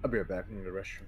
I'll be right back. I'm in the restroom.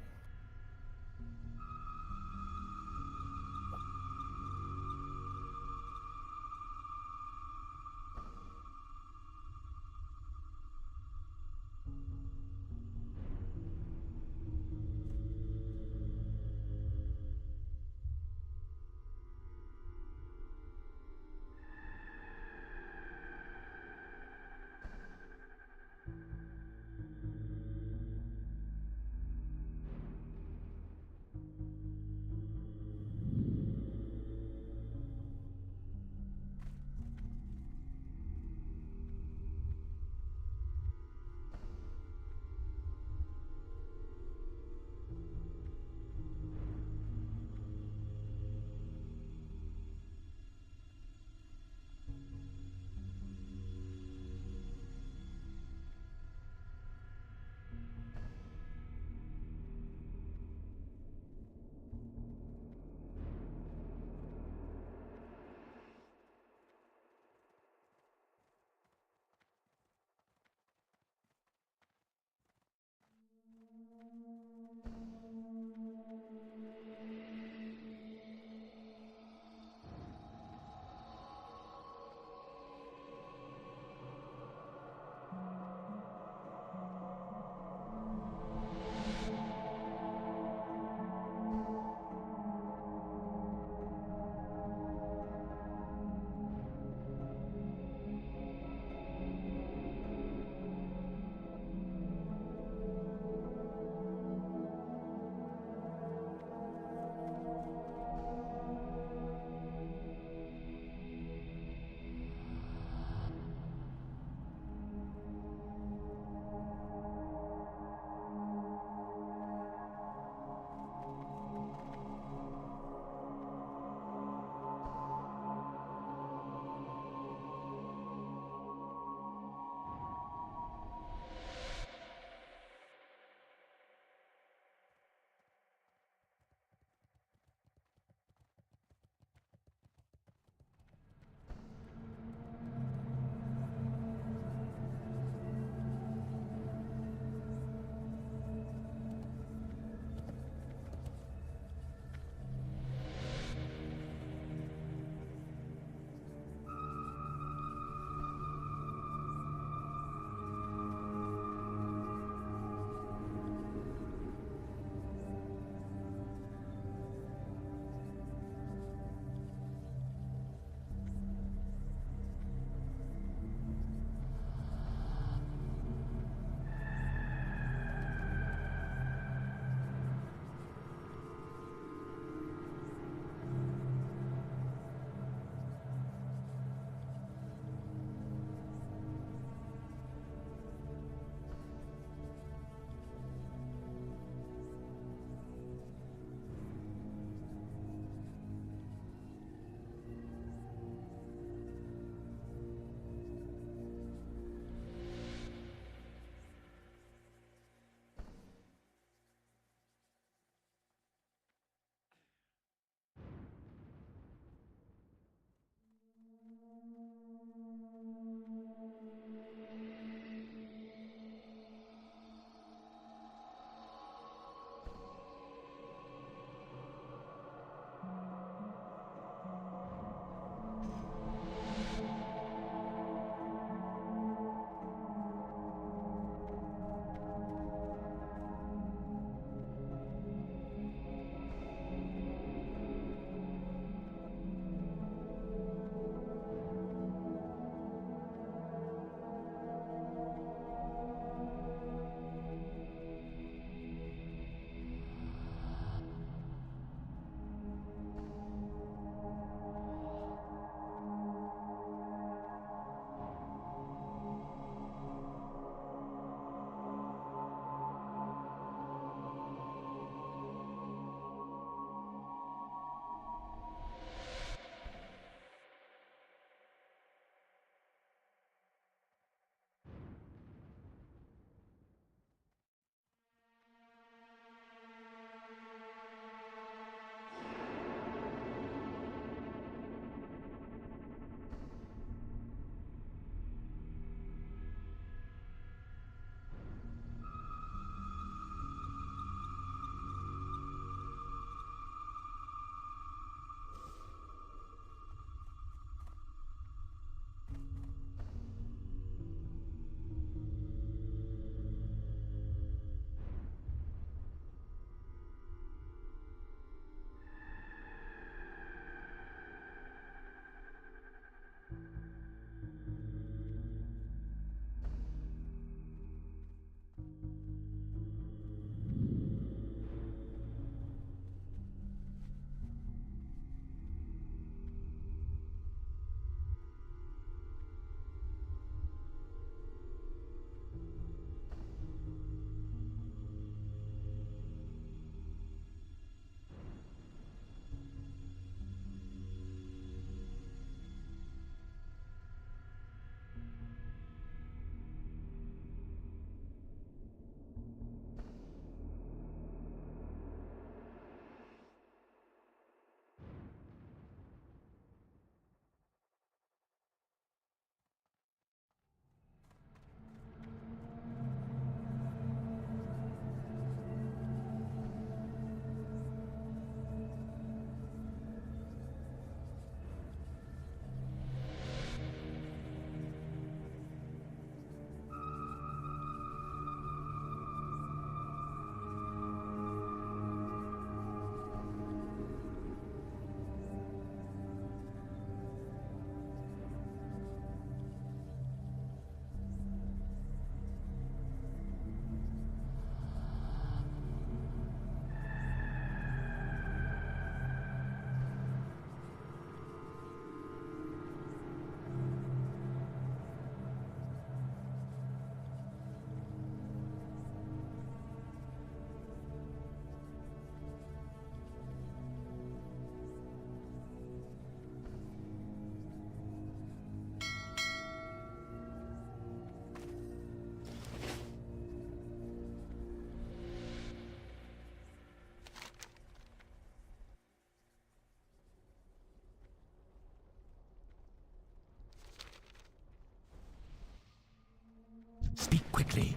Speak quickly.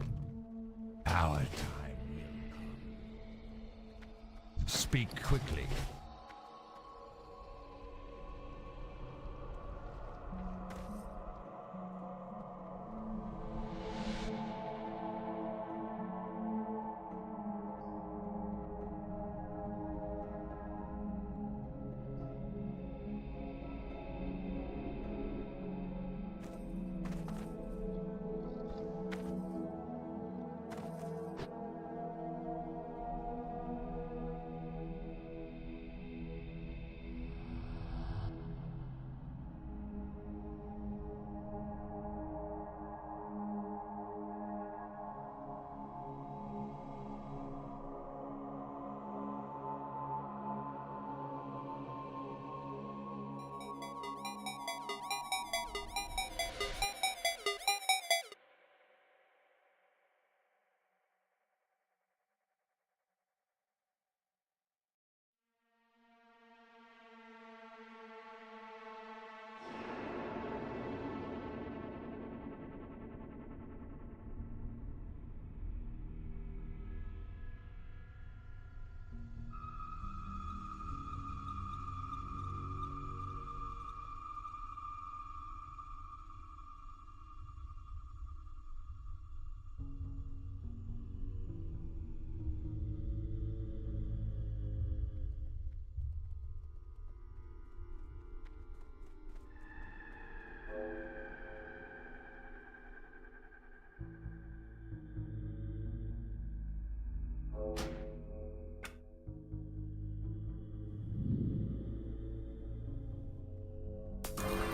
Our time will come. Speak quickly.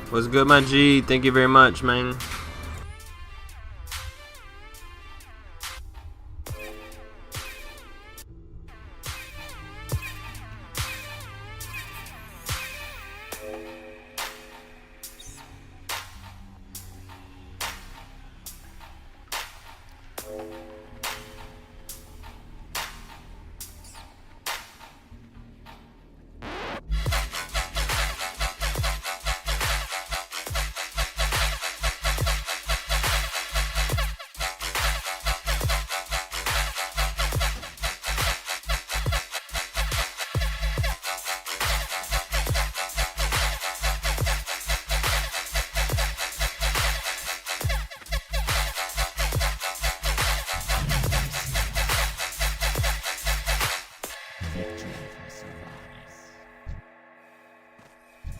What's good, my G? Thank you very much, man.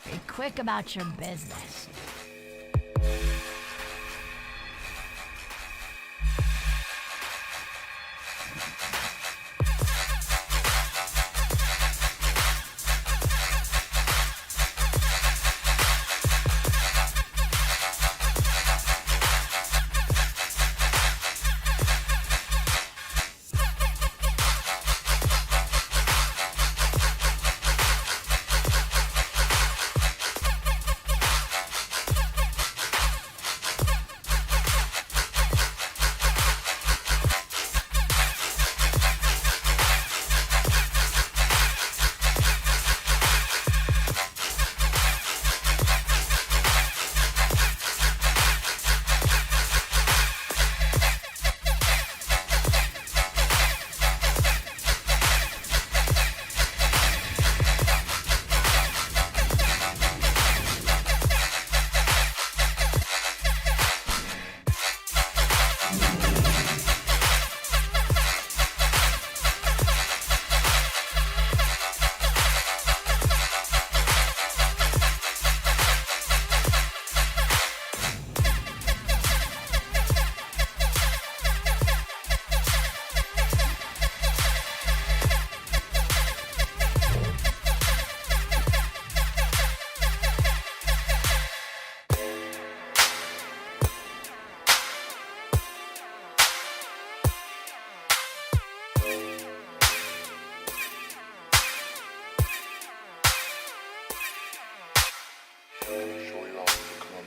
Be quick about your business.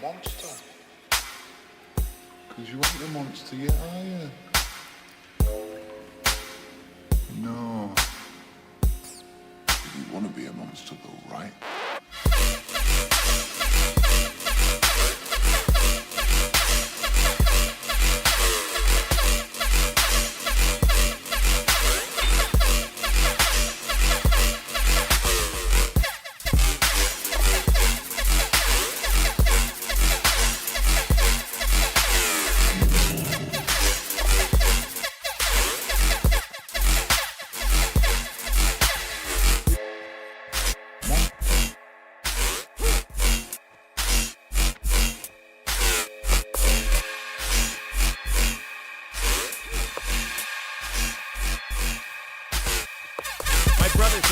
Monster. Because you ain't a monster yet, are you? No. You want to be a monster though, right?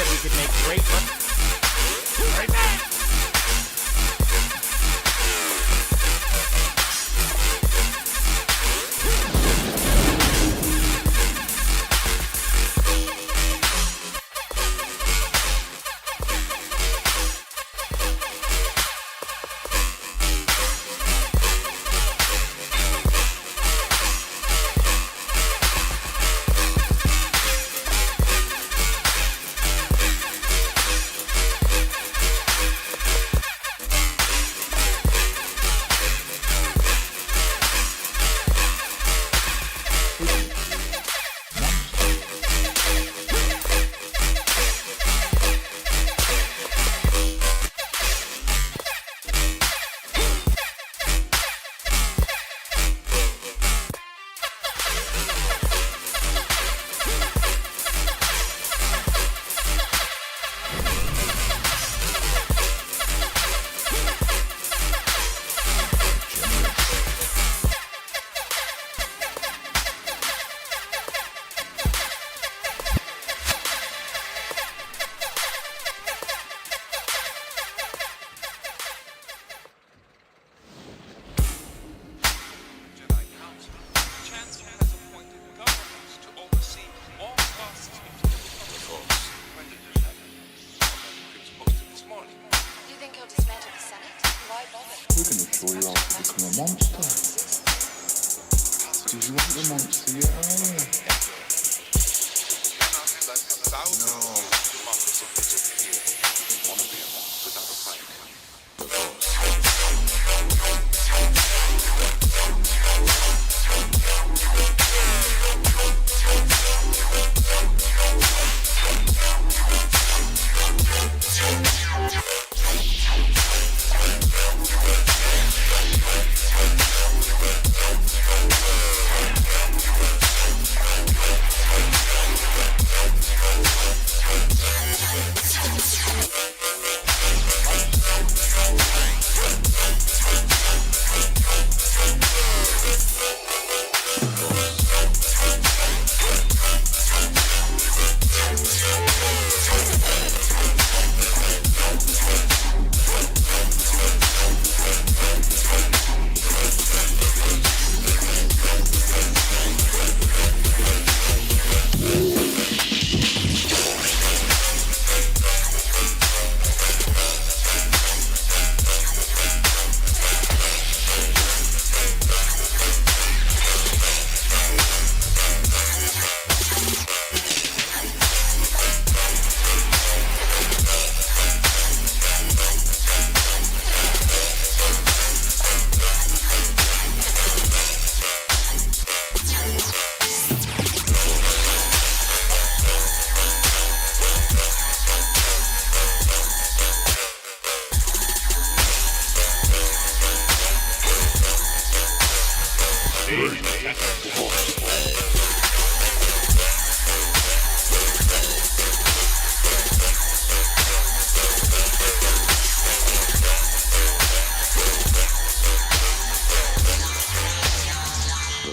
said we could make great money. Right back. We're going to throw you out to become a monster. Did you want the monster yet, are you?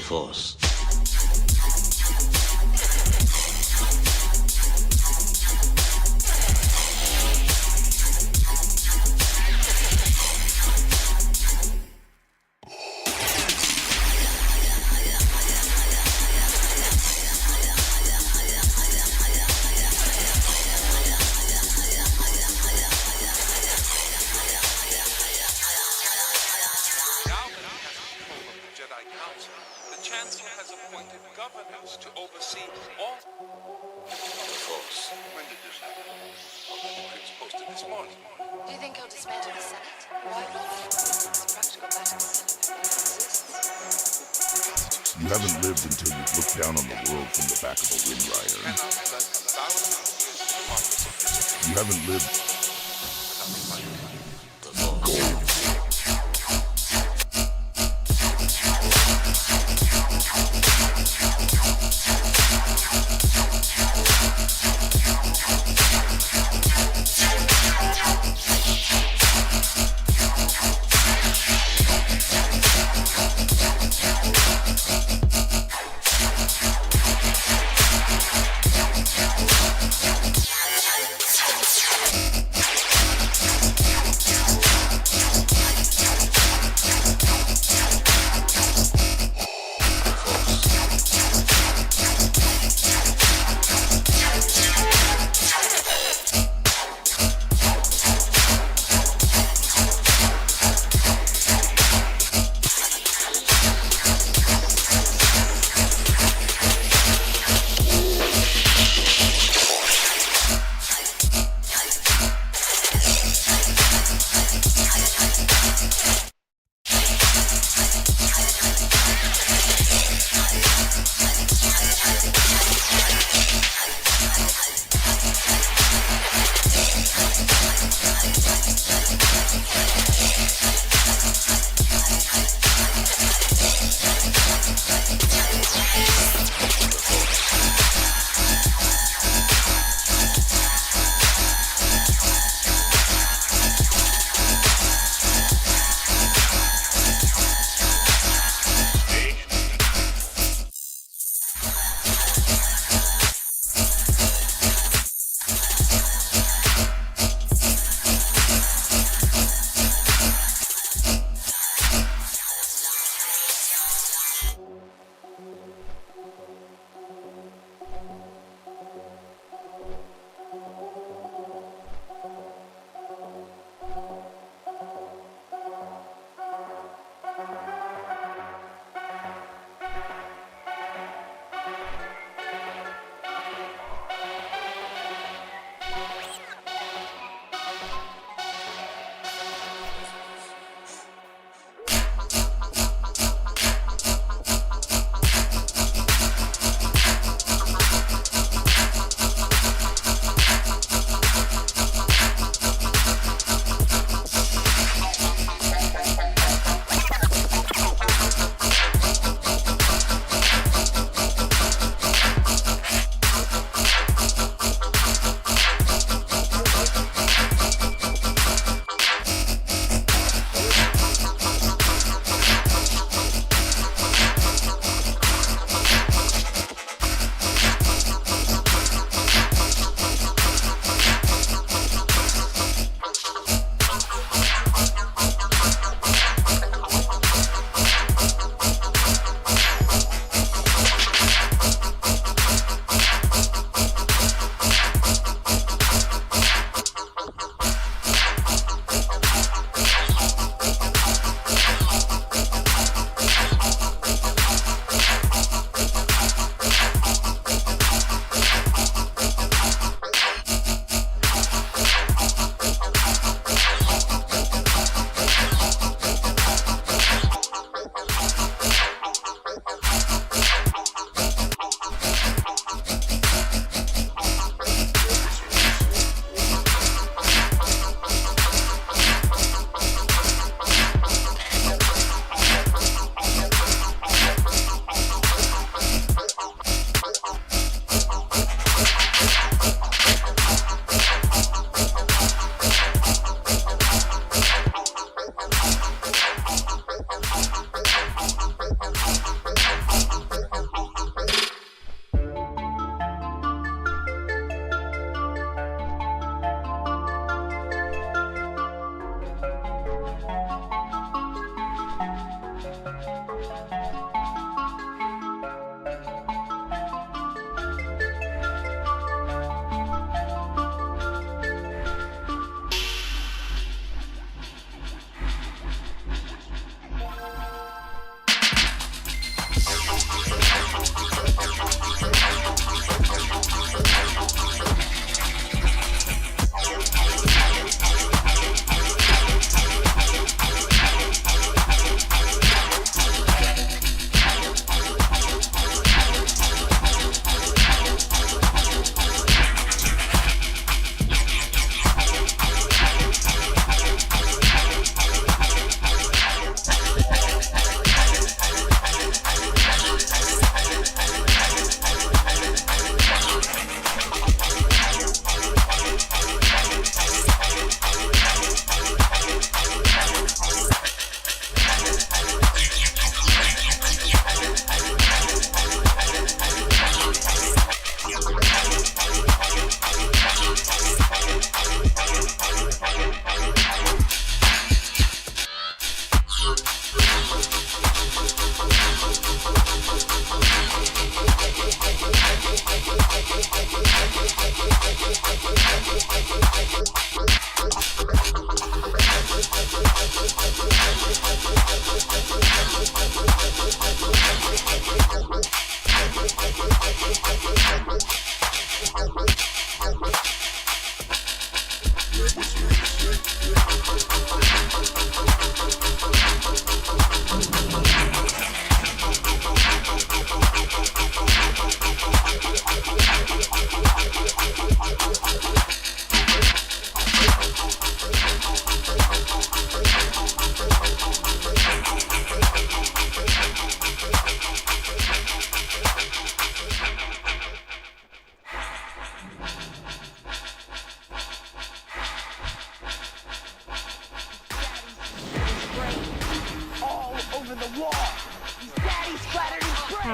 Force. You haven't lived until you've looked down on the world from the back of a wind rider. You haven't lived...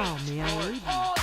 How may I aid you?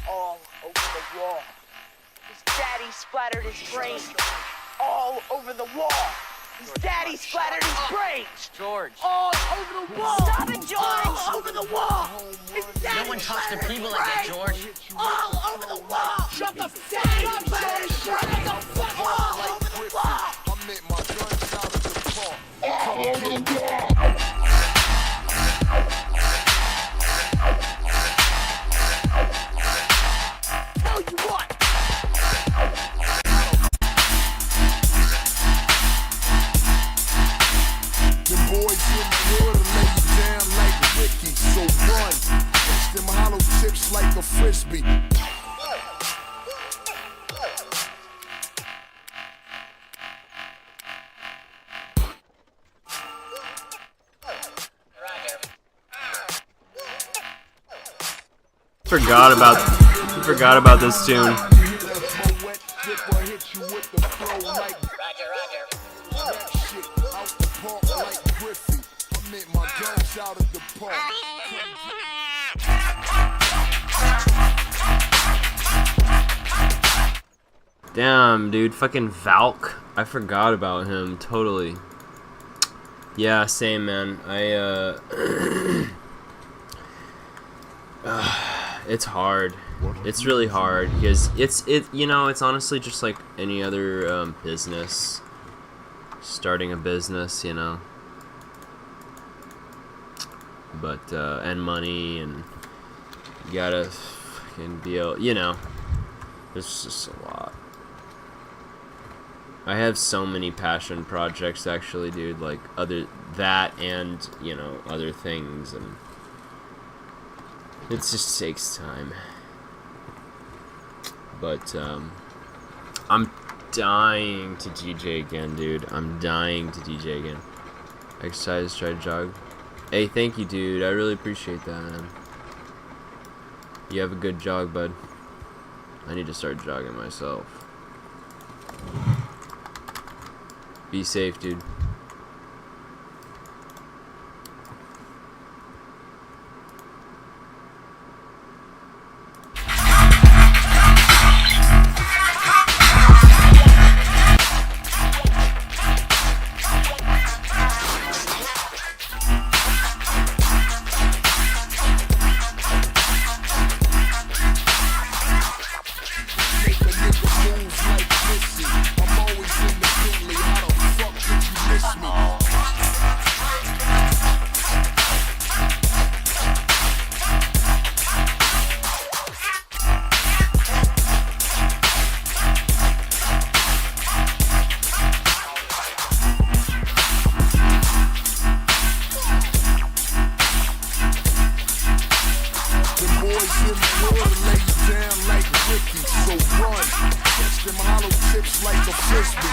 all over the wall. His daddy splattered his brains all over the wall. His daddy splattered his brains. George. All over the wall. Stop it, George. All over the wall. His daddy No one talks to splattered people his like that, brains. George. All over the wall. Shut the fuck up, man. Shut the fuck up. All over the wall. I meant my guns out of the car. Tell you what. Them boys in the hood will lay you down like Ricky, so run. Catch them hollow tips like a frisbee. Forgot about this tune. Damn, dude, fucking Valk. I forgot about him totally. Yeah, same, man. It's hard. It's really hard because it's honestly just like any other business. Starting a business, you know. But and money, and you gotta fucking be able, you know. It's just a lot. I have so many passion projects actually, dude, like that and, you know, other things, and it just takes time. But I'm dying to DJ again, dude. I'm dying to DJ again. Exercise, try to jog. Hey, thank you, dude. I really appreciate that, man. You have a good jog, bud. I need to start jogging myself. Be safe, dude. Make a nigga move like Missy. I'm always in the Bentley. How the fuck miss me.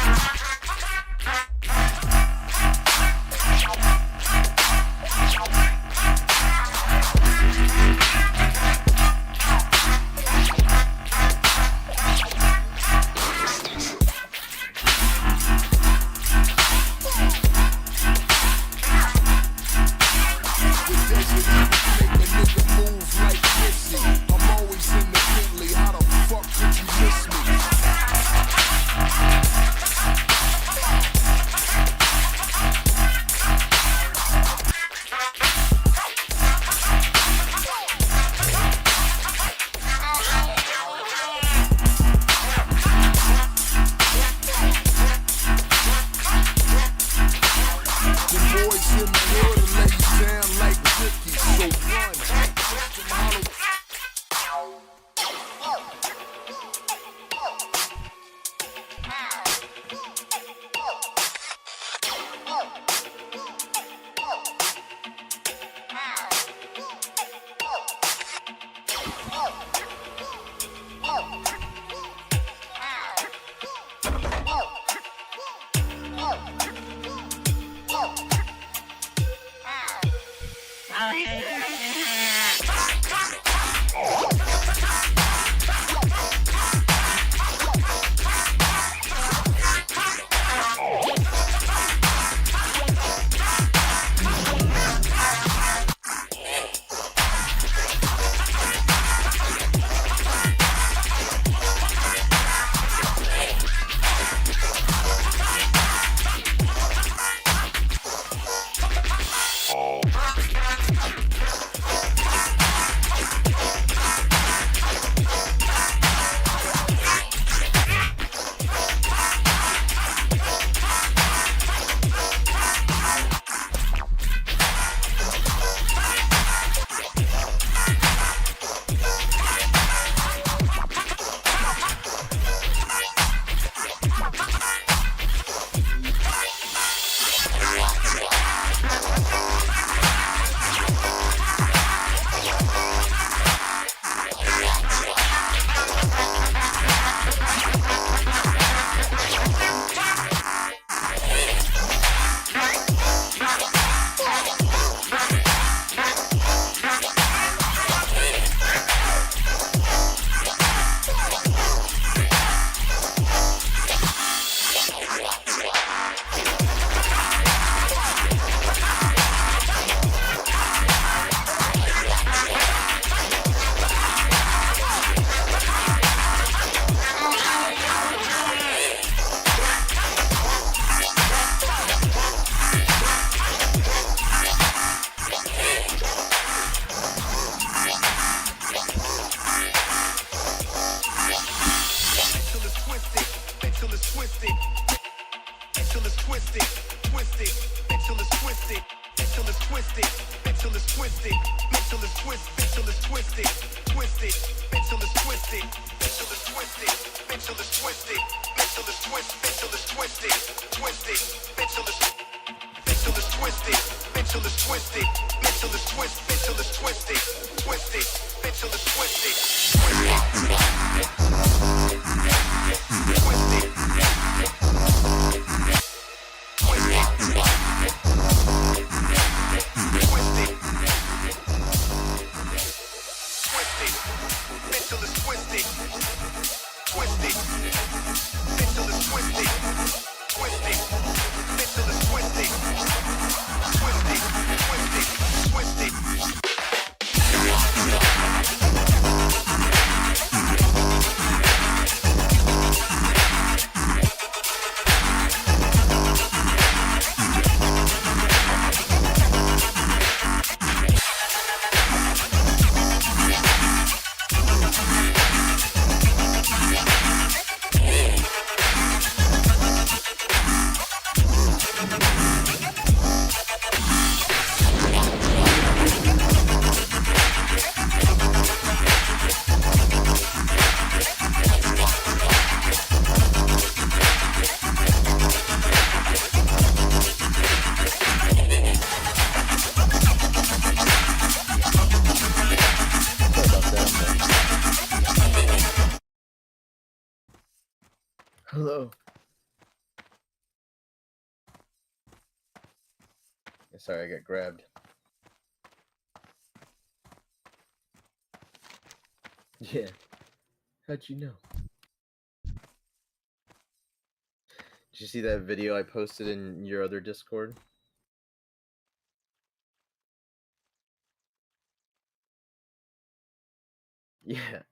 Sorry, I got grabbed. Yeah. How'd you know? Did you see that video I posted in your other Discord? Yeah.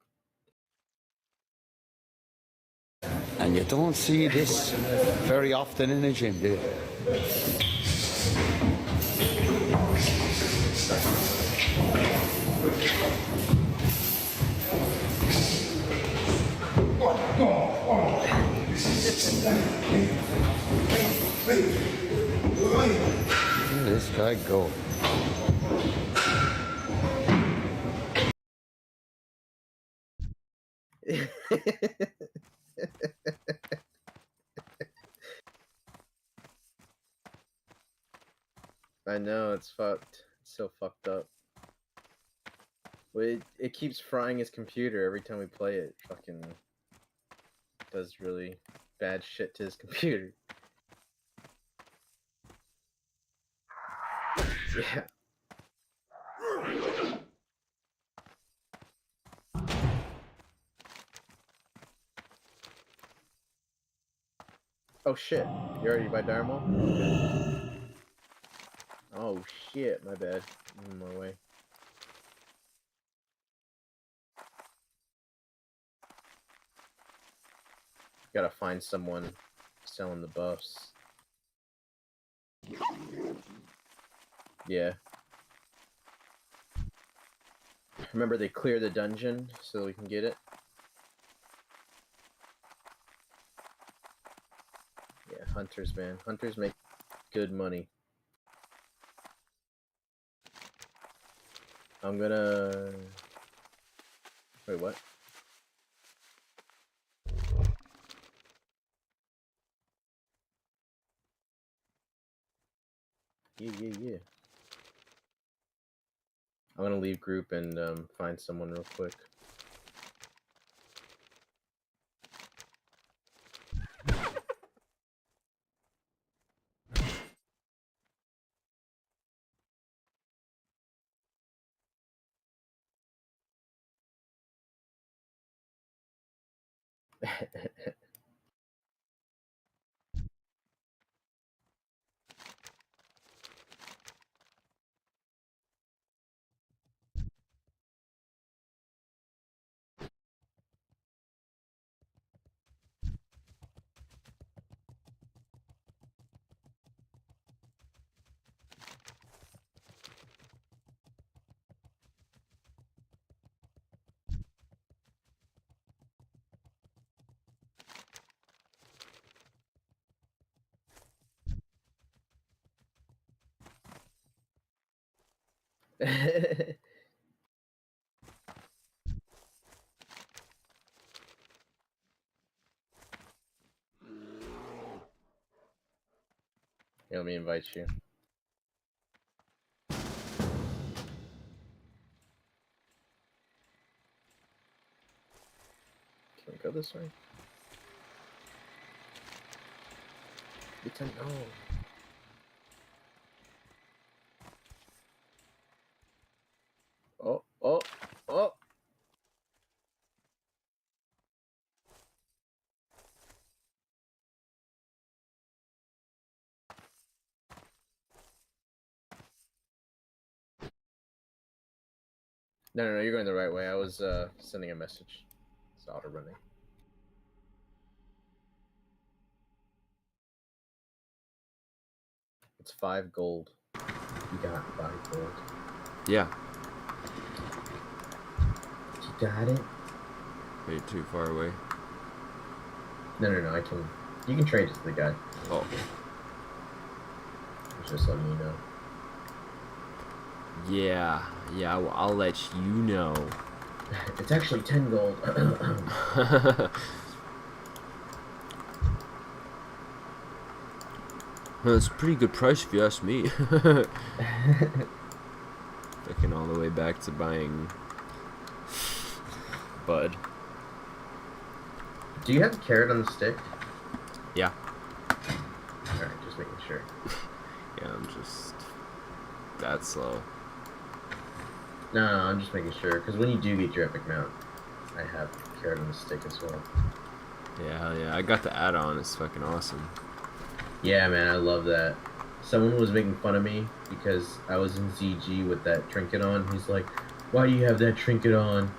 And you don't see this very often in a gym, do you? Look at this guy go. I know, it's fucked. It's so fucked up. Well, it keeps frying his computer every time we play it. Fucking does really bad shit to his computer. Yeah. Oh shit. You already by Dharma? Okay. Oh shit, my bad. I'm on my way. Gotta find someone selling the buffs. Yeah. Remember they clear the dungeon so we can get it? Yeah, hunters, man. Hunters make good money. I'm gonna... Wait, what? Yeah. I'm gonna leave group and find someone real quick. Let me invite you. Can we go this way? It's an oh. No, you're going the right way. I was sending a message. It's auto running. It's 5 gold. You got 5 gold. Yeah. You got it? Wait, too far away. No, I can... You can trade it to the guy. Oh. I was just letting you know. Yeah, I'll let you know. It's actually 10 gold. Well, it's a pretty good price if you ask me. Looking all the way back to buying Bud. Do you have a carrot on the stick? Yeah. Alright, just making sure. Yeah, I'm just that slow. No, I'm just making sure, because when you do get your epic mount, I have carrot on the stick as well. Yeah, hell yeah. I got the add-on. It's fucking awesome. Yeah, man, I love that. Someone was making fun of me because I was in ZG with that trinket on. He's like, "Why do you have that trinket on?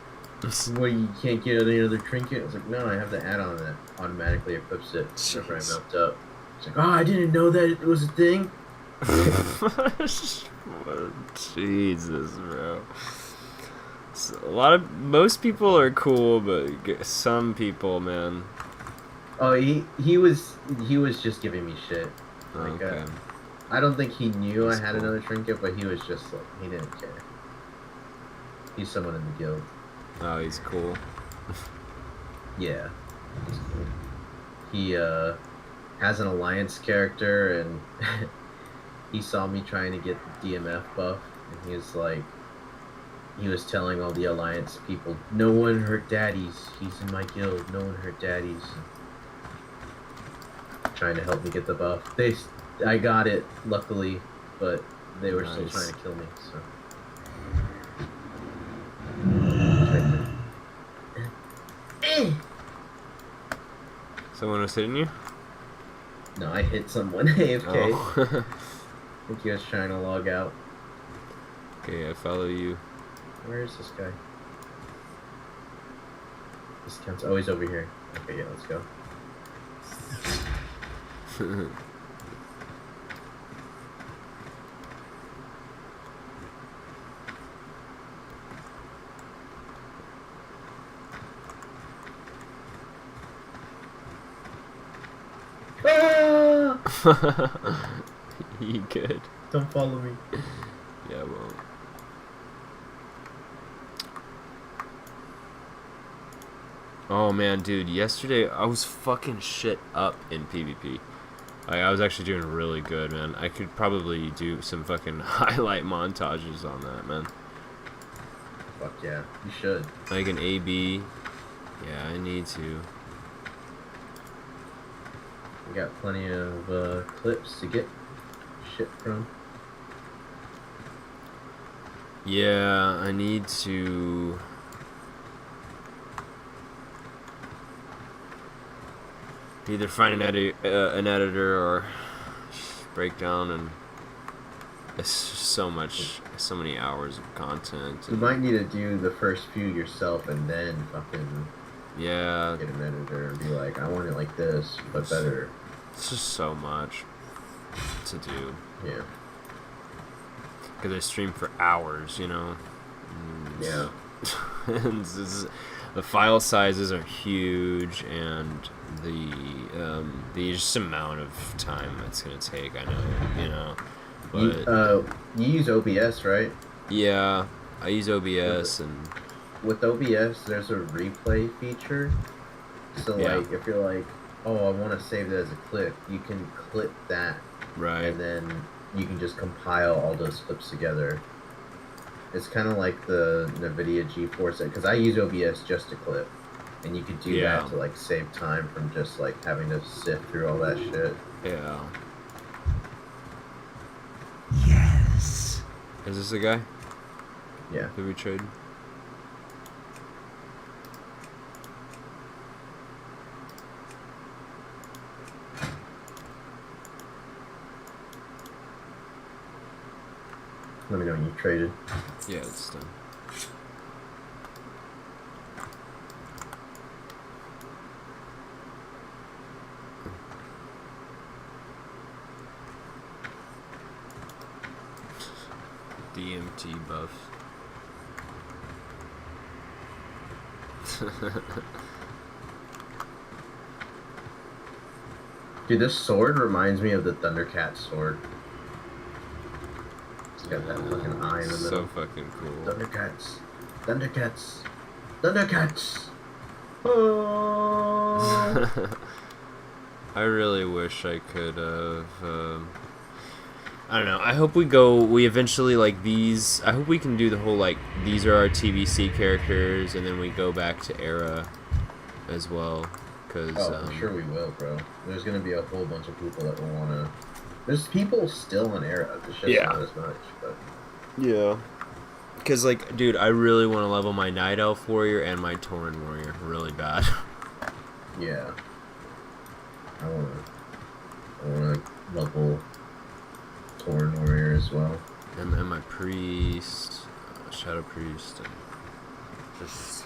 What, you can't get any other trinket?" I was like, "No, I have the add-on that automatically equips it whenever I Jeez. mount up." He's like, "Oh, I didn't know that it was a thing." Jesus, bro. Most people are cool, but some people, man. Oh, he was just giving me shit. Like, Okay. I don't think he knew That's I had cool. another trinket, but he was just like, he didn't care. He's someone in the guild. Oh, he's cool. Yeah, he's cool. He has an alliance character, and he saw me trying to get the DMF buff, and he was like, he was telling all the alliance people, "No one hurt daddies. He's in my guild. No one hurt daddies." Trying to help me get the buff. I got it, luckily, but they were still Nice. trying to kill me. So. Someone was hitting you? No, I hit someone AFK. Oh. I think he was trying to log out. Okay, I follow you. Where is this guy? This counts. Oh, he's over here. Okay, yeah, let's go. Ah! You good? Don't follow me. Yeah, I won't. Oh man, dude, yesterday I was fucking shit up in PvP. Like, I was actually doing really good, man. I could probably do some fucking highlight montages on that, man. Fuck yeah, you should. Like an AB. Yeah, I need to. We got plenty of clips to get shit from. Yeah, I need to. Either find an editor or break down, and it's just so many hours of content. You And might need to do the first few yourself and then fucking yeah, get an editor and be like, I want it like this, but better. it's just so much to do. Yeah. Because I stream for hours, you know. Yeah. And the file sizes are huge, and the just amount of time it's gonna take. I know, you know, but You use OBS, right? yeah, I use OBS and With OBS, there's a replay feature. So Yeah. like, if you're like, oh, I want to save that as a clip, you can clip that, right. and then you can just compile all those clips together. It's kind of like the NVIDIA GeForce, because I use OBS just to clip, and you could do Yeah. that to like save time from just like having to sift through all that shit. Yeah. Yes. Is this a guy? Yeah. Did we trade? Let me know when you traded. Yeah, it's done. DMT buff. Dude, this sword reminds me of the Thundercat sword. It's got that fucking eye in the So middle. fucking cool. Thundercats. Thundercats. Thundercats. Oh. I really wish I could have. I don't know. I hope we eventually, like, these. I hope we can do the whole, like, these are our TBC characters, and then we go back to Era as well. because Oh, I'm sure we will, bro. There's gonna be a whole bunch of people that will wanna. There's people still on Era. It's just Yeah. not as much, but yeah. Because, like, dude, I really want to level my Night Elf Warrior and my Tauren Warrior really bad. yeah. I wanna level Tauren Warrior as well. And my Priest, Shadow Priest, and just,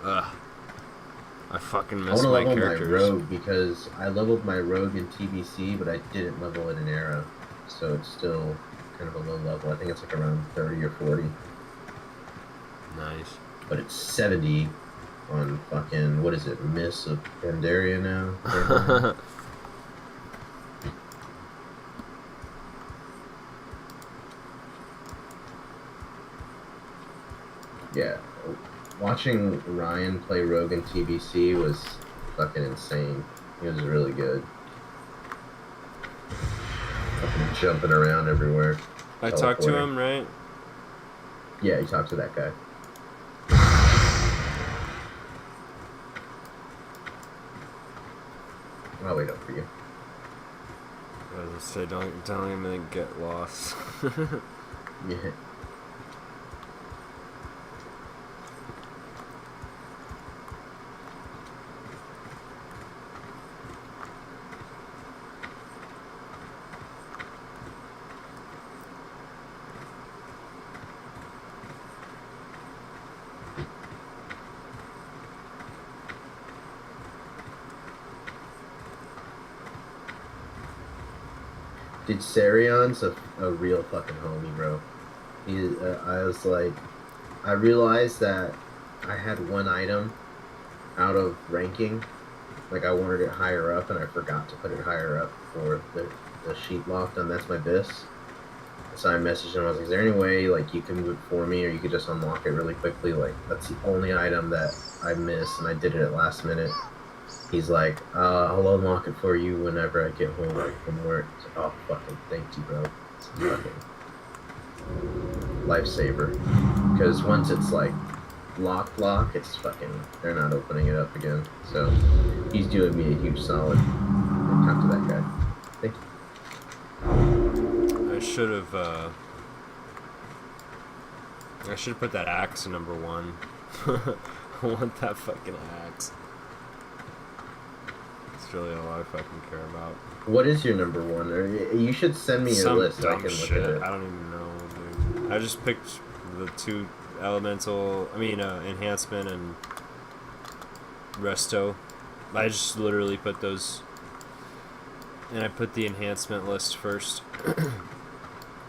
I fucking I miss wanna my level characters. my Rogue because I leveled my Rogue in TBC, but I didn't level it in Era, so it's still kind of a low level. I think it's like around 30 or 40. Nice. But it's 70 on fucking, what is it, Miss of Pandaria now? Yeah, watching Ryan play Rogue in TBC was fucking insane. He was really good. Fucking jumping around everywhere. I talked to Teleporting. him, right? Yeah, you talked to that guy. I'll wait up for you. I was gonna say, don't tell him to get lost. Yeah. Dude, Sarion's a real fucking homie, bro. I was like, I realized that I had one item out of ranking. Like, I wanted it higher up, and I forgot to put it higher up for the sheet locked on That's My Biss. So I messaged him, I was like, is there any way, like, you can move it for me, or you could just unlock it really quickly? Like, that's the only item that I missed, and I did it at last minute. He's like, I'll unlock it for you whenever I get home from work. I was like, oh, fucking thank you, bro. It's a fucking lifesaver. Because once it's like lock, it's fucking, they're not opening it up again. So he's doing me a huge solid. Talk to that guy. Thank you. I should have put that axe in number 1. I want that fucking axe. It's really all I fucking care about. What is your number 1? Or you should send me your Some list so I dumb can look shit. at it. I don't even know, dude. I just picked the 2 elemental, enhancement and resto. I just literally put those, and I put the enhancement list first.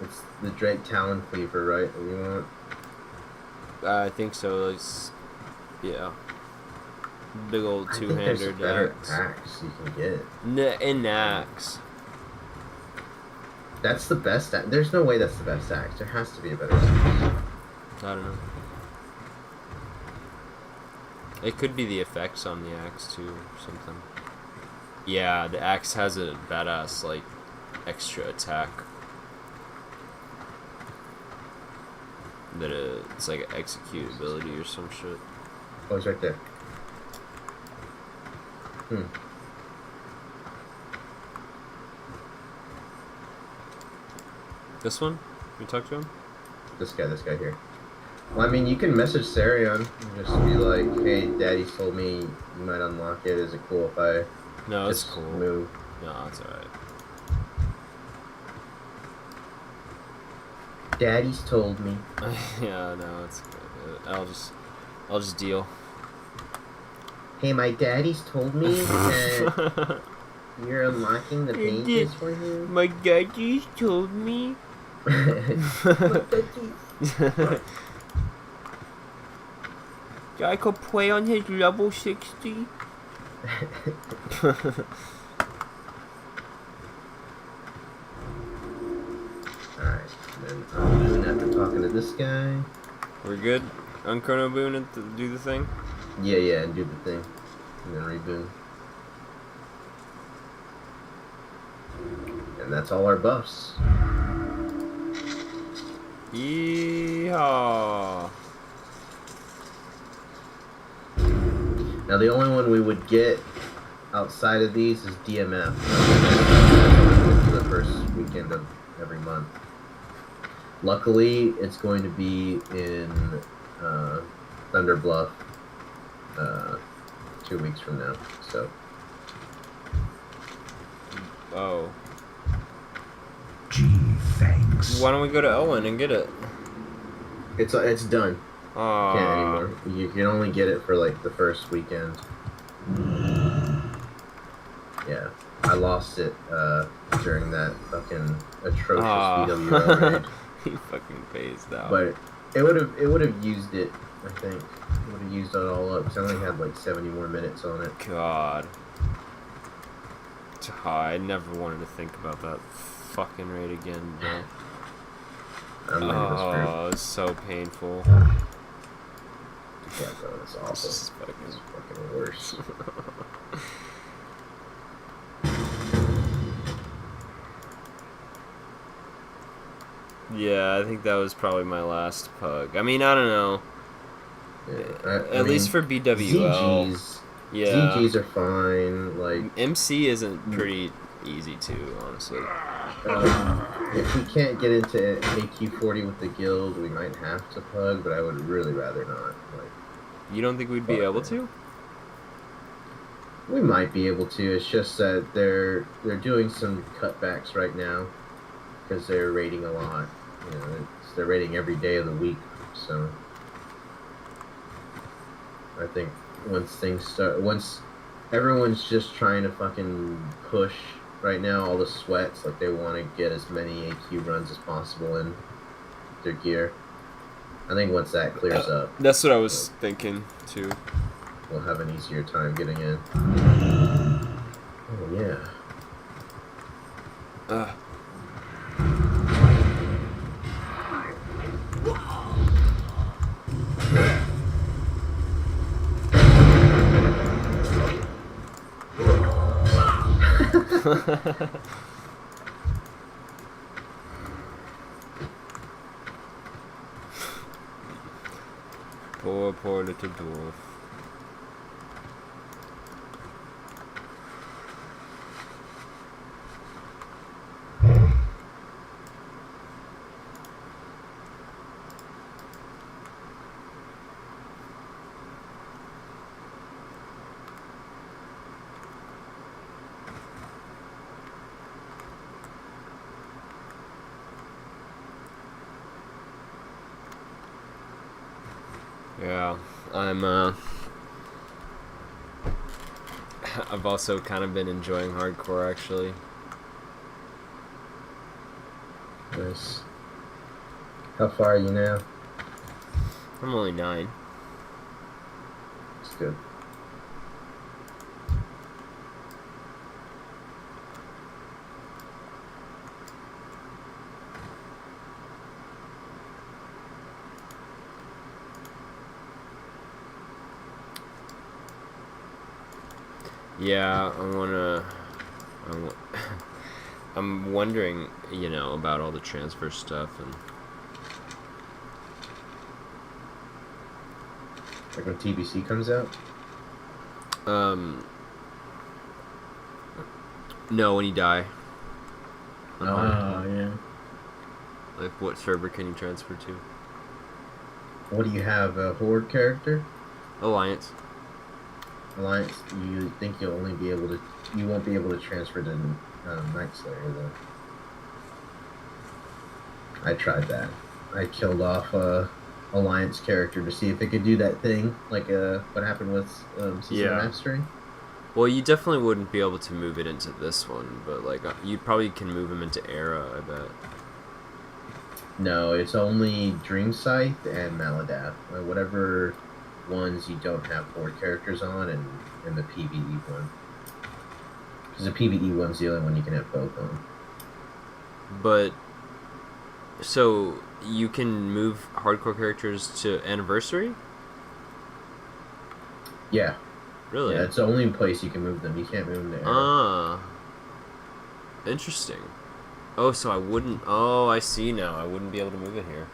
It's the Drake Talon Cleaver, right? That you want? I think so. It's, yeah. Big old I think there's a two-handed better axe. axe you can get. An axe. That's the best axe. There's no way that's the best axe. There has to be a better axe. I don't know. It could be the effects on the axe too, or something. Yeah, the axe has a badass, like, extra attack. That it's like an execute ability or some shit. Oh, it's right there. This one? You talk to him? This guy here. Well, I mean, you can message Sarion and just be like, hey, Daddy's told me you might unlock it. Is it cool if I No, it's just cool. move? No, it's alright. Daddy's told me. Yeah, no, it's good. I'll just deal. Hey, my daddy's told me that you're unlocking the pages for him. My daddy told me. I could play on his level 60. Alright, then Boone after talking to this guy. We're good on Chrono Boone and do the thing? Yeah, and do the thing. And then reboot. And that's all our buffs. Yeehaw. Now the only one we would get outside of these is DMF. The first weekend of every month. Luckily, it's going to be in Thunder Bluff 2 weeks from now. So. Oh. Gee, thanks. Why don't we go to Owen and get it? It's done. Aww. Can't anymore. You can only get it for like the first weekend. Yeah, I lost it during that fucking atrocious VWL raid. He fucking phased out. But it would have used it. I think it would have used it all up. 'Cause I only had like 70 more minutes on it. God. I never wanted to think about that fucking raid again, bro. Oh, it's so painful. Yeah, bro, it's awful. This is fucking worse. Yeah, I think that was probably my last pug. I mean, I don't know. Yeah, At least for BWL. ZGs. Yeah. ZGs are fine. Like MC isn't pretty easy too, honestly. If we can't get into AQ40 with the guild, we might have to pug, but I would really rather not. Like, You don't think we'd be able to? we might be able to. It's just that they're doing some cutbacks right now because they're raiding a lot. You know, they're raiding every day of the week. So I think once everyone's just trying to fucking push right now, all the sweats, like they want to get as many AQ runs as possible in their gear. I think once that clears up, That's what I was thinking too. we'll have an easier time getting in. Oh yeah. Poor little dwarf. Yeah, I've also kind of been enjoying hardcore actually. Nice. How far are you now? I'm only 9. It's good. Yeah, I'm wondering, you know, about all the transfer stuff and Like when TBC comes out? no, when you die. Yeah. Like, what server can you transfer to? What do you have? A Horde character? Alliance. Alliance? You think you'll only be able to... You won't be able to transfer to Night Slayer, though. I tried that. I killed off a Alliance character to see if it could do that thing, like what happened with Season Mastery. Well, you definitely wouldn't be able to move it into this one, but like you probably can move him into Era, I bet. No, it's only Dream Scythe and Maladath. Whatever ones you don't have Horde characters on, and the PvE one. Because the PvE one's the only one you can have both on. But so you can move hardcore characters to Anniversary? Yeah. Really? Yeah, it's the only place you can move them. You can't move them to Era. Ah. Interesting. Oh, so I wouldn't... Oh, I see now. I wouldn't be able to move it here.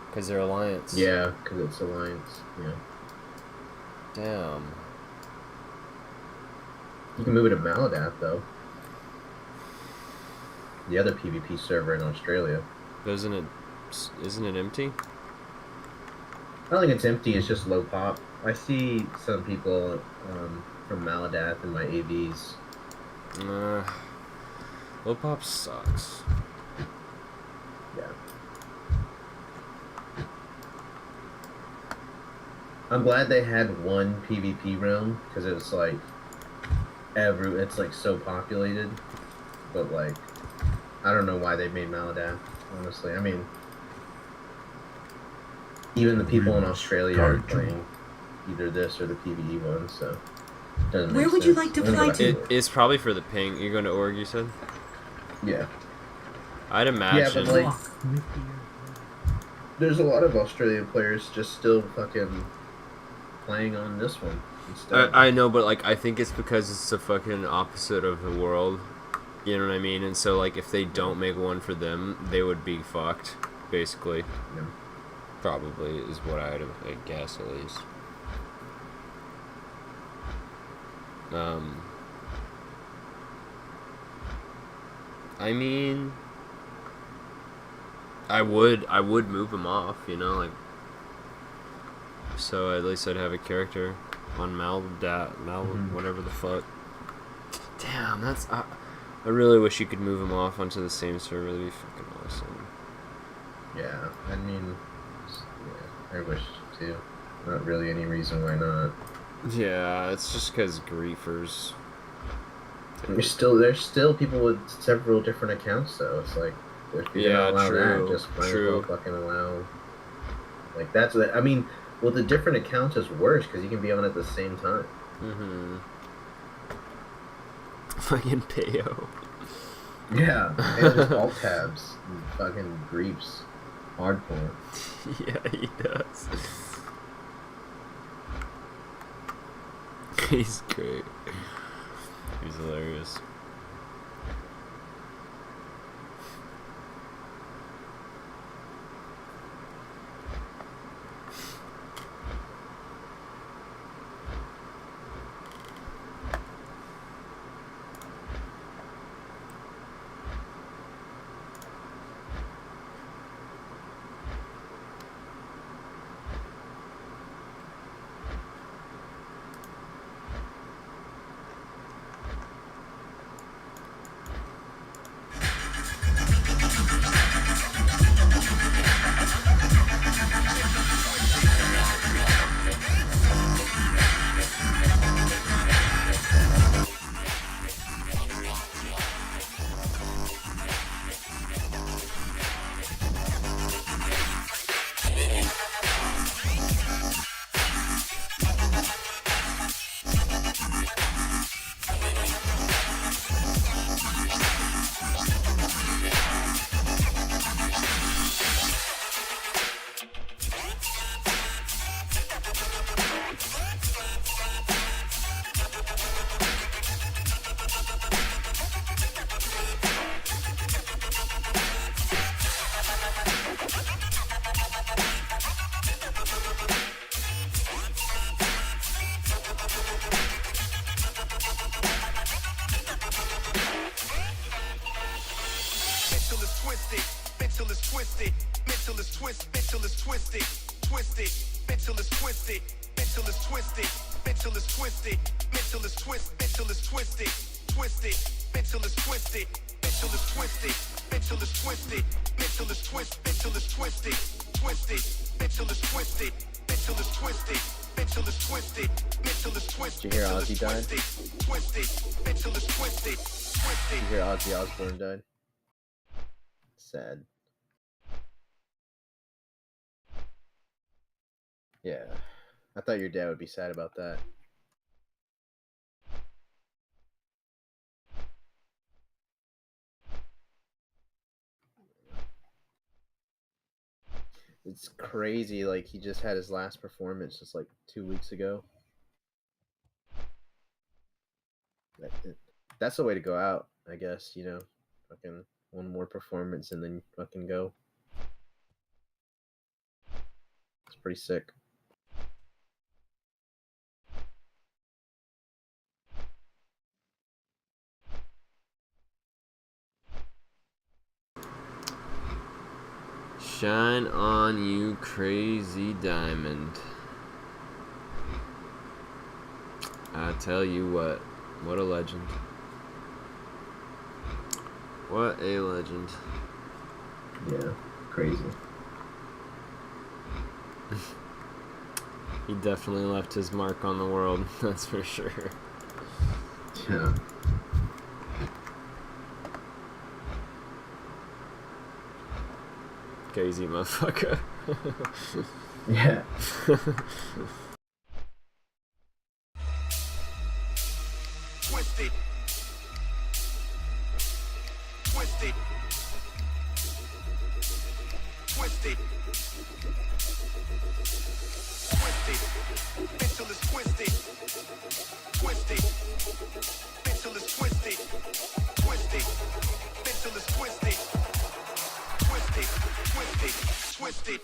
Because they're Alliance. Yeah, because it's Alliance. Yeah. Damn. You can move it to Maladath though. The other PvP server in Australia. Isn't it empty? I don't think it's empty. It's just low pop. I see some people from Maladath in my AVs. Low pop sucks. Yeah. I'm glad they had one PvP realm because it's like it's like so populated, but like I don't know why they made Maladath. Honestly, I mean, even the people in Australia are playing either this or the PvE one, so. It doesn't make Where would you sense. like to I don't know fly about to? you. It's probably for the ping. You're going to org, you said? Yeah. I'd imagine. Yeah, but like, there's a lot of Australian players just still fucking playing on this one instead. I know, but like I think it's because it's the fucking opposite of the world. You know what I mean? And so like if they don't make one for them, they would be fucked, basically. Yeah. Probably is what I'd guess at least. I mean, I would move them off, you know, like, so at least I'd have a character on whatever the fuck. Damn, that's, I really wish you could move them off onto the same server. That'd be fucking awesome. Yeah, I mean, yeah, I wish too. Not really any reason why not. Yeah, it's just because griefers. There's still people with several different accounts though. It's like if you Yeah, don't allow true, that, just might as true. well fucking allow. Like that's what I mean. Well, the different accounts is worse because you can be on at the same time. Mm-hmm. Fucking Peo. Yeah, and just alt tabs, and fucking griefs, hardcore. Yeah, he does. He's great. He's hilarious. Mental is twisted, mental is twisted, mental is twisted, twisted, mental is twisted, mental is twisted, mental is twisted, mental is twisted, twisted, mental is twisted, mental is twisted, mental is twisted, mental is twisted, twisted, mental is twisted, mental is twisted, mental is twisted, mental is twisted. Did you hear Ozzy died? Twisted, mental is twisted, twisted. Did you hear Ozzy Osbourne died? Sad. Yeah, I thought your dad would be sad about that. It's crazy, like he just had his last performance just like 2 weeks ago. That's the way to go out, I guess, you know. Fucking one more performance and then fucking go. It's pretty sick. Shine on, you crazy diamond. I tell you what a legend. What a legend. Yeah, crazy. He definitely left his mark on the world, that's for sure. Yeah. Crazy motherfucker. Yeah. Twisted. Twisted. Twisted. Twisted. Mental is twisted. Twisted. Mental is twisted. Twisted. Mental is twisted. Twisted. Twisted. Twisted.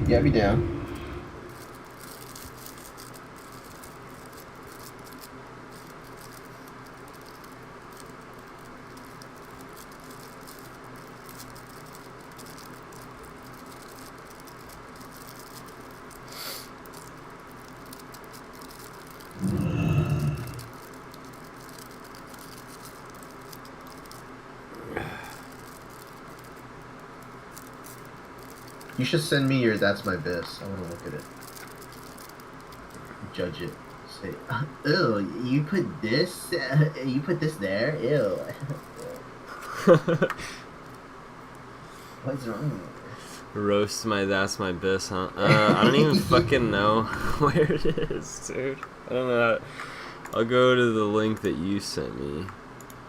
Yeah, be down. You should send me your That's My Biss. I want to look at it. Judge it. Say, ew, you put this? You put this there? Ew. What's wrong with you? Roast my That's My Biss, huh? I don't even fucking know where it is, dude. I don't know. I'll go to the link that you sent me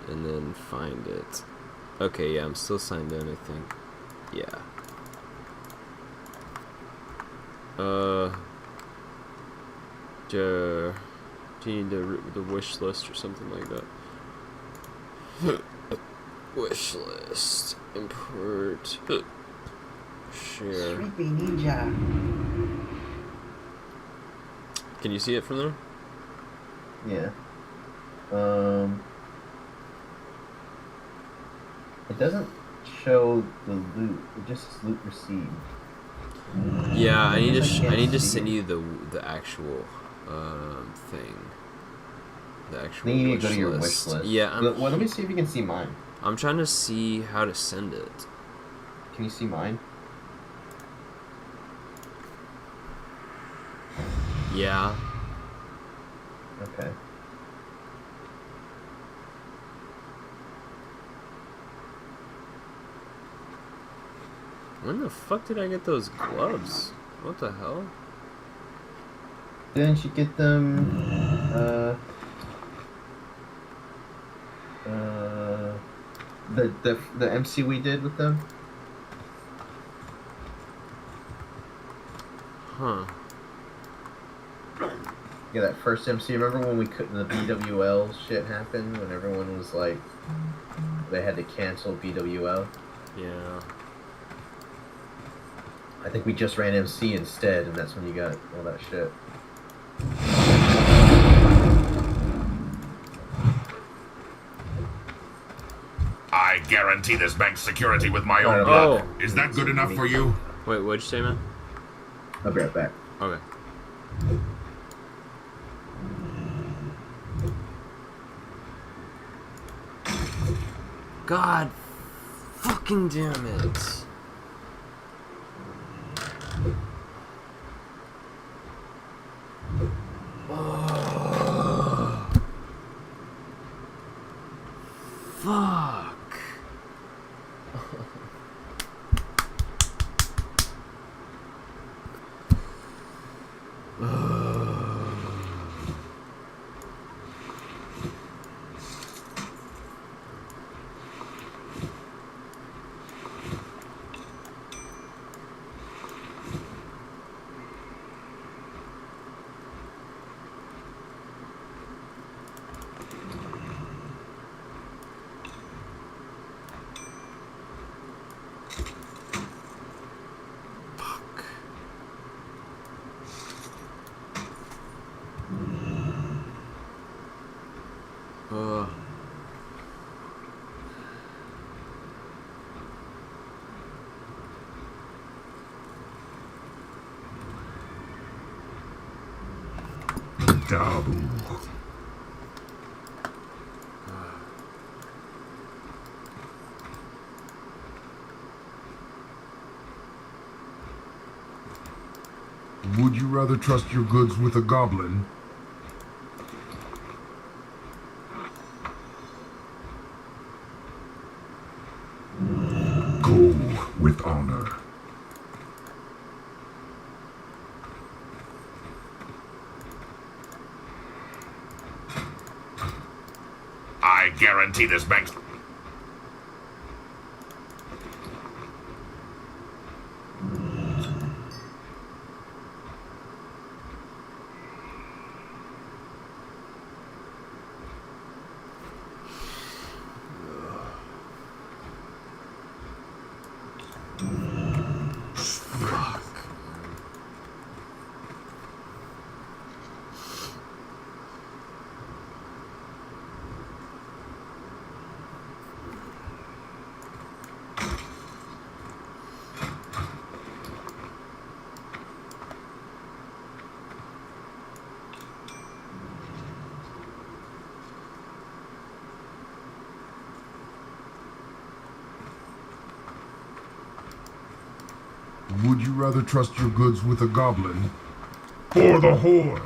and then find it. Okay, yeah, I'm still signed in, I think. Yeah. Do you need the wish list or something like that? Wish list. Import. Share. Sleepy Ninja. Can you see it from there? Yeah. It doesn't show the loot. It just says loot received. Yeah, I need to. I need to see send it. you the actual thing. The actual. Then you need wish to go to your list. wish list. Yeah, Well, let me see if you can see mine. I'm trying to see how to send it. Can you see mine? Yeah. Okay. When the fuck did I get those gloves? What the hell? Didn't you get them? The MC we did with them. Huh. Yeah, that first MC. Remember when we couldn't? The BWL shit happened when everyone was like, they had to cancel BWL. Yeah. I think we just ran MC instead, and that's when you got all that shit. I guarantee this bank's security with my own Oh. blood. Is that good enough for you? Wait, what'd you say, man? I'll be right back. Okay. God fucking damn it. Oh. Fuck. Dabu. Would you rather trust your goods with a goblin? Go with honor. I guarantee this bank's... Would you rather trust your goods with a goblin? For the Horde!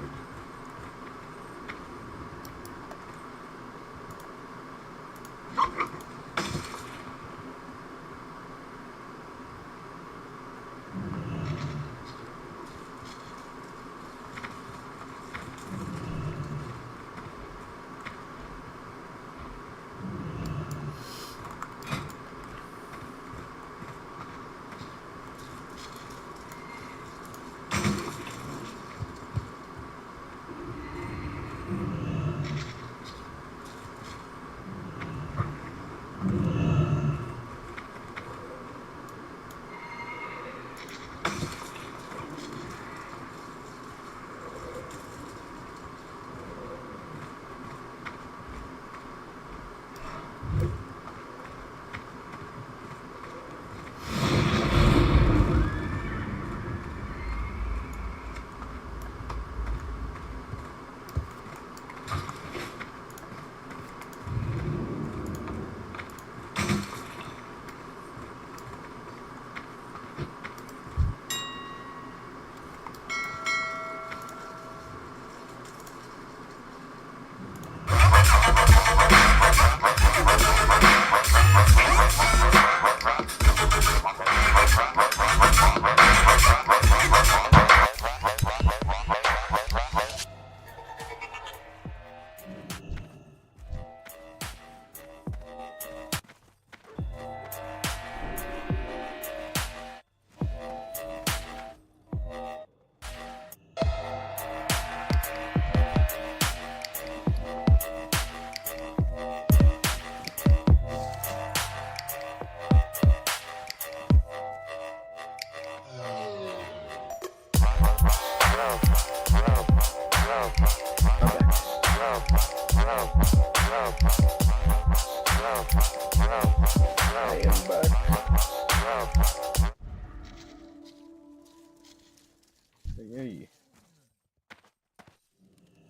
Hey.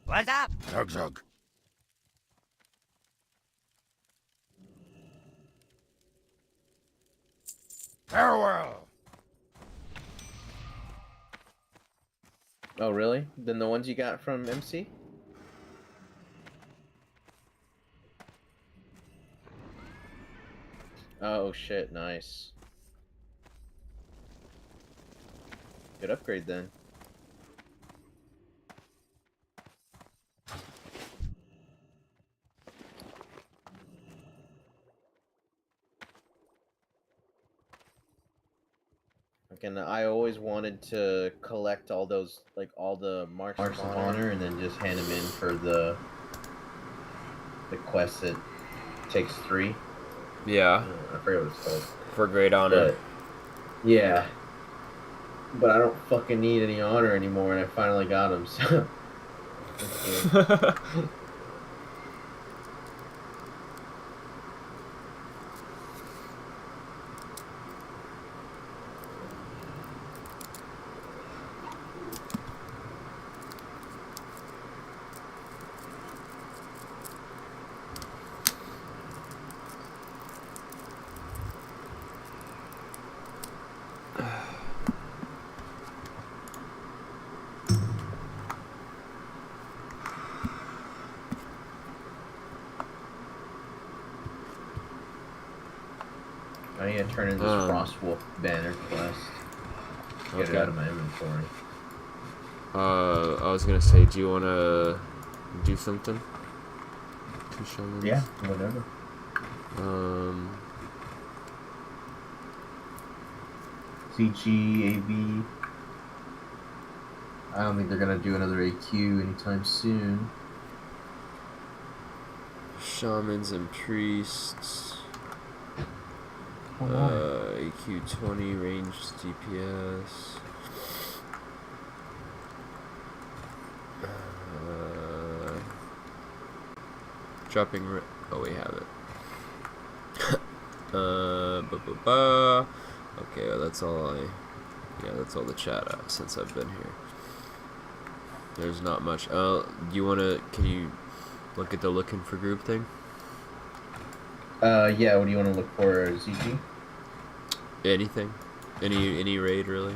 What's up? Zug zug. Farewell. Oh, really? Then the ones you got from MC? Oh shit, nice. Good upgrade then. And I always wanted to collect all those, like all the marks of honor, and then just hand them in for the quest that takes 3. Yeah, I forget what it's called. for great honor. But, yeah. But I don't fucking need any honor anymore, and I finally got them, so... That's good. I need to turn in this Frostwolf banner quest. Get it out of my inventory. I was gonna say, do you wanna do something? 2 shamans? Yeah, whatever. CG, AV. I don't think they're gonna do another AQ anytime soon. Shamans and priests. AQ 20 ranged DPS. Dropping. Oh, we have it. Okay, well, that's all yeah, that's all the chat since I've been here. There's not much. Do you wanna? Can you look at the looking for group thing? Yeah. What do you want to look for, ZG? Anything, any raid really.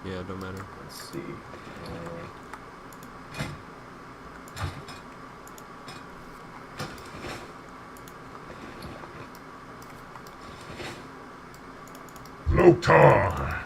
Yeah, don't matter. Let's see. Lotar.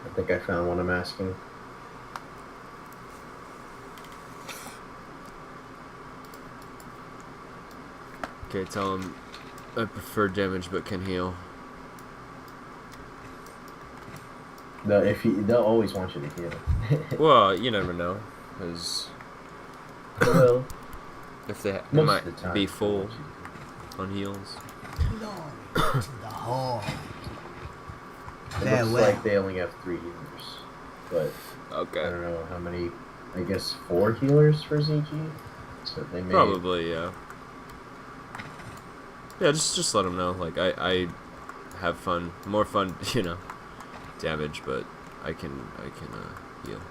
I think I found one I'm asking. Okay, tell him I prefer damage but can heal. No, they'll always want you to heal. Well, you never know, because Well, if they most might of the time, be they'll full want you on heals. Glory to the Horde. to heal. It looks like they only have 3 healers, but I Okay. don't know how many. I guess 4 healers for ZG. So they may. Probably, yeah. Yeah, just let them know. Like I have fun, more fun, you know, damage, but I can heal.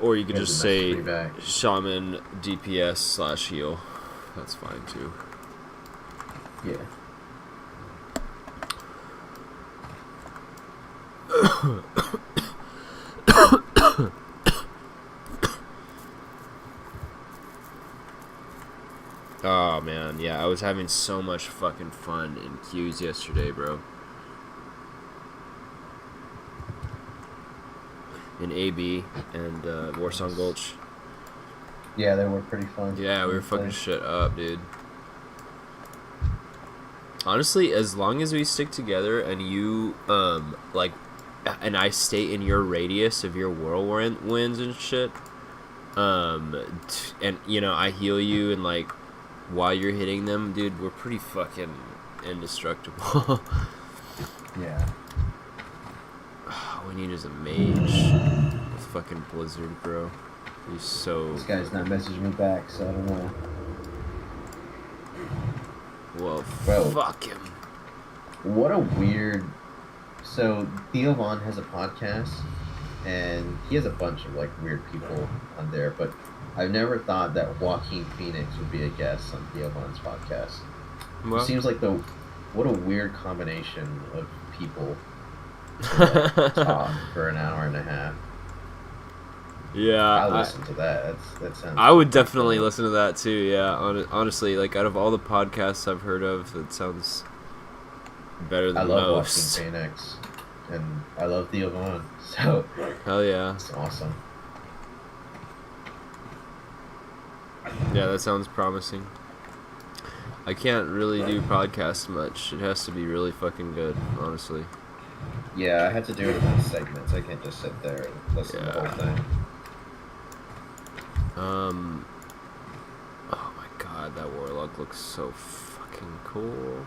Or you could Yeah, just the say next 3 back. shaman DPS / heal. That's fine too. Yeah. Oh man, yeah, I was having so much fucking fun in queues yesterday, bro. and AB and Warsong Gulch. Yeah, they were pretty fun. Yeah, we were fucking shit up, dude. Honestly, as long as we stick together and you, like, and I stay in your radius of your whirlwinds and shit, and, you know, I heal you and, like, while you're hitting them, dude, we're pretty fucking indestructible. Yeah. All we need is a mage. With fucking Blizzard, bro. He's so... This guy's not messaging me back, so I don't know. Well, Bro. fuck him. What a weird... So, Theo Von has a podcast, and he has a bunch of, like, weird people on there, but I've never thought that Joaquin Phoenix would be a guest on Theo Von's podcast. Well, It seems like what a weird combination of people to, like, talk for an hour and a half. yeah, I'll listen to that. That sounds... I would definitely listen to that too, yeah. Honestly, like, out of all the podcasts I've heard of, it sounds better than I love most. Joaquin Phoenix, and I love Theo Von, so Hell yeah. it's awesome. Yeah, that sounds promising. I can't really do podcasts much. It has to be really fucking good, honestly. Yeah, I had to do it in segments. I can't just sit there and listen to the Yeah. whole thing. Oh my god, that warlock looks so fucking cool.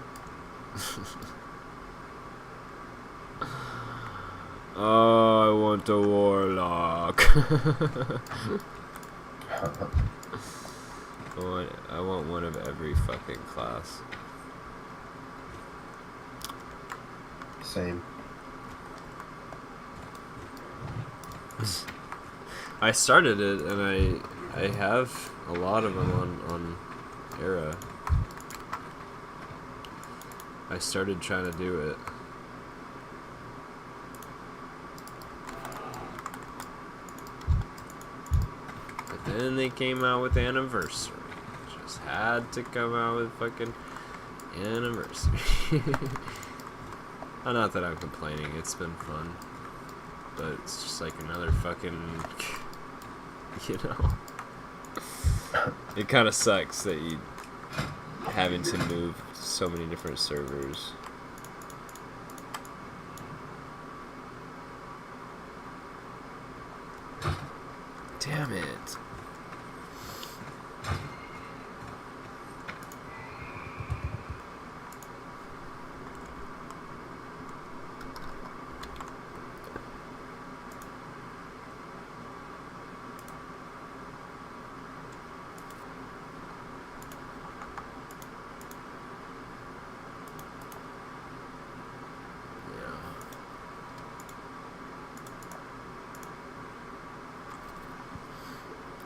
Oh, I want a warlock. I want one of every fucking class. Same. I started it and I have a lot of them on Era. I started trying to do it. But then they came out with Anniversary. Just had to come out with fucking Anniversary. Not that I'm complaining, it's been fun. But it's just like another fucking, you know. It kind of sucks that you having to move so many different servers. Damn it.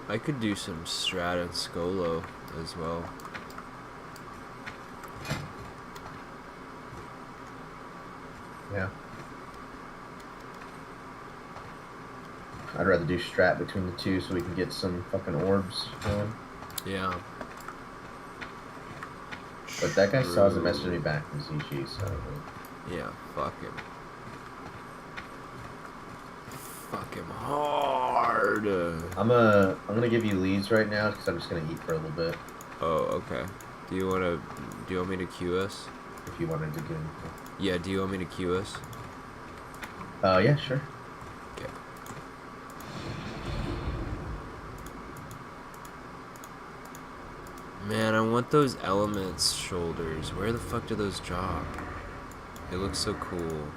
I could do some Strat and Skolo as well. Yeah. I'd rather do Strat between the two so we can get some fucking orbs going. Yeah. But that guy still hasn't messaged me back from ZG, so... Yeah, fuck him. Fuck him hard. I'm gonna give you leads right now because I'm just gonna eat for a little bit. Oh, okay. Do you want me to queue us? If you wanted to get in. Yeah, do you want me to queue us? Yeah, sure. Okay. Man, I want those elements shoulders. Where the fuck do those drop? They look so cool.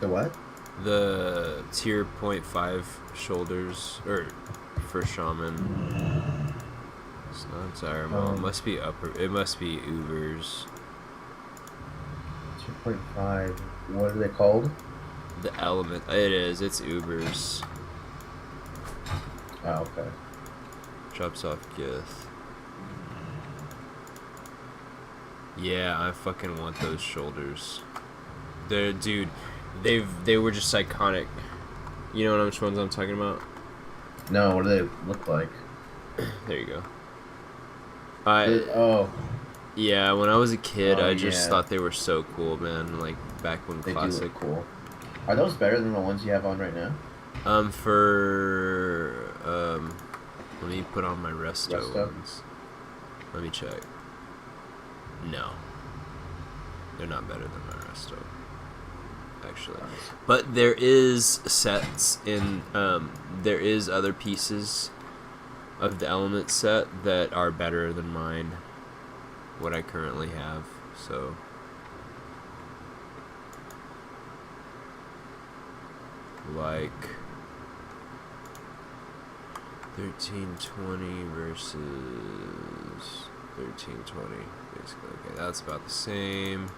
The what? The tier 0.5 shoulders, or for shaman. It's not Zyrmo. It must be upper. It must be Ubers. 2.5. What are they called? The element. It is. It's Ubers. Oh, okay. Drops off Gith. Yeah, I fucking want those shoulders. They're, dude, they were just iconic. You know which ones I'm talking about? No, what do they look like? There you go. Oh, Yeah, when I was a kid, Oh, I just yeah. thought they were so cool, man. Like back when they do classic. look cool. Are those better than the ones you have on right now? Let me put on my resto Resto? ones. Let me check. No. They're not better than my resto. Actually. But there is sets in, there is other pieces of the element set that are better than mine. What I currently have, so. Like 1320 versus 1320, basically. Okay, that's about the same.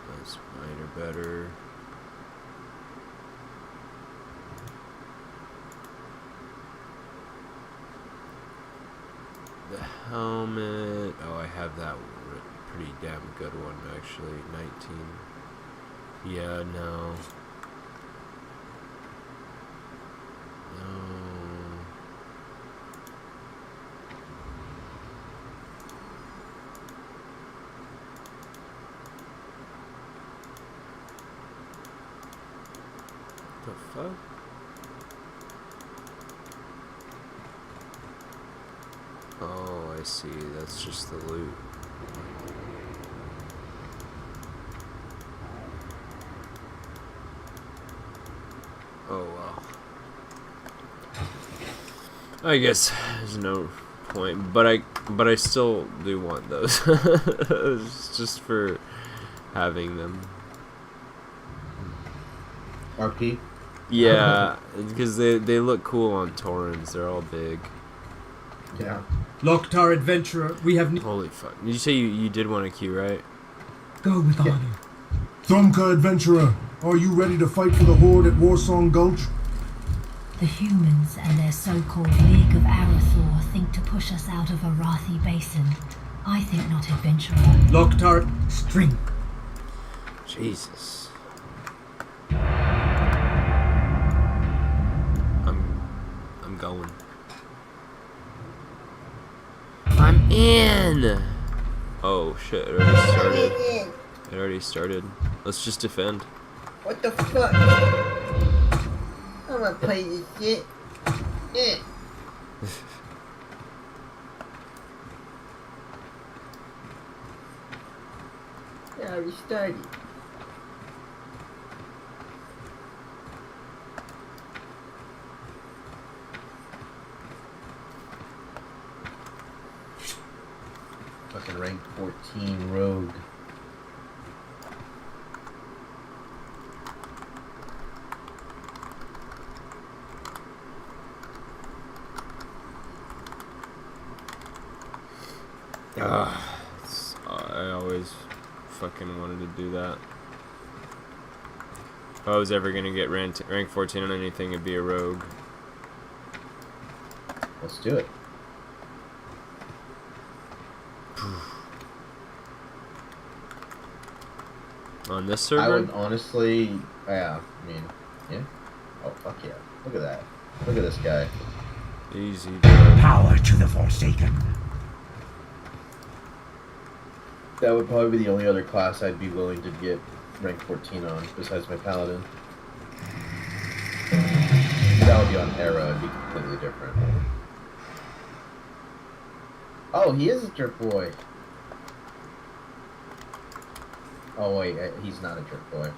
That's mine are better. The helmet. Oh, I have that pretty damn good one actually. 19. Yeah, no. No. The fuck? Oh, I see. That's just the loot. Oh well. I guess there's no point, but I still do want those. It's just for having them. RP? Yeah, because they look cool on Torrens. They're all big. Yeah. Loktar Adventurer, we have... Holy fuck. Did you say you did want a queue, right? Go with honor. Thrumka Adventurer, are you ready to fight for the Horde at Warsong Gulch? The humans and their so-called League of Arathor think to push us out of Arathi Basin. I think not, Adventurer. Loktar, string. Jesus. I'm going. I'm in! Oh shit, it already started. It already started. Let's just defend. What the fuck? I'm gonna play this shit. Yeah. I already started. Fucking rank 14 rogue. I always fucking wanted to do that. If I was ever gonna get rank 14 on anything, it'd be a rogue. Let's do it. On this server? I would honestly, yeah, I mean, yeah. Oh, fuck yeah. Look at that. Look at this guy. Easy, dude. Power to the Forsaken. That would probably be the only other class I'd be willing to get rank 14 on, besides my paladin. That would be on Era, it'd be completely different. Oh, he is a jerk boy. Oh wait, he's not a jerk boy.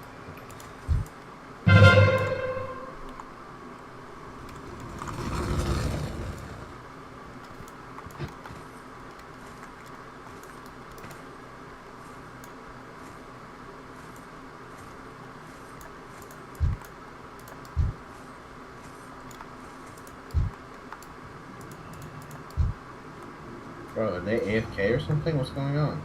Bro, are they AFK or something? What's going on?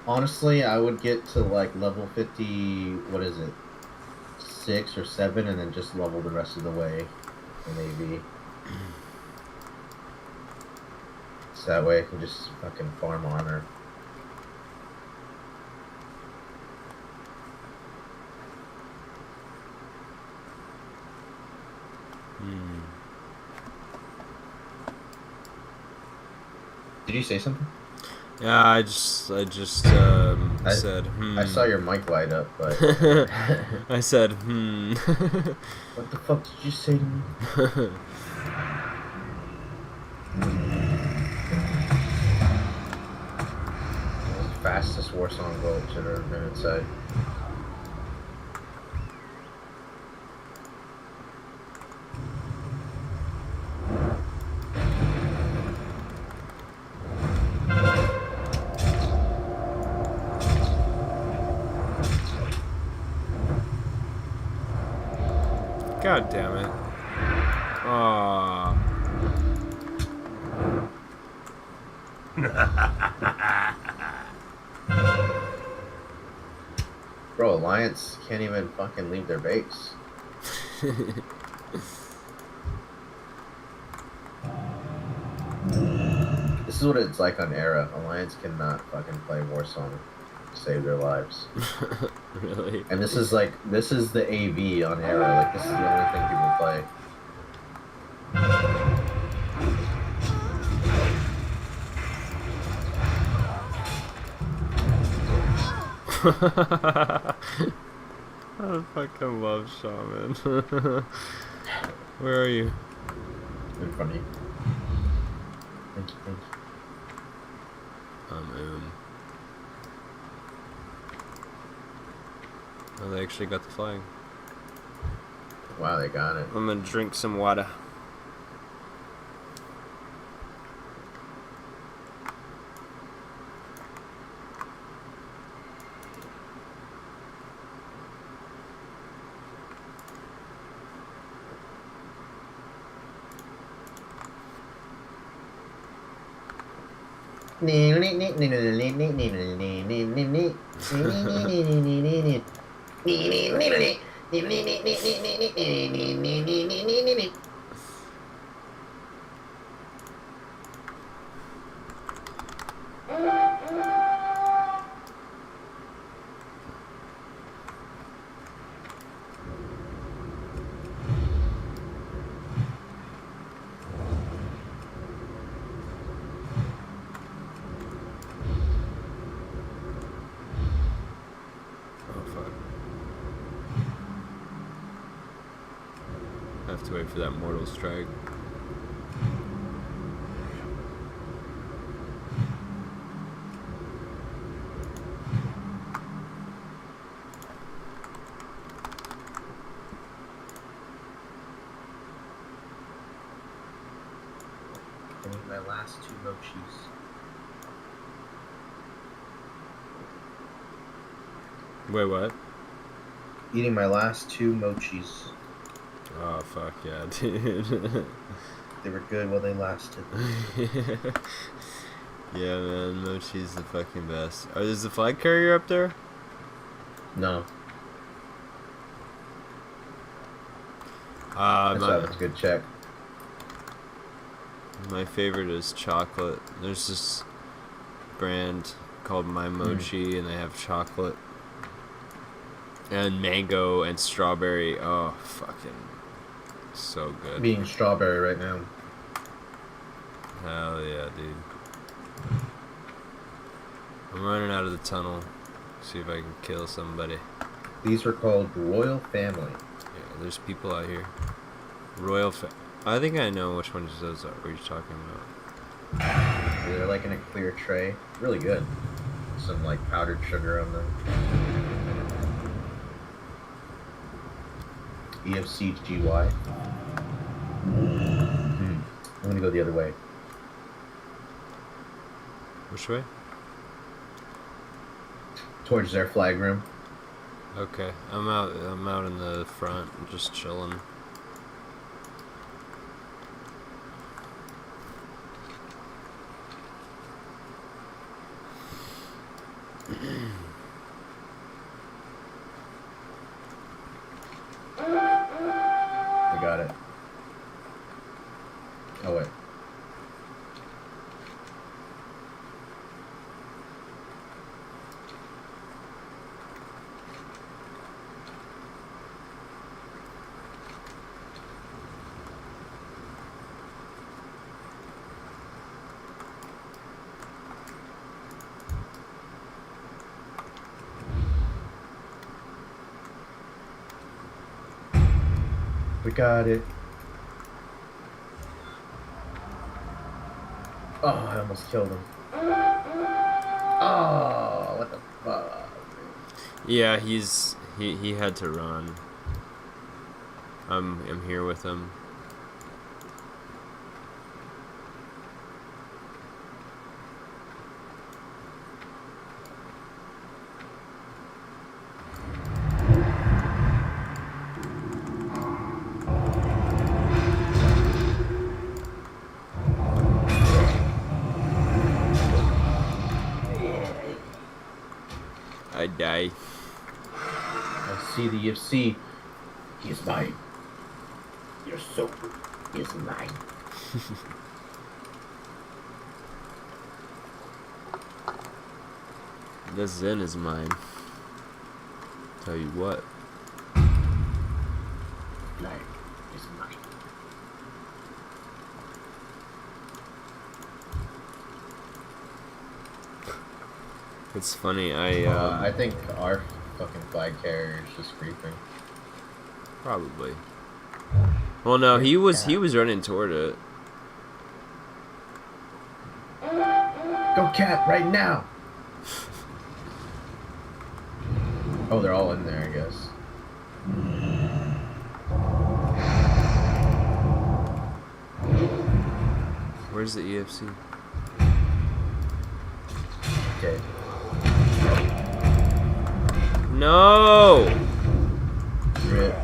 Honestly, I would get to like level 50, what is it, 6 or 7, and then just level the rest of the way in AV. So that way I can just fucking farm honor. Did you say something? Yeah, I just said, I saw your mic light up, but I said, what the fuck did you say to me? Fastest war song goal to ever been inside. God damn it. Aww. Bro, Alliance can't even fucking leave their base. This is what it's like on Era. Alliance cannot fucking play Warsong to save their lives. Really? And this is the AV on Era. Like, this is the only thing people play. I fucking love Shaman. Where are you? In front of you. Thank you, thank you. Oh, they actually got the flag. Wow, they got it. I'm gonna drink some water. I have to wait for that mortal strike. I need my last 2 mochis. Wait, what? Eating my last 2 mochis. Oh, fuck yeah, dude. They were good while they lasted. Yeah, man, mochi's the fucking best. Oh, is the flag carrier up there? No. That's a good check. My favorite is chocolate. There's this brand called My Mochi, and they have chocolate and mango and strawberry. Oh, fucking so good. Being strawberry right now. Hell yeah, dude. I'm running out of the tunnel. See if I can kill somebody. These were called Royal Family. Yeah, there's people out here. I think I know which ones those are. What you're talking about? They're like in a clear tray. Really good. Some like powdered sugar on them. EFCGY. I'm gonna go the other way. Which way? Towards their flag room. Okay, I'm out in the front, just chilling. I got it. Oh wait. We got it. Oh, I almost killed him. Oh, what the fuck? Yeah, he had to run. I'm here with him. I die. I see the UFC. He is mine. Your soul is mine. This Zen is mine. Tell you what. Life is mine. It's funny. I think our fucking flag carrier is just creeping. Probably. Well, no, he was running toward it. Go cat right now. Oh, they're all in there, I guess. Where's the EFC? Okay. No! Rip.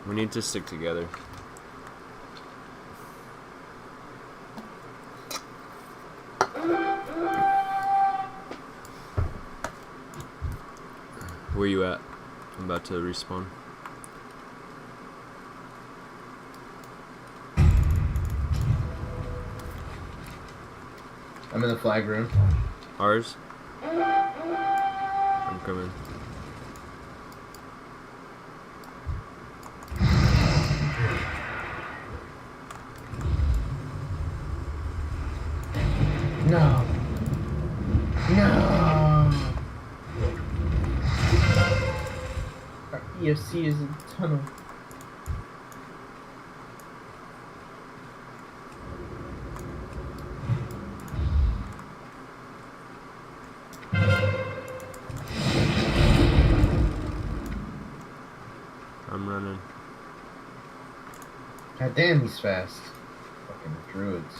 We need to stick together. Where you at? I'm about to respawn. I'm in the flag room. Ours? I'm coming. No. No. Our EFC is in the tunnel. I'm running. God damn, he's fast. Fucking druids.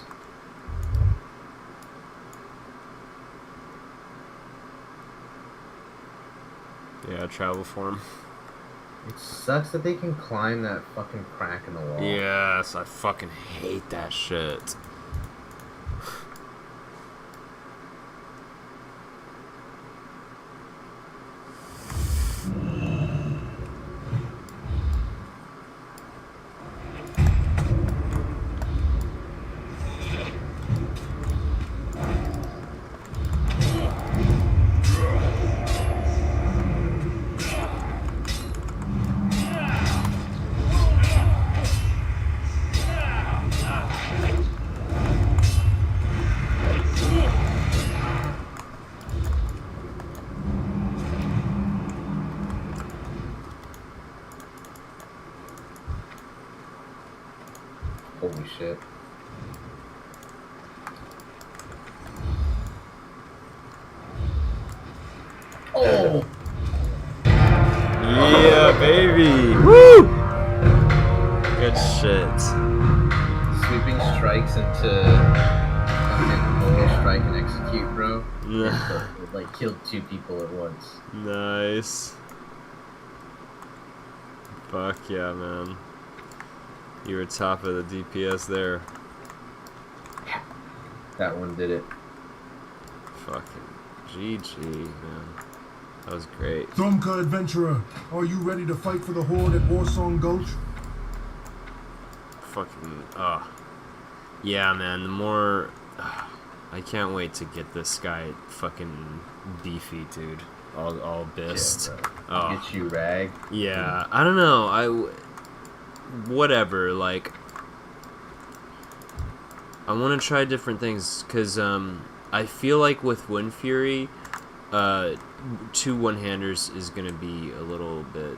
Yeah, travel form. It sucks that they can climb that fucking crack in the wall. Yes, I fucking hate that shit. Holy shit. Oh! Yeah, baby! Woo! Good shit. Sweeping strikes into fucking roll, strike, and execute, bro. It like killed 2 people at once. Nice. Fuck yeah, man. You were top of the DPS there. That one did it. Fucking GG, man. That was great. Thromka Adventurer, are you ready to fight for the Horde at Warsong Gulch? Fucking, yeah, man, the more, I can't wait to get this guy fucking beefy, dude. All bist. Yeah, get you, Rag. Yeah, I don't know, whatever, like, I want to try different things because I feel like with Wind Fury, 2 one-handers is gonna be a little bit.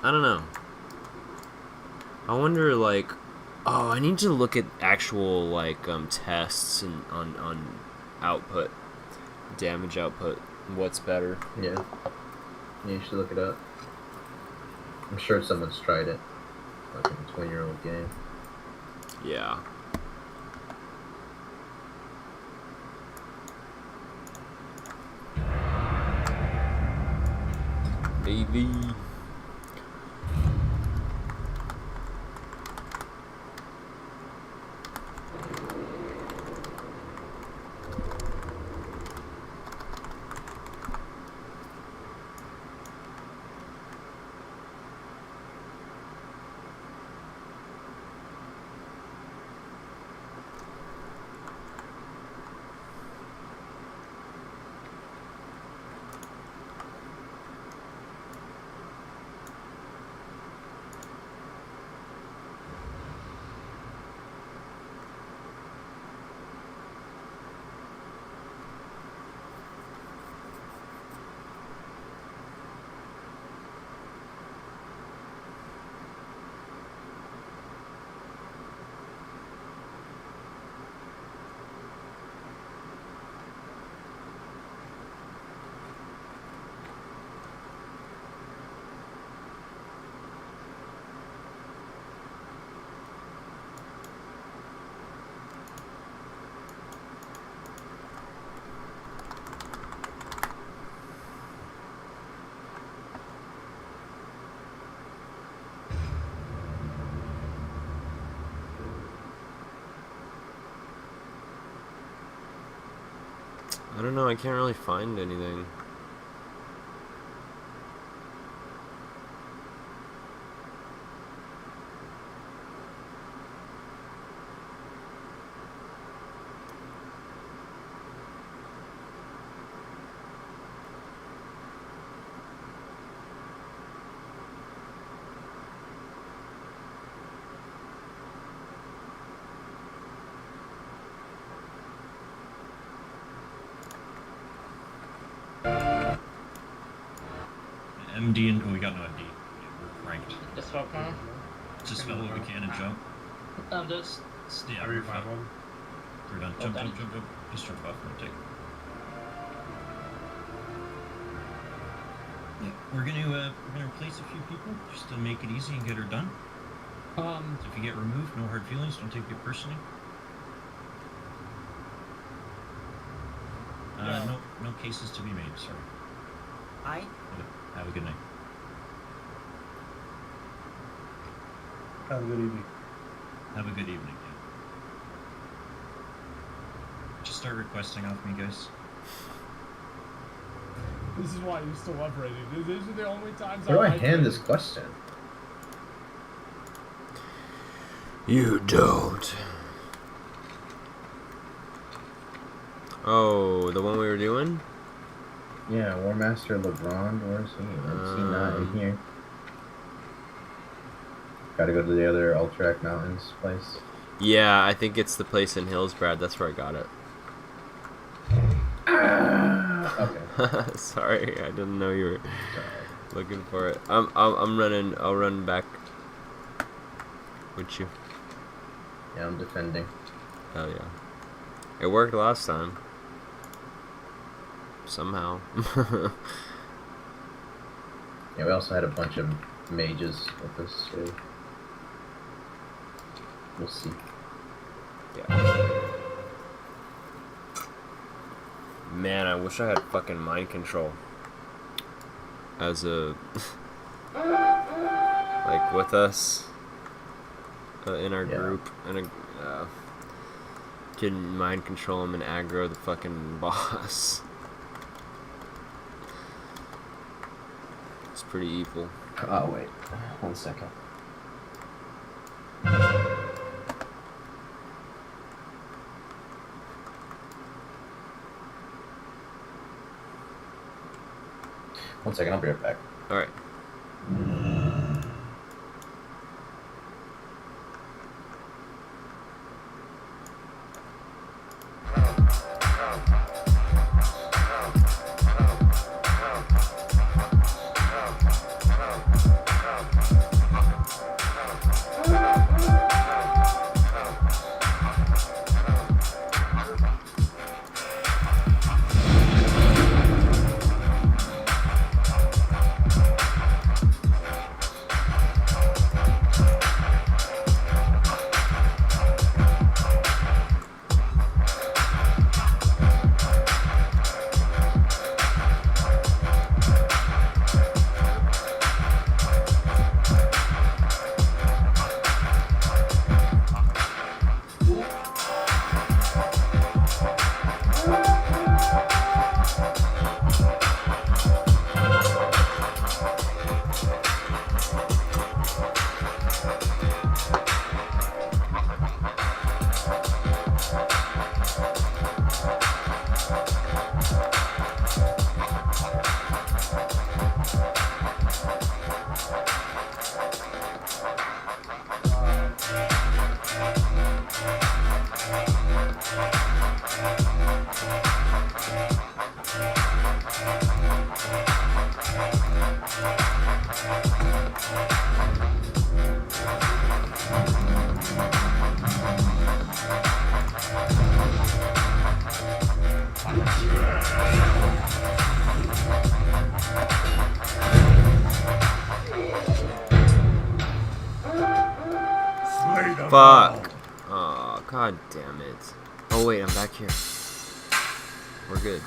I don't know. I wonder like, oh, I need to look at actual like tests and on output, damage output. What's better? Yeah. You should look it up. I'm sure someone's tried it. Like a 20-year-old game. Yeah. Baby. I don't know, I can't really find anything. MD and we got no MD. We're ranked. Just fuck man. Just spell what we can and jump. Just Stay out. We're done. Jump, jump, jump, jump. Just jump off and take. Yeah, we're gonna replace a few people just to make it easy and get her done. So if you get removed, no hard feelings. Don't take it personally. No cases to be made. Sorry. Have a good night. Have a good evening. Have a good evening. Yeah. Just start requesting off me, guys. This is why I used to love raiding. These are the only times How do I like hand it. this question? You don't. Oh, the one we were doing? Yeah, War Master LeBron, where's he? Is he not in here? Gotta go to the other Ultrac Mountains place. Yeah, I think it's the place in Hillsbrad. That's where I got it. Okay. Sorry, I didn't know you were looking for it. I'm running. I'll run back with you. Yeah, I'm defending. Hell yeah! It worked last time. Somehow. Yeah, we also had a bunch of mages with us, so we'll see. Yeah. Man, I wish I had fucking mind control. As a like with us in our group, and can mind control him and aggro the fucking boss. It's pretty evil. Oh wait, 1 second. One second, I'll be right back. All right. Fuck. Oh, god damn it. Oh wait, I'm back here. We're good.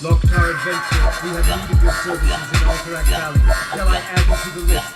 Locktar Adventure, we have need of your services in Alterac Valley. Shall I add you to the list?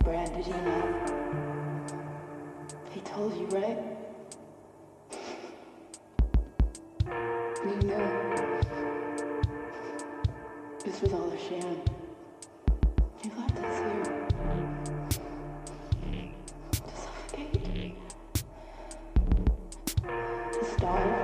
Brad, did you know? He told you, right? You knew. This was all a sham. You left us here. To suffocate. To starve.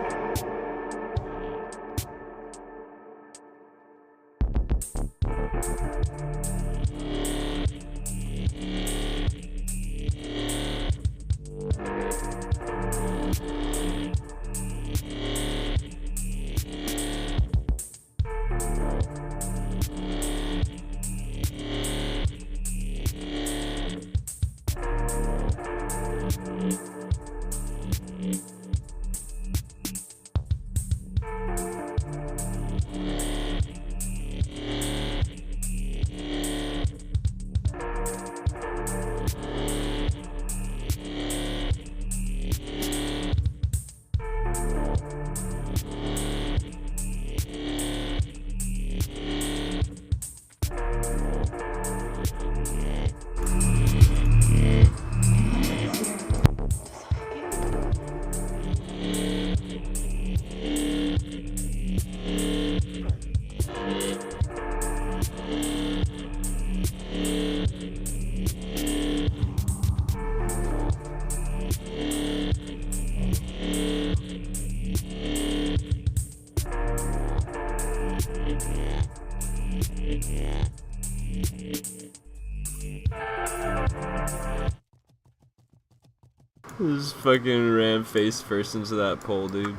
This fucking ran face first into that pole, dude.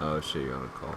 Oh shit, you're on a call.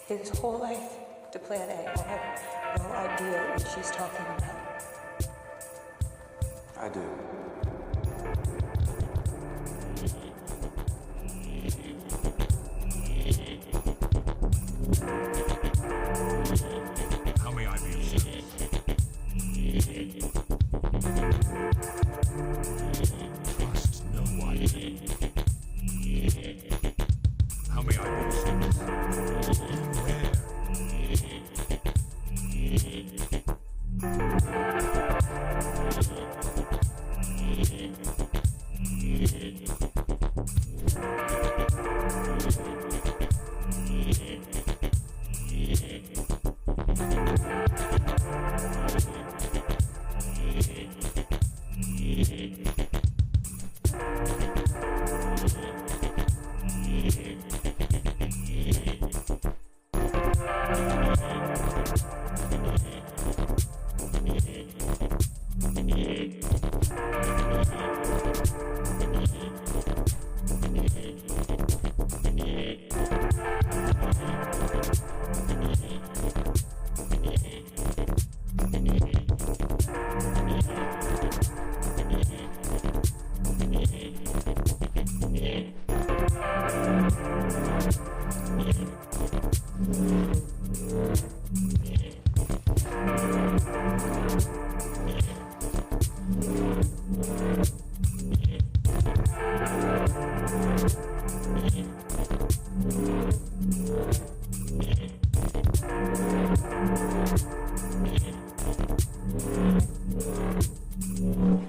His whole life to Plan A. I have no idea what she's talking about. I do. How may I be of service? Trust no one. How may I be of service? Beware.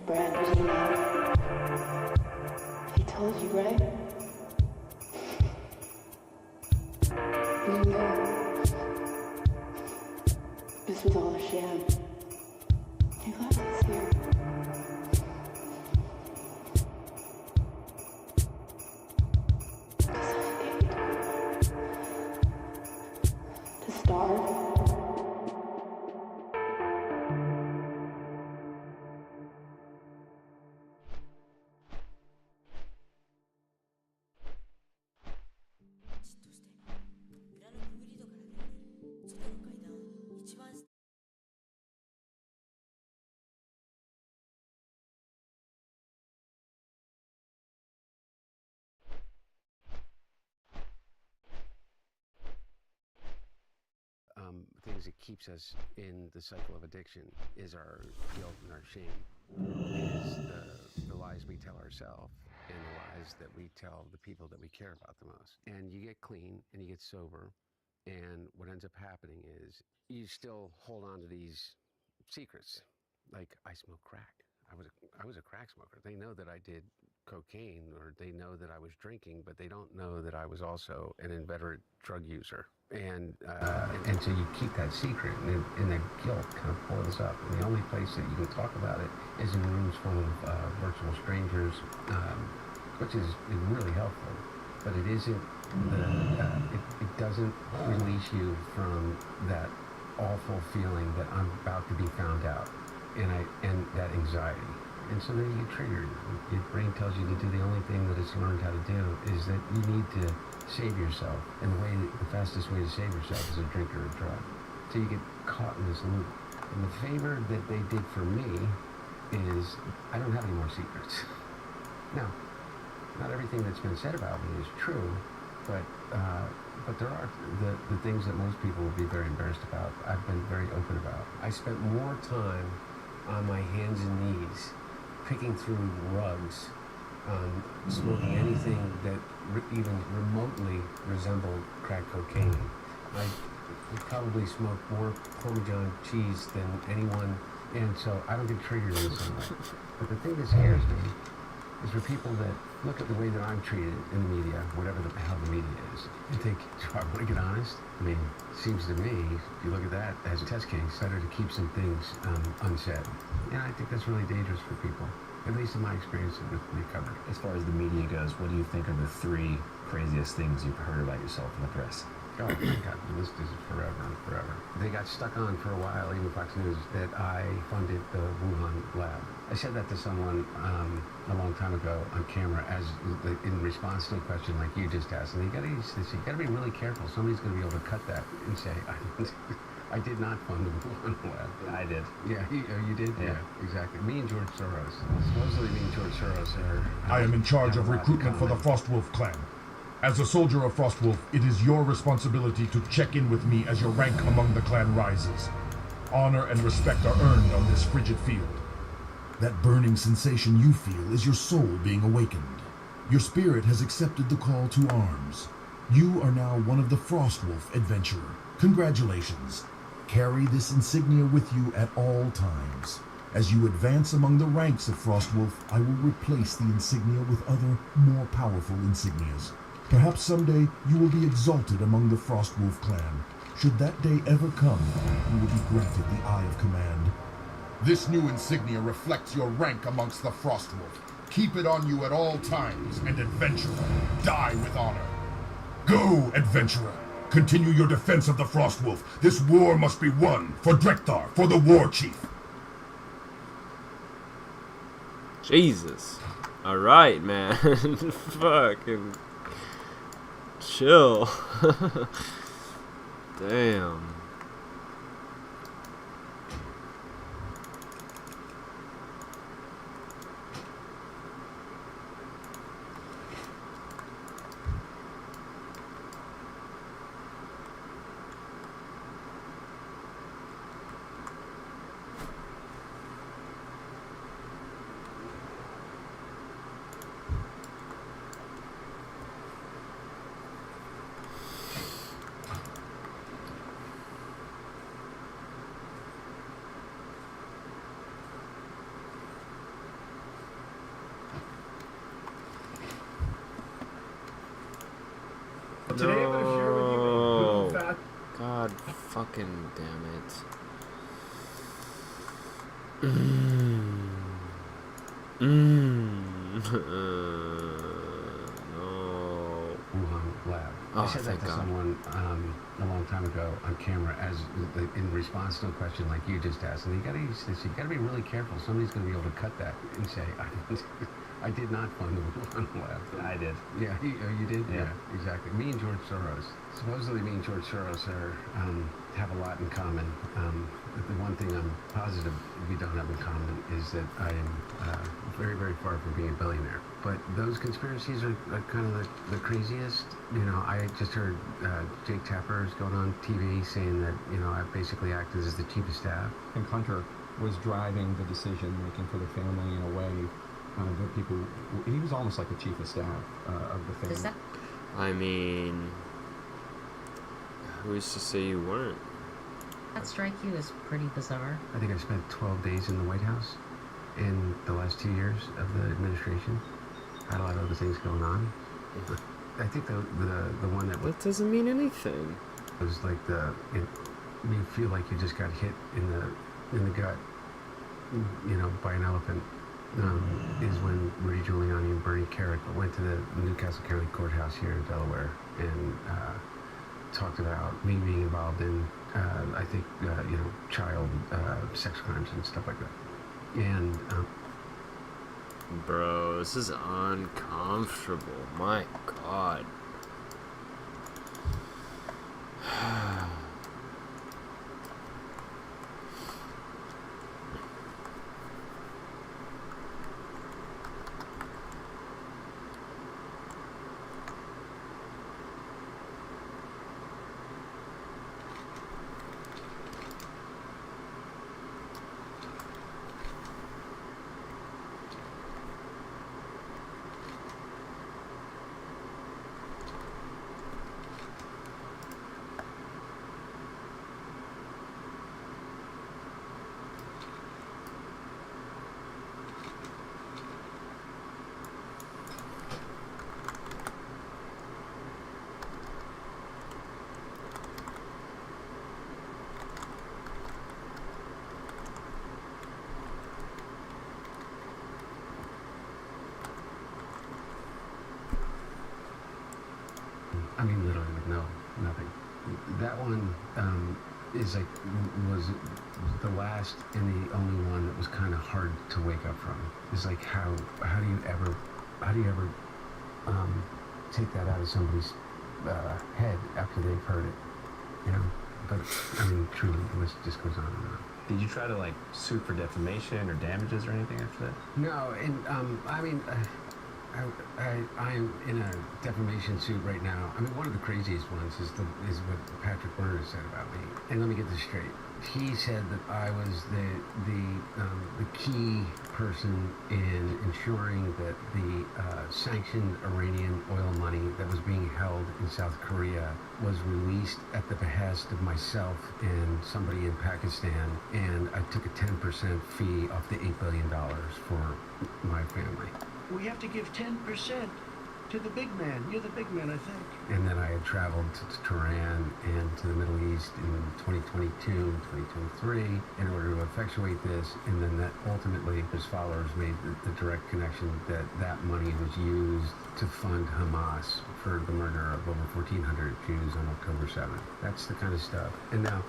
Brad, what do you know? He told you, right? You know this was all a sham. You left us here. To suffocate. To starve. Things that keeps us in the cycle of addiction is our guilt and our shame, is the lies we tell ourselves and the lies that we tell the people that we care about the most. And you get clean and you get sober, and what ends up happening is you still hold on to these secrets. Like, I smoke crack. I was a crack smoker. They know that I did cocaine, or they know that I was drinking, but they don't know that I was also an inveterate drug user. And so you keep that secret, and that guilt kind of boils up. And the only place that you can talk about it is in rooms full of virtual strangers, which is really helpful. But it isn't. It doesn't release you from that awful feeling that I'm about to be found out, and that anxiety. And so then you get triggered. Your brain tells you to do the only thing that it's learned how to do is that you need to save yourself. And the fastest way to save yourself is a drink or a drug. So you get caught in this loop. And the favor that they did for me is I don't have any more secrets. Now, not everything that's been said about me is true, but there are the things that most people will be very embarrassed about. I've been very open about. I spent more time on my hands and knees picking through rugs, smoking anything that even remotely resembled crack cocaine. I probably smoked more Parmesan cheese than anyone, and so I don't get triggered in the same way. But the thing that scares me is for people that look at the way that I'm treated in the media, whatever the hell the media is, and think, do I want to get honest? I mean, it seems to me, if you look at that as a test case, better to keep some things unsaid. And I think that's really dangerous for people, at least in my experience with recovery. As far as the media goes, what do you think are the 3 craziest things you've heard about yourself in the press? Oh my God, the list is forever and forever. They got stuck on for a while, even Fox News, that I funded the Wuhan lab. I said that to someone a long time ago on camera in response to a question like you just asked. And you gotta be really careful. Somebody's gonna be able to cut that and say, I did not fund the Wuhan lab. I did. Yeah, you did? Yeah, exactly. Me and George Soros. Supposedly me and George Soros are... I am in charge of recruitment for the Frostwolf clan. As a soldier of Frostwolf, it is your responsibility to check in with me as your rank among the clan rises. Honor and respect are earned on this frigid field. That burning sensation you feel is your soul being awakened. Your spirit has accepted the call to arms. You are now one of the Frostwolf adventurer. Congratulations. Carry this insignia with you at all times. As you advance among the ranks of Frostwolf, I will replace the insignia with other, more powerful insignias. Perhaps someday you will be exalted among the Frostwolf clan. Should that day ever come, you will be granted the Eye of Command. This new insignia reflects your rank amongst the Frostwolf. Keep it on you at all times, and adventurer, die with honor. Go, adventurer! Continue your defense of the Frostwolf. This war must be won for Drekthar, for the war chief. Jesus. Alright, man. Fucking chill. Damn. Today I'm gonna share with you a Google fact. God fucking damn it. No. Wuhan lab. Oh, I said that thank to God. someone a long time ago on camera as in response to a question like you just asked. And you gotta be really careful. Somebody's gonna be able to cut that and say, I did not fund the Wuhan lab. I did. Yeah, you did? Yeah. Exactly. Me and George Soros. Supposedly me and George Soros have a lot in common. The one thing I'm positive we don't have in common is that I am very, very far from being a billionaire. But those conspiracies are kind of the craziest. You know, I just heard Jake Tapper is going on TV saying that, you know, I basically acted as the chief of staff. And Hunter was driving the decision making for the family in a way that people, he was almost like the chief of staff of the family. Does that I mean, who's to say you weren't? strike you as pretty bizarre? I think I spent 12 days in the White House in the last 2 years of the administration. Had a lot of other things going on. I think the one that doesn't mean anything. was like you feel like you just got hit in the gut, you know, by an elephant. Is when Rudy Giuliani and Bernie Kerik went to the Newcastle County Courthouse here in Delaware and talked about me being involved in, I think, you know, child sex crimes and stuff like that. And Bro, this is uncomfortable. My God. I mean, literally, like, nothing. That one is like was the last and the only one that was kind of hard to wake up from. It's like how do you ever take that out of somebody's head after they've heard it, you know? But I mean, truly, the list just goes on and on. Did you try to like sue for defamation or damages or anything after that? No, and I mean, I'm in a defamation suit right now. I mean, one of the craziest ones is what Patrick Byrne said about me. And let me get this straight. He said that I was the key person in ensuring that the sanctioned Iranian oil money that was being held in South Korea was released at the behest of myself and somebody in Pakistan, and I took a 10% fee off the $8 billion for my family. We have to give 10% to the big man. You're the big man, I think. And then I had traveled to Tehran and to the Middle East in 2022 and 2023 in order to effectuate this. And then that ultimately his followers made the direct connection that that money was used to fund Hamas for the murder of over 1,400 Jews on October 7th. That's the kind of stuff. And now,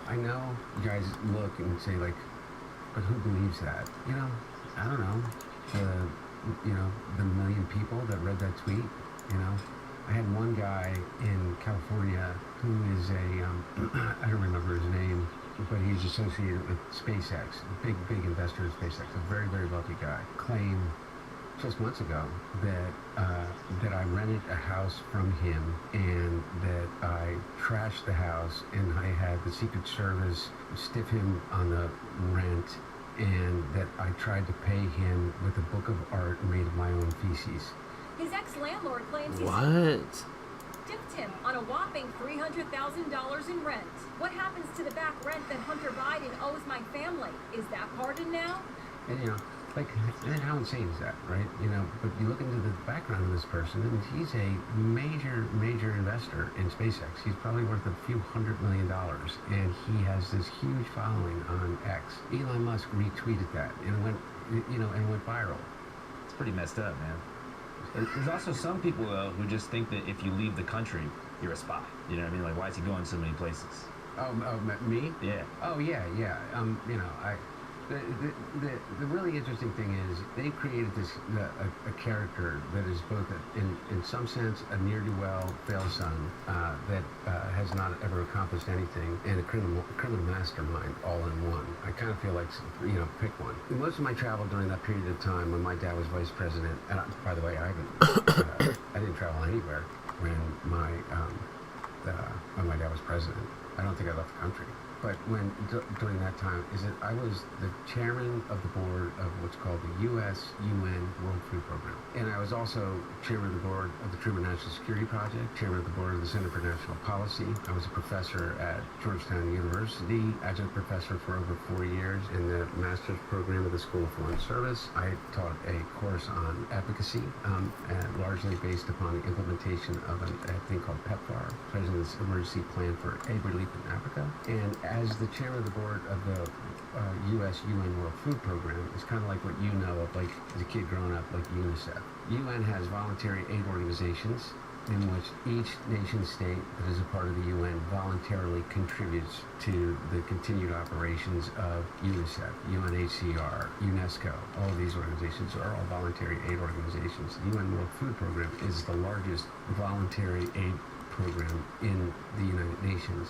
I know you guys look and say, like, but who believes that? You know, I don't know. you know, the million people that read that tweet, you know. I had one guy in California who is I don't remember his name, but he's associated with SpaceX, a big investor in SpaceX, a very, very wealthy guy, claim just months ago that I rented a house from him and that I trashed the house and I had the Secret Service stiff him on the rent and that I tried to pay him with a book of art made of my own feces. His ex-landlord claims he's dipped him on a whopping $300,000 in rent. What happens to the back rent that Hunter Biden owes my family? Is that pardoned now? And you know, like, how insane is that, right? You know, but you look into the background of this person, and he's a major investor in SpaceX. He's probably worth a few $100 million, and he has this huge following on X. Elon Musk retweeted that, and it went, you know, and went viral. It's pretty messed up, man. There's also some people, though, who just think that if you leave the country, you're a spy. You know what I mean? Like, why is he going so many places? Oh, me? Yeah. Oh, yeah. You know, the really interesting thing is they created this a character that is both in some sense a ne'er-do-well fail son that has not ever accomplished anything and a criminal mastermind all in one. I kind of feel like, you know, pick one. Most of my travel during that period of time when my dad was vice president, and by the way, I didn't travel anywhere when my dad was president. I don't think I left the country. But during that time, I was the chairman of the board of what's called the U.S.-UN World Food Program. And I was also chairman of the board of the Truman National Security Project, chairman of the board of the Center for National Policy. I was a professor at Georgetown University, adjunct professor for over 4 years in the master's program of the School of Foreign Service. I taught a course on advocacy, largely based upon the implementation of a thing called PEPFAR, President's Emergency Plan for Aid Relief in Africa. And as the chairman of the board of the U.S.-UN World Food Program, it's kind of like what you know of, like, as a kid growing up, like UNICEF. UN has voluntary aid organizations in which each nation state that is a part of the UN voluntarily contributes to the continued operations of UNICEF, UNHCR, UNESCO. All of these organizations are all voluntary aid organizations. The UN World Food Program is the largest voluntary aid program in the United Nations,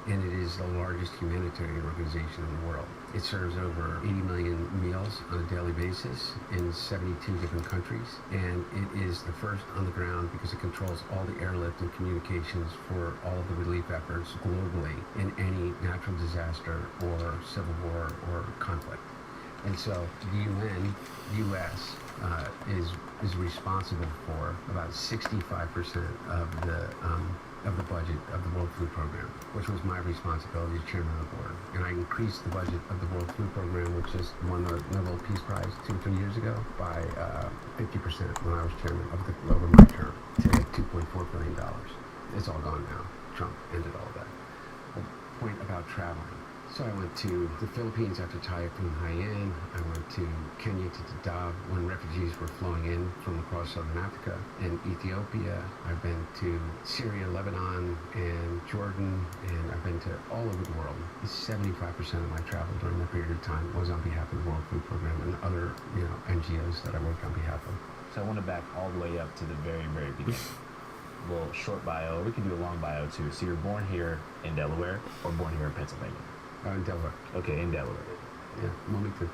and it is the largest humanitarian organization in the world. It serves over 80 million meals on a daily basis in 72 different countries, and it is the first on the ground because it controls all the airlift and communications for all of the relief efforts globally in any natural disaster or civil war or conflict. And so the UN, U.S., is responsible for about 65% of the budget of the World Food Program, which was my responsibility as chairman of the board. And I increased the budget of the World Food Program, which just won the Nobel Peace Prize 2 or 3 years ago, by 50% when I was chairman over my term, to $2.4 billion. It's all gone now. Trump ended all of that. The point about traveling. So I went to the Philippines after Typhoon Haiyan. I went to Kenya to Dadaab when refugees were flowing in from across southern Africa and Ethiopia. I've been to Syria, Lebanon, and Jordan, and I've been to all over the world. 75% of my travel during that period of time was on behalf of the World Food Program and other, you know, NGOs that I worked on behalf of. So I want to back all the way up to the very, very beginning. Well, short bio, we can do a long bio too. So you're born here in Delaware or born here in Pennsylvania? In Delaware. Okay, in Delaware. Yeah, Wilmington.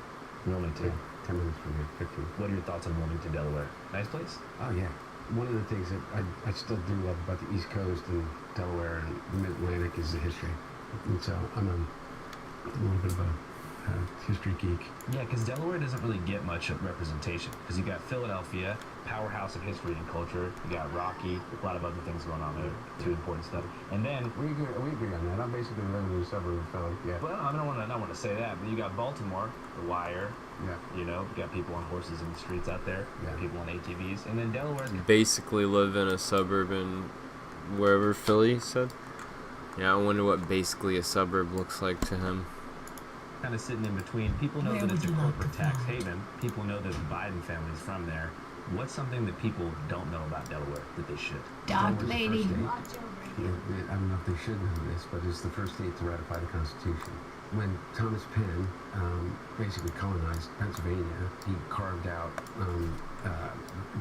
Wilmington. Yeah, 10 minutes from here, 15. What are your thoughts on Wilmington, Delaware? Nice place? Oh, yeah. One of the things that I still do love about the East Coast and Delaware and the Mid-Atlantic is the history. And so I'm a little bit of a history geek. Yeah, because Delaware doesn't really get much representation. Because you got Philadelphia, powerhouse of history and culture. You got Rocky, a lot of other things going on there, too important stuff. And then we agree on that. I'm basically living in a suburb of Philly. Yeah. Well, I don't want to say that, but you got Baltimore, The Wire. Yeah. You know, you got people on horses in the streets out there. Yeah. People on ATVs, and then Delaware. Basically live in a suburb in wherever Philly said. Yeah, I wonder what basically a suburb looks like to him. Kind of sitting in between. People know that it's a corporate tax haven. People know that the Biden family's from there. What's something that people don't know about Delaware that they should? Dark lady. I don't know if they should know this, but it's the first state to ratify the Constitution. when Thomas Penn basically colonized Pennsylvania, he carved out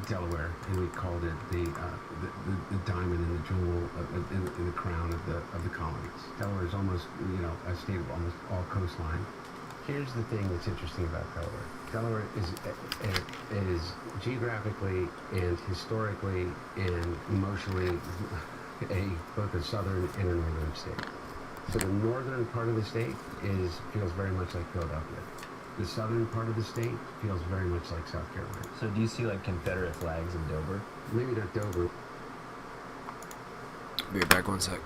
Delaware, and we called it the diamond in the jewel in the crown of the colonies. Delaware is almost, a state of almost all coastline. Here's the thing that's interesting about Delaware. Delaware is geographically and historically and emotionally both a southern and a northern state. So the northern part of the state feels very much like Philadelphia. The southern part of the state feels very much like South Carolina. So do you see like Confederate flags in Dover? Maybe not Dover. Be right back 1 sec.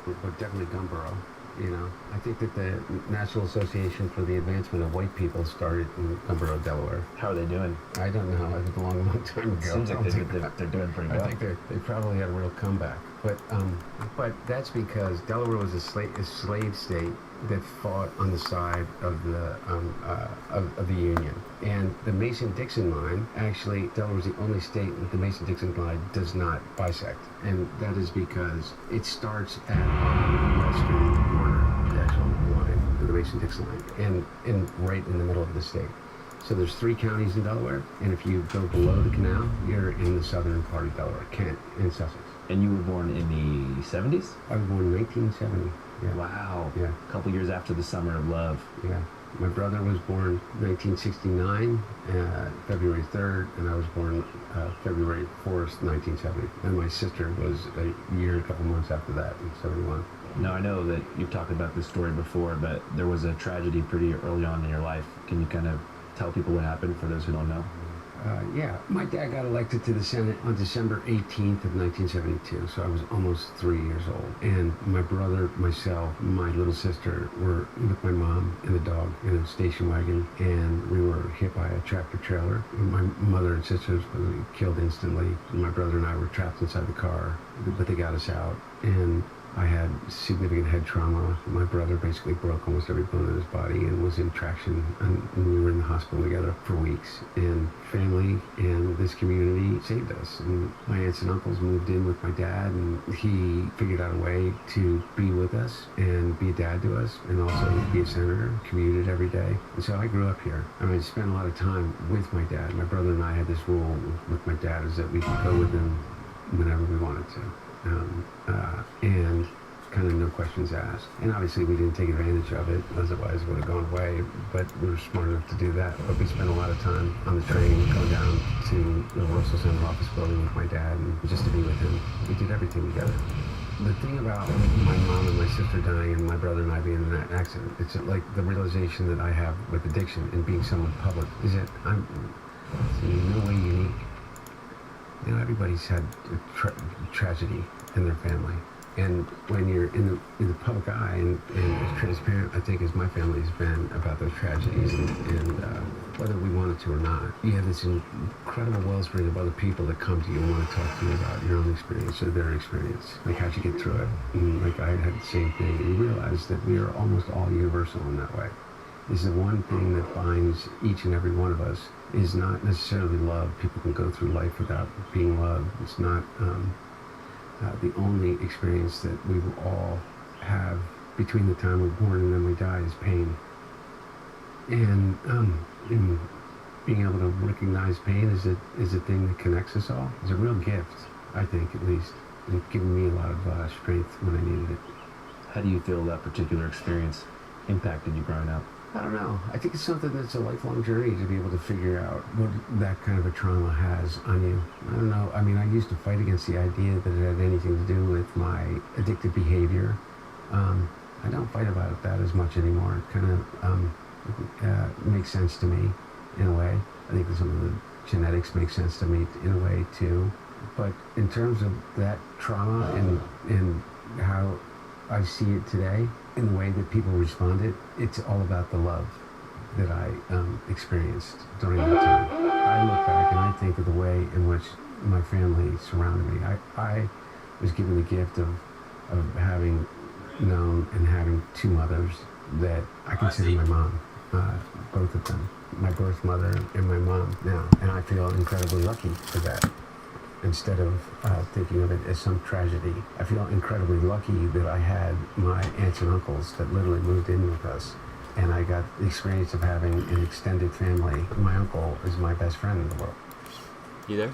But definitely Gumboro. I think that the National Association for the Advancement of White People started in Gumboro, Delaware. How are they doing? I don't know. It was a long, long time ago. Seems like they're doing pretty well. I think they probably had a real comeback. But that's because Delaware was a slave state that fought on the side of the Union. And the Mason-Dixon line, actually, Delaware was the only state that the Mason-Dixon line does not bisect. And that is because it starts at the western border, the actual line, the Mason-Dixon line, and right in the middle of the state. So there's 3 counties in Delaware, and if you go below the canal, you're in the southern part of Delaware, Kent and Sussex. And you were born in the 70s? I was born in 1970. Yeah. Wow. Yeah. A couple years after the Summer of Love. Yeah. My brother was born 1969, February 3rd, and I was born February 4th, 1970. And my sister was a year, a couple months after that, in 71. Now, I know that you've talked about this story before, but there was a tragedy pretty early on in your life. Can you kind of tell people what happened for those who don't know? Yeah, my dad got elected to the Senate on December 18th of 1972, so I was almost 3 years old. And my brother, myself, my little sister were with my mom and the dog in a station wagon, and we were hit by a tractor trailer. My mother and sisters were killed instantly. My brother and I were trapped inside the car, but they got us out. And I had significant head trauma. My brother basically broke almost every bone in his body and was in traction, and we were in the hospital together for weeks. And family and this community saved us. And my aunts and uncles moved in with my dad, and he figured out a way to be with us and be a dad to us, and also be a senator, commuted every day. And so I grew up here. I mean, I spent a lot of time with my dad. My brother and I had this rule with my dad, is that we could go with him whenever we wanted to. And kind of no questions asked. And obviously we didn't take advantage of it, otherwise it would have gone away, but we were smart enough to do that. But we spent a lot of time on the train going down to the Russell Center office building with my dad, and just to be with him. We did everything together. The thing about my mom and my sister dying and my brother and I being in that accident, it's like the realization that I have with addiction and being someone public is that I'm in no way unique. Everybody's had a tragedy in their family, and when you're in the public eye and as transparent, I think, as my family has been about those tragedies, and whether we wanted to or not, you have this incredible wellspring of other people that come to you and want to talk to you about your own experience or their experience, like how'd you get through it. And like I had the same thing, and you realize that we are almost all universal in that way. Is the one thing that binds each and every one of us is not necessarily love. People can go through life without being loved. It's not the only experience that we will all have between the time we're born and then we die is pain. And being able to recognize pain is a thing that connects us all. It's a real gift, I think, at least. It's given me a lot of strength when I needed it. How do you feel that particular experience impacted you growing up? I don't know. I think it's something that's a lifelong journey to be able to figure out what that kind of a trauma has on you. I don't know. I mean, I used to fight against the idea that it had anything to do with my addictive behavior. I don't fight about it that as much anymore. It kind of makes sense to me in a way. I think that some of the genetics make sense to me in a way too. But in terms of that trauma and how I see it today, in the way that people responded, it's all about the love that I experienced during that time. I look back and I think of the way in which my family surrounded me. I was given the gift of having known and having two mothers that I consider my mom, both of them, my birth mother and my mom now, and I feel incredibly lucky for that. instead of thinking of it as some tragedy. I feel incredibly lucky that I had my aunts and uncles that literally moved in with us, and I got the experience of having an extended family. My uncle is my best friend in the world. You there?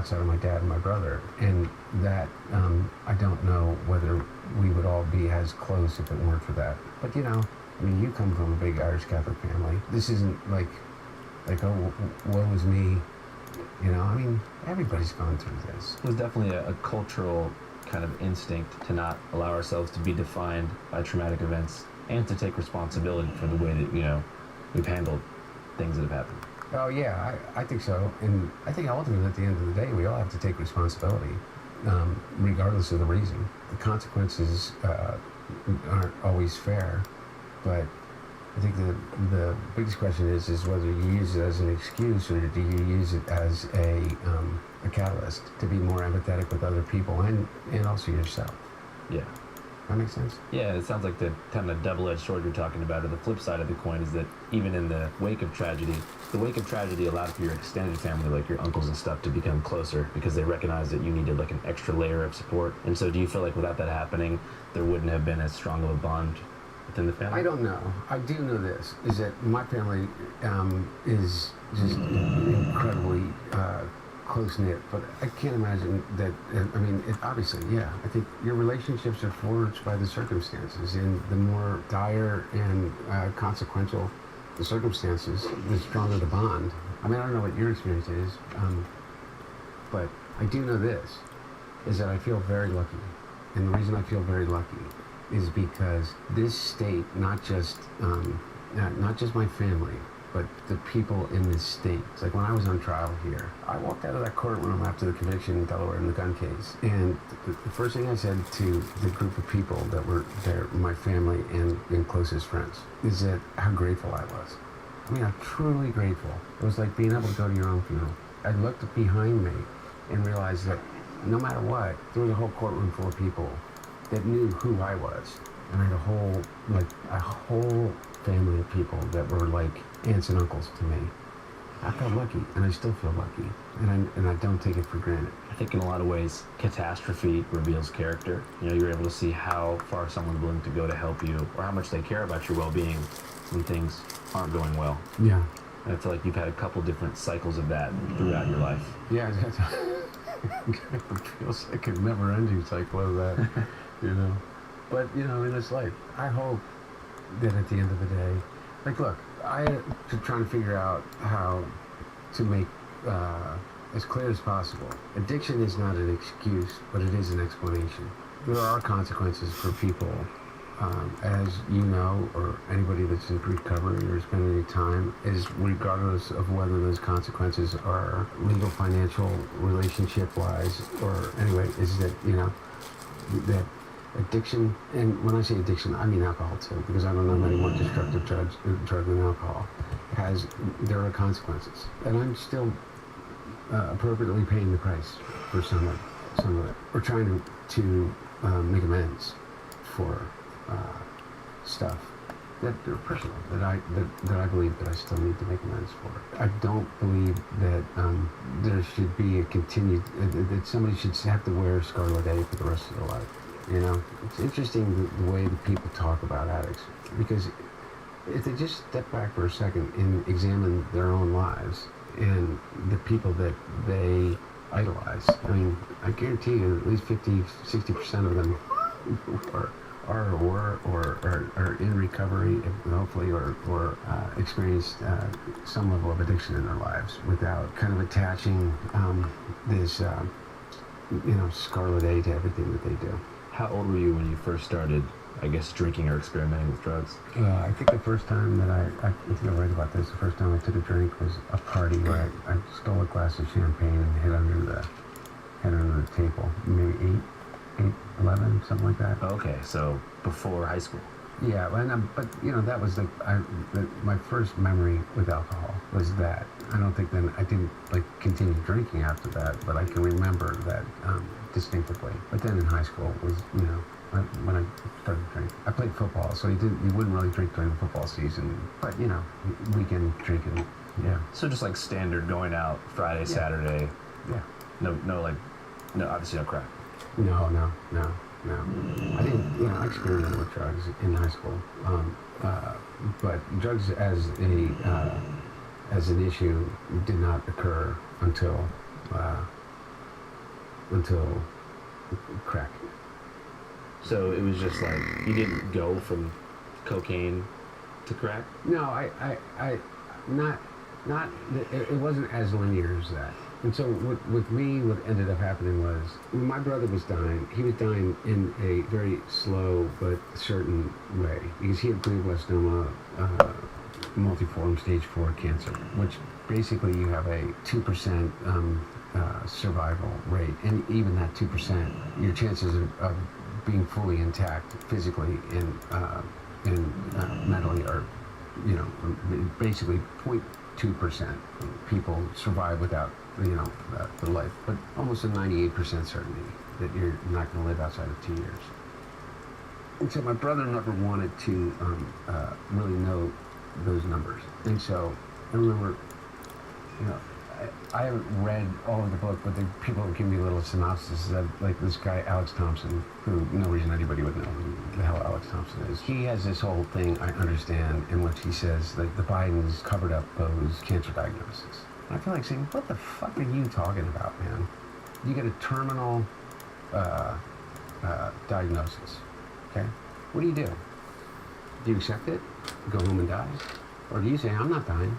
outside of my dad and my brother, and that I don't know whether we would all be as close if it weren't for that. But you know, I mean, you come from a big Irish Catholic family. This isn't like oh, woe is me. You know, I mean, everybody's gone through this. It was definitely a cultural kind of instinct to not allow ourselves to be defined by traumatic events and to take responsibility for the way that, you know, we've handled things that have happened. Oh yeah, I think so. And I think ultimately at the end of the day, we all have to take responsibility, regardless of the reason. The consequences aren't always fair, but I think the biggest question is whether you use it as an excuse or do you use it as a catalyst to be more empathetic with other people and also yourself. Yeah. That makes sense? Yeah, it sounds like the kind of double-edged sword you're talking about, or the flip side of the coin is that even in the wake of tragedy allowed for your extended family, like your uncles and stuff, to become closer because they recognized that you needed like an extra layer of support. And so do you feel like without that happening, there wouldn't have been as strong of a bond within the family? I don't know. I do know this, is that my family is just incredibly close-knit, but I can't imagine that, I mean, obviously, yeah, I think your relationships are forged by the circumstances, and the more dire and consequential the circumstances, the stronger the bond. I mean, I don't know what your experience is, but I do know this, is that I feel very lucky, and the reason I feel very lucky is because this state, not just my family, but the people in this state. It's like when I was on trial here, I walked out of that courtroom after the conviction in Delaware in the gun case, and the first thing I said to the group of people that were there, my family and closest friends, is that how grateful I was. I mean, I'm truly grateful. It was like being able to go to your own funeral. I looked behind me and realized that no matter what, there was a whole courtroom full of people that knew who I was. And I had a whole family of people that were like aunts and uncles to me. I felt lucky, and I still feel lucky, and I don't take it for granted. I think in a lot of ways, catastrophe reveals character. You know, you're able to see how far someone's willing to go to help you, or how much they care about your well-being when things aren't going well. Yeah. And I feel like you've had a couple different cycles of that throughout your life. Yeah, it feels like a never-ending cycle of that, you know. But, you know, in this life, I hope that at the end of the day, like, look, I'm trying to figure out how to make as clear as possible. Addiction is not an excuse, but it is an explanation. There are consequences for people, as you know, or anybody that's in recovery or spending any time, is regardless of whether those consequences are legal, financial, relationship-wise, or anyway, is that, you know, that addiction, and when I say addiction, I mean alcohol too, because I don't know many more destructive drug than alcohol. There are consequences, and I'm still appropriately paying the price for some of it. We're trying to make amends for stuff that are personal, that I believe that I still need to make amends for. I don't believe that there should be a continued, that somebody should have to wear scarlet A for the rest of their life. You know, it's interesting the way that people talk about addicts, because if they just step back for a second and examine their own lives and the people that they idolize, I mean, I guarantee you at least 50-60% of them are in recovery, hopefully, or experienced some level of addiction in their lives without kind of attaching this, you know, scarlet A to everything that they do. How old were you when you first started, I guess, drinking or experimenting with drugs? I think the first time that I think I read about this, the first time I took a drink was a party where I stole a glass of champagne and hid under the table. Maybe 11, something like that. Okay, so before high school. Yeah, but you know, that was my first memory with alcohol was that. I don't think then I didn't like continue drinking after that, but I can remember that distinctively. But then in high school was, you know, when I started drinking. I played football, so you wouldn't really drink during the football season, but you know, weekend drinking, yeah. So just like standard going out Friday, Saturday. Yeah. No, obviously no crack. No. I didn't, you know, I experimented with drugs in high school, but drugs as an issue did not occur until until crack. So it was just like you didn't go from cocaine to crack. No, it wasn't as linear as that. And so with me, what ended up happening was when my brother was dying, he was dying in a very slow but certain way because he had glioblastoma, multiform stage 4 cancer, which basically you have a 2% survival rate. And even that 2%, your chances of being fully intact physically and mentally are, basically 0.2% people survive without, the life, but almost a 98% certainty that you're not going to live outside of 2 years. And so my brother never wanted to really know those numbers. And so I remember, I haven't read all of the book, but people give me a little synopsis that, like, this guy, Alex Thompson, who no reason anybody would know who the hell Alex Thompson is. He has this whole thing, I understand, in which he says that the Bidens covered up those cancer diagnoses. And I feel like saying, what the fuck are you talking about, man? You get a terminal diagnosis, okay? What do? Do you accept it? Go home and die? Or do you say, I'm not dying?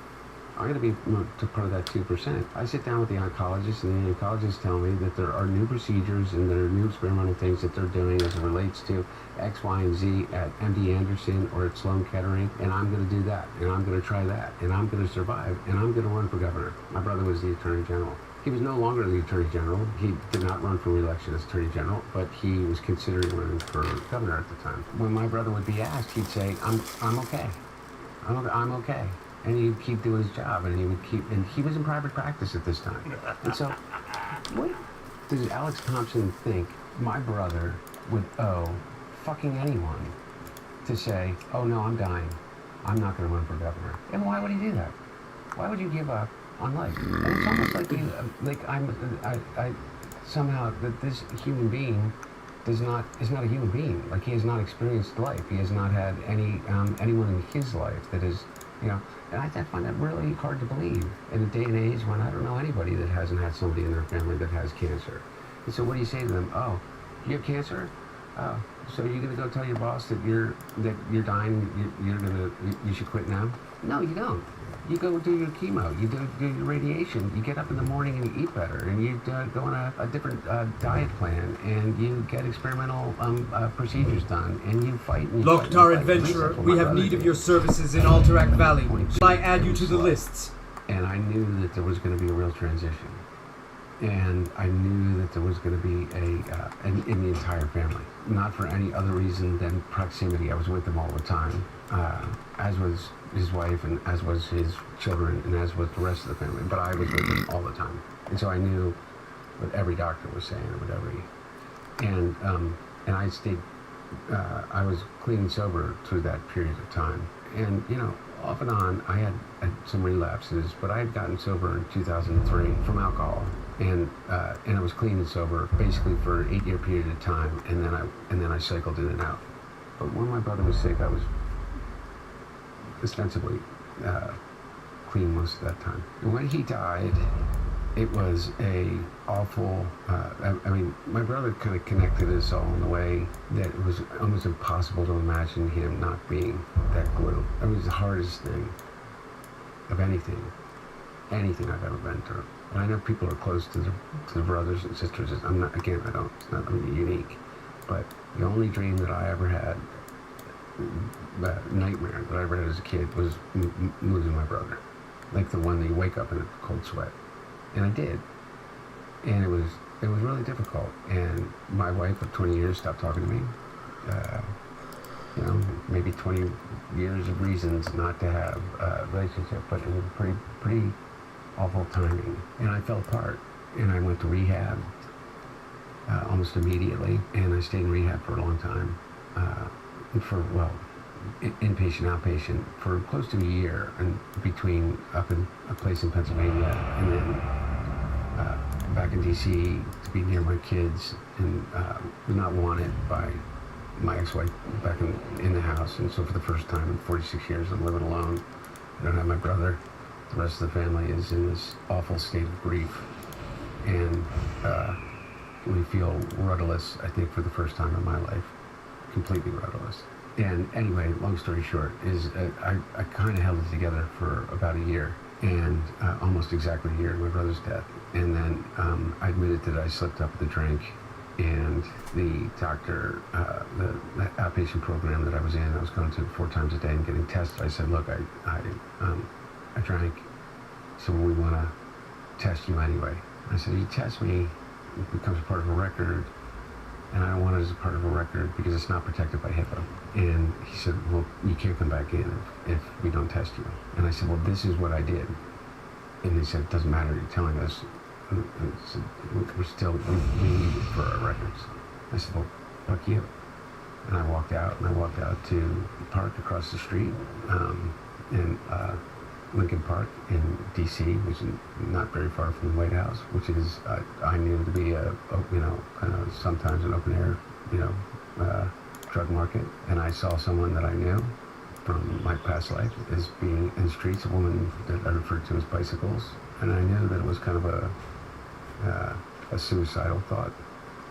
I'm going to be part of that 2%. I sit down with the oncologist, and the oncologists tell me that there are new procedures and there are new experimental things that they're doing as it relates to X, Y, and Z at MD Anderson or at Sloan Kettering, and I'm going to do that, and I'm going to try that, and I'm going to survive, and I'm going to run for governor. My brother was the Attorney General. He was no longer the Attorney General. He did not run for re-election as Attorney General, but he was considering running for governor at the time. When my brother would be asked, he'd say, I'm okay. I'm okay. And he'd keep doing his job, and he was in private practice at this time. And so, what does Alex Thompson think my brother would owe fucking anyone to say, oh no, I'm dying, I'm not going to run for governor? And why would he do that? Why would you give up on life? And it's almost like I somehow that this human being is not a human being. Like, he has not experienced life. He has not had anyone in his life that is, and I find that really hard to believe in a day and age when I don't know anybody that hasn't had somebody in their family that has cancer. And so what do you say to them? Oh, you have cancer? Oh, so you're gonna go tell your boss that you're dying? You should quit now? No, you don't. You go do your chemo, you do your radiation, you get up in the morning and you eat better, and you go on a different diet plan, and you get experimental procedures done, and you fight. And Loktar Adventurer, we have need of your services in Alterac Valley. Shall I add you to the lists? And I knew that there was going to be a real transition. And I knew that there was going to be in the entire family. Not for any other reason than proximity. I was with them all the time, as was his wife, and as was his children, and as was the rest of the family. But I was with them all the time. And so I knew what every doctor was saying, or whatever. And I stayed, I was clean and sober through that period of time. And, off and on, I had some relapses, but I had gotten sober in 2003 from alcohol. And I was clean and sober basically for an 8-year period of time, and then I cycled in and out. But when my brother was sick, I was ostensibly clean most of that time. And when he died, it was a awful. My brother kind of connected us all in a way that it was almost impossible to imagine him not being that glue. It was the hardest thing of anything I've ever been through. And I know people are close to the brothers and sisters. I'm not, again, it's not unique. But the only dream that I ever had, nightmare that I ever had as a kid, was losing my brother. Like the one that you wake up in a cold sweat. And I did. And it was really difficult. And my wife of 20 years stopped talking to me. Maybe 20 years of reasons not to have a relationship, but it was pretty awful timing. And I fell apart. And I went to rehab almost immediately. And I stayed in rehab for a long time. Inpatient, outpatient, for close to a year, and between up in a place in Pennsylvania and then back in D.C. to be near my kids, and was not wanted by my ex-wife back in the house. And so for the first time in 46 years, I'm living alone. I don't have my brother. The rest of the family is in this awful state of grief. And feel rudderless, I think, for the first time in my life. Completely rudderless. And anyway, long story short, is I kind of held it together for about a year, and almost exactly a year, my brother's death. And then I admitted that I slipped up with a drink, and the doctor, the outpatient program that I was in, I was going to 4 times a day and getting tested. I said, look, I drank, so we want to test you anyway. I said, you test me, it becomes a part of a record, and I don't want it as a part of a record because it's not protected by HIPAA. And he said, well, you can't come back in if we don't test you. And I said, well, this is what I did. And he said, it doesn't matter, you're telling us. And I said, we need it for our records. I said, well, fuck you. And I walked out to the park across the street, in Lincoln Park in D.C., which is not very far from the White House, which is, I knew to be sometimes an open air, drug market. And I saw someone that I knew from my past life as being in the streets, a woman that I referred to as Bicycles. And I knew that it was kind of a suicidal thought.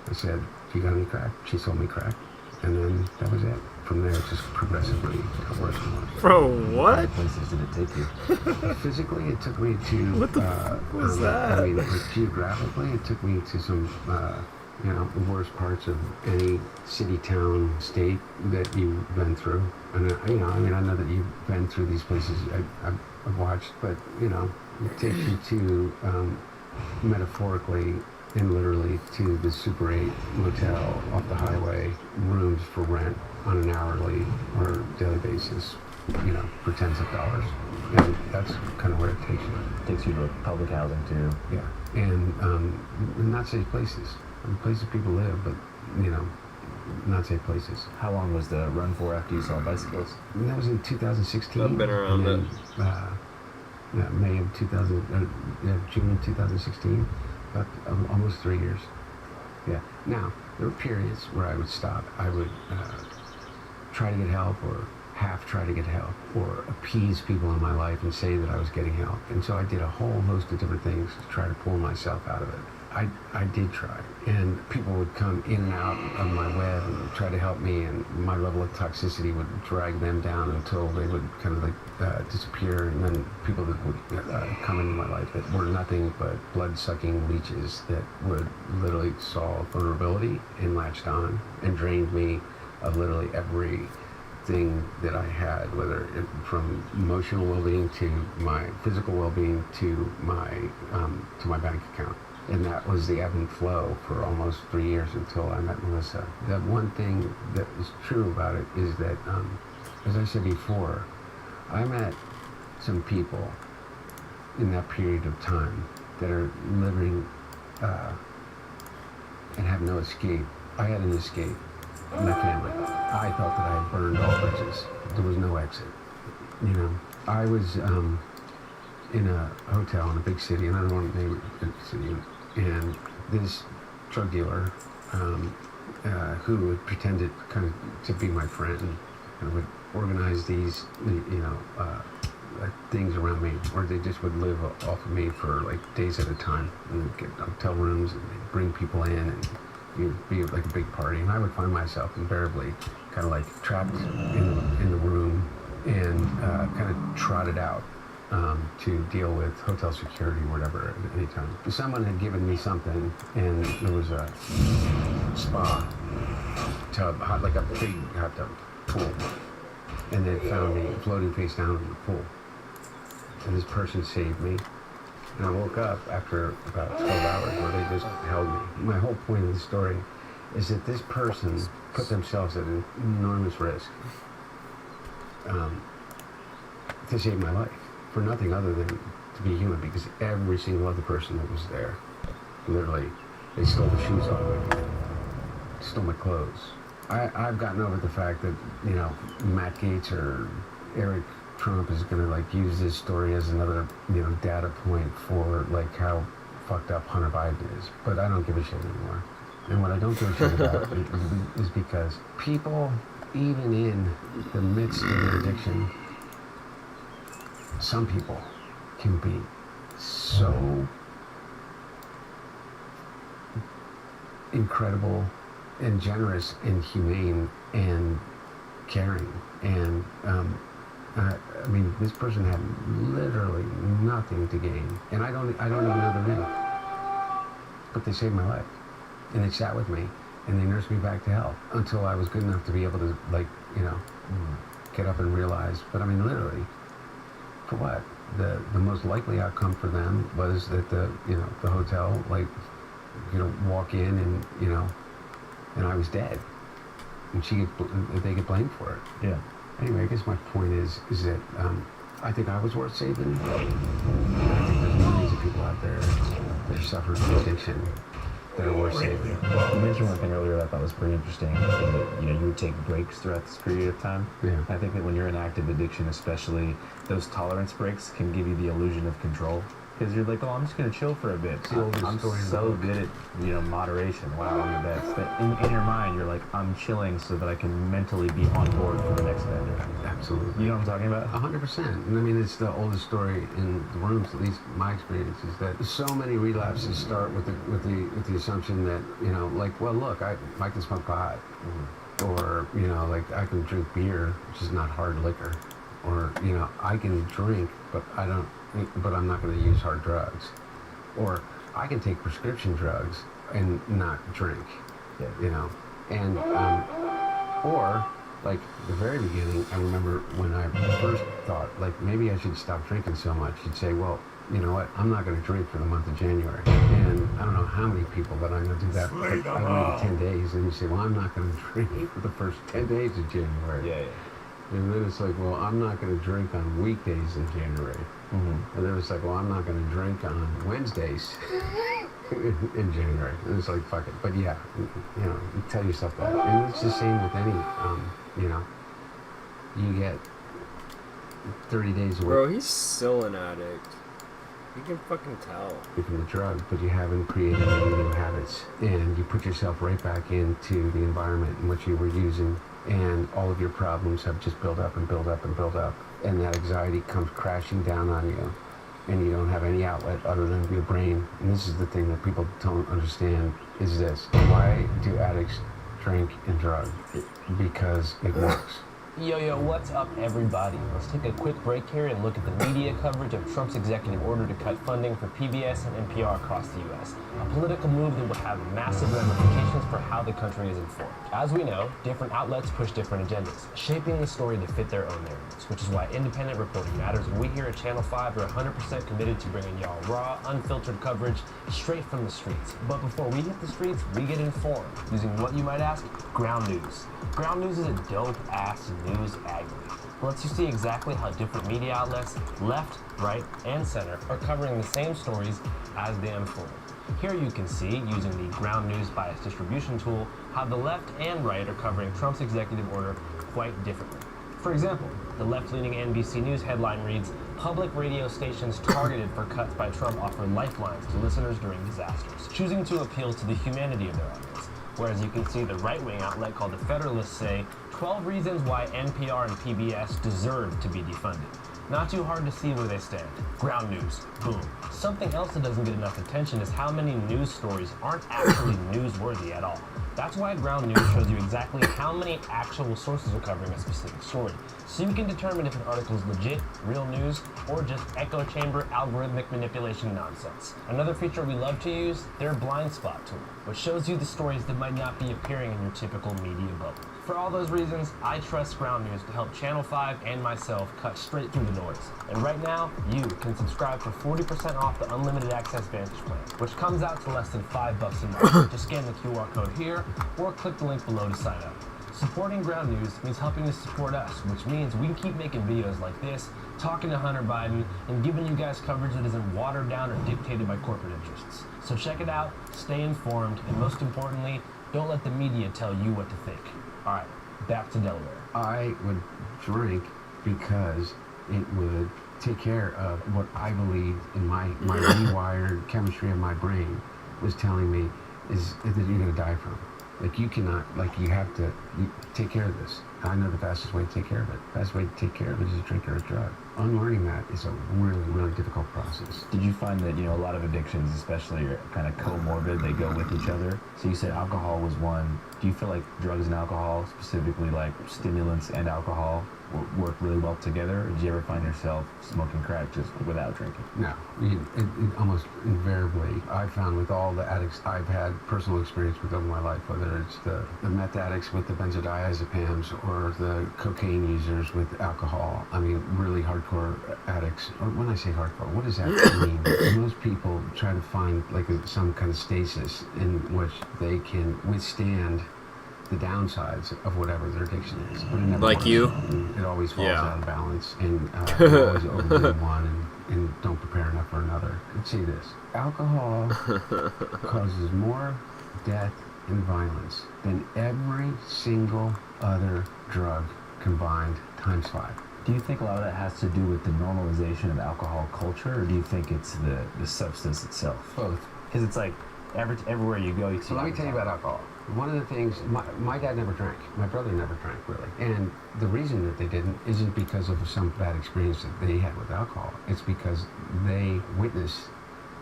I said, you got any crack? She sold me crack. And then that was it. From there, it just progressively got worse and worse. Bro, what? What places did it take you? Physically, it took me to... What the fuck was that? I mean, geographically, it took me to some, the worst parts of any city, town, state that you've been through. And, I know that you've been through these places I've watched, but, it takes you to, metaphorically and literally, to the Super 8 motel off the highway, rooms for rent on an hourly or daily basis, for tens of dollars. And that's kind of where it takes you. It takes you to public housing too. Yeah. And not safe places. Places people live, but, not safe places. How long was the run for after you saw Bicycles? And that was in 2016. I've been around it. May of June of 2016. About almost 3 years. Yeah. Now, there were periods where I would stop. I would try to get help, or half try to get help, or appease people in my life and say that I was getting help. And so I did a whole host of different things to try to pull myself out of it. I did try. And people would come in and out of my web and try to help me, and my level of toxicity would drag them down until they would kind of disappear. And then people that would come into my life that were nothing but blood-sucking leeches that would literally saw vulnerability and latched on and drained me of literally everything that I had, whether from emotional well-being to my physical well-being to my bank account. And that was the ebb and flow for almost 3 years until I met Melissa. The one thing that is true about it is that, as I said before, I met some people in that period of time that are living and have no escape. I had an escape in my family. I thought that I had burned all bridges. There was no exit. I was in a hotel in a big city, and I don't want to name it a city, and this drug dealer who had pretended kind of to be my friend and would organize these, things around me, or they just would live off of me for like days at a time, and get hotel rooms, and they'd bring people in, and it'd be like a big party, and I would find myself invariably kind of like trapped in the room and kind of trotted out to deal with hotel security or whatever at any time. Someone had given me something, and there was a spa tub, like a big hot tub pool, and they found me floating face down in the pool. And this person saved me, and I woke up after about 12 hours where they just held me. My whole point of the story is that this person put themselves at an enormous risk to save my life, for nothing other than to be human, because every single other person that was there, literally, they stole the shoes off me, stole my clothes. I've gotten over the fact that, Matt Gaetz or Eric Trump is going to use this story as another, data point for how fucked up Hunter Biden is. But I don't give a shit anymore. And what I don't give a shit about is because people, even in the midst of their addiction, some people can be so incredible and generous and humane and caring. And I mean, this person had literally nothing to gain, and I don't even know their name, but they saved my life, and they sat with me, and they nursed me back to health until I was good enough to be able to, like, you know, get up and realize. But I mean, literally, for what? The most likely outcome for them was that the hotel, like, you know, walk in and, you know, and I was dead, and they get blamed for it. Yeah. Anyway, I guess my point is that I think I was worth saving. I think there's millions of people out there that are suffering from addiction that are worth saving. You mentioned one thing earlier that I thought was pretty interesting. That, you know, you would take breaks throughout this period of time. Yeah. I think that when you're in active addiction, especially, those tolerance breaks can give you the illusion of control. Because you're like, oh, I'm just going to chill for a bit. I'm so good at, you know, moderation. Wow, I'm the best. But in your mind, you're like, I'm chilling so that I can mentally be on board for the next vendor. Absolutely. You know what I'm talking about? 100%. And I mean, it's the oldest story in the rooms, at least my experience, is that so many relapses start with the assumption that, you know, like, well, look, I can smoke pot. Or, you know, like, I can drink beer, which is not hard liquor. Or, you know, I can drink, but I'm not going to use hard drugs. Or I can take prescription drugs and not drink, you know. And, or, like, the very beginning, I remember when I first thought, like, maybe I should stop drinking so much. You'd say, well, you know what, I'm not going to drink for the month of January. And I don't know how many people, but I'm going to do that for maybe 10 days. And you say, well, I'm not going to drink for the first 10 days of January. Yeah. And then it's like, well, I'm not going to drink on weekdays in January. Mm-hmm. And then it's like, well, I'm not going to drink on Wednesdays in January. And it's like, fuck it. But yeah, you know, you tell yourself that. And it's the same with any, you know, you get 30 days away. Bro, he's still an addict. You can fucking tell. From the drug, but you haven't created any new habits. And you put yourself right back into the environment in which you were using. And all of your problems have just built up and built up and built up. And that anxiety comes crashing down on you. And you don't have any outlet other than your brain. And this is the thing that people don't understand, is this. Why do addicts drink and drug? Because it works. Yo, what's up, everybody? Let's take a quick break here and look at the media coverage of Trump's executive order to cut funding for PBS and NPR across the U.S. A political move that will have massive ramifications for how the country is informed. As we know, different outlets push different agendas, shaping the story to fit their own narratives, which is why independent reporting matters, and we here at Channel 5 are 100% committed to bringing y'all raw, unfiltered coverage straight from the streets. But before we hit the streets, we get informed, using what you might ask, ground news. Ground news is a dope-ass news aggregate. It lets you see exactly how different media outlets, left, right, and center, are covering the same stories as they unfold. Here you can see, using the ground news bias distribution tool, how the left and right are covering Trump's executive order quite differently. For example, the left-leaning NBC News headline reads, "Public radio stations targeted for cuts by Trump offer lifelines to listeners during disasters," choosing to appeal to the humanity of their audience. Whereas you can see the right-wing outlet called The Federalist say, 12 reasons why NPR and PBS deserve to be defunded. Not too hard to see where they stand. Ground news, boom. Something else that doesn't get enough attention is how many news stories aren't actually newsworthy at all. That's why ground news shows you exactly how many actual sources are covering a specific story, so you can determine if an article is legit, real news, or just echo chamber algorithmic manipulation nonsense. Another feature we love to use, their blind spot tool, which shows you the stories that might not be appearing in your typical media bubble. For all those reasons, I trust Ground News to help Channel 5 and myself cut straight through the noise. And right now, you can subscribe for 40% off the Unlimited Access Vantage plan, which comes out to less than $5 a month. Just scan the QR code here, or click the link below to sign up. Supporting Ground News means helping to support us, which means we can keep making videos like this, talking to Hunter Biden, and giving you guys coverage that isn't watered down or dictated by corporate interests. So check it out, stay informed, and most importantly, don't let the media tell you what to think. All right, back to Delaware. I would drink because it would take care of what I believed in my rewired chemistry of my brain was telling me is that you're going to die from. Like, you cannot, like, you have to take care of this. I know the fastest way to take care of it. The fastest way to take care of it is a drink or a drug. Unlearning that is a really, really difficult process. Did you find that, a lot of addictions, especially are kind of comorbid, they go with each other? So you said alcohol was one. Do you feel like drugs and alcohol, specifically like stimulants and alcohol, work really well together? Or did you ever find yourself smoking crack just without drinking? No, it almost invariably, I've found with all the addicts I've had personal experience with over my life, whether it's the meth addicts with the benzodiazepams or the cocaine users with alcohol, I mean, really hardcore addicts, or when I say hardcore, what does that mean? Most people try to find like some kind of stasis in which they can withstand the downsides of whatever their addiction is. But it never like works. you? It always falls Yeah. out of balance, and you always overdo one and don't prepare enough for another. Let's see this. Alcohol causes more death and violence than every single other drug combined times 5. Do you think a lot of that has to do with the normalization of alcohol culture, or do you think it's the substance itself? Both. Because it's like everywhere you go, you see. So let me tell you about alcohol. One of the things, my dad never drank. My brother never drank, really. And the reason that they didn't isn't because of some bad experience that they had with alcohol. It's because they witnessed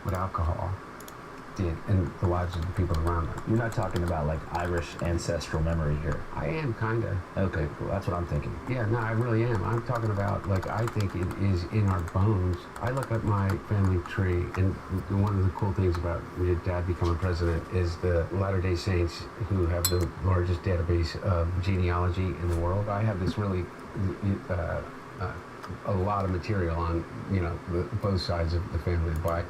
what alcohol did in the lives of the people around them. You're not talking about like Irish ancestral memory here. I am, kind of. Okay, cool. That's what I'm thinking. Yeah, no, I really am. I'm talking about, like, I think it is in our bones. I look at my family tree, and one of the cool things about your dad becoming president is the Latter-day Saints, who have the largest database of genealogy in the world. I have this really, a lot of material on, both sides of the family. But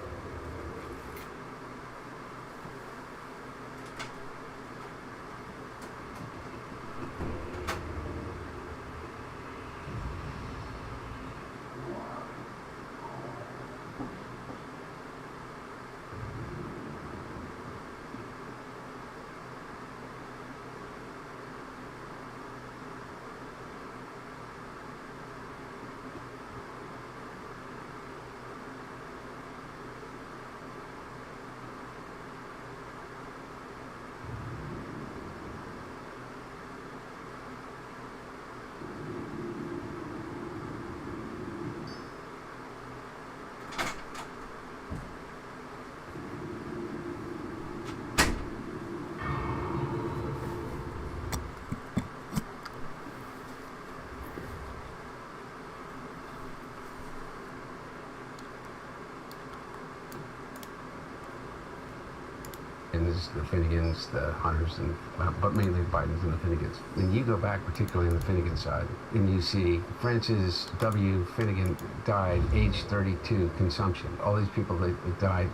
and this is the Finnegans, the Hunters, and but mainly the Bidens and the Finnegans. When you go back, particularly on the Finnegan side, and you see Francis W. Finnegan died age 32, consumption. All these people that died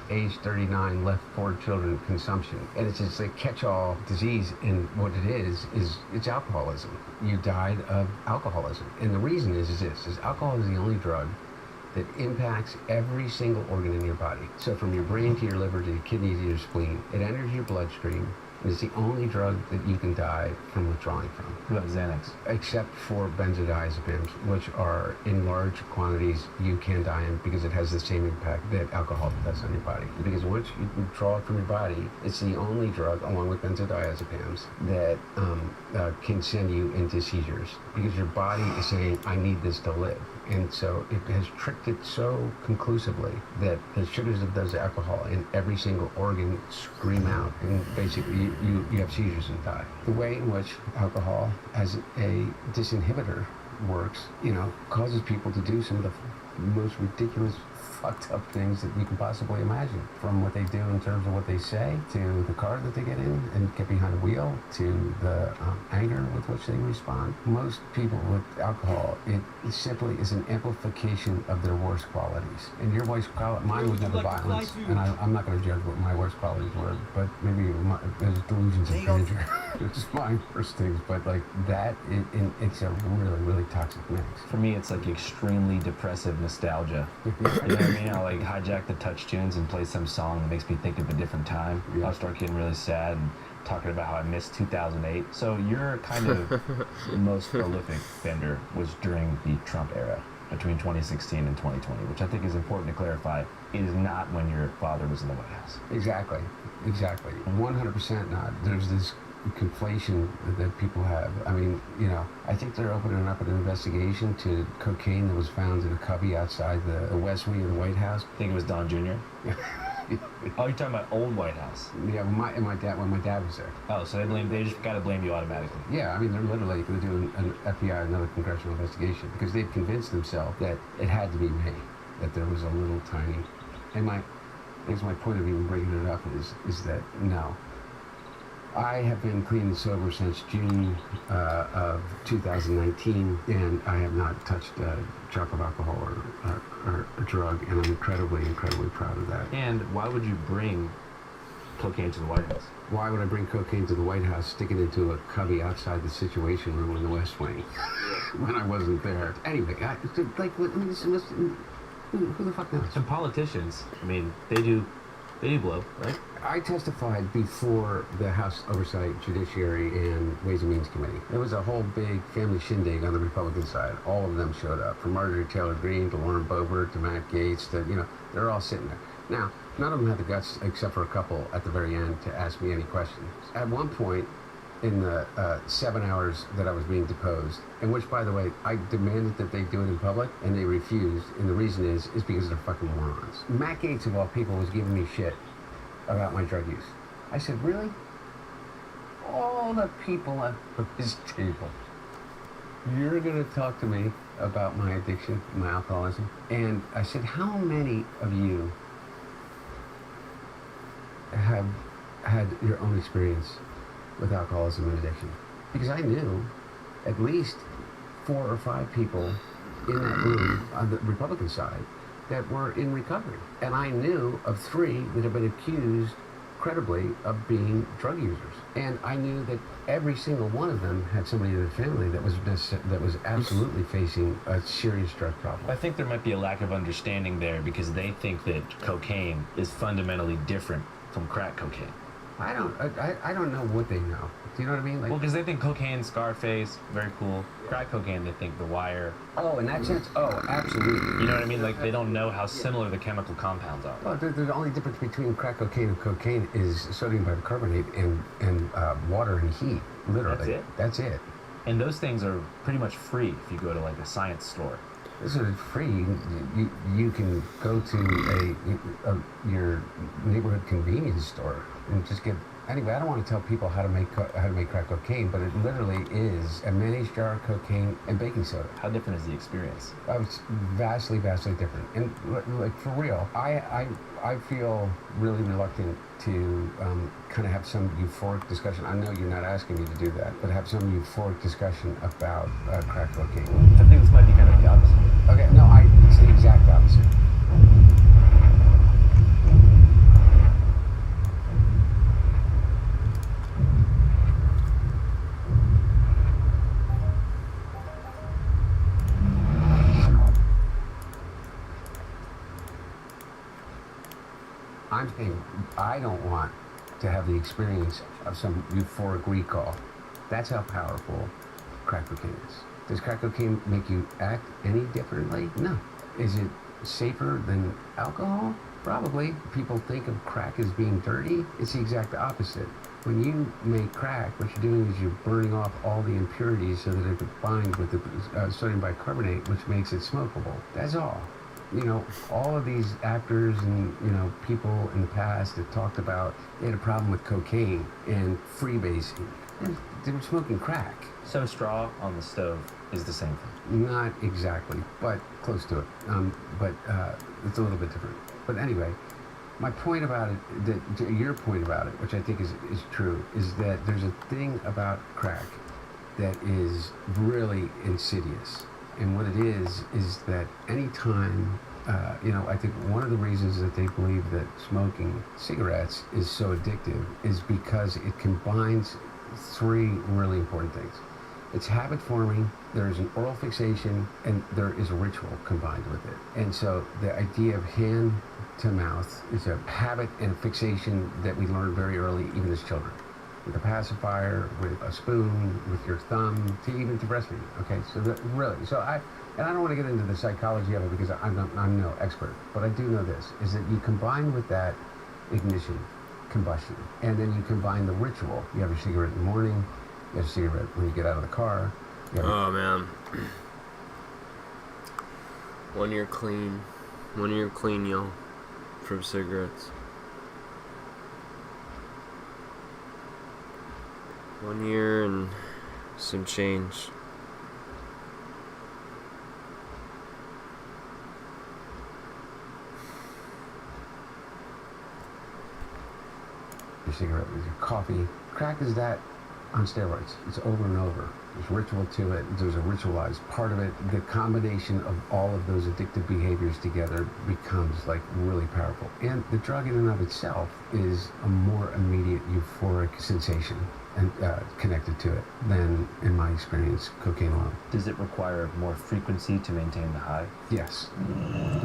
age 39, left 4 children, consumption. And it's just a catch-all disease, and what it is it's alcoholism. You died of alcoholism. And the reason is alcohol is the only drug that impacts every single organ in your body. So from your brain to your liver to your kidneys to your spleen, it enters your bloodstream, and it's the only drug that you can die from withdrawing from. What about Xanax? Except for benzodiazepams, which are in large quantities you can die in because it has the same impact that alcohol does on your body. Because once you withdraw it from your body, it's the only drug, along with benzodiazepams, that can send you into seizures. Because your body is saying, I need this to live. And so it has tricked it so conclusively that the sugars of those alcohol in every single organ scream out, and basically you have seizures and die. The way in which alcohol as a disinhibitor works, causes people to do some of the most ridiculous, fucked up things that you can possibly imagine. From what they do in terms of what they say, to the car that they get in and get behind the wheel, to the anger with which they respond. Most people with alcohol, it simply is an amplification of their worst qualities. And your worst quality, mine was never violence, and I'm not going to judge what my worst qualities were, but maybe there's delusions of grandeur. It's my worst things, but like that, it's a really, really toxic mix. For me, it's like extremely depressive nostalgia. You know what I mean? I'll like hijack the touch tunes and play some song that makes me think of a different time. I'll start getting really sad and talking about how I missed 2008. So your kind of most prolific bender was during the Trump era, between 2016 and 2020, which I think is important to clarify. It is not when your father was in the White House. Exactly. 100% not. There's this conflation that people have. I mean, you know, I think they're opening up an investigation to cocaine that was found in a cubby outside the West Wing of the White House. I think it was Don Jr. Oh, you're talking about old White House? Yeah, when my dad was there. Oh, so they just gotta blame you automatically. Yeah, I mean, they're literally going to do an FBI, another congressional investigation, because they've convinced themselves that it had to be me, that there was a little tiny. And I guess my point of even bringing it up is that no. I have been clean and sober since June of 2019, and I have not touched a drop of alcohol or a drug, and I'm incredibly, incredibly proud of that. And why would you bring cocaine to the White House? Why would I bring cocaine to the White House, stick it into a cubby outside the Situation Room in the West Wing when I wasn't there? Anyway, who the fuck knows? And politicians, I mean, they do blow, right? I testified before the House Oversight, Judiciary, and Ways and Means Committee. There was a whole big family shindig on the Republican side. All of them showed up, from Marjorie Taylor Greene to Lauren Boebert to Matt Gaetz to, you know, they're all sitting there. Now, none of them had the guts, except for a couple at the very end, to ask me any questions. At one point, in the 7 hours that I was being deposed, in which, by the way, I demanded that they do it in public, and they refused, and the reason is because they're fucking morons. Matt Gaetz, of all people, was giving me shit about my drug use. I said, really? All the people at this table, you're gonna talk to me about my addiction, my alcoholism? And I said, how many of you have had your own experience with alcoholism and addiction? Because I knew at least 4 or 5 people in that room on the Republican side that were in recovery. And I knew of 3 that have been accused credibly of being drug users. And I knew that every single one of them had somebody in their family that was absolutely facing a serious drug problem. I think there might be a lack of understanding there because they think that cocaine is fundamentally different from crack cocaine. I don't know what they know. Do you know what I mean? Like, well, because they think cocaine, Scarface, very cool. Crack cocaine, they think The Wire. Oh, in that sense? Oh, absolutely. You know what I mean? Like, they don't know how similar the chemical compounds are. Well, the only difference between crack cocaine and cocaine is sodium bicarbonate and water and heat. Literally. That's it. And those things are pretty much free if you go to, like, a science store. This is free. You can go to your neighborhood convenience store and just get. Anyway, I don't want to tell people how to make crack cocaine, but it literally is a mayonnaise jar of cocaine and baking soda. How different is the experience? It's vastly, vastly different. And like for real, I feel really reluctant to kind of have some euphoric discussion. I know you're not asking me to do that, but have some euphoric discussion about crack cocaine. I think this might be kind of the opposite. Okay, no, it's the exact opposite. I'm saying I don't want to have the experience of some euphoric recall. That's how powerful crack cocaine is. Does crack cocaine make you act any differently? No. Is it safer than alcohol? Probably. People think of crack as being dirty. It's the exact opposite. When you make crack, what you're doing is you're burning off all the impurities so that it can bind with the sodium bicarbonate, which makes it smokable. That's all. You know, all of these actors and, you know, people in the past that talked about they had a problem with cocaine and freebasing. They were smoking crack. So straw on the stove is the same thing? Not exactly, but close to it. But it's a little bit different. But anyway, my point about it, your point about it, which I think is true, is that there's a thing about crack that is really insidious. And what it is that anytime, you know, I think one of the reasons that they believe that smoking cigarettes is so addictive is because it combines 3 really important things. It's habit forming, there's an oral fixation, and there is a ritual combined with it. And so the idea of hand to mouth is a habit and fixation that we learn very early, even as children. With a pacifier, with a spoon, with your thumb, to even to breastfeeding. Okay, so really, I don't want to get into the psychology of it because I'm no expert, but I do know this, is that you combine with that ignition, combustion. And then you combine the ritual. You have a cigarette in the morning, you have a cigarette when you get out of the car. Oh, man. 1 year clean. 1 year clean, y'all, from cigarettes. 1 year and some change. Your cigarette with your coffee. Crack is that on steroids. It's over and over. There's ritual to it. There's a ritualized part of it. The combination of all of those addictive behaviors together becomes like really powerful. And the drug in and of itself is a more immediate euphoric sensation and connected to it than, in my experience, cocaine alone. Does it require more frequency to maintain the high? Yes.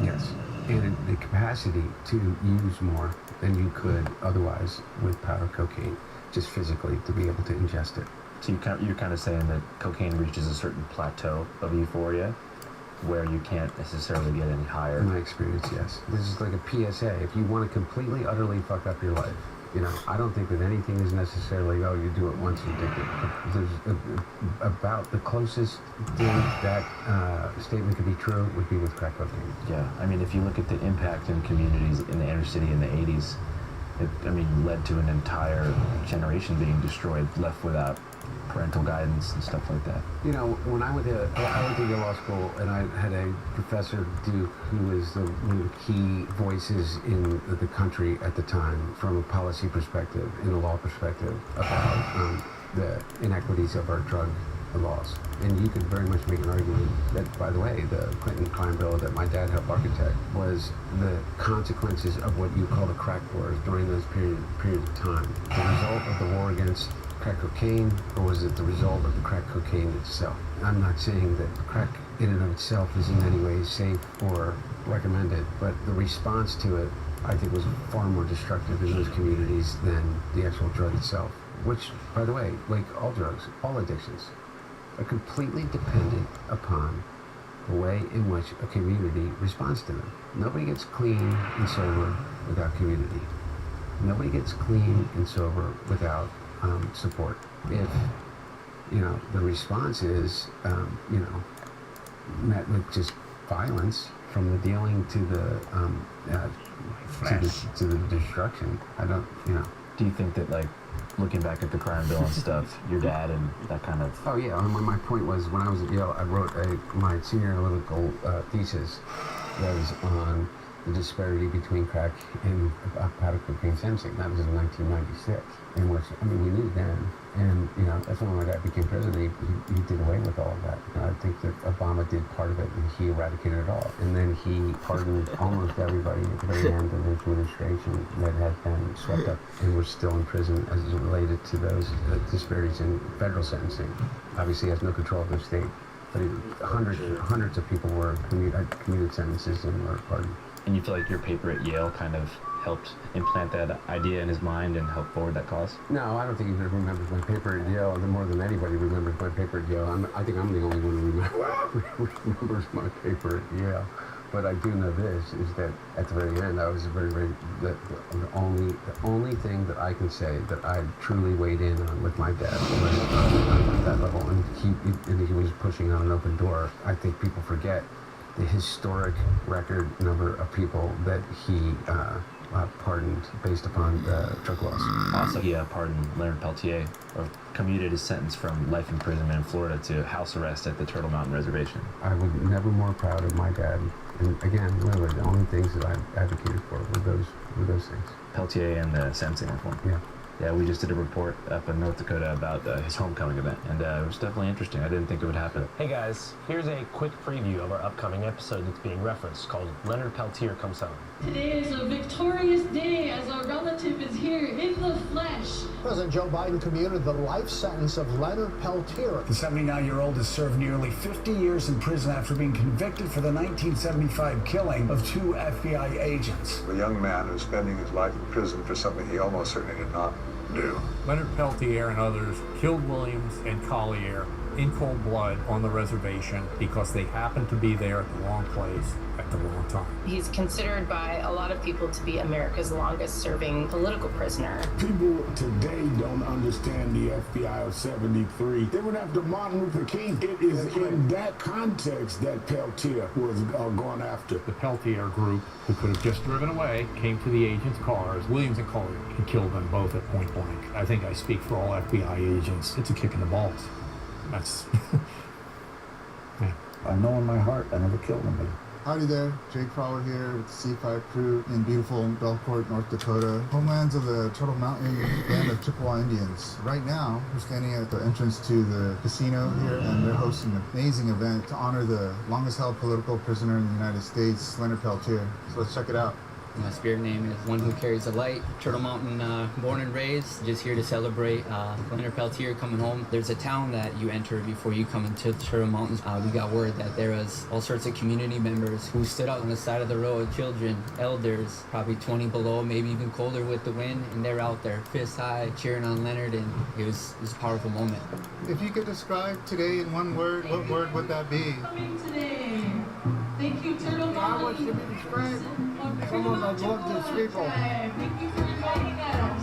Yes. And the capacity to use more than you could otherwise with powder cocaine, just physically to be able to ingest it. So you're kind of saying that cocaine reaches a certain plateau of euphoria where you can't necessarily get any higher? In my experience, yes. This is like a PSA. If you want to completely, utterly fuck up your life, you know, I don't think that anything is necessarily, oh, you do it once, you're addicted. There's about the closest thing that statement could be true would be with crack cocaine. Yeah, I mean, if you look at the impact in communities in the inner city in the 80s, it led to an entire generation being destroyed, left without parental guidance and stuff like that. You know, when I went to Yale Law School, and I had a professor, Duke, who was one of the key voices in the country at the time from a policy perspective, in a law perspective, about the inequities of our drug laws. And you could very much make an argument that, by the way, the Clinton crime bill that my dad helped architect was the consequences of what you call the crack wars during those period of time. The result of the war against crack cocaine, or was it the result of the crack cocaine itself? I'm not saying that crack in and of itself is in any way safe or recommended, but the response to it, I think, was far more destructive in those communities than the actual drug itself. Which, by the way, like all drugs, all addictions, are completely dependent upon the way in which a community responds to them. Nobody gets clean and sober without community. Nobody gets clean and sober without support. If, you know, the response is, you know, met with just violence, from the dealing to the to the destruction, I don't, you know. Do you think that, like, looking back at the crime bill and stuff, your dad and that kind of... Oh yeah, my point was, when I was at Yale, I wrote my senior analytical thesis was on the disparity between crack and powder cocaine sentencing. That was in 1996, in which, I mean, we knew then, and, you know, that's when my dad became president. He did away with all of that. And I think that Obama did part of it, and he eradicated it all. And then he pardoned almost everybody at the very end of his administration that had been swept up and was still in prison as it related to those disparities in federal sentencing. Obviously, he has no control of the state, but hundreds of people were commuted sentences and were pardoned. And you feel like your paper at Yale kind of helped implant that idea in his mind and help forward that cause? No, I don't think he remembers my paper at Yale more than anybody remembers my paper at Yale. I think I'm the only one who remembers my paper at Yale. But I do know this, is that at the very end, I was the only thing that I can say that I truly weighed in on with my dad was at that level. And he was pushing on an open door. I think people forget the historic record number of people that he pardoned based upon drug laws. Also, he pardoned Leonard Peltier, or commuted his sentence from life imprisonment in Florida to house arrest at the Turtle Mountain Reservation. I was never more proud of my dad. And again, literally, the only things that I advocated for were those things. Peltier and the sentencing reform. Yeah. Yeah, we just did a report up in North Dakota about his homecoming event, and it was definitely interesting. I didn't think it would happen. Hey guys, here's a quick preview of our upcoming episode that's being referenced, called Leonard Peltier Comes Home. Today is a victorious day as our relative is here in the flesh. President Joe Biden commuted the life sentence of Leonard Peltier. The 79-year-old has served nearly 50 years in prison after being convicted for the 1975 killing of 2 FBI agents. A young man who's spending his life in prison for something he almost certainly did not do. Leonard Peltier and others killed Williams and Collier in cold blood on the reservation because they happened to be there at the wrong place at the wrong time. He's considered by a lot of people to be America's longest serving political prisoner. People today don't understand the FBI of 73. They went after Martin Luther King. It is in that context that Peltier was gone after. The Peltier group, who could have just driven away, came to the agents' cars, Williams and Collier, and killed them both at point blank. I think I speak for all FBI agents. It's a kick in the balls. That's... yeah. I know in my heart I never killed anybody. Howdy there, Jake Fowler here with the C5 crew in beautiful Belcourt, North Dakota, homelands of the Turtle Mountain Band of Chippewa Indians. Right now, we're standing at the entrance to the casino here, and they're hosting an amazing event to honor the longest held political prisoner in the United States, Leonard Peltier. So let's check it out. My spirit name is One Who Carries the Light. Turtle Mountain, born and raised, just here to celebrate Leonard Peltier coming home. There's a town that you enter before you come into Turtle Mountains. We got word that there was all sorts of community members who stood out on the side of the road, children, elders, probably 20 below, maybe even colder with the wind, and they're out there, fist high, cheering on Leonard, and it was a powerful moment. If you could describe today in one word, what word would that be? Coming today. Thank you, Turtle Mountain. I want to be described. Someone that loved these people. Thank you for inviting us.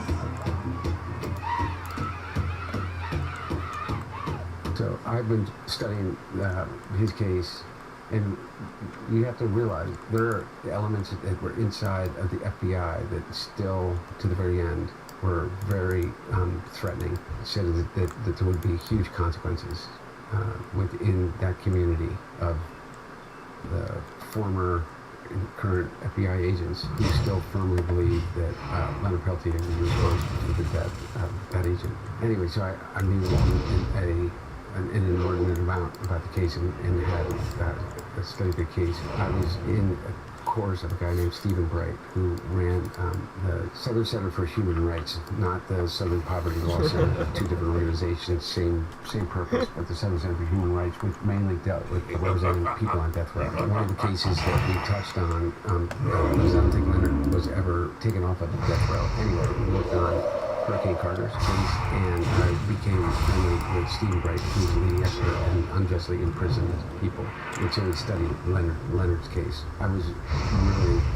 So I've been studying his case, and you have to realize there are elements that were inside of the FBI that still, to the very end, were very threatening. It said that there would be huge consequences within that community of the former and current FBI agents who still firmly believe that Leonard Peltier was responsible for the death of that agent. Anyway, so I knew an inordinate amount about the case and had studied the case. I was in a course of a guy named Stephen Bright, who ran the Southern Center for Human Rights, not the Southern Poverty Law Center, two different organizations, same purpose, but the Southern Center for Human Rights, which mainly dealt with representing people on death row. One of the cases that we touched on was I don't think Leonard was ever taken off of the death row. Anyway, we looked on Hurricane Carter's case, and I became friendly with Stephen Bright, who's the leading expert in unjustly imprisoned people. And so we studied Leonard's case. I was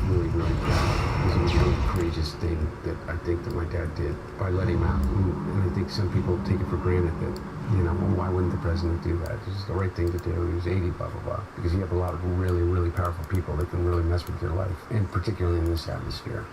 really proud. It was a really courageous thing that I think that my dad did by letting him out. And I think some people take it for granted that, well, why wouldn't the president do that? It's just the right thing to do. He was 80, blah, blah, blah. Because you have a lot of really powerful people that can really mess with your life, and particularly in this atmosphere,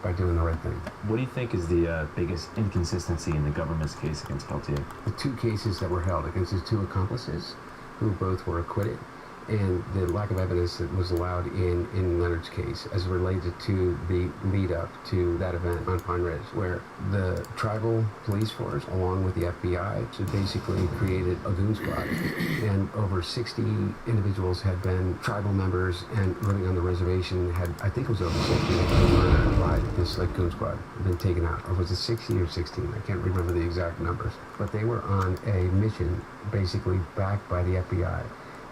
by doing the right thing. What do you think is the biggest inconsistency in the government's case against Peltier? The two cases that were held against his two accomplices, who both were acquitted, and the lack of evidence that was allowed in Leonard's case as related to the lead up to that event on Pine Ridge, where the tribal police force, along with the FBI, so basically created a goon squad. And over 60 individuals had been tribal members and living on the reservation had, I think it was over 60, murdered by this goon squad, been taken out. Or was it 60 or 16? I can't remember the exact numbers. But they were on a mission, basically backed by the FBI.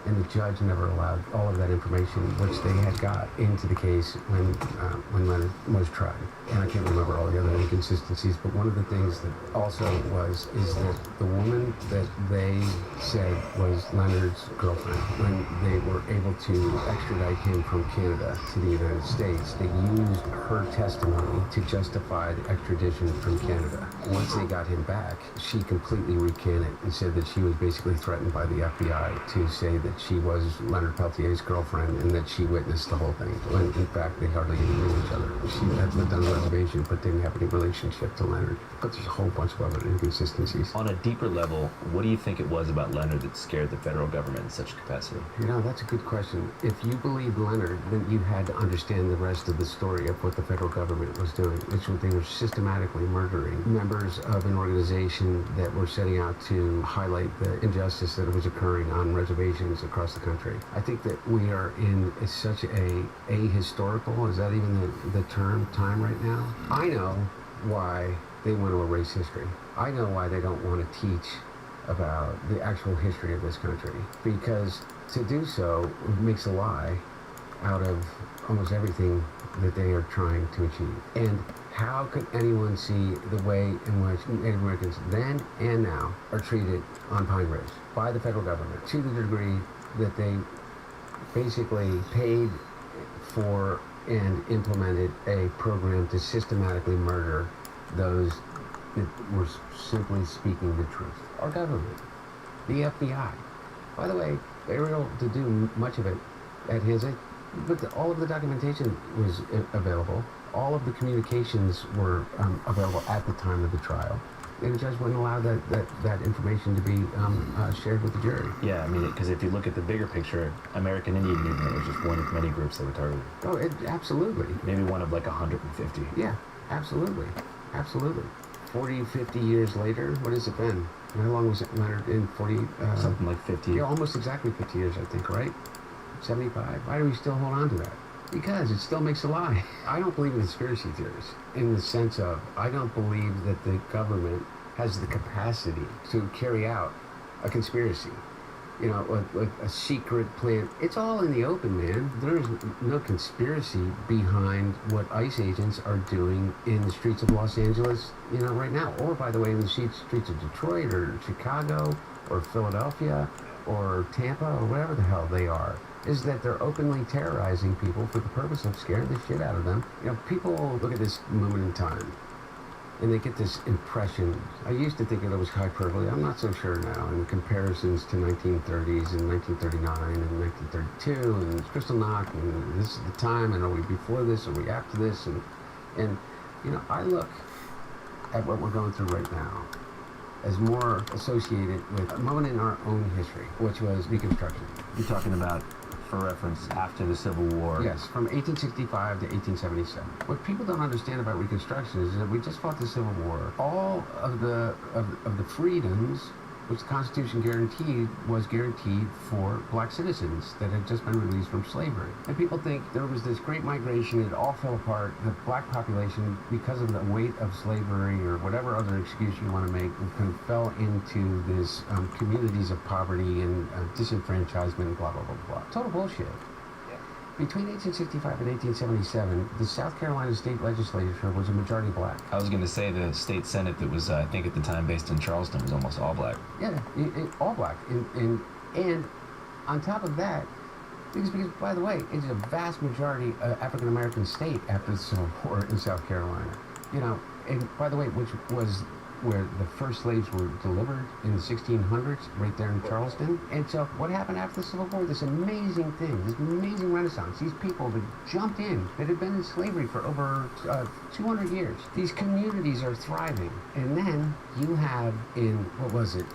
And the judge never allowed all of that information, which they had got, into the case when Leonard was tried. And I can't remember all the other inconsistencies, but one of the things that also is that the woman that they said was Leonard's girlfriend, when they were able to extradite him from Canada to the United States, they used her testimony to justify the extradition from Canada. Once they got him back, she completely recanted and said that she was basically threatened by the FBI to say that she was Leonard Peltier's girlfriend and that she witnessed the whole thing, when in fact they hardly even knew each other. She had lived on a reservation but didn't have any relationship to Leonard. But there's a whole bunch of other inconsistencies. On a deeper level, what do you think it was about Leonard that scared the federal government in such capacity? That's a good question. If you believe Leonard, then you had to understand the rest of the story of what the federal government was doing, which was they were systematically murdering members of an organization that were setting out to highlight the injustice that was occurring on reservations across the country. I think that we are in such a ahistorical, is that even the term, time right now? I know why they want to erase history. I know why they don't want to teach about the actual history of this country, because to do so makes a lie out of almost everything that they are trying to achieve. And How could anyone see the way in which Native Americans then and now are treated on Pine Ridge by the federal government to the degree that they basically paid for and implemented a program to systematically murder those that were simply speaking the truth? Our government, the FBI. By the way, they were able to do much of it at his age, but all of the documentation was available. All of the communications were available at the time of the trial. And the judge wouldn't allow that information to be shared with the jury. Yeah, I mean, because if you look at the bigger picture, American Indian Movement was just one of many groups that were targeted. Oh, absolutely. Maybe one of like 150. Yeah, absolutely. Absolutely. 40, 50 years later, what has it been? How long was it, Leonard, in 40? Something like 50. Yeah, almost exactly 50 years, I think, right? 75. Why do we still hold on to that? Because it still makes a lie. I don't believe in conspiracy theories in the sense of I don't believe that the government has the capacity to carry out a conspiracy. You know, like a secret plan. It's all in the open, man. There's no conspiracy behind what ICE agents are doing in the streets of Los Angeles, you know, right now. Or, by the way, in the streets of Detroit or Chicago or Philadelphia or Tampa or wherever the hell they are. Is that they're openly terrorizing people for the purpose of scaring the shit out of them. You know, people look at this moment in time and they get this impression. I used to think that it was hyperbole. I'm not so sure now. In comparisons to 1930s and 1939 and 1932 and Crystal Knock and this is the time and are we before this, are we after this? And you know, I look at what we're going through right now as more associated with a moment in our own history, which was Reconstruction. You're talking about, for reference, after the Civil War. Yes, from 1865 to 1877. What people don't understand about Reconstruction is that we just fought the Civil War. All of the freedoms which the Constitution guaranteed was guaranteed for black citizens that had just been released from slavery. And people think there was this great migration, it all fell apart. The black population, because of the weight of slavery or whatever other excuse you want to make, kind of fell into this communities of poverty and disenfranchisement, blah, blah, blah, blah. Total bullshit. Between 1865 and 1877, the South Carolina state legislature was a majority black. I was going to say the state senate that was, I think at the time based in Charleston, was almost all black. Yeah, all black. And on top of that, because by the way, it's a vast majority African American state after the Civil War in South Carolina. You know, and by the way, which was where the first slaves were delivered in the 1600s, right there in Charleston. And so what happened after the Civil War? This amazing thing, this amazing renaissance. These people that jumped in, that had been in slavery for over 200 years. These communities are thriving. And then you have in, what was it,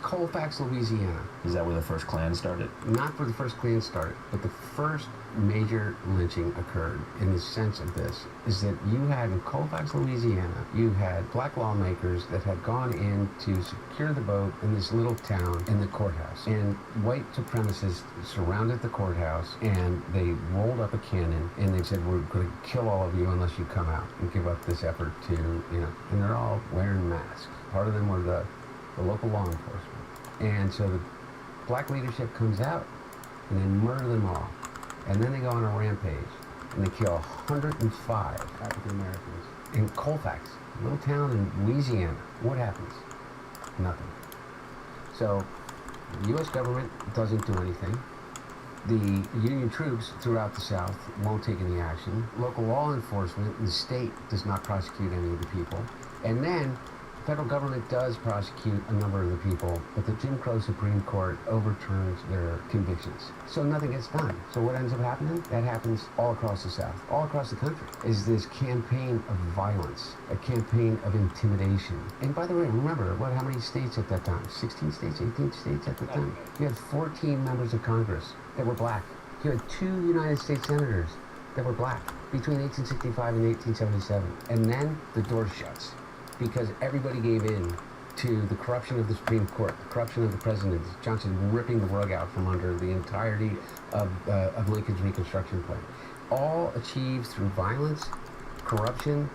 Colfax, Louisiana. Is that where the first Klan started? Not where the first Klan started, but the first major lynching occurred in the sense of this, is that you had in Colfax, Louisiana, you had black lawmakers that had gone in to secure the vote in this little town in the courthouse. And white supremacists surrounded the courthouse and they rolled up a cannon and they said, we're going to kill all of you unless you come out and give up this effort to, you know, and they're all wearing masks. Part of them were the local law enforcement. And so the black leadership comes out and they murder them all. And then they go on a rampage and they kill 105 African Americans in Colfax, a little town in Louisiana. What happens? Nothing. So the U.S. government doesn't do anything. The Union troops throughout the South won't take any action. Local law enforcement in the state does not prosecute any of the people. And then the federal government does prosecute a number of the people, but the Jim Crow Supreme Court overturns their convictions. So nothing gets done. So what ends up happening? That happens all across the South, all across the country, is this campaign of violence, a campaign of intimidation. And by the way, remember, how many states at that time? 16 states, 18 states at the time? You had 14 members of Congress that were black. You had 2 United States senators that were black between 1865 and 1877. And then the door shuts, because everybody gave in to the corruption of the Supreme Court, the corruption of the president, Johnson ripping the rug out from under the entirety of Lincoln's Reconstruction plan. All achieved through violence, corruption,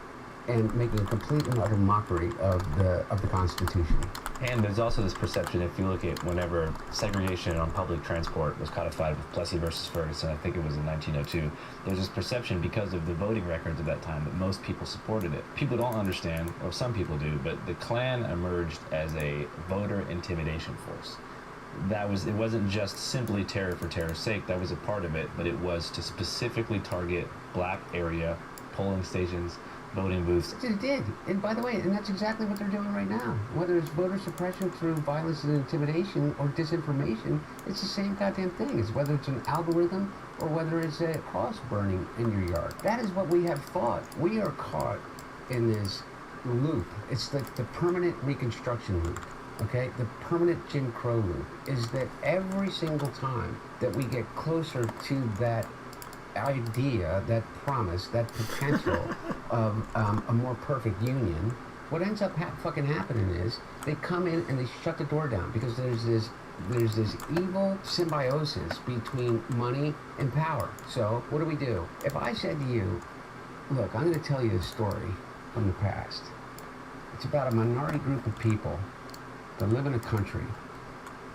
and making a complete and utter mockery of the Constitution. And there's also this perception, if you look at whenever segregation on public transport was codified with Plessy versus Ferguson, I think it was in 1902, there's this perception because of the voting records at that time that most people supported it. People don't understand, or some people do, but the Klan emerged as a voter intimidation force. It wasn't just simply terror for terror's sake, that was a part of it, but it was to specifically target black area polling stations, voting booths. It did. And by the way, and that's exactly what they're doing right now. Whether it's voter suppression through violence and intimidation or disinformation, it's the same goddamn thing. It's whether it's an algorithm or whether it's a cross burning in your yard. That is what we have fought. We are caught in this loop. It's like the permanent Reconstruction loop. Okay? The permanent Jim Crow loop is that every single time that we get closer to that idea, that promise, that potential of a more perfect union, what ends up fucking happening is they come in and they shut the door down because there's this evil symbiosis between money and power. So what do? If I said to you, look, I'm going to tell you a story from the past. It's about a minority group of people that live in a country.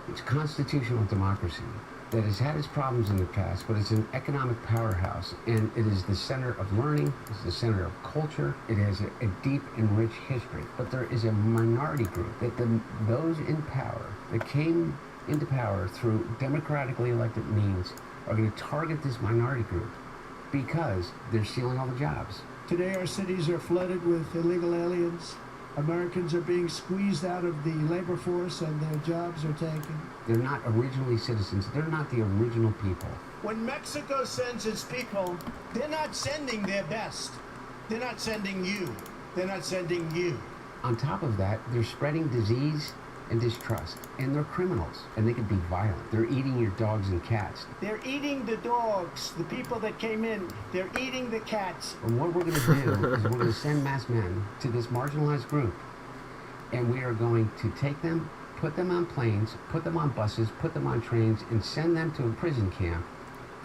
It's constitutional democracy that has had its problems in the past, but it's an economic powerhouse, and it is the center of learning, it's the center of culture, it has a deep and rich history. But there is a minority group that those in power that came into power through democratically elected means are going to target this minority group because they're stealing all the jobs. Today our cities are flooded with illegal aliens. Americans are being squeezed out of the labor force and their jobs are taken. They're not originally citizens. They're not the original people. When Mexico sends its people, they're not sending their best. They're not sending you. They're not sending you. On top of that, they're spreading disease and distrust. And they're criminals. And they can be violent. They're eating your dogs and cats. They're eating the dogs. The people that came in, they're eating the cats. And what we're going to do is we're going to send mass men to this marginalized group. And we are going to take them, put them on planes, put them on buses, put them on trains, and send them to a prison camp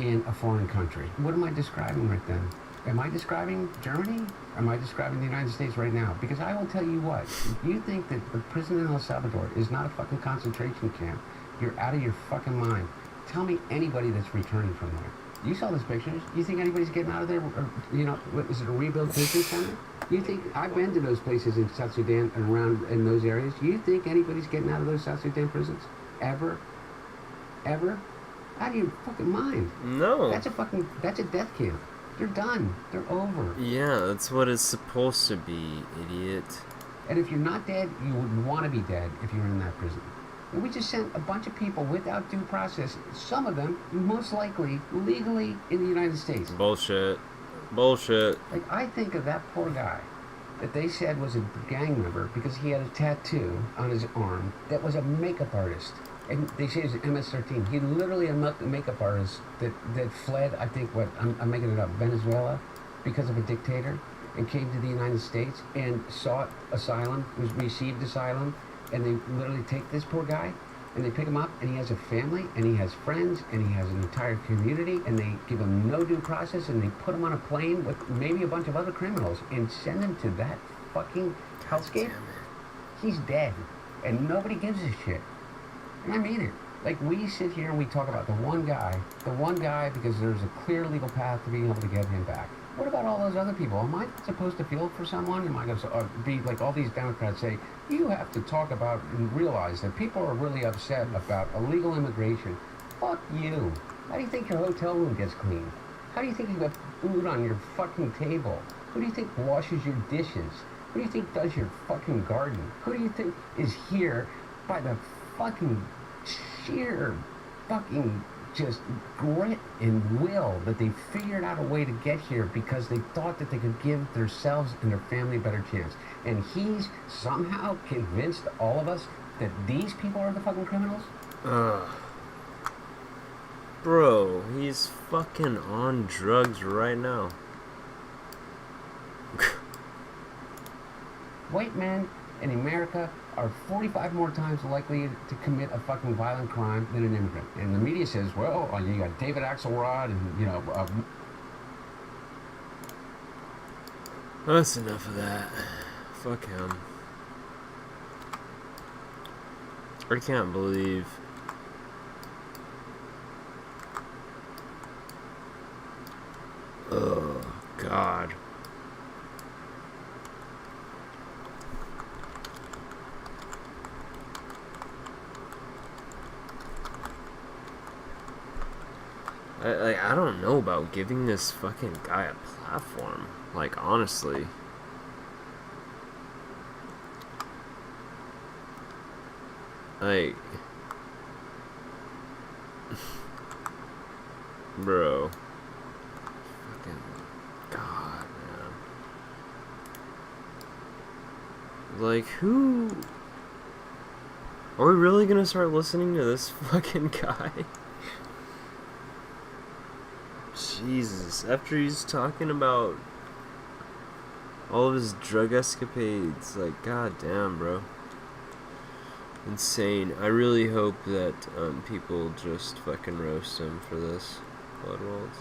in a foreign country. What am I describing right then? Am I describing Germany? Am I describing the United States right now? Because I will tell you what, if you think that the prison in El Salvador is not a fucking concentration camp, you're out of your fucking mind. Tell me anybody that's returning from there. You saw those pictures. You think anybody's getting out of there? Or, you know, what, is it a rehabilitation center? You think, I've been to those places in South Sudan and around in those areas. You think anybody's getting out of those South Sudan prisons? Ever? Ever? Out of your fucking mind. No. That's a death camp. They're done. They're over. Yeah, that's what it's supposed to be, idiot. And if you're not dead, you would want to be dead if you were in that prison. And we just sent a bunch of people without due process, some of them most likely legally in the United States. Bullshit. Bullshit. Like, I think of that poor guy that they said was a gang member because he had a tattoo on his arm that was a makeup artist. And they say he's MS-13. He literally a makeup artist that fled, I think, I'm making it up, Venezuela, because of a dictator, and came to the United States and sought asylum, received asylum, and they literally take this poor guy, and they pick him up, and he has a family, and he has friends, and he has an entire community, and they give him no due process, and they put him on a plane with maybe a bunch of other criminals, and send him to that fucking hellscape. He's dead, and nobody gives a shit. And I mean it. Like, we sit here and we talk about the one guy because there's a clear legal path to being able to get him back. What about all those other people? Am I supposed to feel for someone? Am I going to be like all these Democrats say, you have to talk about and realize that people are really upset about illegal immigration. Fuck you. How do you think your hotel room gets cleaned? How do you think you got food on your fucking table? Who do you think washes your dishes? Who do you think does your fucking garden? Who do you think is here by the fucking sheer fucking just grit and will that they figured out a way to get here because they thought that they could give themselves and their family a better chance. And he's somehow convinced all of us that these people are the fucking criminals? Bro, he's fucking on drugs right now. White men in America are 45 more times likely to commit a fucking violent crime than an immigrant. And the media says, well, you got David Axelrod and, That's enough of that. Fuck him. I can't believe. Oh, God. I don't know about giving this fucking guy a platform. Like, honestly. Like... Bro. Fucking... God, man. Like, who... Are we really gonna start listening to this fucking guy? Jesus, after he's talking about all of his drug escapades, like, goddamn, bro. Insane. I really hope that people just fucking roast him for this. Bloodwaltz.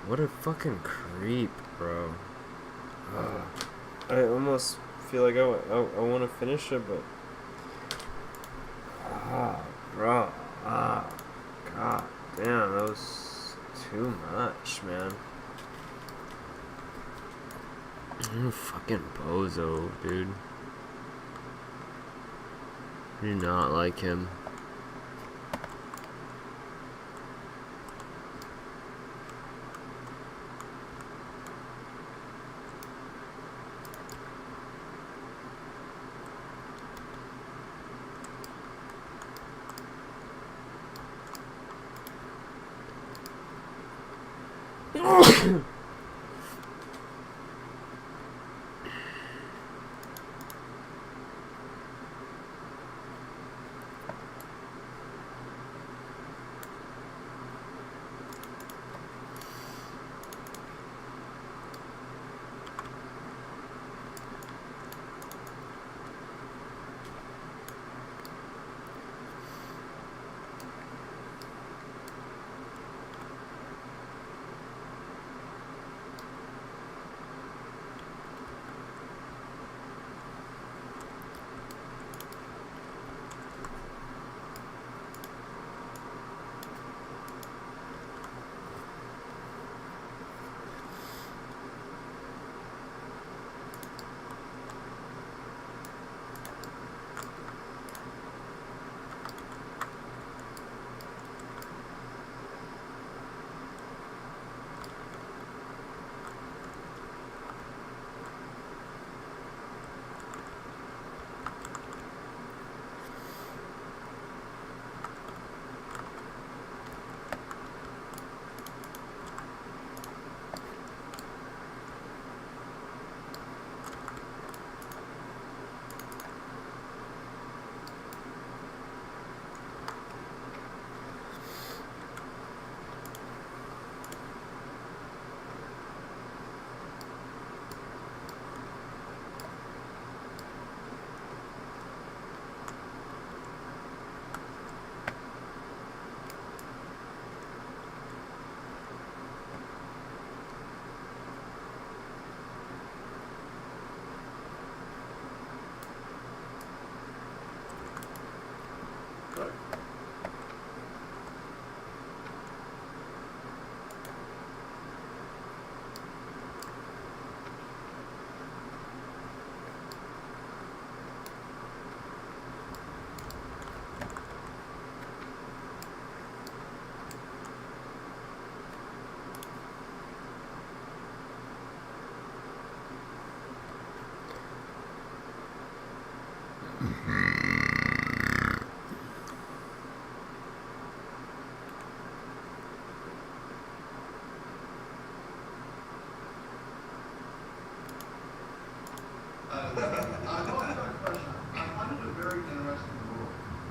What a fucking creep, bro. I almost feel like I want to finish it, but... bro. God damn, that was too much, man. You fucking bozo, dude. I do not like him.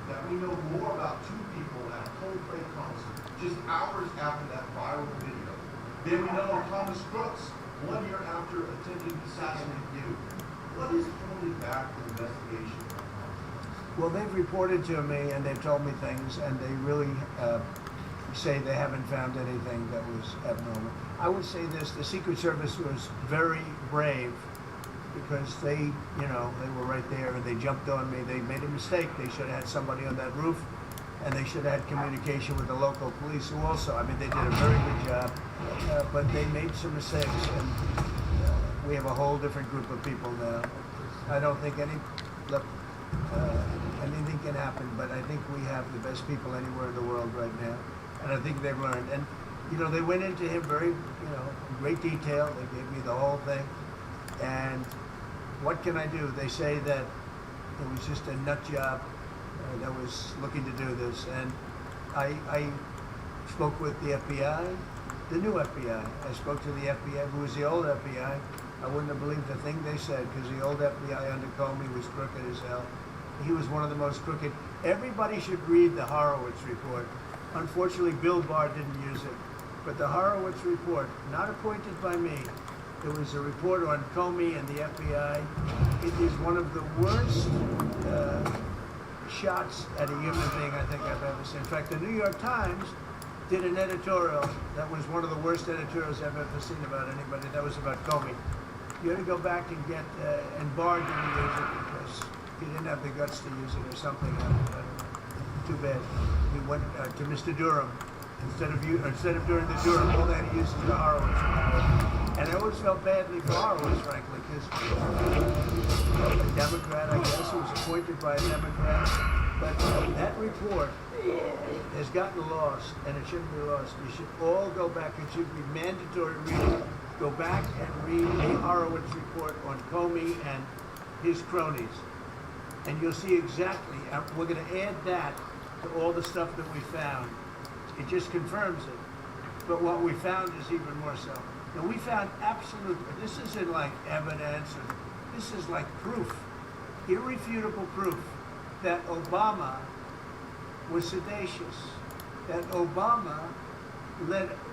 that we know more about two people at a Coldplay concert just hours after that viral video than we know of Thomas Crooks 1 year after attempting to assassinate you. What is holding back the investigation? Well, they've reported to me and they've told me things, and they really say they haven't found anything that was abnormal. I would say this: the Secret Service was very brave because they were right there and they jumped on me. They made a mistake. They should have had somebody on that roof, and they should have had communication with the local police who also, they did a very good job, but they made some mistakes, and we have a whole different group of people now. I don't think anything can happen, but I think we have the best people anywhere in the world right now, and I think they've learned. And they went into him very, in great detail. They gave me the whole thing, and what can I do? They say that it was just a nut job that was looking to do this, and I spoke with the FBI, the new FBI. I spoke to the FBI, who was the old FBI. I wouldn't have believed a thing they said, because the old FBI under Comey was crooked as hell. He was one of the most crooked. Everybody should read the Horowitz report. Unfortunately, Bill Barr didn't use it. But the Horowitz report, not appointed by me, it was a report on Comey and the FBI. It is one of the worst shots at a human being I think I've ever seen. In fact, the New York Times did an editorial that was one of the worst editorials I've ever seen about anybody. That was about Comey. You had to go back and get, and Barr didn't use it because he didn't have the guts to use it or something. I don't know. Too bad. He went to Mr. Durham. Instead of doing the Durham, all they had to use is the Horowitz report. And I always felt badly for Horowitz, frankly, because a Democrat, I guess, who was appointed by a Democrat. But that report has gotten lost, and it shouldn't be lost. You should all go back. It should be mandatory reading. Go back and read the Horowitz report on Comey and his cronies. And you'll see exactly, we're going to add that to all the stuff that we found. It just confirms it. But what we found is even more so. Now, we found this isn't like evidence, or this is like proof, irrefutable proof that Obama was seditious, that Obama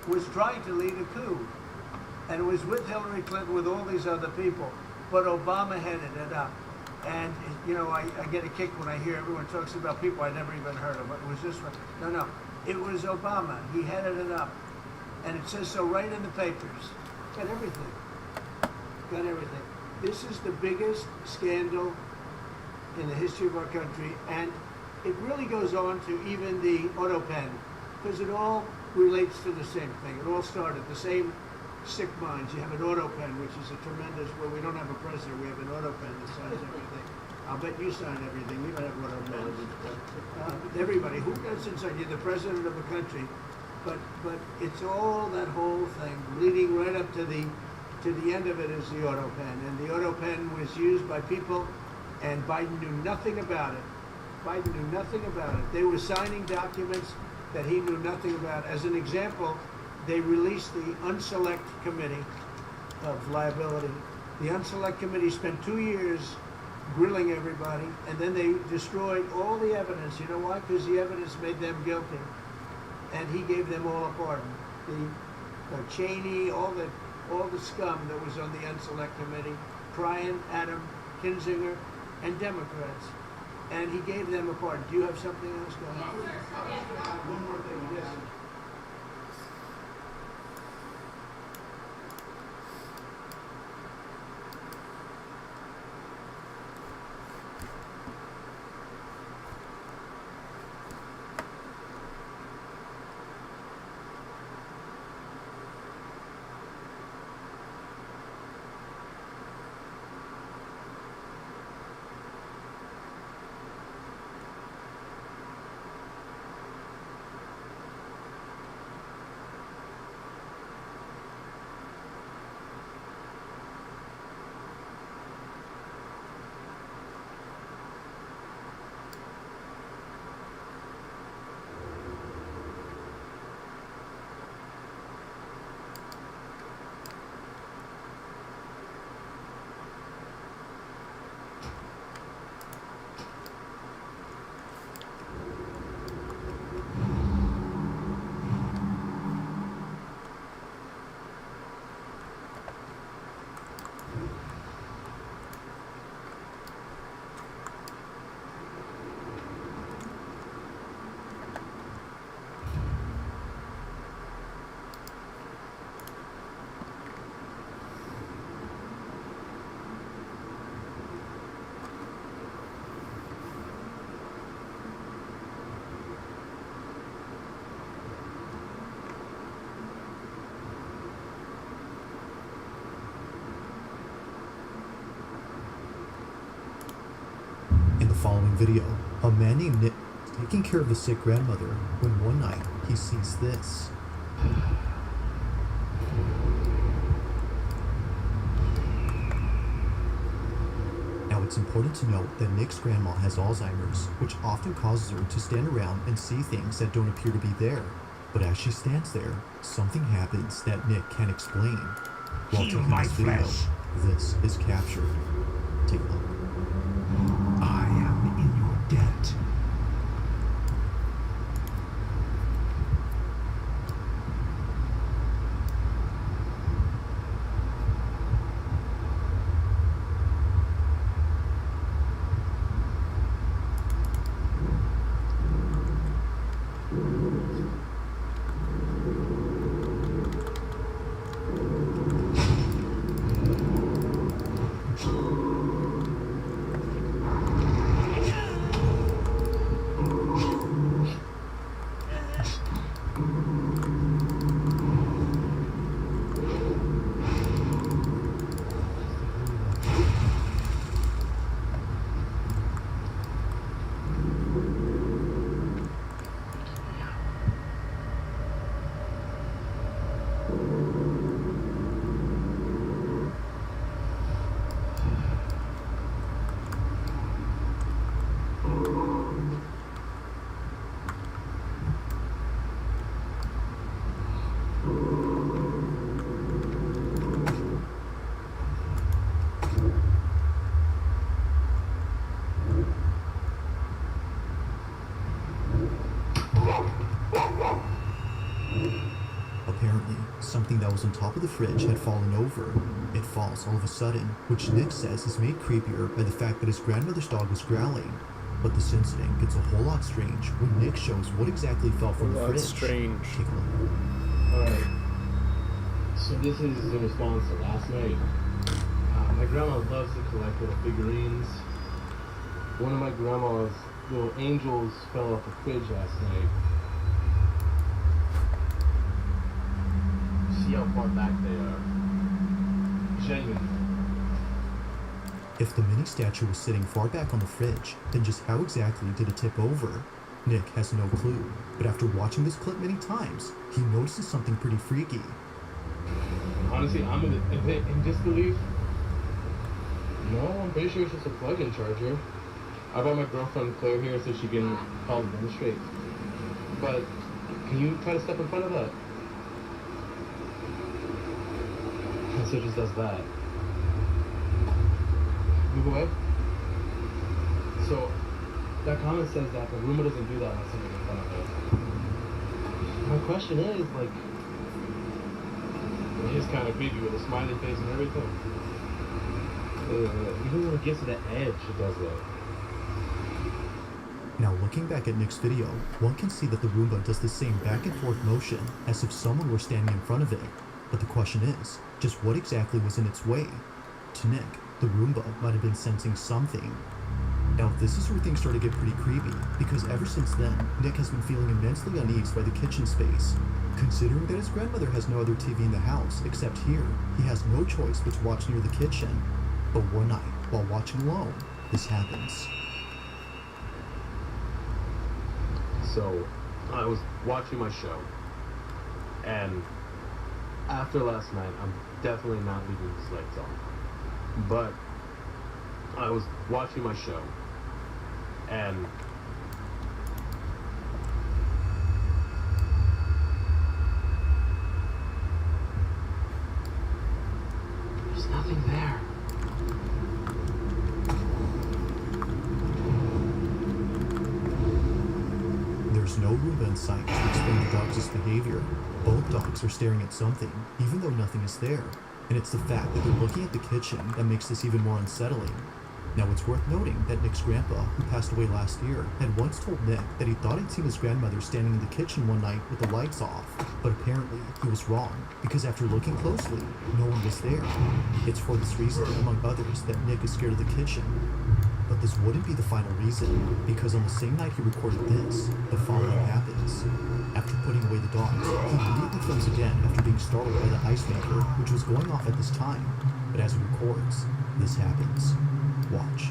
was trying to lead a coup, and it was with Hillary Clinton, with all these other people, but Obama headed it up. And, I get a kick when I hear everyone talks about people I never even heard of. It was this one. No. It was Obama. He headed it up. And it says so right in the papers. Got everything. This is the biggest scandal in the history of our country. And it really goes on to even the auto pen, because it all relates to the same thing. It all started the same sick minds. You have an auto pen, which is a tremendous, we don't have a president, we have an auto pen that signs everything. I'll bet you sign everything. We don't have auto pens. Everybody, who doesn't sign? You're the president of a country. But it's all that whole thing, leading right up to the end of it is the auto pen. And the auto pen was used by people, and Biden knew nothing about it. They were signing documents that he knew nothing about. As an example, they released the Unselect Committee of Liability. The Unselect Committee spent 2 years grilling everybody, and then they destroyed all the evidence. You know why? Because the evidence made them guilty. And he gave them all a pardon. Cheney, all the scum that was on the Unselect Committee, Bryan, Adam, Kinzinger, and Democrats. And he gave them a pardon. Do you have something else going on? One more thing, yes. following video, a man named Nick is taking care of his sick grandmother when one night he sees this. Now it's important to note that Nick's grandma has Alzheimer's, which often causes her to stand around and see things that don't appear to be there. But as she stands there, something happens that Nick can't explain. While taking this video, this is captured. Take a look. I am in your debt. Apparently, something that was on top of the fridge had fallen over. It falls all of a sudden, which Nick says is made creepier by the fact that his grandmother's dog was growling. But this incident gets a whole lot strange when Nick shows what exactly fell from the fridge. Strange. Take a look. Alright. So this is in response to last night. My grandma loves to collect little figurines. One of my grandma's little angels fell off the fridge last night. See how far back they are. Genuine. If the mini statue was sitting far back on the fridge, then just how exactly did it tip over? Nick has no clue, but after watching this clip many times, he notices something pretty freaky. Honestly, I'm in disbelief. No, I'm pretty sure it's just a plug-in charger. I brought my girlfriend Claire here so she can help demonstrate. But can you try to step in front of that? And so it just does that. Move away. So that comment says that the Roomba doesn't do that unless someone's in front of it. My question is, like, it is kind of creepy with a smiley face and everything. Even when it gets to the edge, it does that. Now looking back at Nick's video, one can see that the Roomba does the same back and forth motion as if someone were standing in front of it. But the question is, just what exactly was in its way? To Nick, the Roomba might have been sensing something. Now this is where things start to get pretty creepy, because ever since then, Nick has been feeling immensely uneasy by the kitchen space. Considering that his grandmother has no other TV in the house except here, he has no choice but to watch near the kitchen. But one night, while watching alone, this happens. So, I was watching my show, and after last night, I'm definitely not leaving these lights on. But I was watching my show, and there's nothing there. There's no Roomba in sight to explain the dogs' behavior. Both dogs are staring at something, even though nothing is there. And it's the fact that they're looking at the kitchen that makes this even more unsettling. Now it's worth noting that Nick's grandpa, who passed away last year, had once told Nick that he thought he'd seen his grandmother standing in the kitchen one night with the lights off. But apparently, he was wrong, because after looking closely, no one was there. It's for this reason, among others, that Nick is scared of the kitchen. But this wouldn't be the final reason, because on the same night he recorded this, the following happens. After putting away the dogs, he immediately films again after being startled by the ice maker, which was going off at this time. But as he records, this happens. Watch.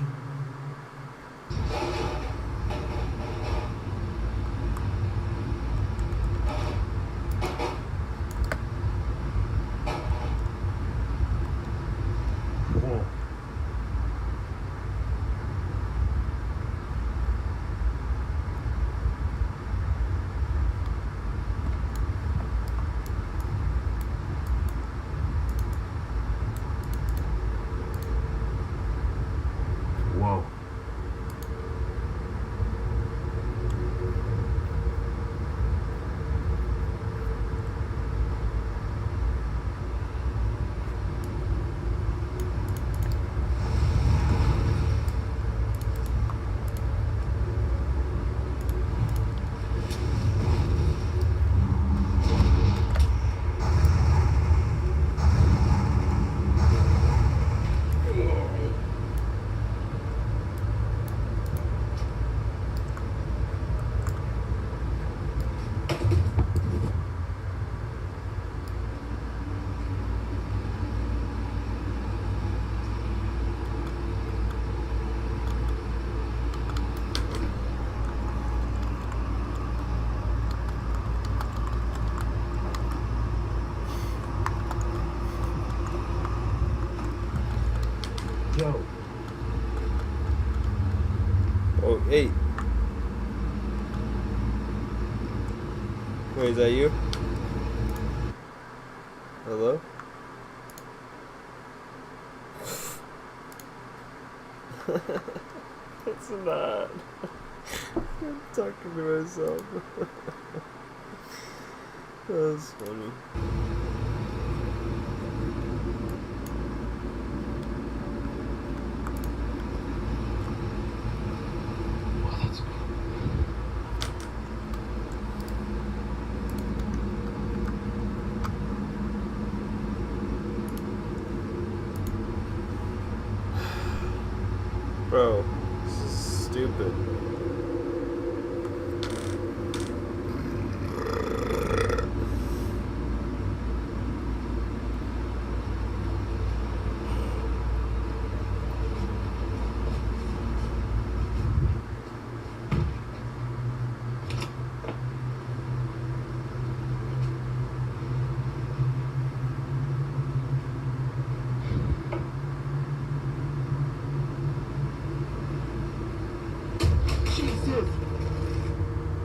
Hey. Wait, is that you? Hello? It's not. I'm talking to myself. That's funny. Bro, this is stupid.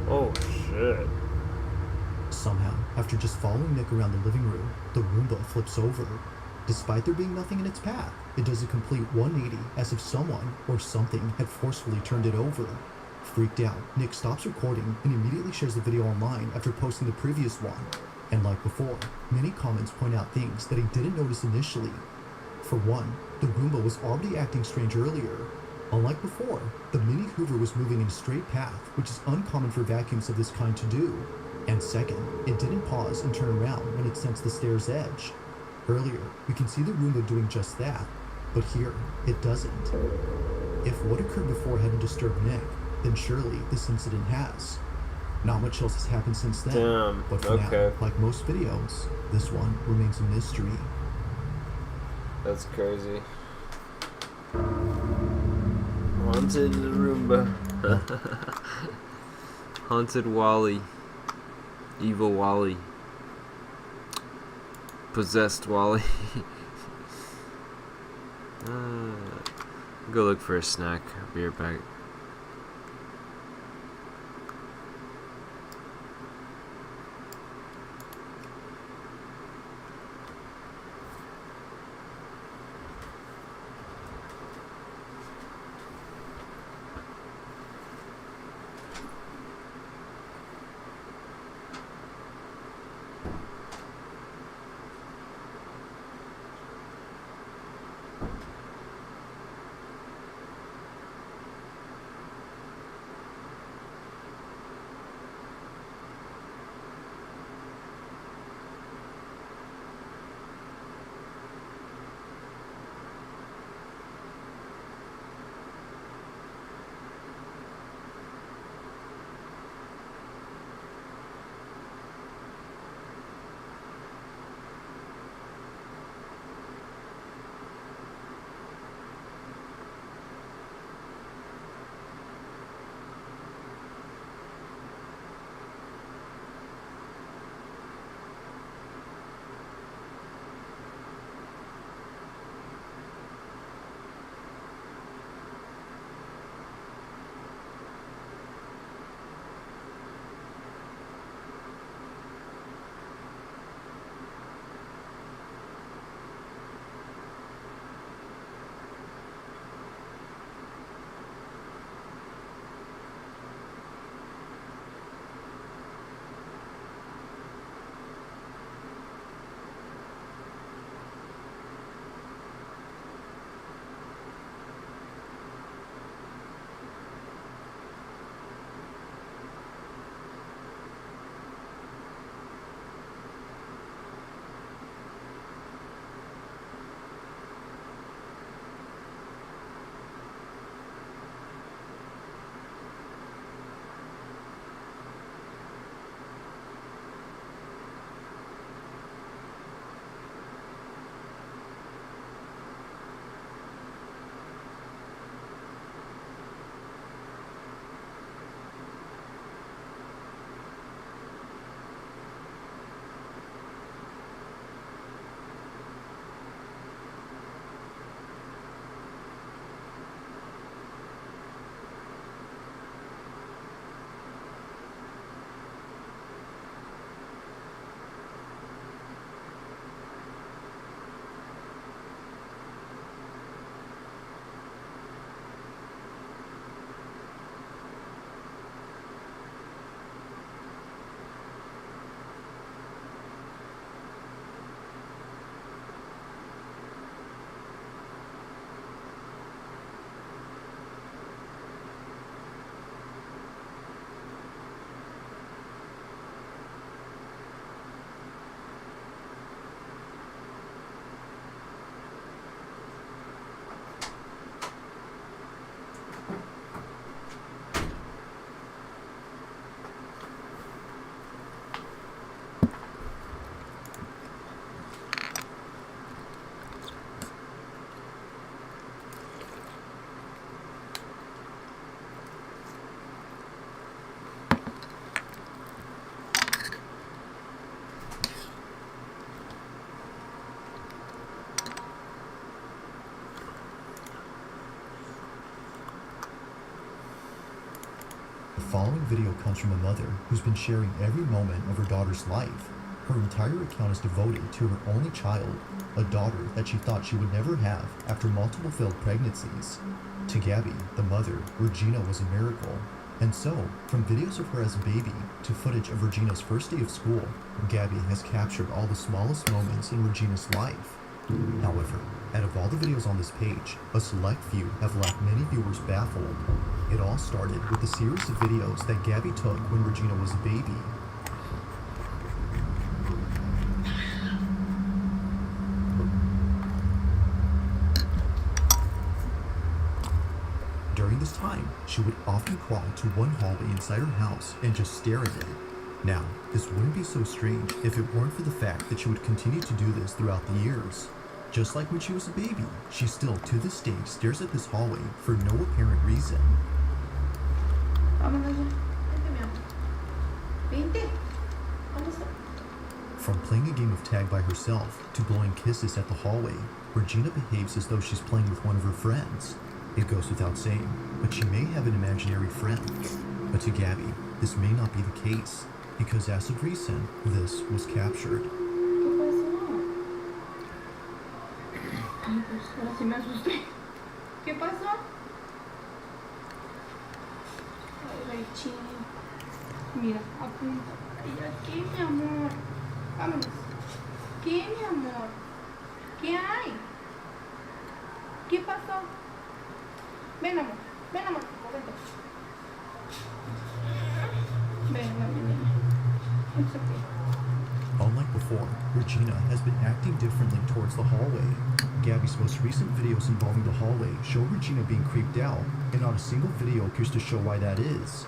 Oh shit. Somehow, after just following Nick around the living room, the Roomba flips over. Despite there being nothing in its path, it does a complete 180 as if someone or something had forcefully turned it over. Freaked out, Nick stops recording and immediately shares the video online after posting the previous one. And like before, many comments point out things that he didn't notice initially. For one, the Roomba was already acting strange earlier. Unlike before, the Mini Hoover was moving in a straight path, which is uncommon for vacuums of this kind to do. And second, it didn't pause and turn around when it sensed the stair's edge. Earlier, we can see the Roomba doing just that, but here, it doesn't. If what occurred before hadn't disturbed Nick, then surely this incident has. Not much else has happened since then, Damn, but for okay. now, like most videos, this one remains a mystery. That's crazy. Haunted Roomba. Haunted Wally. Evil Wally. Possessed Wally. Go look for a snack. I'll be right back. following video comes from a mother who's been sharing every moment of her daughter's life. Her entire account is devoted to her only child, a daughter that she thought she would never have after multiple failed pregnancies. To Gabby, the mother, Regina was a miracle. And so, from videos of her as a baby to footage of Regina's first day of school, Gabby has captured all the smallest moments in Regina's life. However, out of all the videos on this page, a select few have left many viewers baffled. It all started with a series of videos that Gabby took when Regina was a baby. During this time, she would often crawl to one hallway inside her house and just stare at it. Now, this wouldn't be so strange if it weren't for the fact that she would continue to do this throughout the years. Just like when she was a baby, she still to this day stares at this hallway for no apparent reason. From playing a game of tag by herself to blowing kisses at the hallway, Regina behaves as though she's playing with one of her friends. It goes without saying, but she may have an imaginary friend. But to Gabby, this may not be the case, because as of recent, this was captured. Ay, pues ahora sí me asusté. ¿Qué pasó? Ay, chini. Mira, apunta. Ay, aquí, mi amor. Vámonos. ¿Qué, mi amor? ¿Qué hay? ¿Qué pasó? Ven, amor. Ven, amor. Ven, ven. It's okay. Unlike before, Regina has been acting differently towards the hallway. Gabby's most recent videos involving the hallway show Regina being creeped out, and not a single video appears to show why that is.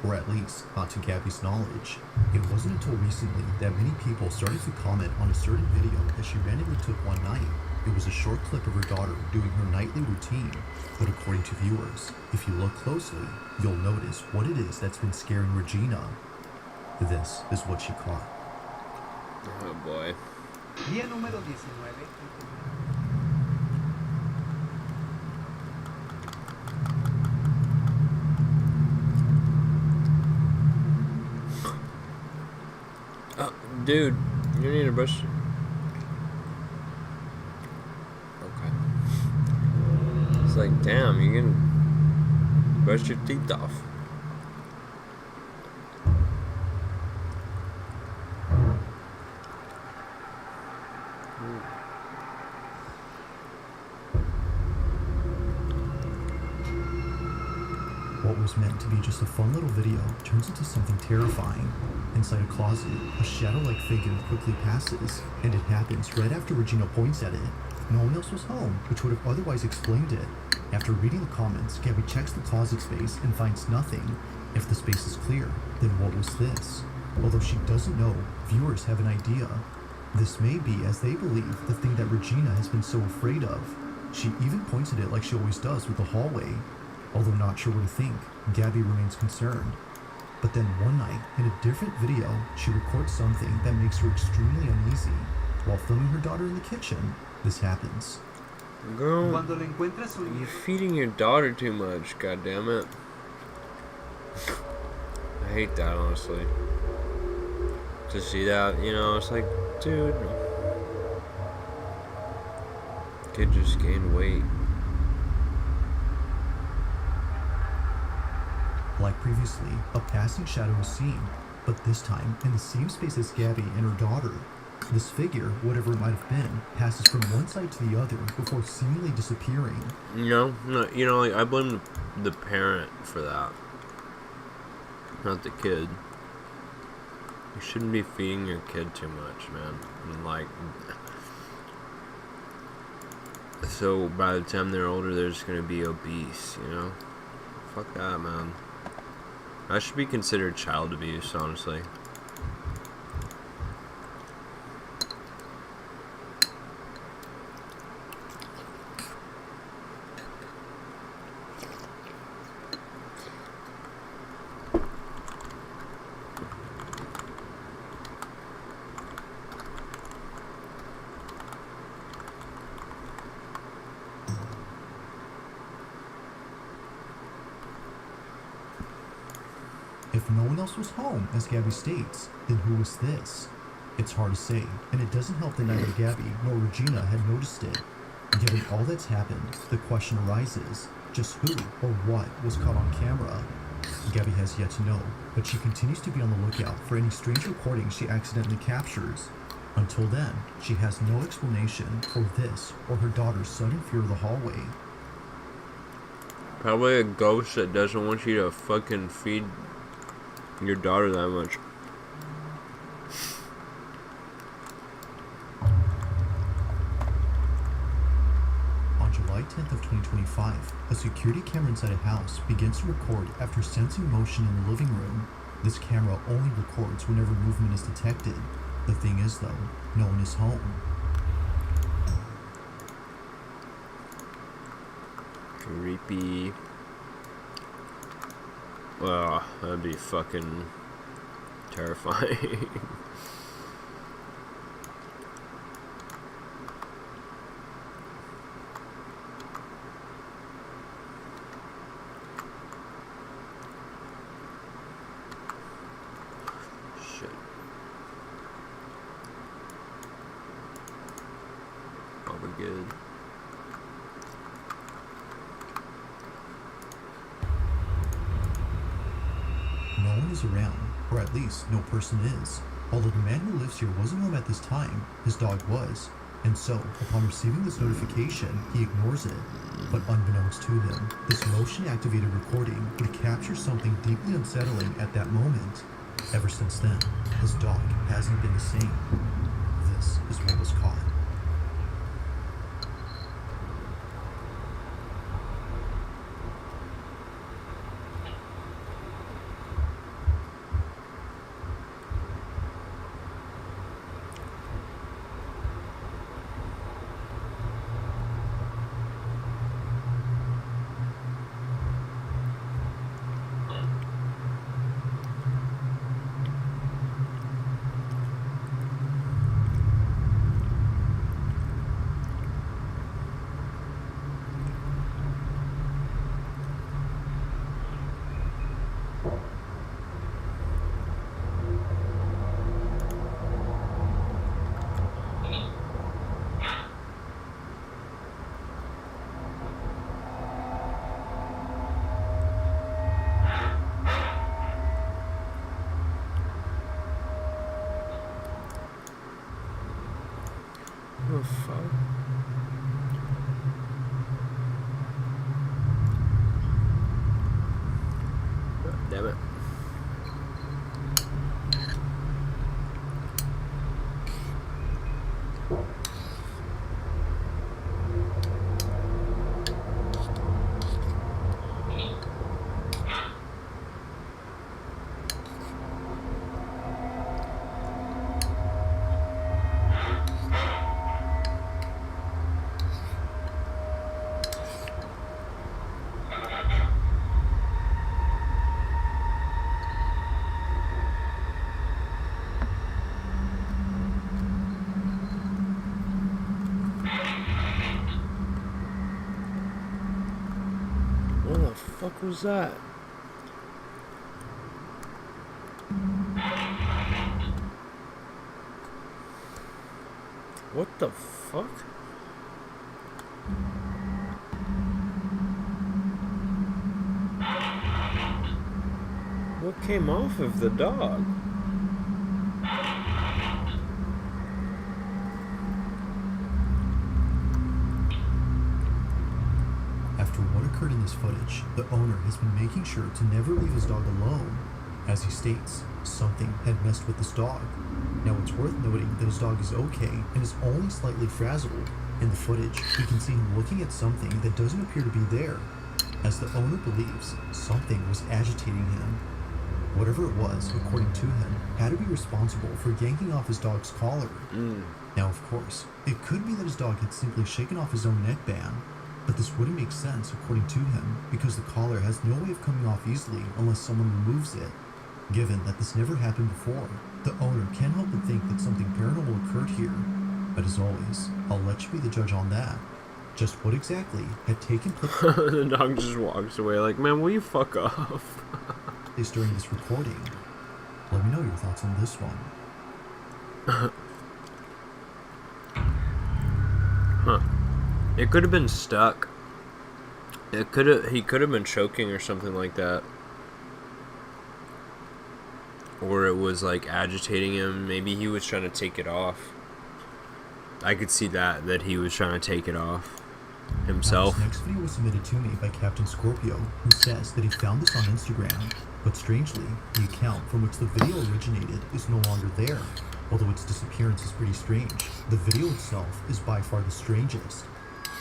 Or at least, not to Gabby's knowledge. It wasn't until recently that many people started to comment on a certain video that she randomly took one night. It was a short clip of her daughter doing her nightly routine, but according to viewers, if you look closely, you'll notice what it is that's been scaring Regina. This is what she caught. Oh boy. Día número 19. Dude, you need to brush. Okay. It's like, damn, you can brush your teeth off. What was meant to be just a fun little video turns into something terrifying. Inside a closet, a shadow-like figure quickly passes, and it happens right after Regina points at it. No one else was home, which would have otherwise explained it. After reading the comments, Gabby checks the closet space and finds nothing. If the space is clear, then what was this? Although she doesn't know, viewers have an idea. This may be, as they believe, the thing that Regina has been so afraid of. She even points at it like she always does with the hallway. Although not sure what to think, Gabby remains concerned. But then one night, in a different video, she records something that makes her extremely uneasy. While filming her daughter in the kitchen, this happens. Girl, you're feeding your daughter too much, goddammit. I hate that, honestly. To see that, you know, it's like, dude, kid just gained weight. Like previously, a passing shadow is seen, but this time in the same space as Gabby and her daughter. This figure, whatever it might have been, passes from one side to the other before seemingly disappearing. No, like, I blame the parent for that, not the kid. You shouldn't be feeding your kid too much, man. And like, so by the time they're older, they're just gonna be obese, you know? Fuck that, man. That should be considered child abuse, honestly. If no one else was home, as Gabby states, then who was this? It's hard to say, and it doesn't help that neither Gabby nor Regina had noticed it. Given all that's happened, the question arises, just who or what was caught on camera? Gabby has yet to know, but she continues to be on the lookout for any strange recordings she accidentally captures. Until then, she has no explanation for this or her daughter's sudden fear of the hallway. Probably a ghost that doesn't want you to fucking feed your daughter that much. On July 10th of 2025, a security camera inside a house begins to record after sensing motion in the living room. This camera only records whenever movement is detected. The thing is though, no one is home. Creepy. Well, that'd be fucking terrifying. Shit. Probably good. No one is around, or at least no person is. Although the man who lives here wasn't home at this time, his dog was. And so, upon receiving this notification, he ignores it. But unbeknownst to him, this motion-activated recording would capture something deeply unsettling at that moment. Ever since then, his dog hasn't been the same. This is what was caught. Oh fuck. God damn it. What the fuck was that? What the fuck? What came off of the dog? After what occurred in this footage, the owner has been making sure to never leave his dog alone. As he states, something had messed with his dog. Now it's worth noting that his dog is okay and is only slightly frazzled. In the footage, we can see him looking at something that doesn't appear to be there, as the owner believes something was agitating him. Whatever it was, according to him, had to be responsible for yanking off his dog's collar. Now, of course, it could be that his dog had simply shaken off his own neckband, but this wouldn't make sense according to him, because the collar has no way of coming off easily unless someone removes it. Given that this never happened before, the owner can't help but think that something paranormal occurred here. But as always, I'll let you be the judge on that. Just what exactly had taken place? The dog just walks away like, man, will you fuck off? is during this recording. Let me know your thoughts on this one. Huh. It could have been stuck. He could have been choking or something like that. Or it was like agitating him. Maybe he was trying to take it off. I could see that he was trying to take it off himself. Now, this next video was submitted to me by Captain Scorpio, who says that he found this on Instagram, but strangely, the account from which the video originated is no longer there. Although its disappearance is pretty strange, the video itself is by far the strangest.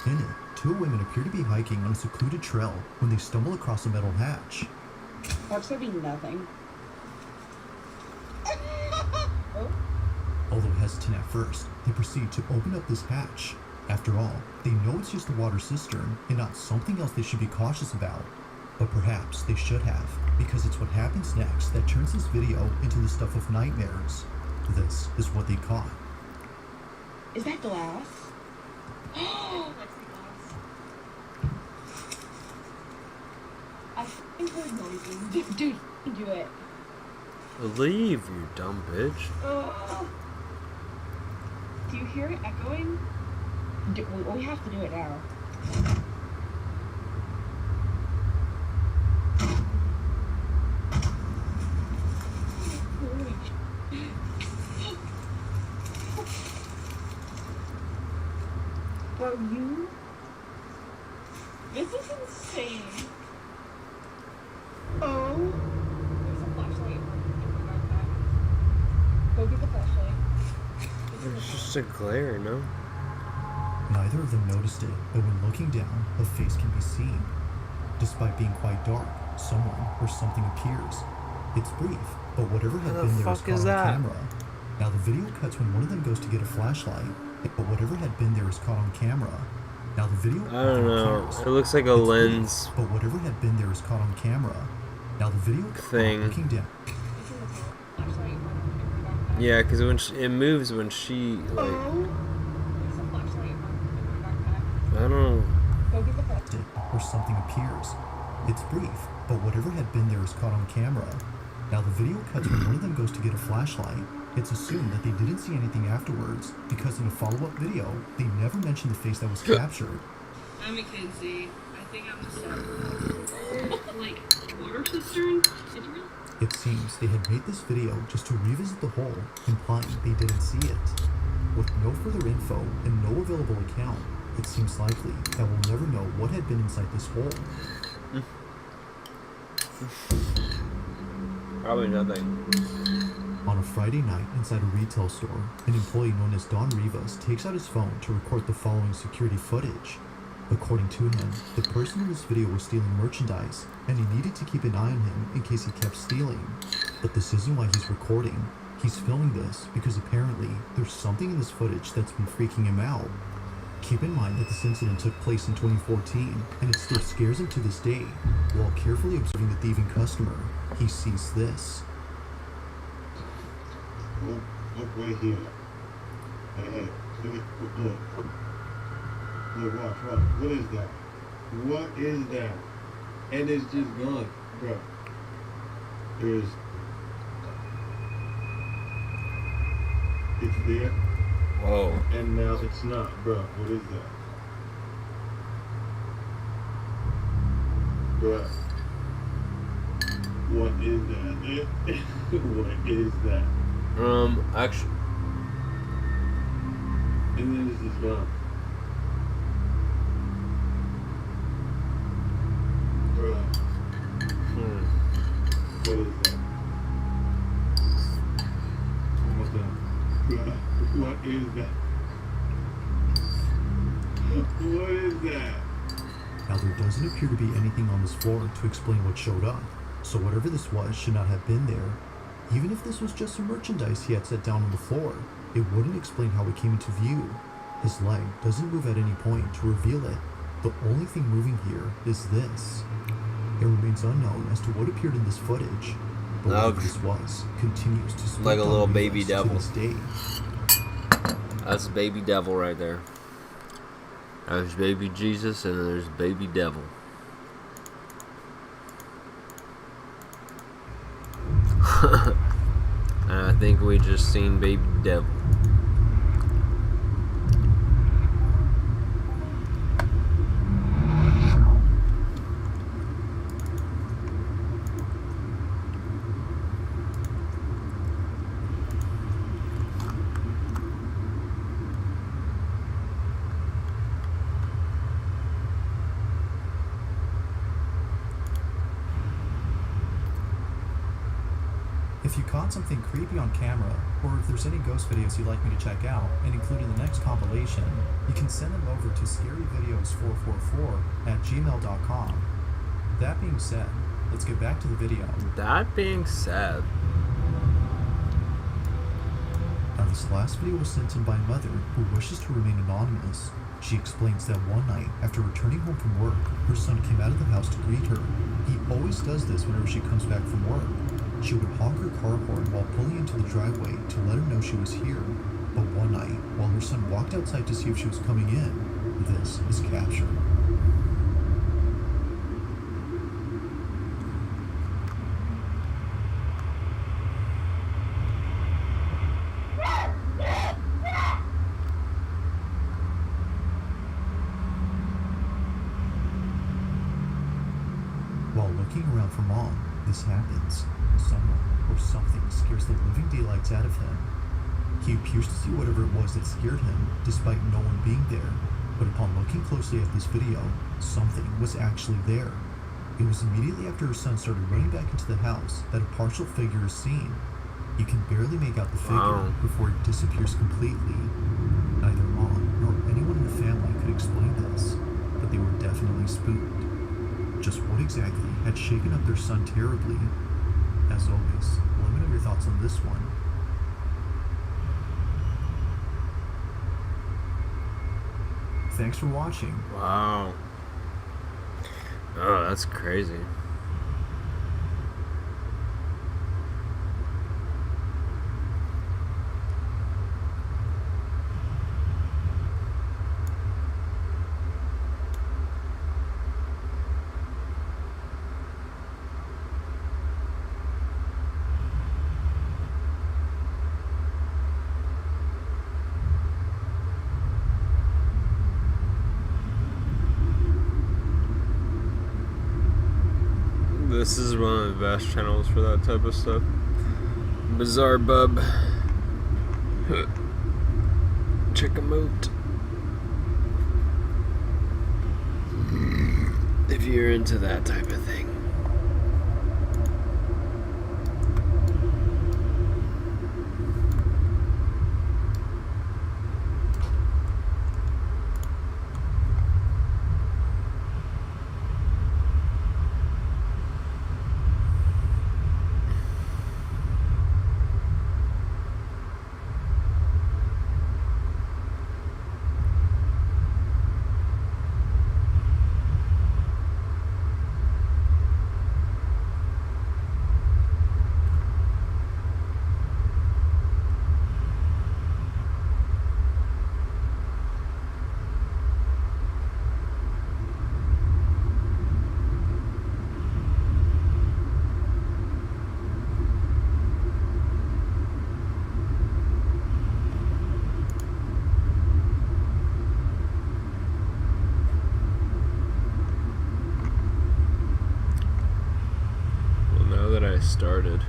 In it, two women appear to be hiking on a secluded trail when they stumble across a metal hatch. Watch there be nothing. Although hesitant at first, they proceed to open up this hatch. After all, they know it's just a water cistern and not something else they should be cautious about. But perhaps they should have, because it's what happens next that turns this video into the stuff of nightmares. This is what they caught. Is that glass? I f***ing heard noises. Dude, do it. Leave, you dumb bitch. Do you hear it echoing? We have to do it now. Bro, you? This is insane. Oh. There's a flashlight. Go get the flashlight. It's just a glare, no? Neither of them noticed it, but when looking down, a face can be seen. Despite being quite dark, someone or something appears. It's brief, but whatever had been there is caught on camera. Now the video cuts when one of them goes to get a flashlight, but whatever had been there is caught on camera. Now the video I don't know. It looks like a lens. But whatever had been there is caught on camera. Now the video thing. Looking down. Yeah, because when it moves when she like. I don't. Or something appears. It's brief, but whatever had been there is caught on camera. Now the video cuts when one of them goes to get a flashlight. It's assumed that they didn't see anything afterwards, because in a follow-up video, they never mentioned the face that was captured. I'm Mackenzie. I think I'm just like water cistern. It's real. It seems they had made this video just to revisit the hole, implying they didn't see it. With no further info and no available account, it seems likely that we'll never know what had been inside this hole. Probably nothing. On a Friday night inside a retail store, an employee known as Don Rivas takes out his phone to record the following security footage. According to him, the person in this video was stealing merchandise, and he needed to keep an eye on him in case he kept stealing. But this isn't why he's recording. He's filming this because apparently there's something in this footage that's been freaking him out. Keep in mind that this incident took place in 2014, and it still scares him to this day. While carefully observing the thieving customer, he sees this. Look right here. Hey, look. Look, watch. What is that? What is that? And it's just gone, bro. It's there. Whoa. And now it's not, bro. What is that? Bro. What is that? What is that? Actually. And then it's just gone. Bro. What is that? What's that? Bro. What is that? What is that? Now there doesn't appear to be anything on this floor to explain what showed up, so whatever this was should not have been there. Even if this was just some merchandise he had set down on the floor, it wouldn't explain how it came into view. His leg doesn't move at any point to reveal it. The only thing moving here is this. It remains unknown as to what appeared in this footage, but whatever this was continues to spook like a little Don baby Rivas devil. to this day. That's baby devil right there. There's baby Jesus and there's baby devil. And I think we just seen Baby Devil. If you caught something creepy on camera, or if there's any ghost videos you'd like me to check out and include in the next compilation, you can send them over to scaryvideos444@gmail.com. That being said, let's get back to the video. That being said, now this last video was sent in by a mother who wishes to remain anonymous. She explains that one night, after returning home from work, her son came out of the house to greet her. He always does this whenever she comes back from work. She would honk her car horn while pulling into the driveway to let him know she was here. But one night, while her son walked outside to see if she was coming in, this is captured. While looking around for Mom, this happens. Someone or something scares the living daylights out of him. He appears to see whatever it was that scared him, despite no one being there. But upon looking closely at this video, something was actually there. It was immediately after her son started running back into the house that a partial figure is seen. You can barely make out the figure before it disappears completely. Neither Mom nor anyone in the family could explain this, but they were definitely spooked. Just what exactly had shaken up their son terribly? As always, let me know your thoughts on this one. Thanks for watching. Wow. Oh, that's crazy. This is one of the best channels for that type of stuff. Bizarre Bub. Check him out. If you're into that type of thing. I started.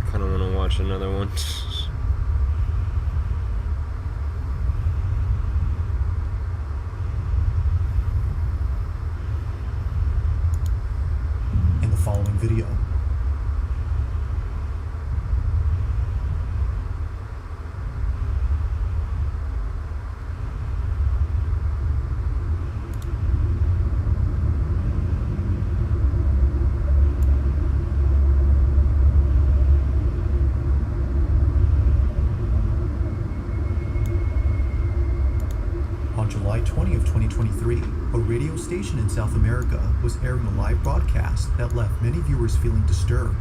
Kind of want to watch another one. In the following video, July 20 of 2023, a radio station in South America was airing a live broadcast that left many viewers feeling disturbed.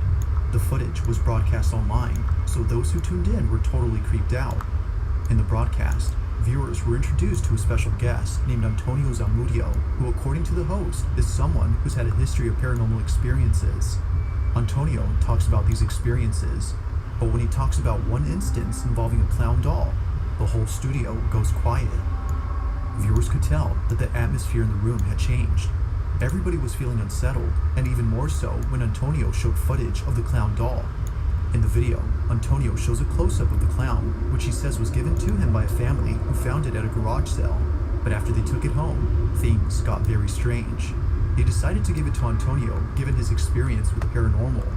The footage was broadcast online, so those who tuned in were totally creeped out. In the broadcast, viewers were introduced to a special guest named Antonio Zamudio, who, according to the host, is someone who's had a history of paranormal experiences. Antonio talks about these experiences, but when he talks about one instance involving a clown doll, the whole studio goes quiet. Viewers could tell that the atmosphere in the room had changed. Everybody was feeling unsettled, and even more so when Antonio showed footage of the clown doll. In the video, Antonio shows a close-up of the clown, which he says was given to him by a family who found it at a garage sale. But after they took it home, things got very strange. He decided to give it to Antonio, given his experience with paranormal.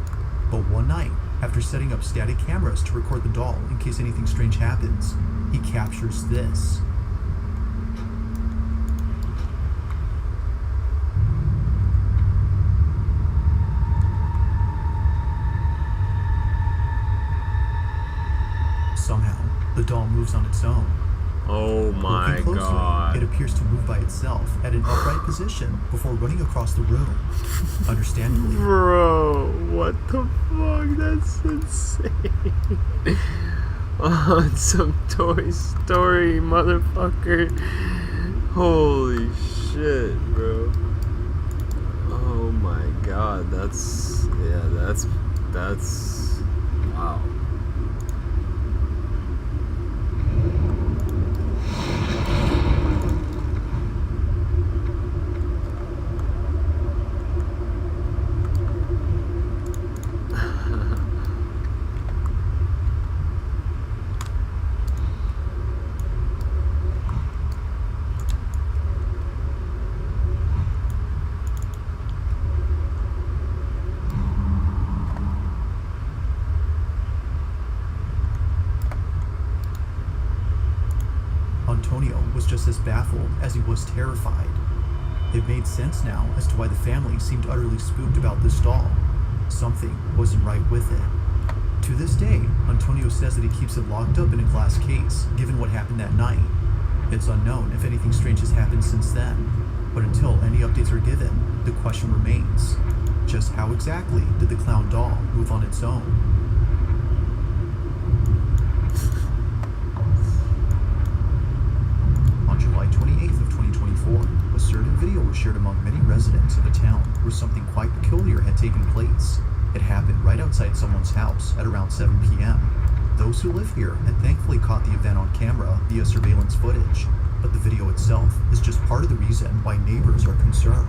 But one night, after setting up static cameras to record the doll in case anything strange happens, he captures this. Somehow, the doll moves on its own. Oh my Looking closely, god. it appears to move by itself at an upright position before running across the room. Understandably. Bro, what the fuck? That's insane. Oh, it's some Toy Story, motherfucker. Holy shit, bro. Oh my god, that's wow. Antonio was just as baffled as he was terrified. It made sense now as to why the family seemed utterly spooked about this doll. Something wasn't right with it. To this day, Antonio says that he keeps it locked up in a glass case, given what happened that night. It's unknown if anything strange has happened since then, but until any updates are given, the question remains: just how exactly did the clown doll move on its own? On July 28th of 2024, a certain video was shared among many residents of a town where something quite peculiar had taken place. It happened right outside someone's house at around 7 p.m. Those who live here had thankfully caught the event on camera via surveillance footage, but the video itself is just part of the reason why neighbors are concerned.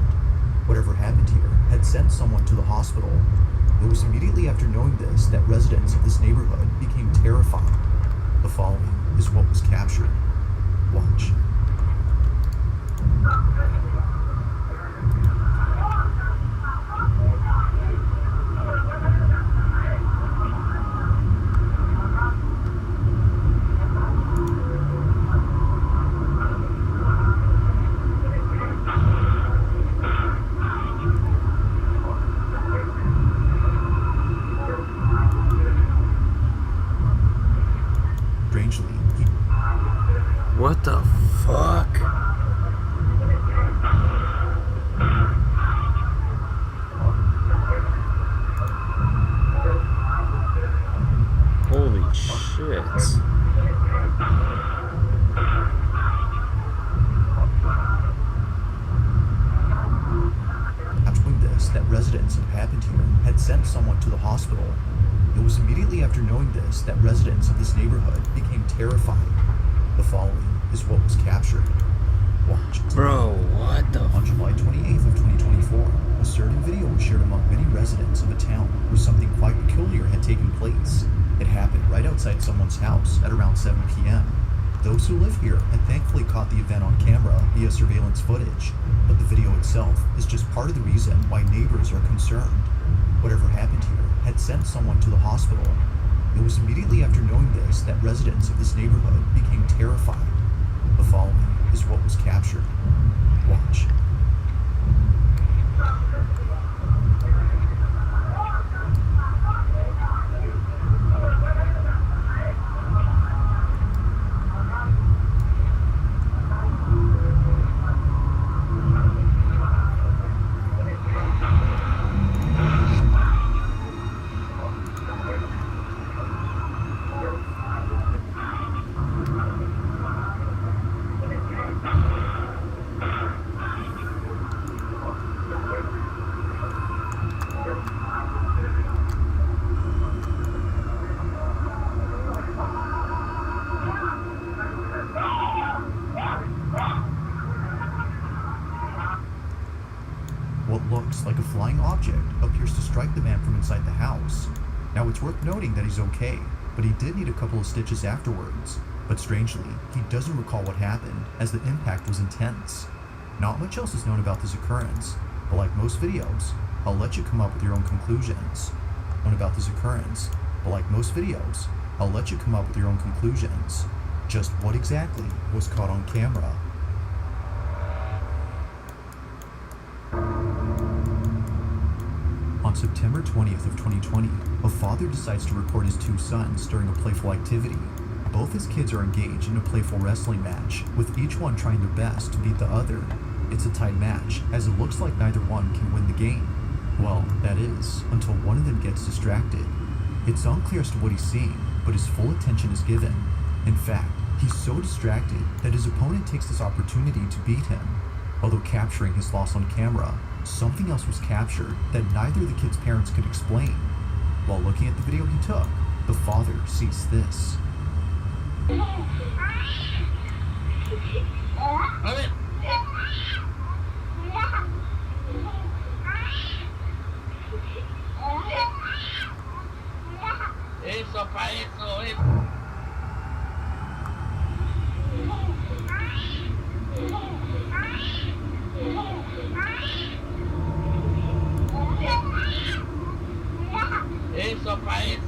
Whatever happened here had sent someone to the hospital. It was immediately after knowing this that residents of this neighborhood became terrified. The following is what was captured. Watch. Strangely, What the fuck? Holy shit. After this, that residents of happened here had sent someone to the hospital. It was immediately after knowing this that residents of this neighborhood became terrified. The following is what was captured. Watch. Bro, what the On July 28th of 2024, a certain video was shared among many residents of a town where something quite peculiar had taken place. It happened right outside someone's house at around 7 p.m. Those who live here had thankfully caught the event on camera via surveillance footage, but the video itself is just part of the reason why neighbors are concerned. Whatever happened here had sent someone to the hospital. It was immediately after knowing this that residents of this neighborhood became terrified. The following is what was captured. Watch. looks like a flying object appears to strike the man from inside the house. Now, it's worth noting that he's okay, but he did need a couple of stitches afterwards. But strangely, he doesn't recall what happened, as the impact was intense. Not much else is known about this occurrence, but like most videos, I'll let you come up with your own conclusions. About this occurrence, but like most videos, I'll let you come up with your own conclusions. Just what exactly was caught on camera? On September 20th of 2020, a father decides to record his two sons during a playful activity. Both his kids are engaged in a playful wrestling match, with each one trying their best to beat the other. It's a tied match, as it looks like neither one can win the game. Well, that is, until one of them gets distracted. It's unclear as to what he's seeing, but his full attention is given. In fact, he's so distracted that his opponent takes this opportunity to beat him. Although capturing his loss on camera, something else was captured that neither of the kid's parents could explain. While looking at the video he took, the father sees this. Eso pa' eso, Eso pa' eso.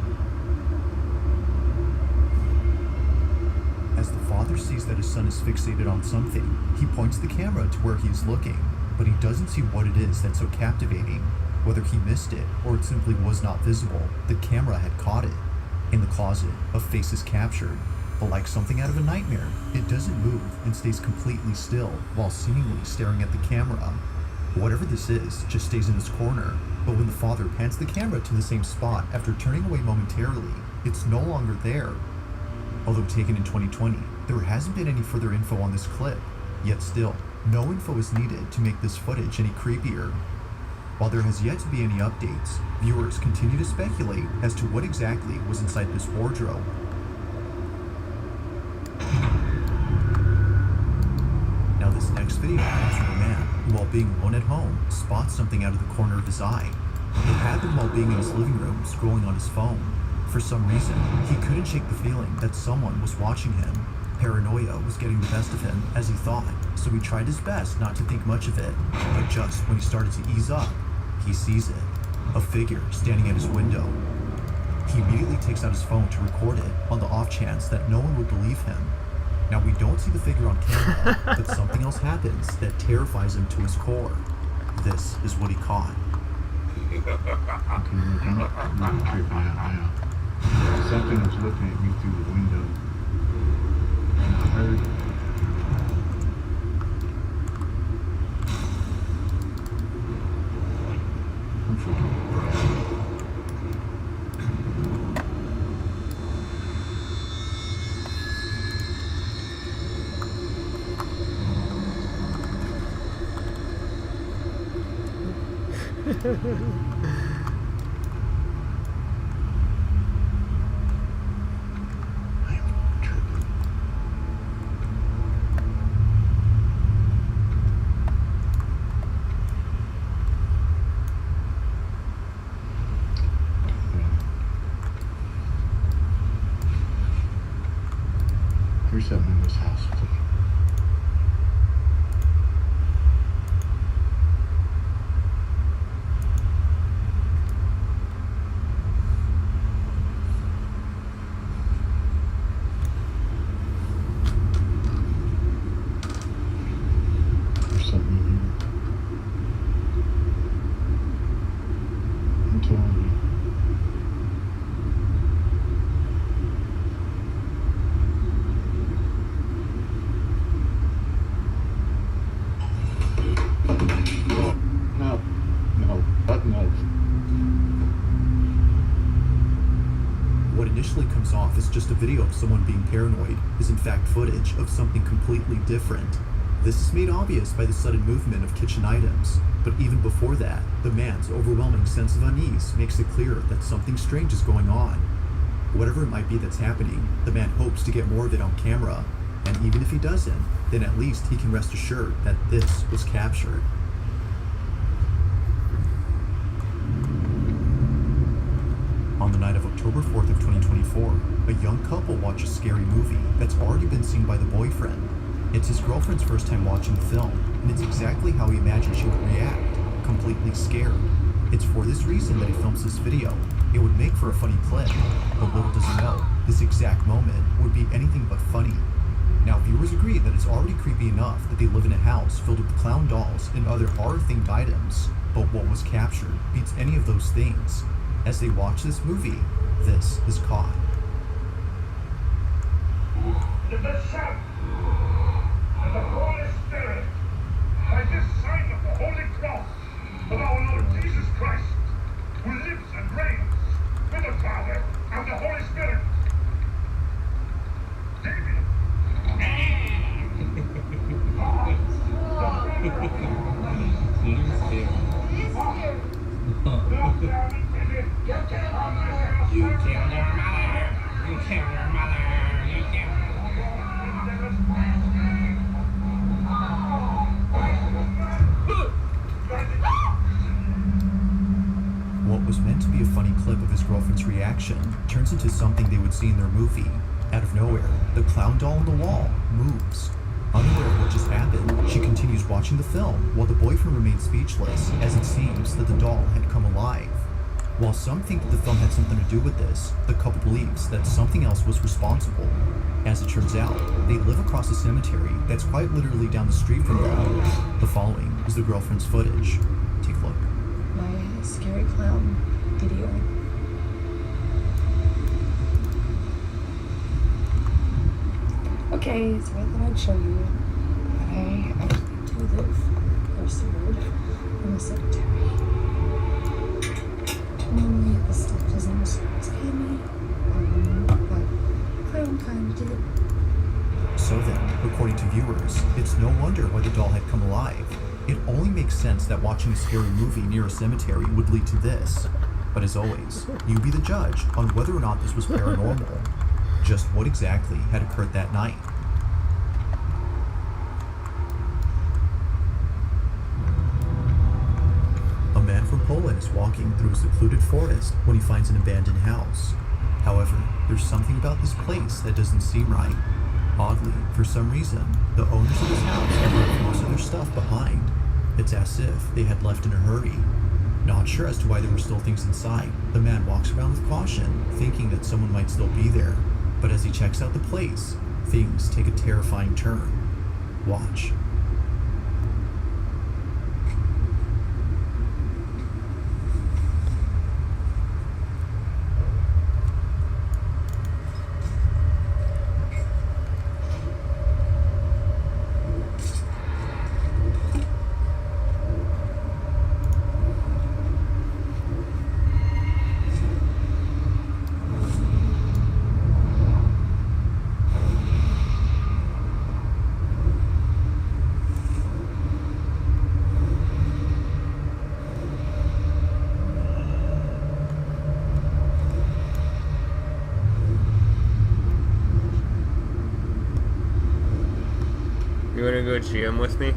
As the father sees that his son is fixated on something, he points the camera to where he is looking, but he doesn't see what it is that's so captivating. Whether he missed it or it simply was not visible, the camera had caught it. In the closet, a face is captured, but like something out of a nightmare, it doesn't move and stays completely still while seemingly staring at the camera. Whatever this is just stays in its corner, but when the father pans the camera to the same spot after turning away momentarily, it's no longer there. Although taken in 2020, there hasn't been any further info on this clip, yet still, no info is needed to make this footage any creepier. While there has yet to be any updates, viewers continue to speculate as to what exactly was inside this wardrobe. Now this next video comes from a man who, while being alone at home, spots something out of the corner of his eye. It happened while being in his living room scrolling on his phone. For some reason, he couldn't shake the feeling that someone was watching him. Paranoia was getting the best of him, as he thought, so he tried his best not to think much of it. But just when he started to ease up, he sees it. A figure standing at his window. He immediately takes out his phone to record it on the off chance that no one would believe him. Now we don't see the figure on camera, but something else happens that terrifies him to his core. This is what he caught. Something was looking at me through the window. And I heard it. I'm freaking There's something in this house. There's something in here. I'm telling you. What initially comes off as just a video of someone being paranoid is in fact footage of something completely different. This is made obvious by the sudden movement of kitchen items, but even before that, the man's overwhelming sense of unease makes it clear that something strange is going on. Whatever it might be that's happening, the man hopes to get more of it on camera, and even if he doesn't, then at least he can rest assured that this was captured. October 4th of 2024, a young couple watch a scary movie that's already been seen by the boyfriend. It's his girlfriend's first time watching the film, and it's exactly how he imagined she would react, completely scared. It's for this reason that he films this video. It would make for a funny clip, but little does he know, this exact moment would be anything but funny. Now, viewers agree that it's already creepy enough that they live in a house filled with clown dolls and other horror-themed items, but what was captured beats any of those things. As they watch this movie, this is caught. The Son and the Holy Spirit, by this sign of the Holy Cross of our Lord Jesus Christ, who lives and reigns with the Father and the Holy Spirit. David. You killed your mother! You killed your mother! You killed... What was meant to be a funny clip of his girlfriend's reaction turns into something they would see in their movie. Out of nowhere, the clown doll on the wall moves. Unaware of what just happened, she continues watching the film while the boyfriend remains speechless, as it seems that the doll had come alive. While some think that the film had something to do with this, the couple believes that something else was responsible. As it turns out, they live across a cemetery that's quite literally down the street from them. The following is the girlfriend's footage. Take a look. My scary clown video. Okay, so I thought I'd show you that I actually do live pursued in the cemetery. Normally this stuff doesn't scare me, but clown kind of did. So then, according to viewers, it's no wonder why the doll had come alive. It only makes sense that watching a scary movie near a cemetery would lead to this. But as always, you be the judge on whether or not this was paranormal. Just what exactly had occurred that night. A man from Poland is walking through a secluded forest when he finds an abandoned house. However, there's something about this place that doesn't seem right. Oddly, for some reason, the owners of this house have left most of their stuff behind. It's as if they had left in a hurry. Not sure as to why there were still things inside, the man walks around with caution, thinking that someone might still be there. But as he checks out the place, things take a terrifying turn. Watch. You wanna go GM with me?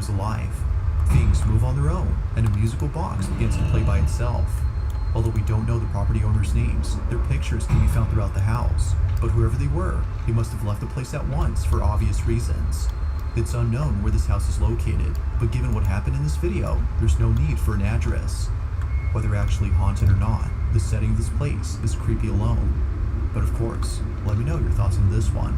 alive. Things move on their own, and a musical box begins to play by itself. Although we don't know the property owners' names, their pictures can be found throughout the house. But whoever they were, they must have left the place at once for obvious reasons. It's unknown where this house is located, but given what happened in this video, there's no need for an address. Whether actually haunted or not, the setting of this place is creepy alone. But of course, let me know your thoughts on this one.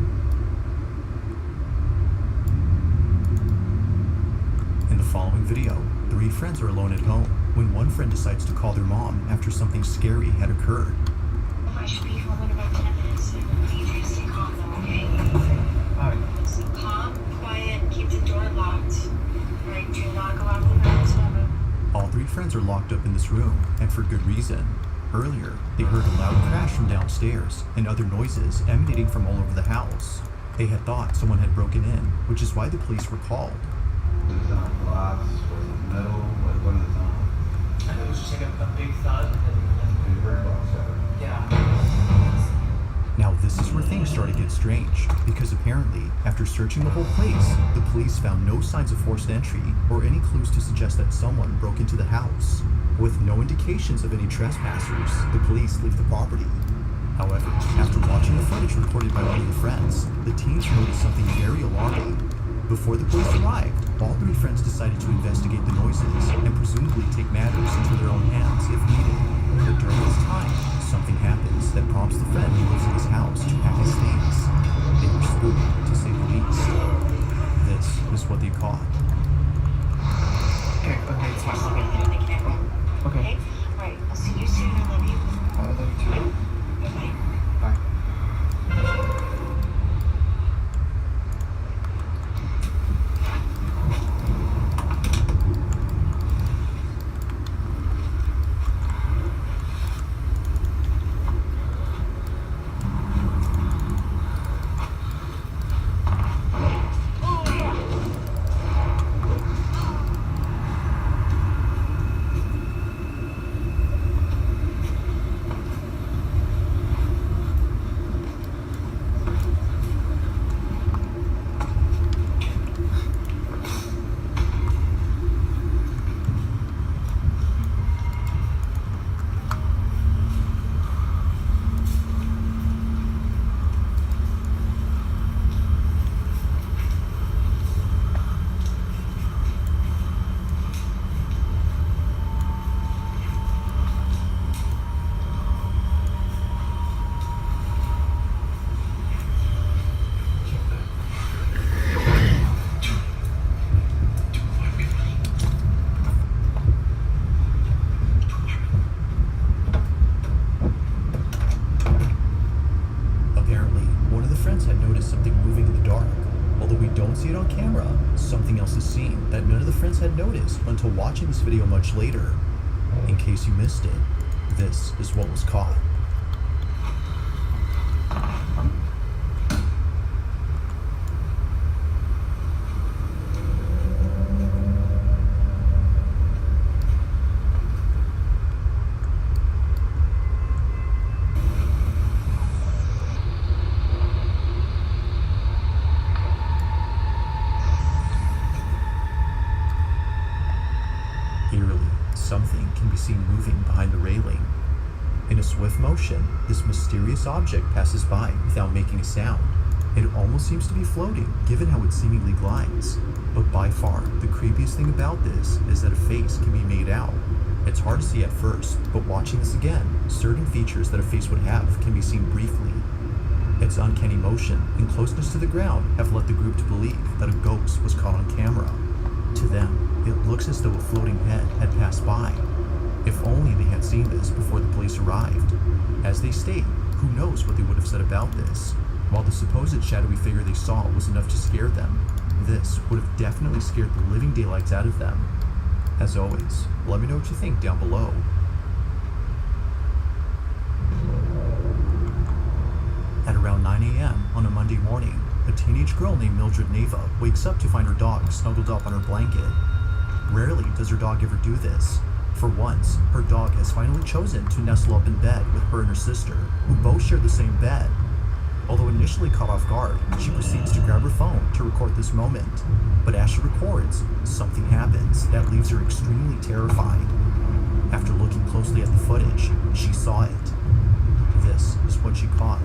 In the following video, 3 friends are alone at home when one friend decides to call their mom after something scary had occurred. I should be home in about 10 minutes. Need you to stay calm though, okay? Alright. So calm, quiet, keep the door locked. Alright, do not go out of the house ever. All 3 friends are locked up in this room, and for good reason. Earlier, they heard a loud crash from downstairs and other noises emanating from all over the house. They had thought someone had broken in, which is why the police were called. Was it on glass? Was it metal? What is it on? I think it was just like a big thud. You heard about that? Yeah. Now this is where things start to get strange, because apparently, after searching the whole place, the police found no signs of forced entry or any clues to suggest that someone broke into the house. With no indications of any trespassers, the police leave the property. However, after watching the footage recorded by one of the friends, the teens noticed something very alarming. Before the police arrived, all 3 friends decided to investigate the noises and presumably take matters into their own hands if needed. But during this time, something happens that prompts the friend who lives in this house to pack his things. They were spooked, to say the least. This is what they caught. Okay, it's fine. Okay. Alright, I'll see you soon. I love you. I love you too. Bye-bye. Bye. See it on camera, something else is seen that none of the friends had noticed until watching this video much later. In case you missed it, this is what was caught. Something can be seen moving behind the railing. In a swift motion, this mysterious object passes by without making a sound. It almost seems to be floating, given how it seemingly glides. But by far, the creepiest thing about this is that a face can be made out. It's hard to see at first, but watching this again, certain features that a face would have can be seen briefly. Its uncanny motion and closeness to the ground have led the group to believe that a ghost was caught on camera. To them, it looks as though a floating head had passed by. If only they had seen this before the police arrived. As they state, who knows what they would have said about this. While the supposed shadowy figure they saw was enough to scare them, this would have definitely scared the living daylights out of them. As always, let me know what you think down below. At around 9 a.m. on a Monday morning, a teenage girl named Mildred Nava wakes up to find her dog snuggled up on her blanket. Rarely does her dog ever do this. For once, her dog has finally chosen to nestle up in bed with her and her sister, who both share the same bed. Although initially caught off guard, she proceeds to grab her phone to record this moment. But as she records, something happens that leaves her extremely terrified. After looking closely at the footage, she saw it. This is what she caught.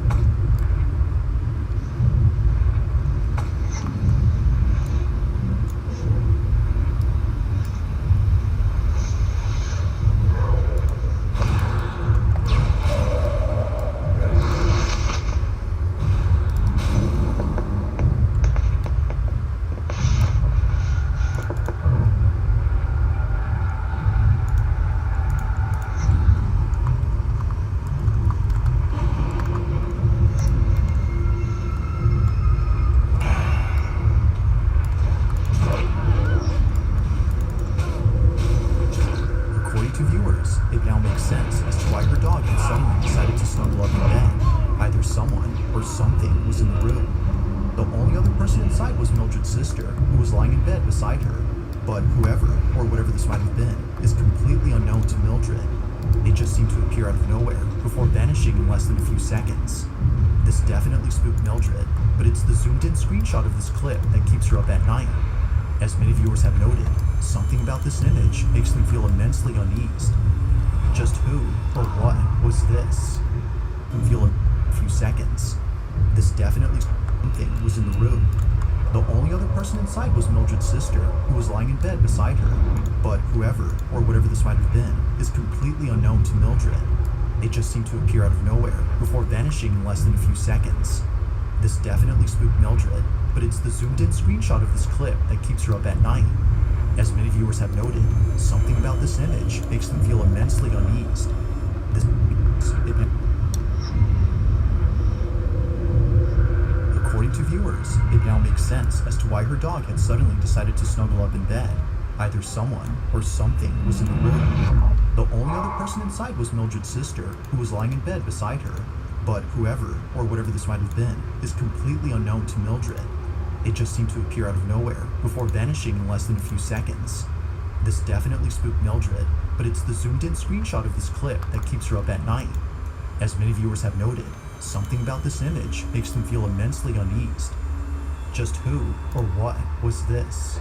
Seconds. This definitely spooked Mildred, but it's the zoomed-in screenshot of this clip that keeps her up at night. As many viewers have noted, something about this image makes them feel immensely uneased. Just who or what was this? Feel a few seconds. This definitely something was in the room. The only other person inside was Mildred's sister, who was lying in bed beside her. But whoever or whatever this might have been is completely unknown to Mildred. They just seem to appear out of nowhere before vanishing in less than a few seconds. This definitely spooked Mildred, but it's the zoomed-in screenshot of this clip that keeps her up at night. As many viewers have noted, something about this image makes them feel immensely uneased. According to viewers, it now makes sense as to why her dog had suddenly decided to snuggle up in bed. Either someone or something was in the room. The only other person inside was Mildred's sister, who was lying in bed beside her. But whoever, or whatever this might have been, is completely unknown to Mildred. It just seemed to appear out of nowhere, before vanishing in less than a few seconds. This definitely spooked Mildred, but it's the zoomed-in screenshot of this clip that keeps her up at night. As many viewers have noted, something about this image makes them feel immensely uneased. Just who, or what, was this?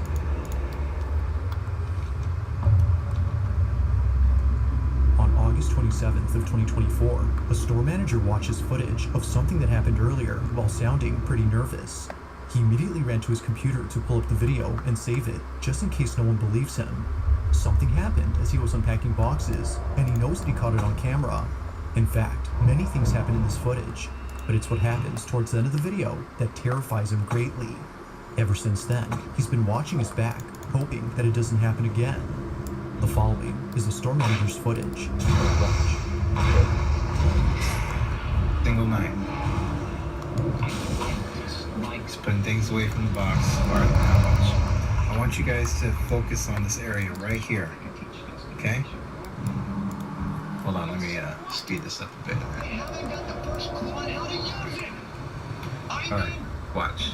August 27th of 2024, a store manager watches footage of something that happened earlier while sounding pretty nervous. He immediately ran to his computer to pull up the video and save it, just in case no one believes him. Something happened as he was unpacking boxes, and he knows that he caught it on camera. In fact, many things happen in this footage, but it's what happens towards the end of the video that terrifies him greatly. Ever since then, he's been watching his back, hoping that it doesn't happen again. The following is the store manager's footage. Watch. Single night. Mike's putting things away from the box. Alright, now watch. I want you guys to focus on this area right here. Okay? Hold on, let me speed this up a bit. Alright, watch.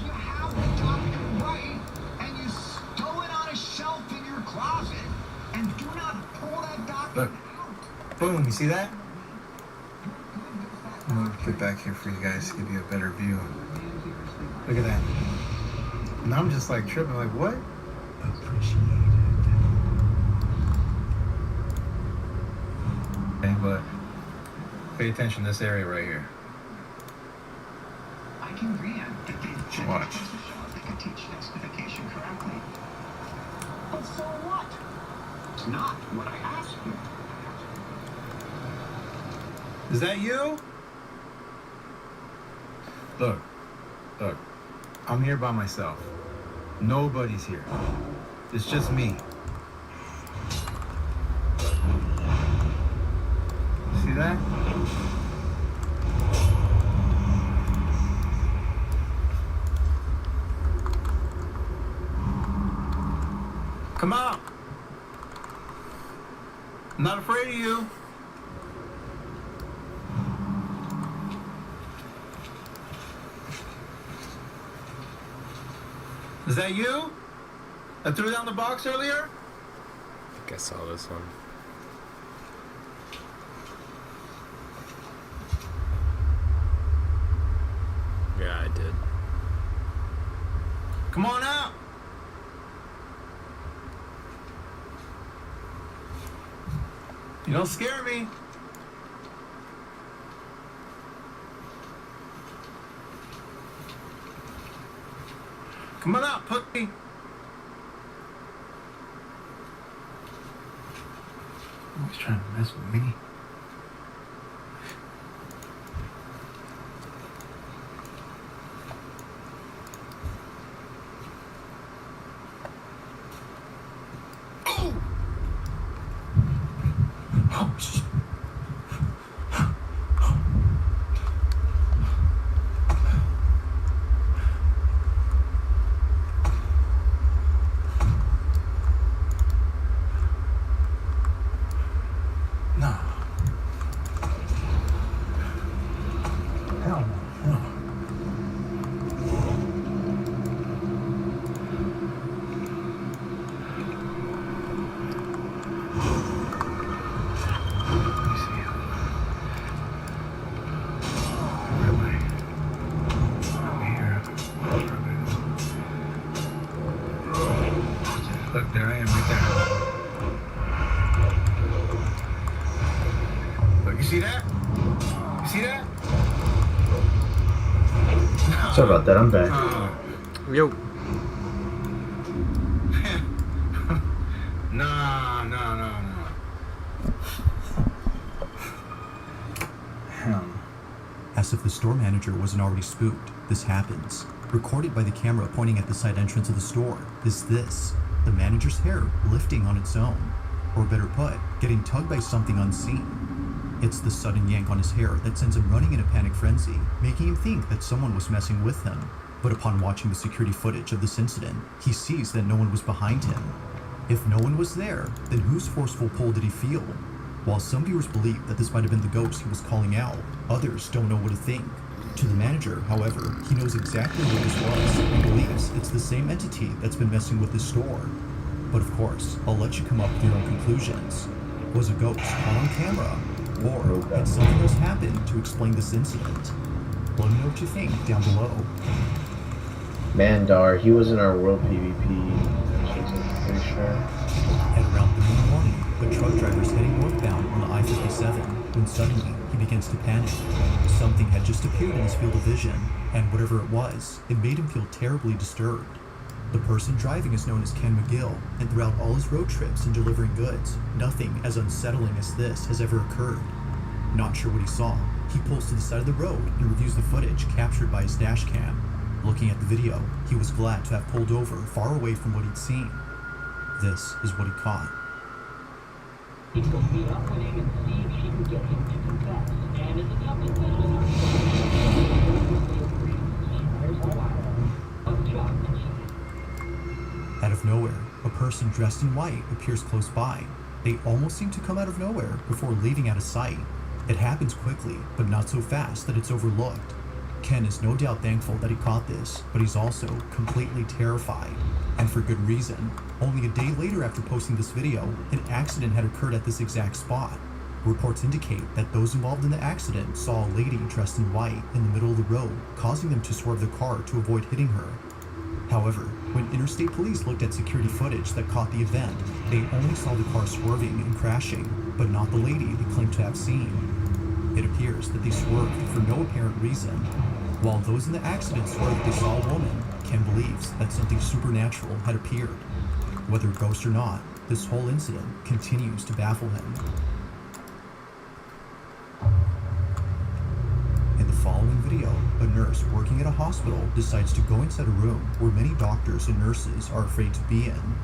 Look. Boom, you see that? I'm gonna get back here for you guys to give you a better view. Look at that. And I'm just like tripping, like, what? Appreciated. Okay, but pay attention to this area right here. I can grant that they've checked Watch. they can teach justification correctly. But so what? It's not what I asked you. Is that you? Look, I'm here by myself. Nobody's here. It's just me. See that? Come on. I'm not afraid of you. Is that you? I threw down the box earlier? I think I saw this one. Yeah, I did. Come on out. You don't scare me. Come on out, pussy. He's trying to mess with me. Look, there I am right there. Look, you see that? You see that? No. Sorry about that, I'm back. Yo. No. As if the store manager wasn't already spooked, this happens. Recorded by the camera pointing at the side entrance of the store is this. The manager's hair lifting on its own, or better put, getting tugged by something unseen. It's the sudden yank on his hair that sends him running in a panic frenzy, making him think that someone was messing with him. But upon watching the security footage of this incident, he sees that no one was behind him. If no one was there, then whose forceful pull did he feel? While some viewers believe that this might have been the ghost he was calling out, others don't know what to think. To the manager, however, he knows exactly what this was and believes it's the same entity that's been messing with his store. But of course, I'll let you come up with your own conclusions. Was a ghost caught on camera? Or had something else happened to explain this incident? Let me know what you think down below. Mandar, he was in our World PvP. I'm pretty sure. At around 3 in the morning, the truck driver's heading northbound on the I-57 when suddenly he begins to panic. Something had just appeared in his field of vision, and whatever it was, it made him feel terribly disturbed. The person driving is known as Ken McGill, and throughout all his road trips and delivering goods, nothing as unsettling as this has ever occurred. Not sure what he saw, he pulls to the side of the road and reviews the footage captured by his dash cam. Looking at the video, he was glad to have pulled over far away from what he'd seen. This is what he caught. He will meet up with him and see if she can get him to confess. And as a tough confession, there's the wire of Chuck. Out of nowhere, a person dressed in white appears close by. They almost seem to come out of nowhere before leaving out of sight. It happens quickly, but not so fast that it's overlooked. Ken is no doubt thankful that he caught this, but he's also completely terrified. And for good reason. Only a day later after posting this video, an accident had occurred at this exact spot. Reports indicate that those involved in the accident saw a lady dressed in white in the middle of the road, causing them to swerve the car to avoid hitting her. However, when interstate police looked at security footage that caught the event, they only saw the car swerving and crashing, but not the lady they claimed to have seen. It appears that they swerved for no apparent reason. While those in the accident swore that they saw a woman, Ken believes that something supernatural had appeared. Whether ghost or not, this whole incident continues to baffle him. In the following video, a nurse working at a hospital decides to go inside a room where many doctors and nurses are afraid to be in.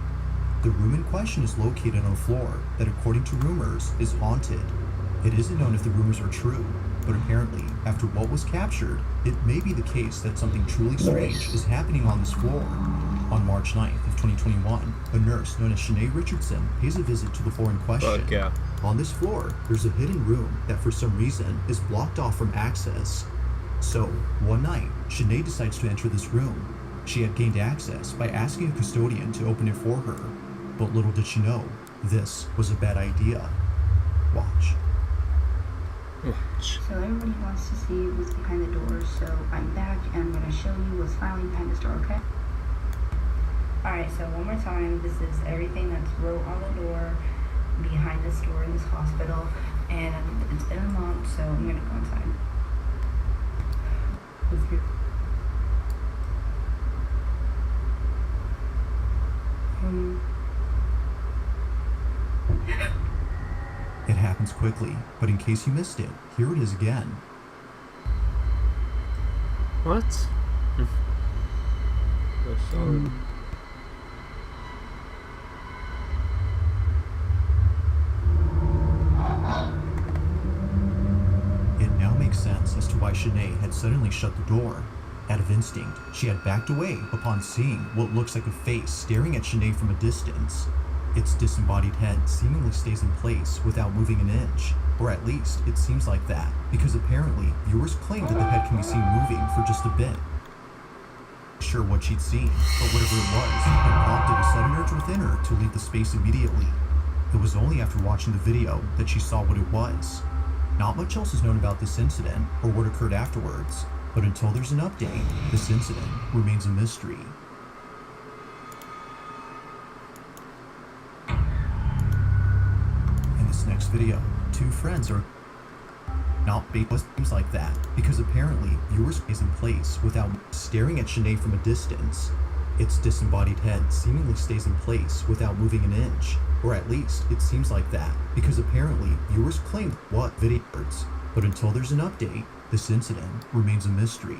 The room in question is located on a floor that, according to rumors, is haunted. It isn't known if the rumors are true, but apparently, after what was captured, it may be the case that something truly strange is happening on this floor. On March 9th of 2021, a nurse known as Shanae Richardson pays a visit to the floor in question. Fuck yeah. On this floor, there's a hidden room that for some reason is blocked off from access. So, one night, Shanae decides to enter this room. She had gained access by asking a custodian to open it for her. But little did she know, this was a bad idea. Watch. So everybody wants to see what's behind the door, so I'm back and I'm going to show you what's finally behind this door, okay? Alright, so one more time, this is everything that's wrote on the door. behind this door in this hospital, and it's been unlocked, so I'm gonna go inside. Let's go. It happens quickly, but in case you missed it, here it is again. What? So solid. It now makes sense as to why Shanae had suddenly shut the door. Out of instinct, she had backed away upon seeing what looks like a face staring at Shanae from a distance. Its disembodied head seemingly stays in place without moving an inch, or at least it seems like that, because apparently viewers claim that the head can be seen moving for just a bit. Sure what she'd seen, but whatever it was, it prompted a sudden urge within her to leave the space immediately. It was only after watching the video that she saw what it was. Not much else is known about this incident or what occurred afterwards, but until there's an update, this incident remains a mystery. In this next video, two friends are not bait things like that, because apparently viewers is in place without staring at Shanae from a distance. Its disembodied head seemingly stays in place without moving an inch, or at least it seems like that, because apparently viewers claim what video hurts, but until there's an update, this incident remains a mystery.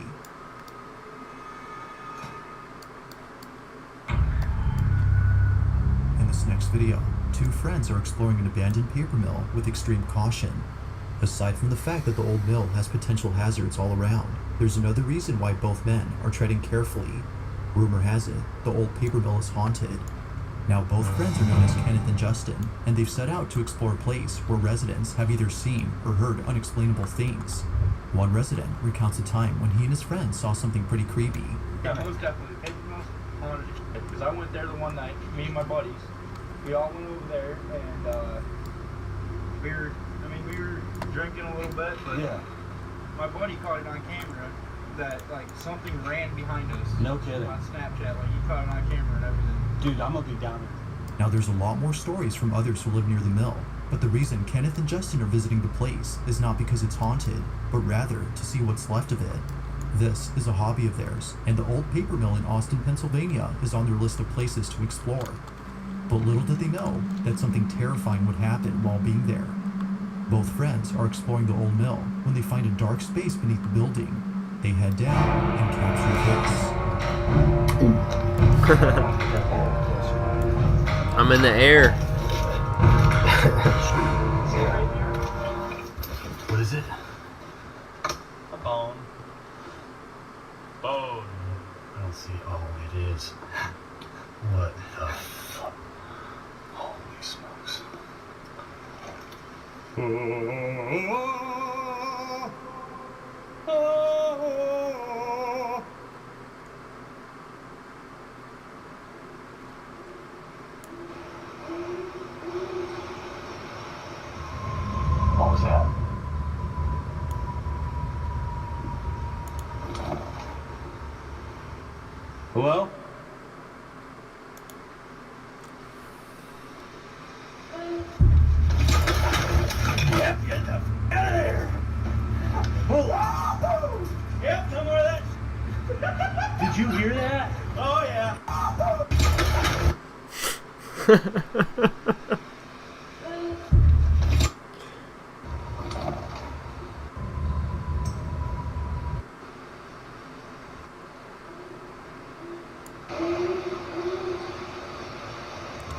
In this next video, two friends are exploring an abandoned paper mill with extreme caution. Aside from the fact that the old mill has potential hazards all around, there's another reason why both men are treading carefully. Rumor has it, the old paper mill is haunted. Now both friends are known as Kenneth and Justin, and they've set out to explore a place where residents have either seen or heard unexplainable things. One resident recounts a time when he and his friends saw something pretty creepy. Yeah, most definitely. Paper mill's haunted. Because I went there the one night, me and my buddies. We all went over there, and we were drinking a little bit, but yeah. My buddy caught it on camera that like something ran behind us. No kidding. On Snapchat, like he caught it on camera and everything. Dude, I'm gonna be down there. Now there's a lot more stories from others who live near the mill, but the reason Kenneth and Justin are visiting the place is not because it's haunted, but rather to see what's left of it. This is a hobby of theirs, and the old paper mill in Austin, Pennsylvania is on their list of places to explore. But little did they know that something terrifying would happen while being there. Both friends are exploring the old mill when they find a dark space beneath the building. They head down and capture this. I'm in the air. What is it? A bone. Bone. I don't see. Oh, it is. What the fuck? Holy smokes. What was that? Hello? Yep, get the out of there! Whoa! Yep, somewhere that. Did you hear that? Oh yeah.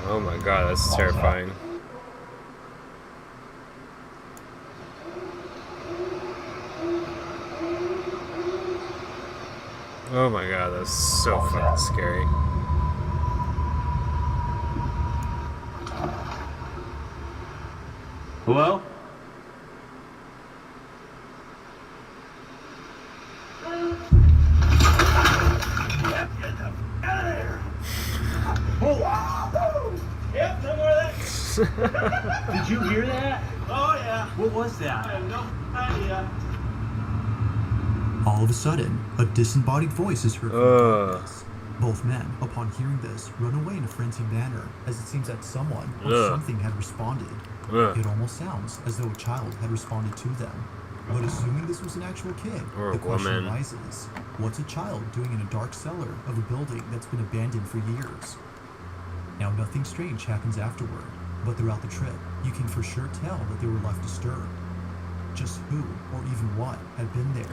Oh my god, that's terrifying. Oh my god, that's so fucking scary. Hello? Yep, get the out of there! Whoa! Yep, somewhere that. Did you hear that? Oh yeah. What was that? I have no idea. All of a sudden, a disembodied voice is heard from the darkness. Both men, upon hearing this, run away in a frenzied manner, as it seems that someone or something had responded. It almost sounds as though a child had responded to them. But assuming this was an actual kid, Or a the question woman. arises, what's a child doing in a dark cellar of a building that's been abandoned for years? Now, nothing strange happens afterward, but throughout the trip, you can for sure tell that they were left disturbed. Just who, or even what, had been there?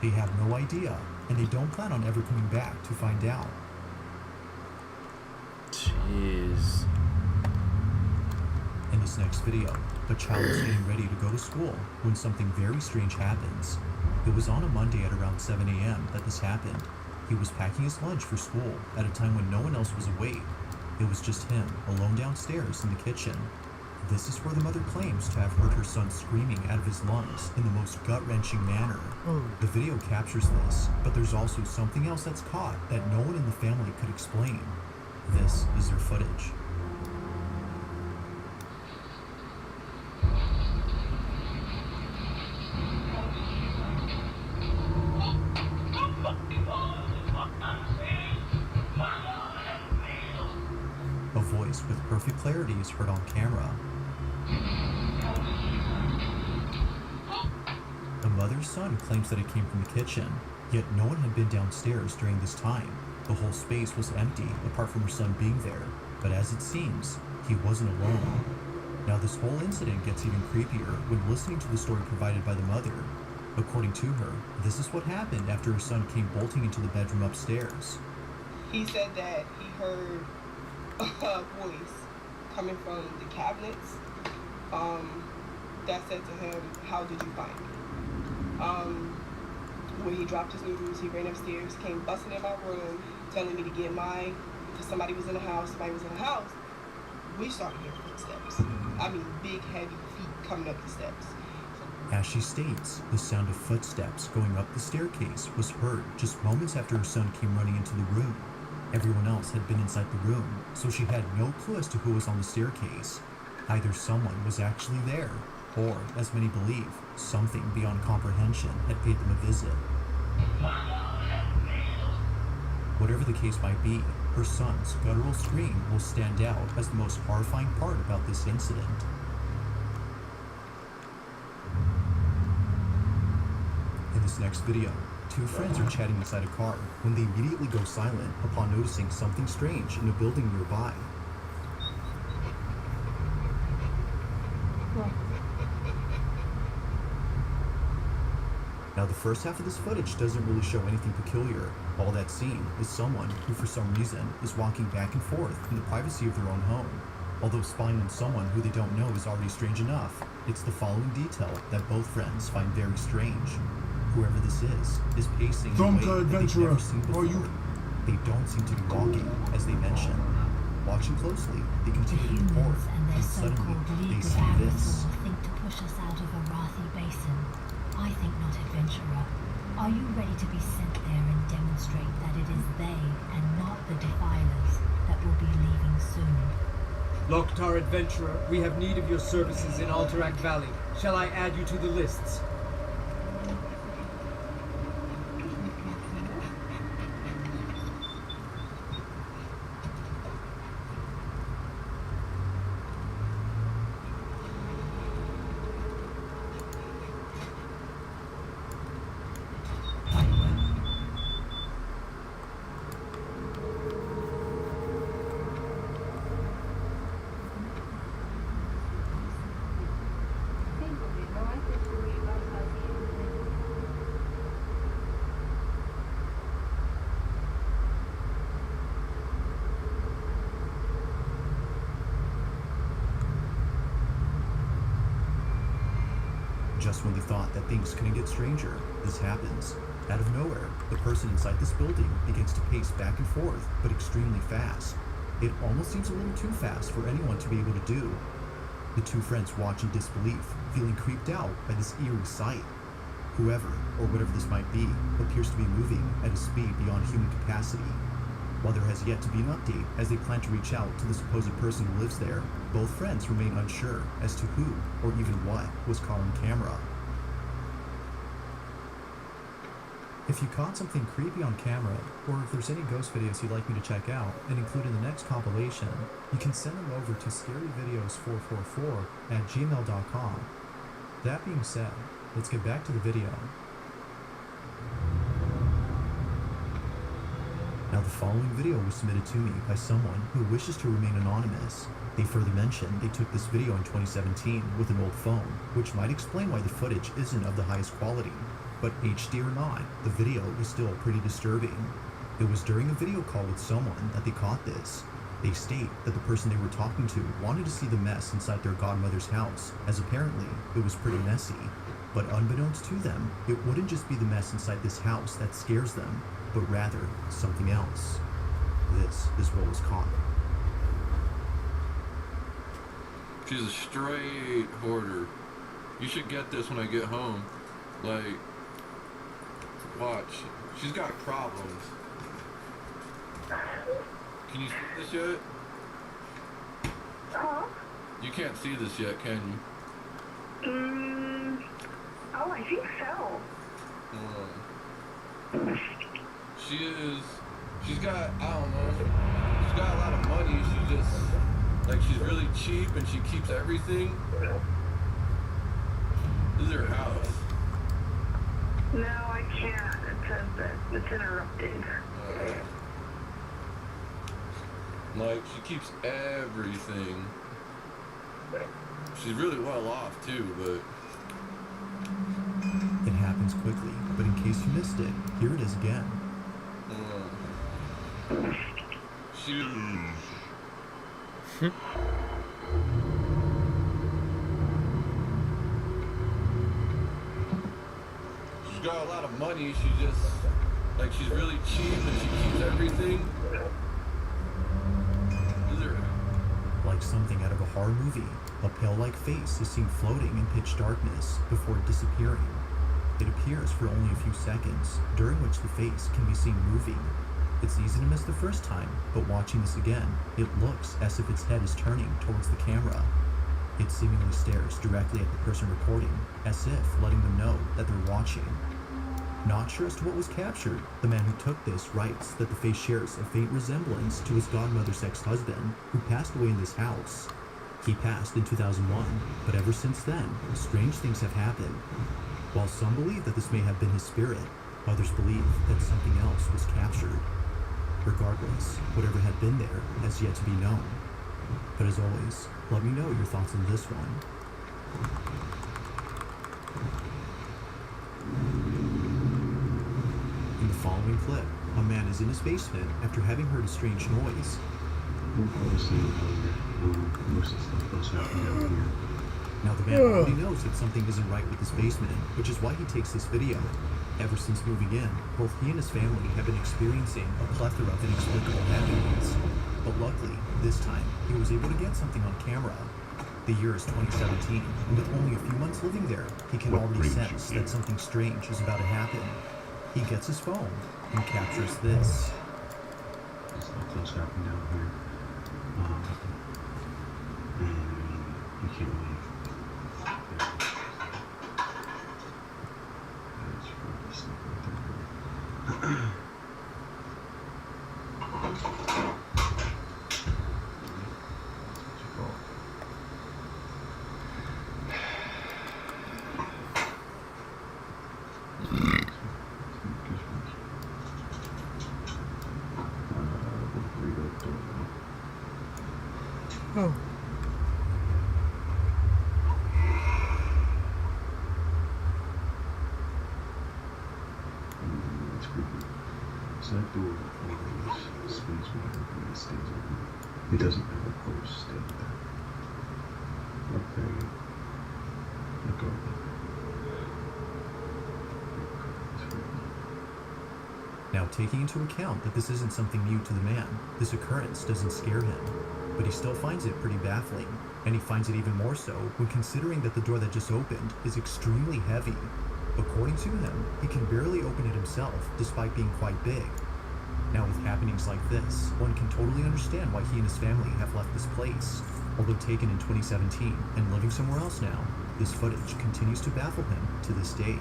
They have no idea, and they don't plan on ever coming back to find out. Jeez. In this next video, a child is getting ready to go to school when something very strange happens. It was on a Monday at around 7 a.m. that this happened. He was packing his lunch for school at a time when no one else was awake. It was just him, alone downstairs in the kitchen. This is where the mother claims to have heard her son screaming out of his lungs in the most gut-wrenching manner. The video captures this, but there's also something else that's caught that no one in the family could explain. This is their footage. A voice with perfect clarity is heard on camera. The mother's son claims that it came from the kitchen, yet no one had been downstairs during this time. The whole space was empty, apart from her son being there, but as it seems, he wasn't alone. Now this whole incident gets even creepier when listening to the story provided by the mother. According to her, this is what happened after her son came bolting into the bedroom upstairs. He said that he heard a voice coming from the cabinets that said to him, "How did you find me?" When he dropped his noodles, he ran upstairs, came busting in my room, telling me to get mine, because somebody was in the house. We started hearing footsteps. I mean, big, heavy feet coming up the steps. As she states, the sound of footsteps going up the staircase was heard just moments after her son came running into the room. Everyone else had been inside the room, so she had no clue as to who was on the staircase. Either someone was actually there, or, as many believe, something beyond comprehension had paid them a visit. Whatever the case might be, her son's guttural scream will stand out as the most horrifying part about this incident. In this next video, two friends are chatting inside a car when they immediately go silent upon noticing something strange in a building nearby. Now the first half of this footage doesn't really show anything peculiar. All that's seen is someone who for some reason is walking back and forth in the privacy of their own home. Although spying on someone who they don't know is already strange enough, it's the following detail that both friends find very strange. Whoever this is pacing in a way that they've never seen before. They don't seem to be walking, as they mention. Watching closely, they continue to report, and suddenly they see this. Think to push us out of Arathi Basin. I think not, adventurer. Are you ready to be sent there and demonstrate that it is they and not the defilers that will be leaving soon? Loktar adventurer, we have need of your services in Alterac Valley. Shall I add you to the lists? Just when they thought that things couldn't get stranger, this happens. Out of nowhere, the person inside this building begins to pace back and forth, but extremely fast. It almost seems a little too fast for anyone to be able to do. The two friends watch in disbelief, feeling creeped out by this eerie sight. Whoever, or whatever this might be, appears to be moving at a speed beyond human capacity. While there has yet to be an update as they plan to reach out to the supposed person who lives there, both friends remain unsure as to who or even what was caught on camera. If you caught something creepy on camera, or if there's any ghost videos you'd like me to check out and include in the next compilation, you can send them over to scaryvideos444@gmail.com. That being said, let's get back to the video. Now the following video was submitted to me by someone who wishes to remain anonymous. They further mentioned they took this video in 2017 with an old phone, which might explain why the footage isn't of the highest quality. But HD or not, the video is still pretty disturbing. It was during a video call with someone that they caught this. They state that the person they were talking to wanted to see the mess inside their godmother's house, as apparently it was pretty messy. But unbeknownst to them, it wouldn't just be the mess inside this house that scares them, but rather something else. This is what was caught. She's a straight hoarder. You should get this when I get home. Like, watch. She's got problems. Can you see this yet? Huh? You can't see this yet, can you? Oh, I think so. She's got, I don't know, she's got a lot of money. She's just, like, she's really cheap and she keeps everything. This is her house. No, I can't. It says that it's interrupted. Like, she keeps everything. She's really well off, too, but... It happens quickly, but in case you missed it, here it is again. She's got a lot of money. She's just, like, she's really cheap and she keeps everything. Like something out of a horror movie, a pale-like face is seen floating in pitch darkness before disappearing. It appears for only a few seconds, during which the face can be seen moving. It's easy to miss the first time, but watching this again, it looks as if its head is turning towards the camera. It seemingly stares directly at the person recording, as if letting them know that they're watching. Not sure as to what was captured, the man who took this writes that the face shares a faint resemblance to his godmother's ex-husband, who passed away in this house. He passed in 2001, but ever since then, strange things have happened. While some believe that this may have been his spirit, others believe that something else was captured. Regardless, whatever had been there has yet to be known. But as always, let me know your thoughts on this one. In the following clip, a man is in his basement after having heard a strange noise. Now the man already knows that something isn't right with his basement, which is why he takes this video. Ever since moving in, both he and his family have been experiencing a plethora of inexplicable happenings. But luckily, this time, he was able to get something on camera. The year is 2017, and with only a few months living there, he can already sense that something strange is about to happen. He gets his phone and captures this. Something's happening down here. And you can't leave. That's probably stuff right there. Oh. It's creepy. So that door always spins wide open and stays open. It doesn't ever close, stay there. Okay. Look over. Now, taking into account that this isn't something new to the man, this occurrence doesn't scare him. But he still finds it pretty baffling, and he finds it even more so when considering that the door that just opened is extremely heavy. According to him, he can barely open it himself, despite being quite big. Now with happenings like this, one can totally understand why he and his family have left this place. Although taken in 2017 and living somewhere else now, this footage continues to baffle him to this day.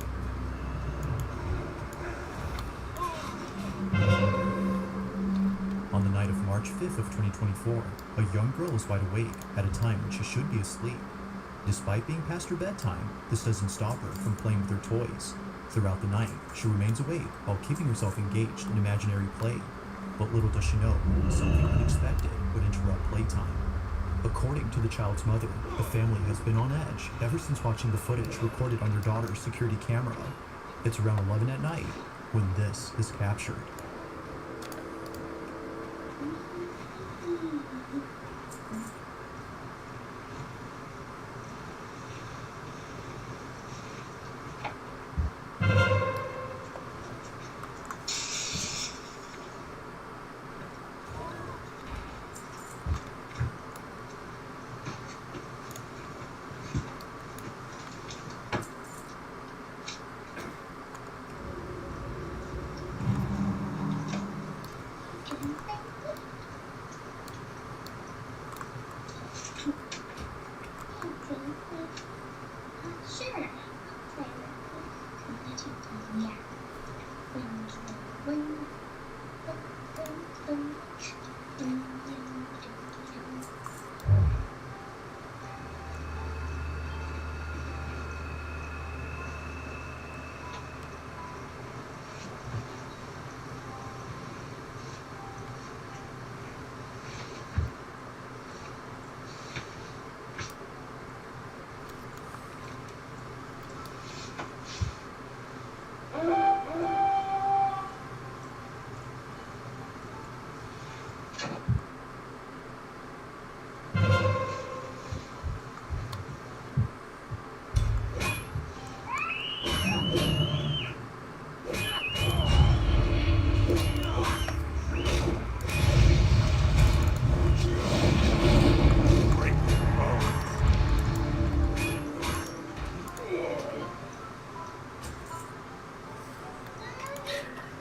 March 5th of 2024, a young girl is wide awake at a time when she should be asleep. Despite being past her bedtime, this doesn't stop her from playing with her toys. Throughout the night, she remains awake while keeping herself engaged in imaginary play. But little does she know, something unexpected would interrupt playtime. According to the child's mother, the family has been on edge ever since watching the footage recorded on their daughter's security camera. It's around 11 at night when this is captured.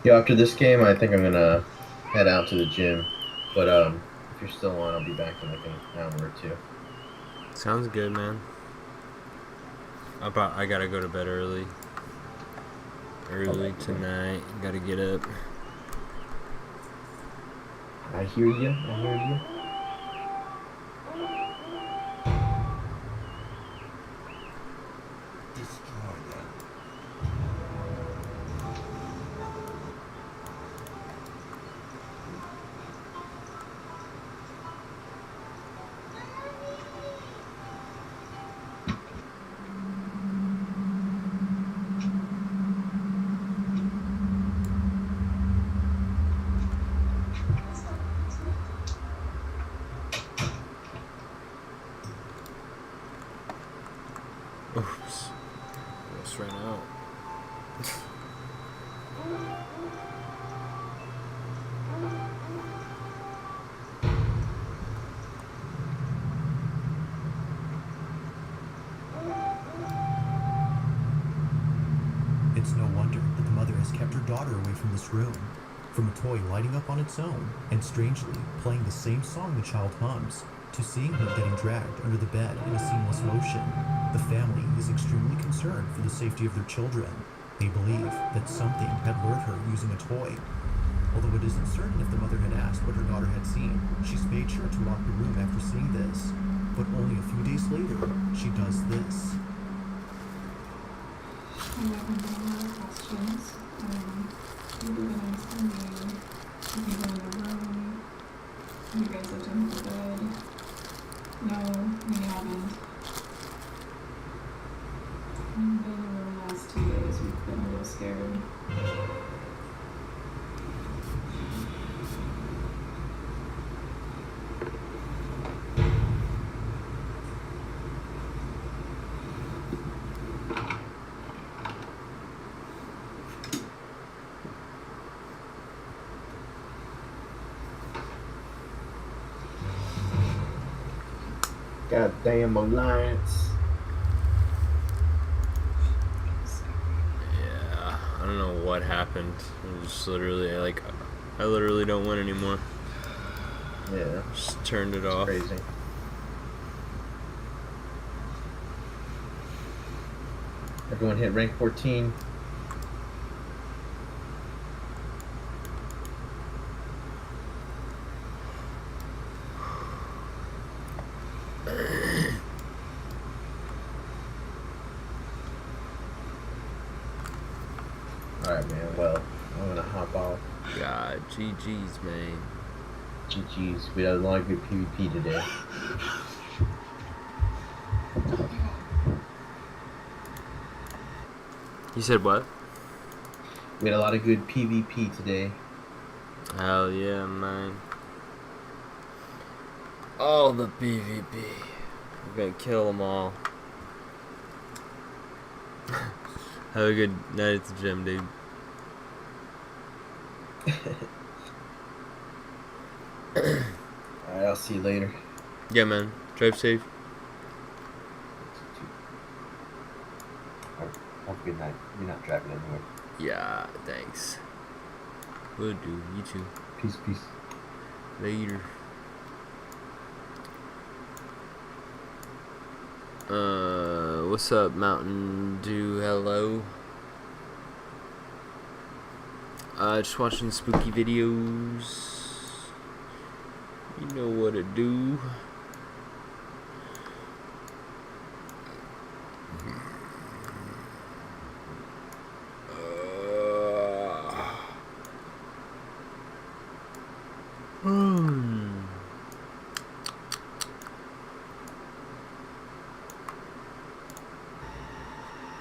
Yo, after this game, I think I'm gonna head out to the gym. But if you're still on, I'll be back in like an hour or two. Sounds good, man. I gotta go to bed early. Early tonight. Gotta get up. I hear you. I hear you. Oops. Almost ran out. It's no wonder that the mother has kept her daughter away from this room. From a toy lighting up on its own, and strangely playing the same song the child hums, to seeing her getting dragged under the bed in a seamless motion, the family is extremely concerned for the safety of their children. They believe that something had lured her using a toy. Although it isn't certain if the mother had asked what her daughter had seen, she's made sure to lock the room after seeing this. But only a few days later, she does this. I have no more questions. You're doing nice for me. You can go in the room. You guys have done for bed. No, we haven't. We've been in the last 2 days. We've been a little scared. Goddamn Alliance. Yeah, I don't know what happened. I just literally, I literally don't win anymore. Yeah. Just turned it off. Crazy. Everyone hit rank 14. Alright, man. Well, I'm gonna hop off. God, GG's, man. GG's. We had a lot of good PvP today. You said what? We had a lot of good PvP today. Hell yeah, man. All the PvP. We're gonna kill them all. Have a good night at the gym, dude. Alright, I'll see you later. Yeah, man. Drive safe. Have a good night. You're not driving anywhere. Yeah, thanks. Will do. You too. Peace, peace. Later. What's up, Mountain Dew? Hello. Just watching spooky videos. You know what to do.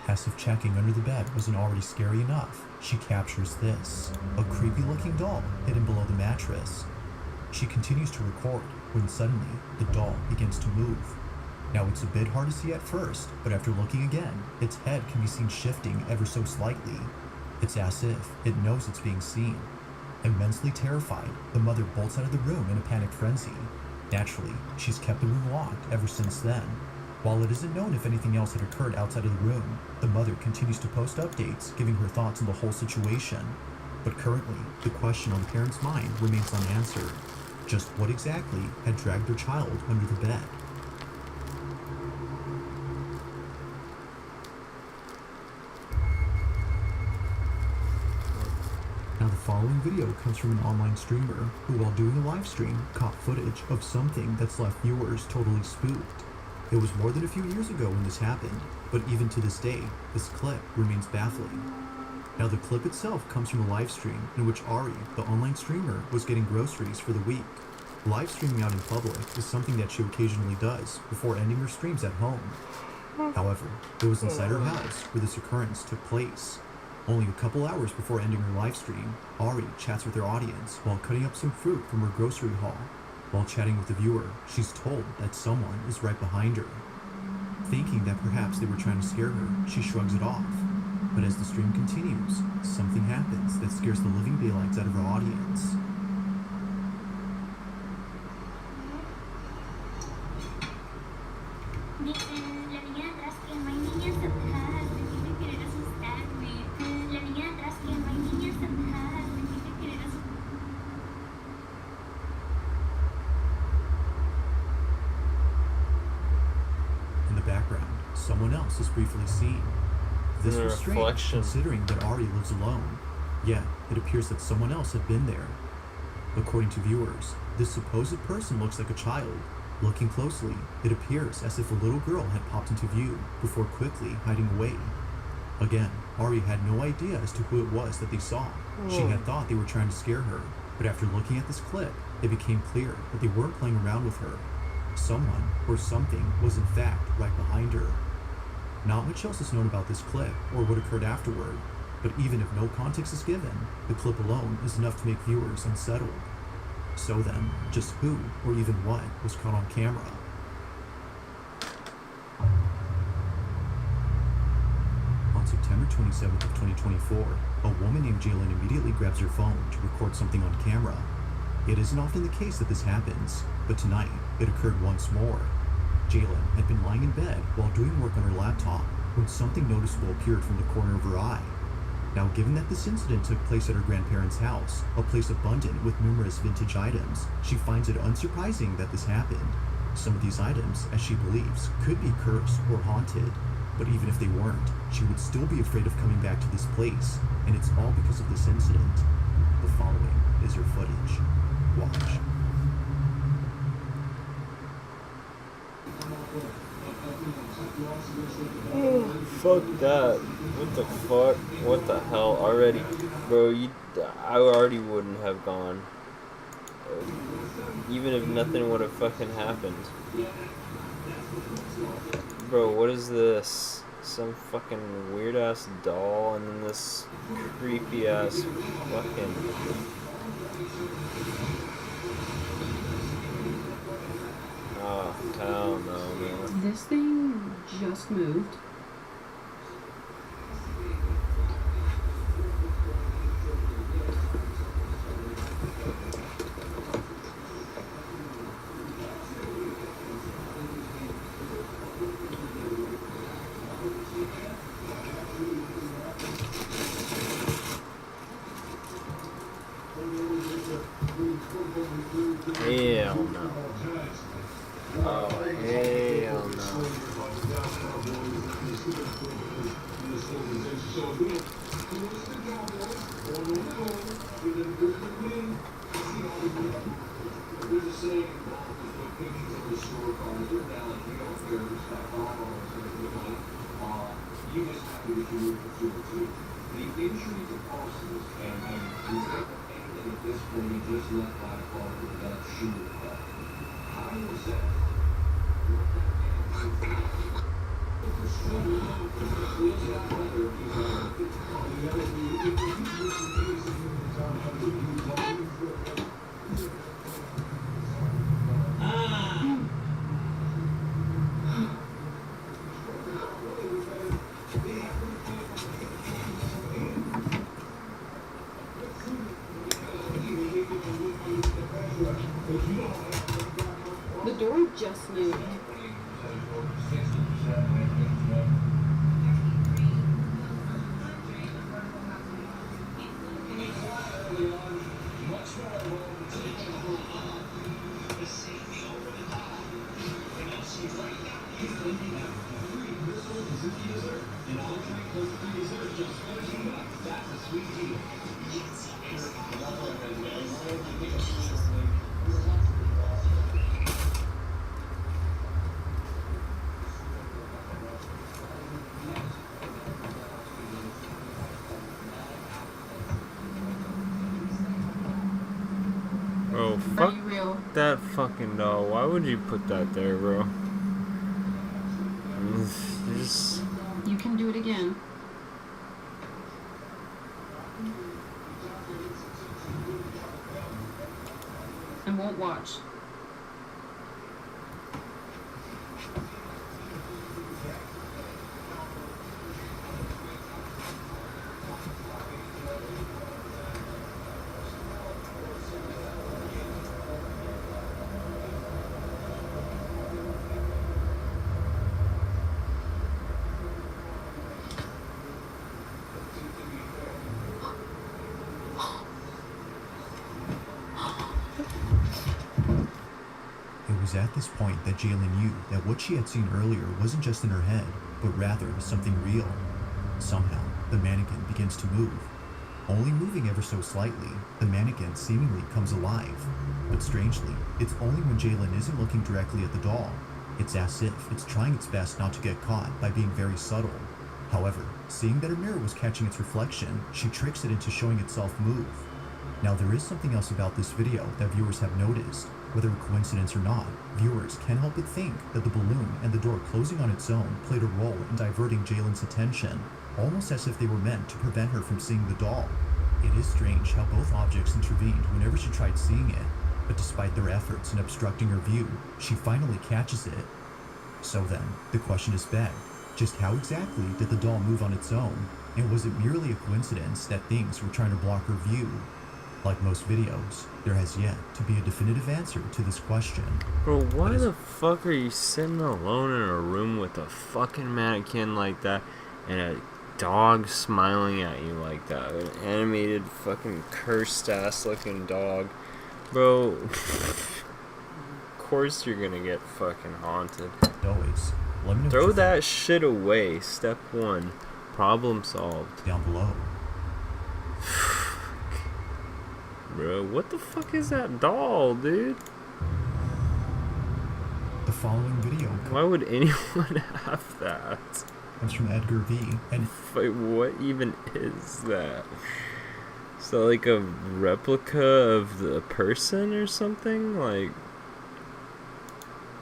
As if checking under the bed wasn't already scary enough, she captures this, a creepy looking doll hidden below the mattress. She continues to record when suddenly the doll begins to move. Now it's a bit hard to see at first, but after looking again, its head can be seen shifting ever so slightly. It's as if it knows it's being seen. Immensely terrified, the mother bolts out of the room in a panic frenzy. Naturally, she's kept the room locked ever since then. While it isn't known if anything else had occurred outside of the room, the mother continues to post updates, giving her thoughts on the whole situation. But currently, the question on the parents' mind remains unanswered. Just what exactly had dragged their child under the bed? Now the following video comes from an online streamer who, while doing a live stream, caught footage of something that's left viewers totally spooked. It was more than a few years ago when this happened, but even to this day, this clip remains baffling. Now the clip itself comes from a live stream in which Ari, the online streamer, was getting groceries for the week. Live streaming out in public is something that she occasionally does before ending her streams at home. However, it was inside her house where this occurrence took place. Only a couple hours before ending her live stream, Ari chats with her audience while cutting up some fruit from her grocery haul. While chatting with the viewer, she's told that someone is right behind her. Thinking that perhaps they were trying to scare her, she shrugs it off. But as the stream continues, something happens that scares the living daylights out of her audience. In the background, someone else is briefly seen. This was strange, considering that Ari lives alone. Yet, it appears that someone else had been there. According to viewers, this supposed person looks like a child. Looking closely, it appears as if a little girl had popped into view before quickly hiding away. Again, Ari had no idea as to who it was that they saw. She had thought they were trying to scare her, but after looking at this clip, it became clear that they weren't playing around with her. Someone or something was in fact right behind her. Not much else is known about this clip or what occurred afterward, but even if no context is given, the clip alone is enough to make viewers unsettled. So then, just who or even what was caught on camera? On September 27th of 2024, a woman named Jalen immediately grabs her phone to record something on camera. It isn't often the case that this happens, but tonight it occurred once more. Jalen had been lying in bed while doing work on her laptop when something noticeable appeared from the corner of her eye. Now, given that this incident took place at her grandparents' house, a place abundant with numerous vintage items, she finds it unsurprising that this happened. Some of these items, as she believes, could be cursed or haunted, but even if they weren't, she would still be afraid of coming back to this place, and it's all because of this incident. The following is her footage. Watch. Fuck that. What the fuck? What the hell? Already, bro, I already wouldn't have gone. Even if nothing would have fucking happened. Bro, what is this? Some fucking weird ass doll and then this creepy ass fucking... Oh, hell no, man. This thing just moved. Hell no. Oh, hell no. The door just moved. Bro, fuck that fucking doll. Why would you put that there, bro? Just... You can do it again. I won't watch. It was at this point that Jaylen knew that what she had seen earlier wasn't just in her head, but rather something real. Somehow, the mannequin begins to move. Only moving ever so slightly, the mannequin seemingly comes alive. But strangely, it's only when Jaylen isn't looking directly at the doll. It's as if it's trying its best not to get caught by being very subtle. However, seeing that her mirror was catching its reflection, she tricks it into showing itself move. Now there is something else about this video that viewers have noticed. Whether a coincidence or not, viewers can't help but think that the balloon and the door closing on its own played a role in diverting Jaylen's attention, almost as if they were meant to prevent her from seeing the doll. It is strange how both objects intervened whenever she tried seeing it, but despite their efforts in obstructing her view, she finally catches it. So then, the question is begged, just how exactly did the doll move on its own, and was it merely a coincidence that things were trying to block her view? Like most videos, there has yet to be a definitive answer to this question. Bro, why the fuck are you sitting alone in a room with a fucking mannequin like that and a dog smiling at you like that? An animated fucking cursed ass looking dog. Bro, of course you're gonna get fucking haunted. Always. Let me know Throw that shit away. Step 1. Problem solved. Down below. Bro, what the fuck is that doll, dude? The following video. Why would anyone have that? comes from Edgar V. And wait, what even is that? Is that like a replica of the person or something? Like,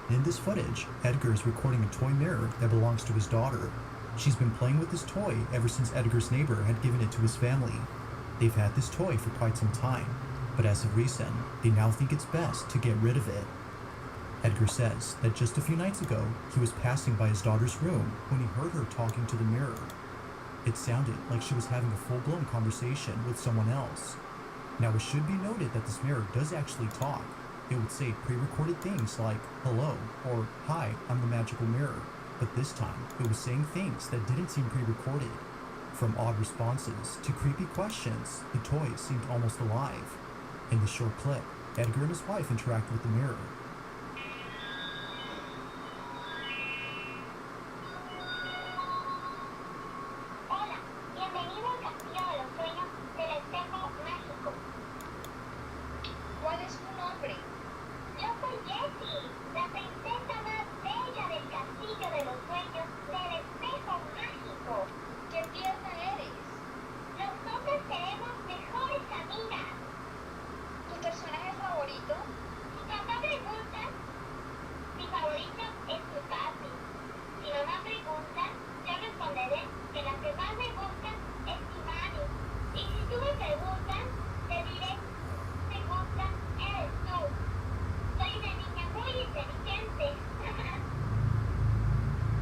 in this footage, Edgar is recording a toy mirror that belongs to his daughter. She's been playing with this toy ever since Edgar's neighbor had given it to his family. They've had this toy for quite some time, but as of recent, they now think it's best to get rid of it. Edgar says that just a few nights ago, he was passing by his daughter's room when he heard her talking to the mirror. It sounded like she was having a full-blown conversation with someone else. Now, it should be noted that this mirror does actually talk. It would say pre-recorded things like, hello, or hi, I'm the magical mirror. But this time, it was saying things that didn't seem pre-recorded. From odd responses to creepy questions, the toy seemed almost alive. In the short clip, Edgar and his wife interact with the mirror. ¿Cuál es tu nombre? Yo soy Jessie, la princesa más bella del castillo de los sueños del espejo mágico. ¿Qué pieza eres? Nosotros seremos mejores amigas. ¿Tu personaje favorito? Si papá pregunta, mi favorito es tu papi. Si mamá pregunta, yo responderé que la que más me gusta es mi mami. Y si tú me preguntas, te diré, me gusta eres tú. Soy una niña muy inteligente.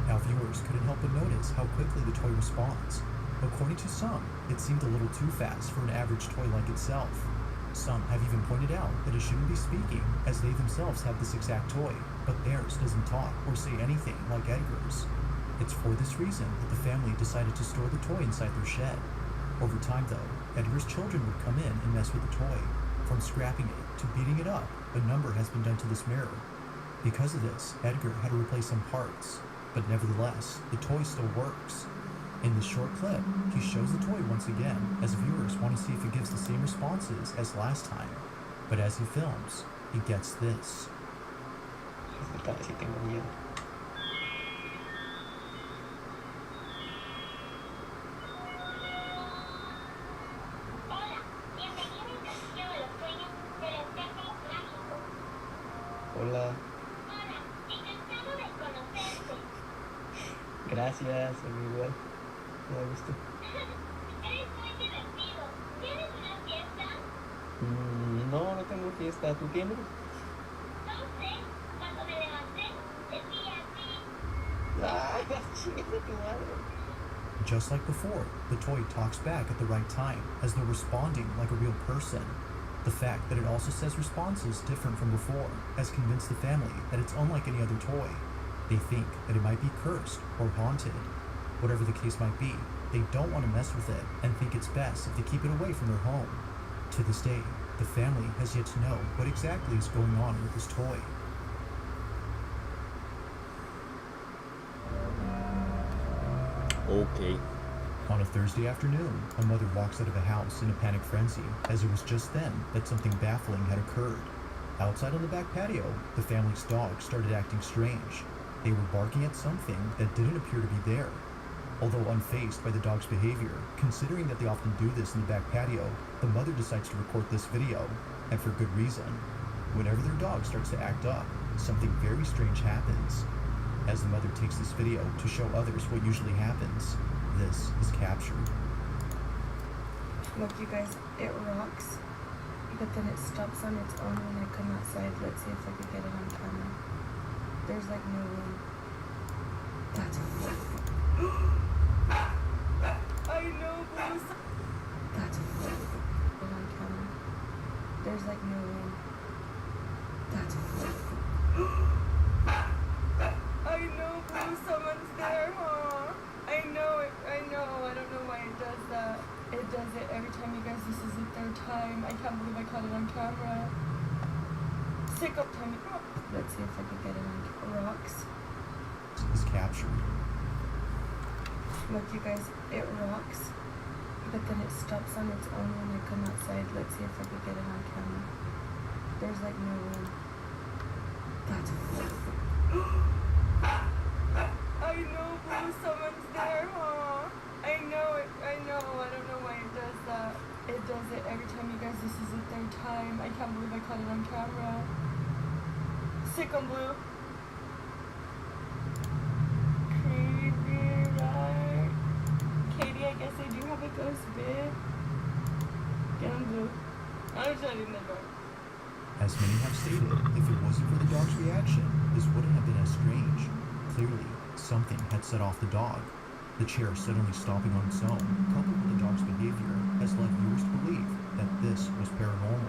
Now, viewers couldn't help but notice how quickly the toy responds. According to some, it seemed a little too fast for an average toy like itself. Some have even pointed out that it shouldn't be speaking, as they themselves have this exact toy, but theirs doesn't talk or say anything like Edgar's. It's for this reason that the family decided to store the toy inside their shed. Over time, though, Edgar's children would come in and mess with the toy. From scrapping it to beating it up, a number has been done to this mirror. Because of this, Edgar had to replace some parts, but nevertheless, the toy still works. In this short clip, he shows the toy once again, as viewers want to see if it gives the same responses as last time. But as he films, he gets this. Hola. Gracias, amigo. Me gusta. Eres muy divertido. ¿Tienes una fiesta? No tengo fiesta. ¿Tú tienes? No sé. Cuando me levanté, te vi así. Ay, chinga tu madre. Just like before, the toy talks back at the right time, as though responding like a real person. The fact that it also says responses different from before has convinced the family that it's unlike any other toy. They think that it might be cursed or haunted. Whatever the case might be, they don't want to mess with it and think it's best if they keep it away from their home. To this day, the family has yet to know what exactly is going on with this toy. Okay. On a Thursday afternoon, a mother walks out of a house in a panic frenzy, as it was just then that something baffling had occurred. Outside on the back patio, the family's dog started acting strange. They were barking at something that didn't appear to be there. Although unfazed by the dog's behavior, considering that they often do this in the back patio, the mother decides to record this video, and for good reason. Whenever their dog starts to act up, something very strange happens. As the mother takes this video to show others what usually happens, this is captured. Look, you guys, it rocks, but then it stops on its own when I come outside. Let's see if I can get it on camera. There's like no wind. That's I know, Bruce. That's on camera. There's like no wind. That's I know, Bruce. Someone's there, huh? I know it. I know. I don't know why it does that. It does it every time, you guys. This is the third time. I can't believe I caught it on camera. Sick up time. Let's see if I can get it on rocks. Is captured. Look, you guys, it rocks, but then it stops on its own when I come outside. Let's see if I can get it on camera. There's like no wind. That's I know, Blue, someone's there, huh? I know it, I know. I don't know why it does that. It does it every time, you guys. This is the third time. I can't believe I caught it on camera. Sick on Blue. Creepy, right? Katie, I guess I do have a ghost bit. Get on Blue. I'm shutting the door. As many have stated, if it wasn't for the dog's reaction, this wouldn't have been as strange. Clearly, something had set off the dog. The chair suddenly stopping on its own, coupled with the dog's behavior, has led viewers to believe that this was paranormal.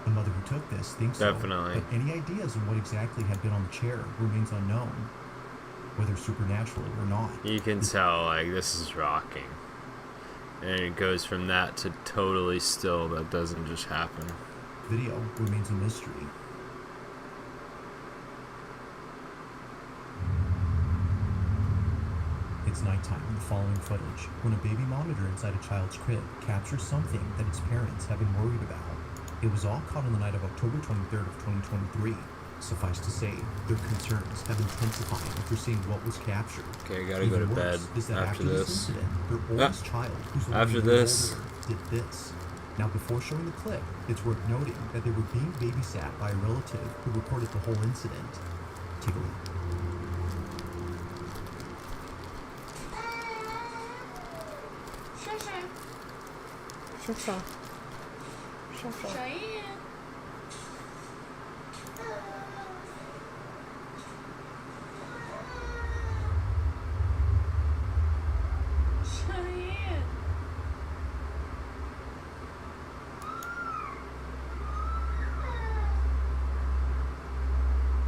The mother who took this thinks Definitely. so, but any ideas on what exactly had been on the chair remains unknown, whether supernaturally or not. You can tell, like, this is rocking. And it goes from that to totally still. That doesn't just happen. Video remains a mystery. It's nighttime in the following footage, when a baby monitor inside a child's crib captures something that its parents have been worried about. It was all caught on the night of October 23rd of 2023. Suffice to say, their concerns have intensified after seeing what was captured. Okay, I gotta go to Even bed worse is that after this this. incident, their oldest child, who's only After a year this. older, did this. Now, before showing the clip, it's worth noting that they were being babysat by a relative who recorded the whole incident. Take a look. Cheyenne. Cheyenne.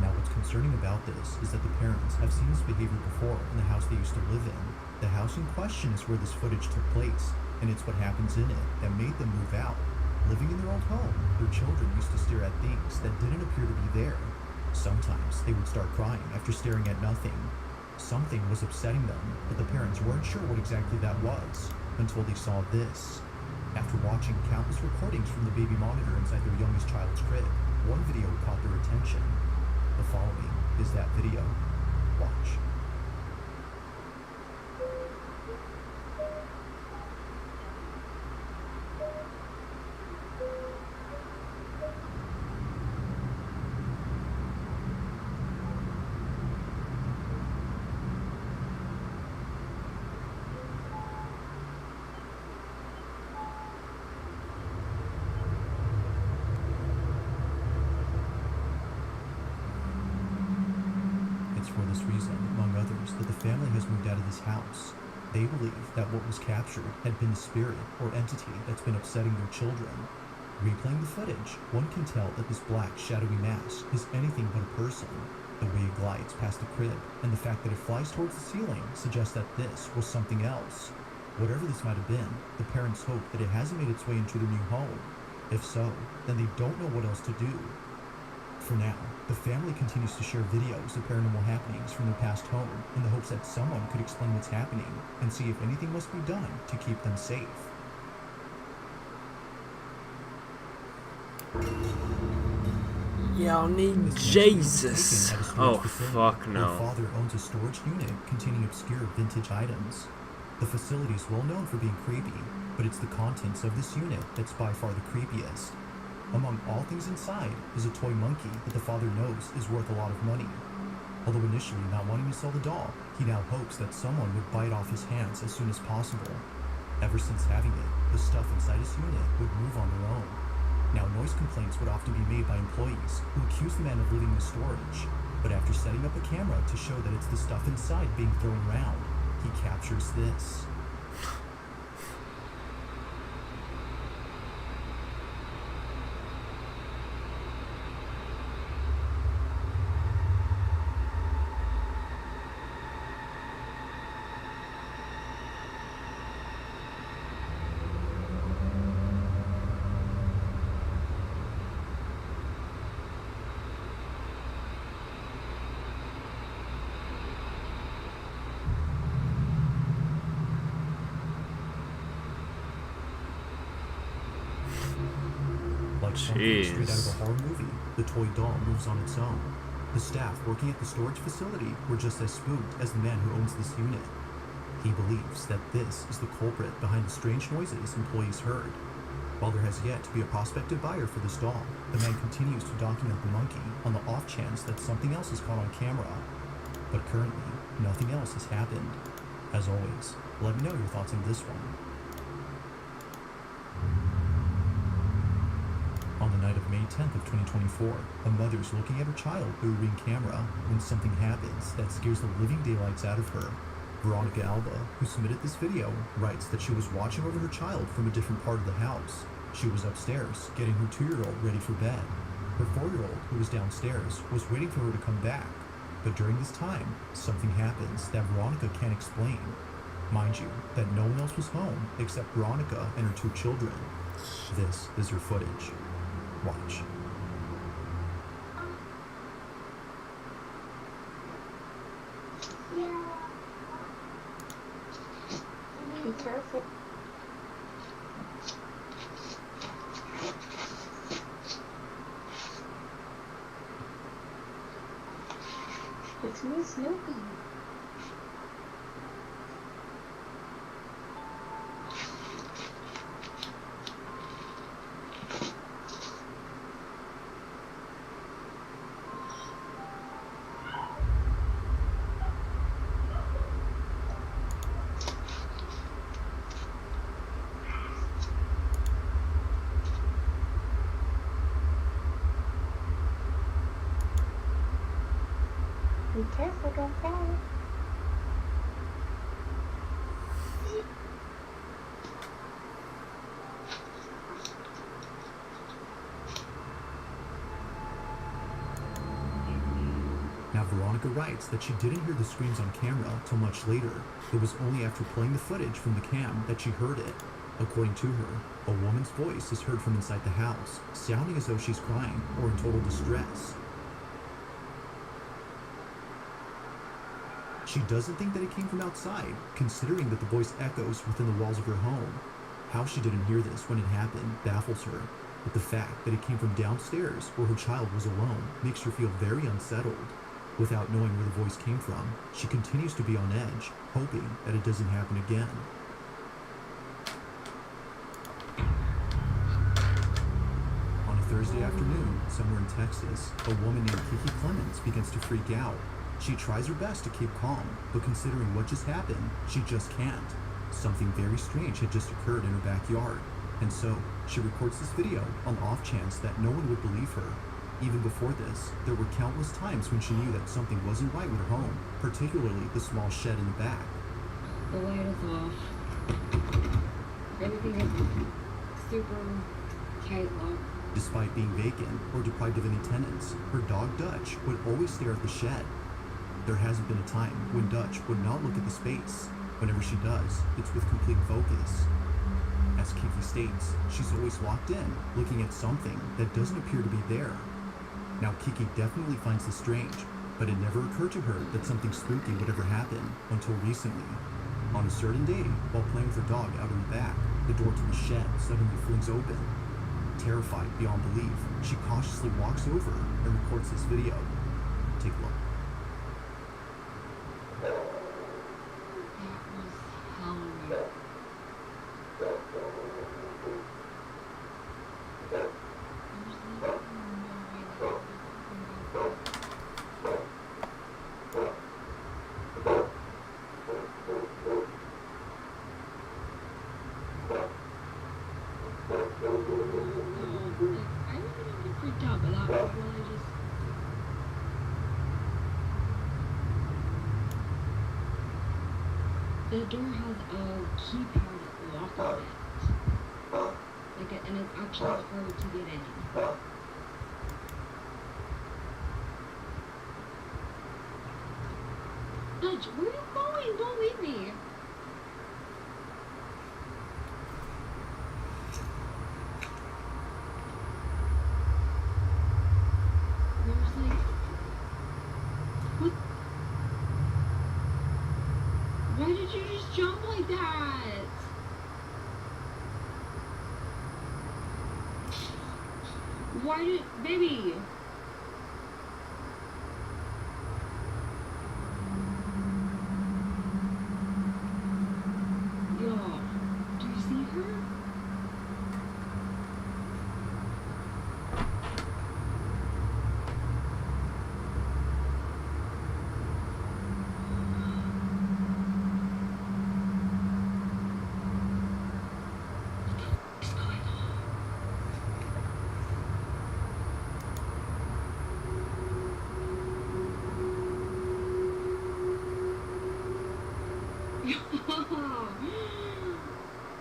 Now, what's concerning about this is that the parents have seen this behavior before in the house they used to live in. The house in question is where this footage took place, and it's what happens in it that made them move out. Living in their old home, their children used to stare at things that didn't appear to be there. Sometimes they would start crying after staring at nothing. Something was upsetting them, but the parents weren't sure what exactly that was until they saw this. After watching countless recordings from the baby monitor inside their youngest child's crib, one video caught their attention. The following is that video. Watch. For this reason, among others, that the family has moved out of this house. They believe that what was captured had been a spirit or entity that's been upsetting their children. Replaying the footage, one can tell that this black, shadowy mass is anything but a person. The way it glides past the crib, and the fact that it flies towards the ceiling, suggests that this was something else. Whatever this might have been, the parents hope that it hasn't made its way into their new home. If so, then they don't know what else to do. For now, the family continues to share videos of paranormal happenings from their past home in the hopes that someone could explain what's happening and see if anything must be done to keep them safe. Y'all need This Jesus. taken at a storage Oh, facility fuck where no. father owns a storage unit containing obscure vintage items. The facility is well known for being creepy, but it's the contents of this unit that's by far the creepiest. Among all things inside is a toy monkey that the father knows is worth a lot of money. Although initially not wanting to sell the doll, he now hopes that someone would bite off his hands as soon as possible. Ever since having it, the stuff inside his unit would move on their own. Now, noise complaints would often be made by employees who accuse the man of living in storage, but after setting up a camera to show that it's the stuff inside being thrown around, he captures this. Like something straight out of a horror movie, the toy doll moves on its own. The staff working at the storage facility were just as spooked as the man who owns this unit. He believes that this is the culprit behind the strange noises employees heard. While there has yet to be a prospective buyer for this doll, the man continues to document the monkey on the off chance that something else is caught on camera. But currently, nothing else has happened. As always, let me know your thoughts on this one. On the night of May 10th of 2024, a mother is looking at her child through a Ring camera when something happens that scares the living daylights out of her. Veronica Alba, who submitted this video, writes that she was watching over her child from a different part of the house. She was upstairs, getting her 2-year-old ready for bed. Her 4-year-old, who was downstairs, was waiting for her to come back. But during this time, something happens that Veronica can't explain. Mind you, that no one else was home except Veronica and her 2 children. This is her footage. Watch. Be careful. It's me, Snoopy. Be careful, don't fall. Now Veronica writes that she didn't hear the screams on camera till much later. It was only after playing the footage from the cam that she heard it. According to her, a woman's voice is heard from inside the house, sounding as though she's crying or in total distress. She doesn't think that it came from outside, considering that the voice echoes within the walls of her home. How she didn't hear this when it happened baffles her, but the fact that it came from downstairs where her child was alone makes her feel very unsettled. Without knowing where the voice came from, she continues to be on edge, hoping that it doesn't happen again. On a Thursday afternoon, somewhere in Texas, a woman named Kiki Clemens begins to freak out. She tries her best to keep calm, but considering what just happened, she just can't. Something very strange had just occurred in her backyard, and so she records this video on the off chance that no one would believe her. Even before this, there were countless times when she knew that something wasn't right with her home, particularly the small shed in the back. The light is off. Everything is super tight locked. Despite being vacant or deprived of any tenants, her dog Dutch would always stare at the shed. There hasn't been a time when Dutch would not look at the space. Whenever she does, it's with complete focus. As Kiki states, she's always locked in, looking at something that doesn't appear to be there. Now Kiki definitely finds this strange, but it never occurred to her that something spooky would ever happen until recently. On a certain day, while playing with her dog out in the back, the door to the shed suddenly flings open. Terrified beyond belief, she cautiously walks over and records this video. Take a look. The door has a keypad lock on it. And it's actually hard to get in. Dutch, where are you going? Don't leave me. There's like... What? Why did you just jump like that? Why did... Baby!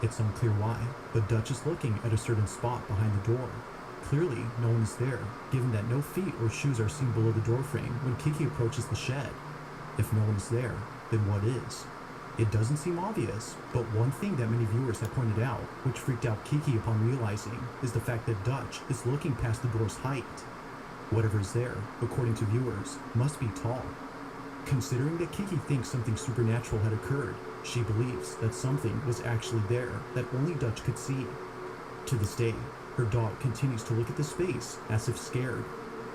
It's unclear why, but Dutch is looking at a certain spot behind the door. Clearly, no one is there, given that no feet or shoes are seen below the doorframe when Kiki approaches the shed. If no one is there, then what is? It doesn't seem obvious, but one thing that many viewers have pointed out, which freaked out Kiki upon realizing, is the fact that Dutch is looking past the door's height. Whatever is there, according to viewers, must be tall. Considering that Kiki thinks something supernatural had occurred, she believes that something was actually there that only Dutch could see. To this day, her dog continues to look at the space as if scared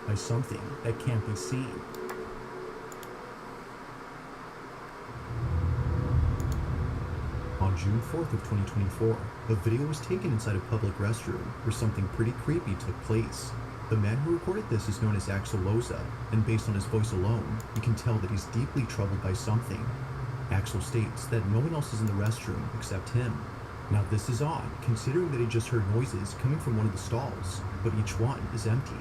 by something that can't be seen. On June 4th of 2024, a video was taken inside a public restroom where something pretty creepy took place. The man who recorded this is known as Axel Loza, and based on his voice alone, you can tell that he's deeply troubled by something. Axel states that no one else is in the restroom except him. Now this is odd, considering that he just heard noises coming from one of the stalls, but each one is empty.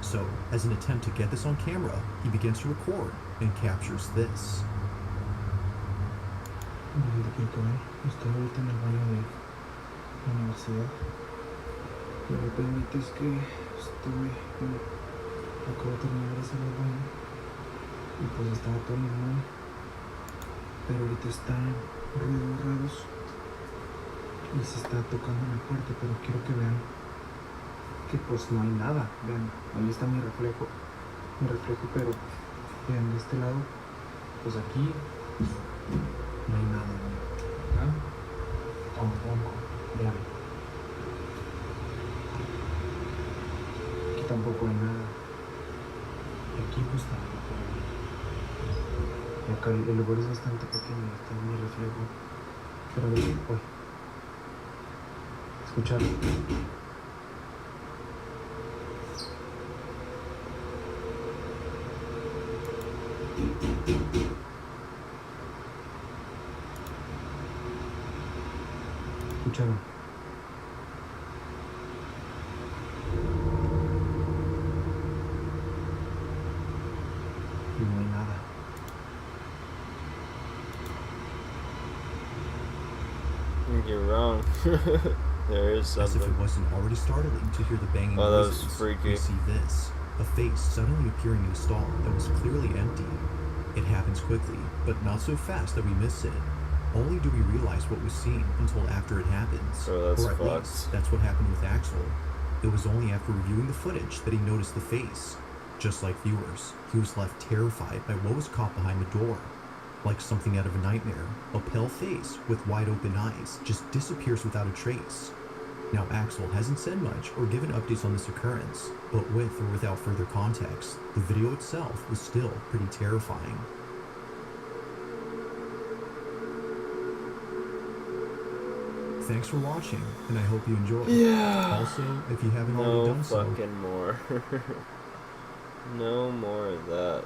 So, as an attempt to get this on camera, he begins to record and captures this. Estoy ahorita en el baño de la universidad. ¿Me lo permites que acabo de terminar de hacer el baño? Y pues estaba todo normal. Pero ahorita están ruidos raros. Y se está tocando en la puerta, pero quiero que vean que pues no hay nada. Vean, ahí está mi reflejo, pero vean de este lado, pues aquí no hay nada. ¿Ah? Tampoco, vean. Aquí tampoco hay nada. Y aquí pues tampoco hay. Y acá el lugar es bastante pequeño, está mi reflejo. Pero vean, uy. ¿Escucharon? ¿Escucharon? Y no hay nada. You're wrong. There is something. As if it wasn't already startling to hear the banging that was noises, freaky. we see this. A face suddenly appearing in a stall that was clearly empty. It happens quickly, but not so fast that we miss it. Only do we realize what was seen until after it happens. Oh, that's or at fucked. least, that's what happened with Axel. It was only after reviewing the footage that he noticed the face. Just like viewers, he was left terrified by what was caught behind the door. Like something out of a nightmare, a pale face with wide open eyes just disappears without a trace. Now Axel hasn't said much or given updates on this occurrence, but with or without further context, the video itself was still pretty terrifying. Thanks for watching, and I hope you enjoyed. Yeah. Also, if you haven't already done so, No fucking more. No more of that.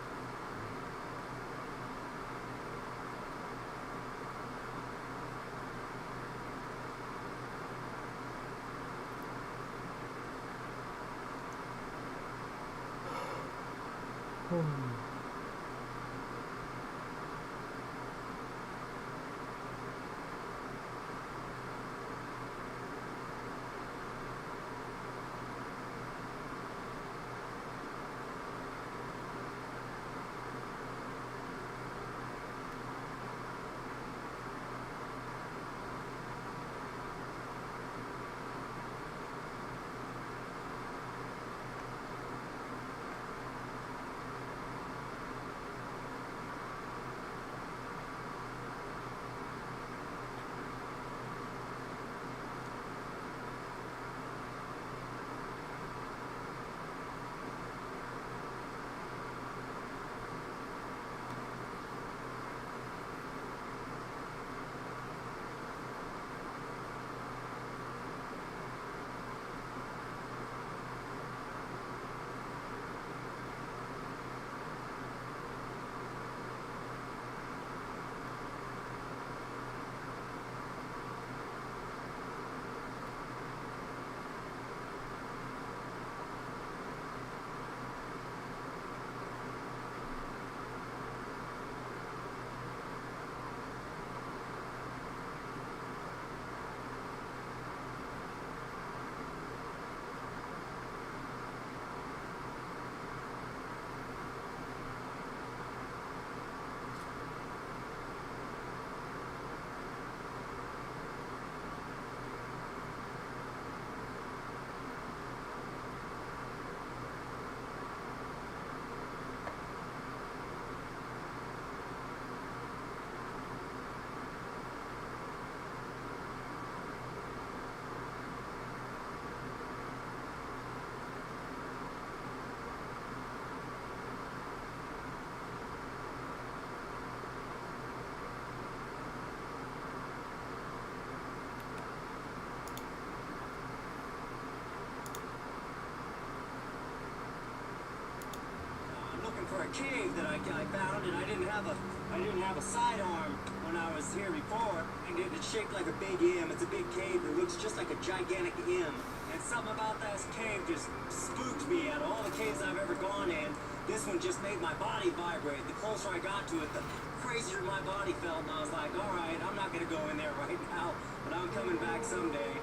for a cave that I found, and I didn't have a sidearm when I was here before. And it's shaped like a big M. It's a big cave that looks just like a gigantic M. And something about that cave just spooked me. Out of all the caves I've ever gone in, this one just made my body vibrate. The closer I got to it, the crazier my body felt. And I was like, all right, I'm not gonna go in there right now, but I'm coming back someday.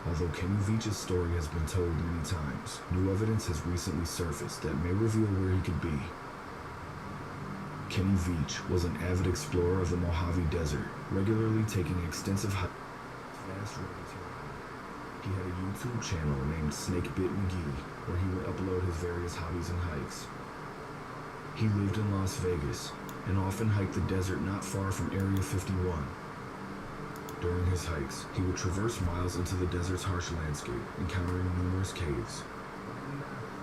Although Kenny Veach's story has been told many times, new evidence has recently surfaced that may reveal where he could be. Kenny Veach was an avid explorer of the Mojave Desert, regularly taking extensive hikes. Vast repertoire. He had a YouTube channel named Snakebit McGee, where he would upload his various hobbies and hikes. He lived in Las Vegas, and often hiked the desert not far from Area 51. During his hikes, he would traverse miles into the desert's harsh landscape, encountering numerous caves.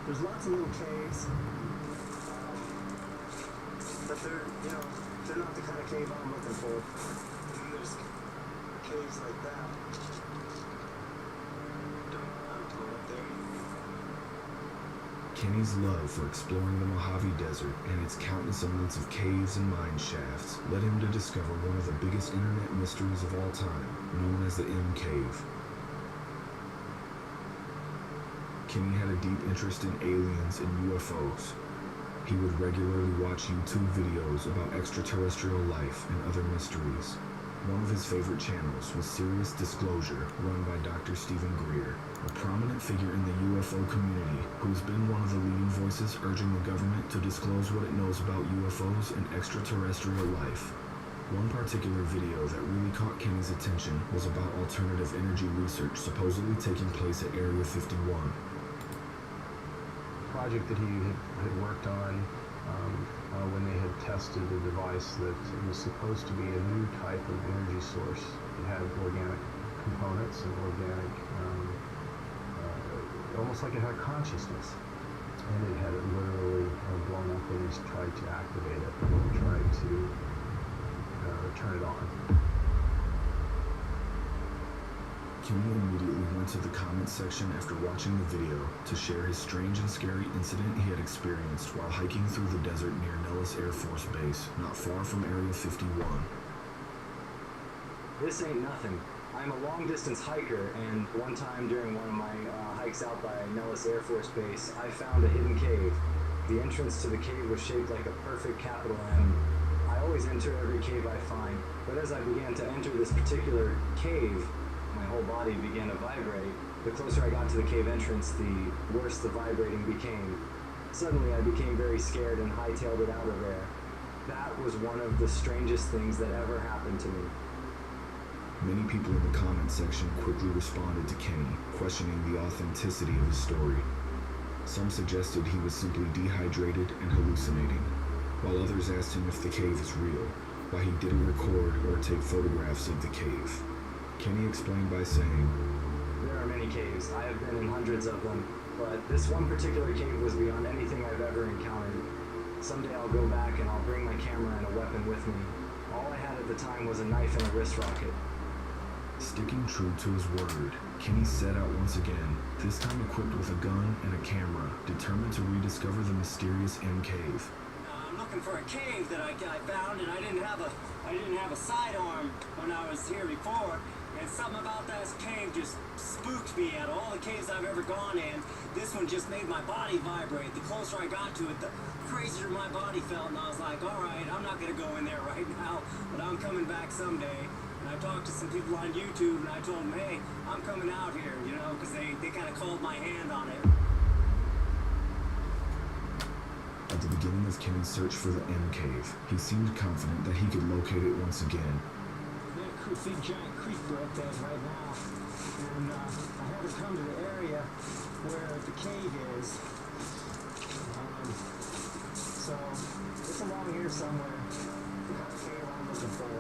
There's lots of little caves, but they're not the kind of cave I'm looking for. And there's caves like that. Don't go up there. Kenny's love for exploring the Mojave Desert and its countless amounts of caves and mine shafts led him to discover one of the biggest internet mysteries of all time, known as the M Cave. Kenny had a deep interest in aliens and UFOs. He would regularly watch YouTube videos about extraterrestrial life and other mysteries. One of his favorite channels was Serious Disclosure, run by Dr. Stephen Greer, a prominent figure in the UFO community who's been one of the leading voices urging the government to disclose what it knows about UFOs and extraterrestrial life. One particular video that really caught Kenny's attention was about alternative energy research supposedly taking place at Area 51. Project that he had worked on when they had tested a device that was supposed to be a new type of energy source. It had organic components and organic, almost like it had consciousness. And it had it literally blown up when he tried to activate it, tried to turn it on. Kenny immediately went to the comments section after watching the video to share his strange and scary incident he had experienced while hiking through the desert near Nellis Air Force Base, not far from Area 51. This ain't nothing. I'm a long-distance hiker, and one time during one of my hikes out by Nellis Air Force Base, I found a hidden cave. The entrance to the cave was shaped like a perfect capital M. I always enter every cave I find, but as I began to enter this particular cave, my whole body began to vibrate. The closer I got to the cave entrance, the worse the vibrating became. Suddenly, I became very scared and hightailed it out of there. That was one of the strangest things that ever happened to me. Many people in the comment section quickly responded to Kenny, questioning the authenticity of his story. Some suggested he was simply dehydrated and hallucinating, while others asked him if the cave is real, why he didn't record or take photographs of the cave. Kenny explained by saying, "There are many caves. I have been in hundreds of them, but this one particular cave was beyond anything I've ever encountered. Someday I'll go back and I'll bring my camera and a weapon with me. All I had at the time was a knife and a wrist rocket." Sticking true to his word, Kenny set out once again, this time equipped with a gun and a camera, determined to rediscover the mysterious M Cave. I'm looking for a cave that I found, and I didn't have a sidearm when I was here before. And something about that cave just spooked me. Out of all the caves I've ever gone in, this one just made my body vibrate. The closer I got to it, the crazier my body felt. And I was like, all right, I'm not going to go in there right now, but I'm coming back someday. And I talked to some people on YouTube, and I told them, hey, I'm coming out here, because they kind of called my hand on it. At the beginning of Kenny's search for the M Cave, he seemed confident that he could locate it once again. Big giant creek broke there right now, and I had to come to the area where the cave is. So it's along here somewhere. The kind of cave I'm looking for.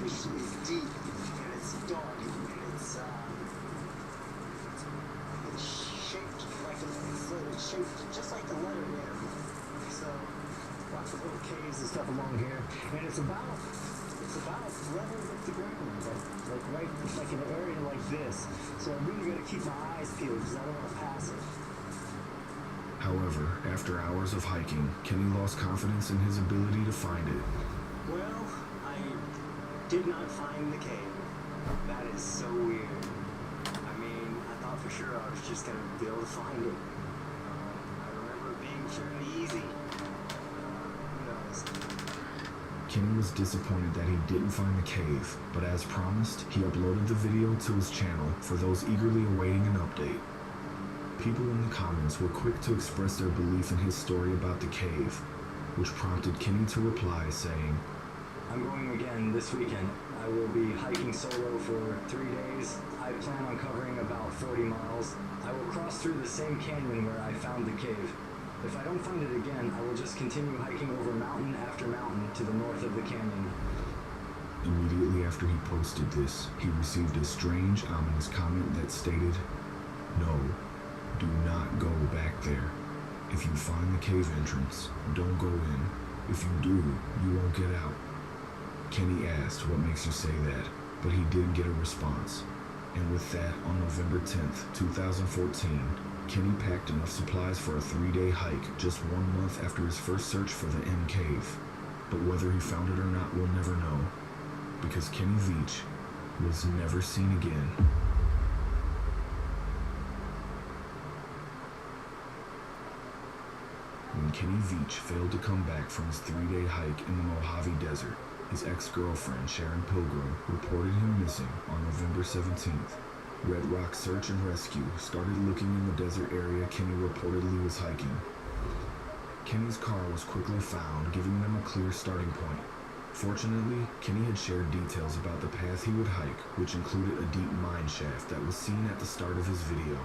It's deep and it's dark and it's shaped like it's shaped just like the letter M. So lots of little caves and stuff along here, and it's about level with the ground, like in an area like this. So I'm really gonna keep my eyes peeled because I don't want to pass it. However, after hours of hiking, Kenny lost confidence in his ability to find it. Well, I did not find the cave. That is so weird. I mean, I thought for sure I was just gonna be able to find it. I remember it being fairly easy. Who knows? Kenny was disappointed that he didn't find the cave, but as promised, he uploaded the video to his channel for those eagerly awaiting an update. People in the comments were quick to express their belief in his story about the cave, which prompted Kenny to reply saying, I'm going again this weekend. I will be hiking solo for 3 days. I plan on covering about 40 miles. I will cross through the same canyon where I found the cave. If I don't find it again, I will just continue hiking over mountain after mountain to the north of the canyon. Immediately after he posted this, he received a strange, ominous comment that stated, "No, do not go back there. If you find the cave entrance, don't go in. If you do, you won't get out." Kenny asked, "What makes you say that?" But he didn't get a response. And with that, on November 10th, 2014, Kenny packed enough supplies for a 3-day hike just 1 month after his first search for the M Cave. But whether he found it or not, we'll never know, because Kenny Veach was never seen again. When Kenny Veach failed to come back from his 3-day hike in the Mojave Desert, his ex-girlfriend Sharon Pilgrim reported him missing on November 17th. Red Rock Search and Rescue started looking in the desert area Kenny reportedly was hiking. Kenny's car was quickly found, giving them a clear starting point. Fortunately, Kenny had shared details about the path he would hike, which included a deep mine shaft that was seen at the start of his video.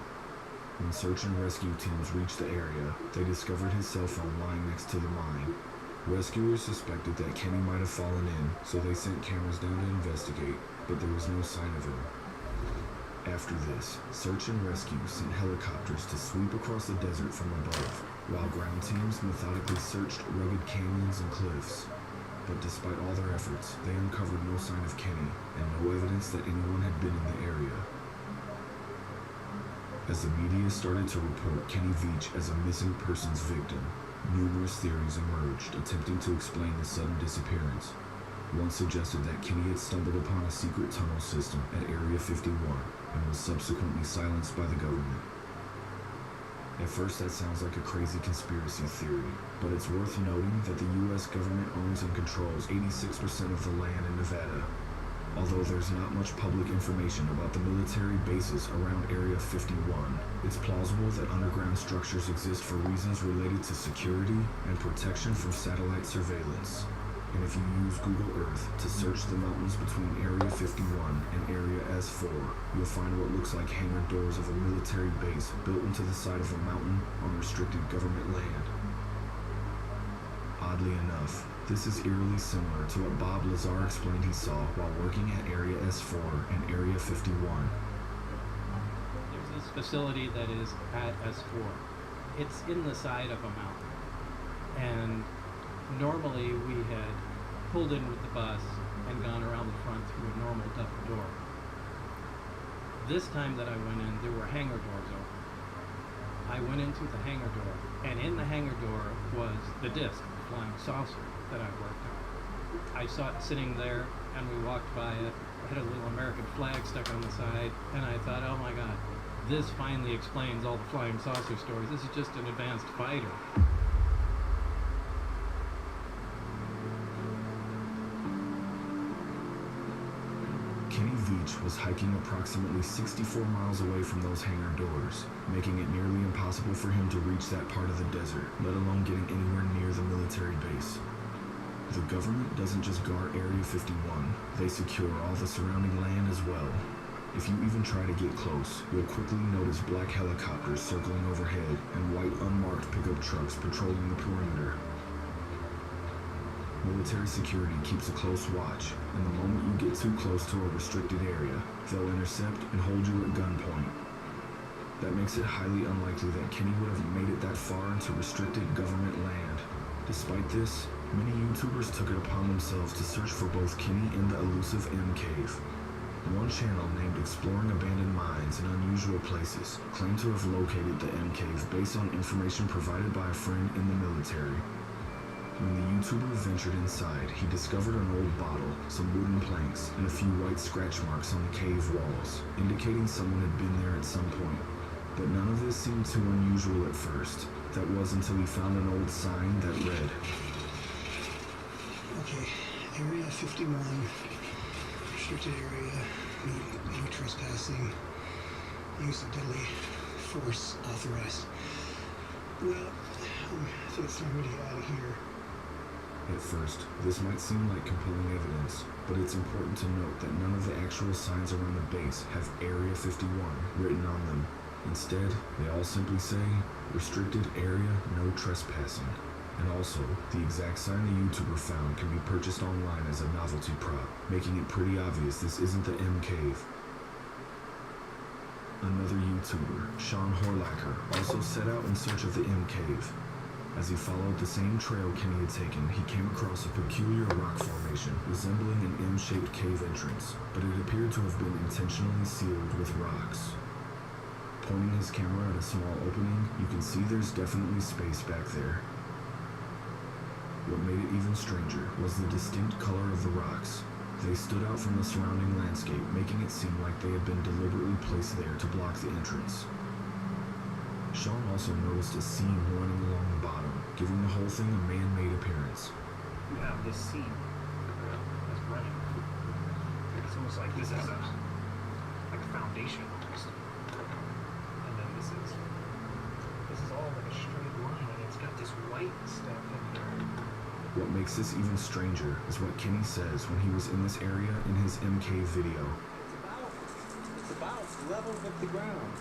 When search and rescue teams reached the area, they discovered his cell phone lying next to the mine. Rescuers suspected that Kenny might have fallen in, so they sent cameras down to investigate, but there was no sign of him. After this, search and rescue sent helicopters to sweep across the desert from above, while ground teams methodically searched rugged canyons and cliffs. But despite all their efforts, they uncovered no sign of Kenny, and no evidence that anyone had been in the area. As the media started to report Kenny Veach as a missing persons victim, numerous theories emerged attempting to explain the sudden disappearance. One suggested that Kenny had stumbled upon a secret tunnel system at Area 51 and was subsequently silenced by the government. At first that sounds like a crazy conspiracy theory, but it's worth noting that the US government owns and controls 86% of the land in Nevada. Although there's not much public information about the military bases around Area 51, it's plausible that underground structures exist for reasons related to security and protection from satellite surveillance. And if you use Google Earth to search the mountains between Area 51 and Area S4, you'll find what looks like hangar doors of a military base built into the side of a mountain on restricted government land. Oddly enough, this is eerily similar to what Bob Lazar explained he saw while working at Area S4 and Area 51. There's this facility that is at S4. It's in the side of a mountain. And normally we had pulled in with the bus and gone around the front through a normal double door. This time that I went in, there were hangar doors open. I went into the hangar door, and in the hangar door was the disc, the flying saucer that I worked on. I saw it sitting there, and we walked by it. It had a little American flag stuck on the side, and I thought, oh my god, this finally explains all the flying saucer stories. This is just an advanced fighter. Kenny Veach was hiking approximately 64 miles away from those hangar doors, making it nearly impossible for him to reach that part of the desert, let alone getting anywhere near the military base. The government doesn't just guard Area 51, they secure all the surrounding land as well. If you even try to get close, you'll quickly notice black helicopters circling overhead and white unmarked pickup trucks patrolling the perimeter. Military security keeps a close watch, and the moment you get too close to a restricted area, they'll intercept and hold you at gunpoint. That makes it highly unlikely that Kenny would have made it that far into restricted government land. Despite this, many YouTubers took it upon themselves to search for both Kenny and the elusive M Cave. One channel named Exploring Abandoned Mines in Unusual Places claimed to have located the M Cave based on information provided by a friend in the military. When the YouTuber ventured inside, he discovered an old bottle, some wooden planks, and a few white scratch marks on the cave walls, indicating someone had been there at some point. But none of this seemed too unusual at first. That was until he found an old sign that read, Okay, Area 51, restricted area, no trespassing, use of deadly force authorized. Well, I think it's time to get out of here. At first, this might seem like compelling evidence, but it's important to note that none of the actual signs around the base have Area 51 written on them. Instead, they all simply say, restricted area, no trespassing. And also, the exact sign the YouTuber found can be purchased online as a novelty prop, making it pretty obvious this isn't the M Cave. Another YouTuber, Sean Horlacher, also set out in search of the M Cave. As he followed the same trail Kenny had taken, he came across a peculiar rock formation resembling an M-shaped cave entrance, but it appeared to have been intentionally sealed with rocks. Pointing his camera at a small opening, you can see there's definitely space back there. What made it even stranger was the distinct color of the rocks. They stood out from the surrounding landscape, making it seem like they had been deliberately placed there to block the entrance. Sean also noticed a seam running along the bottom, giving the whole thing a man-made appearance. We have this seam that's running. It's almost like this is like a foundation almost. And then this is all like a straight line, and it's got this white stuff in here. What makes this even stranger is what Kenny says when he was in this area in his MK video. It's about level with the ground,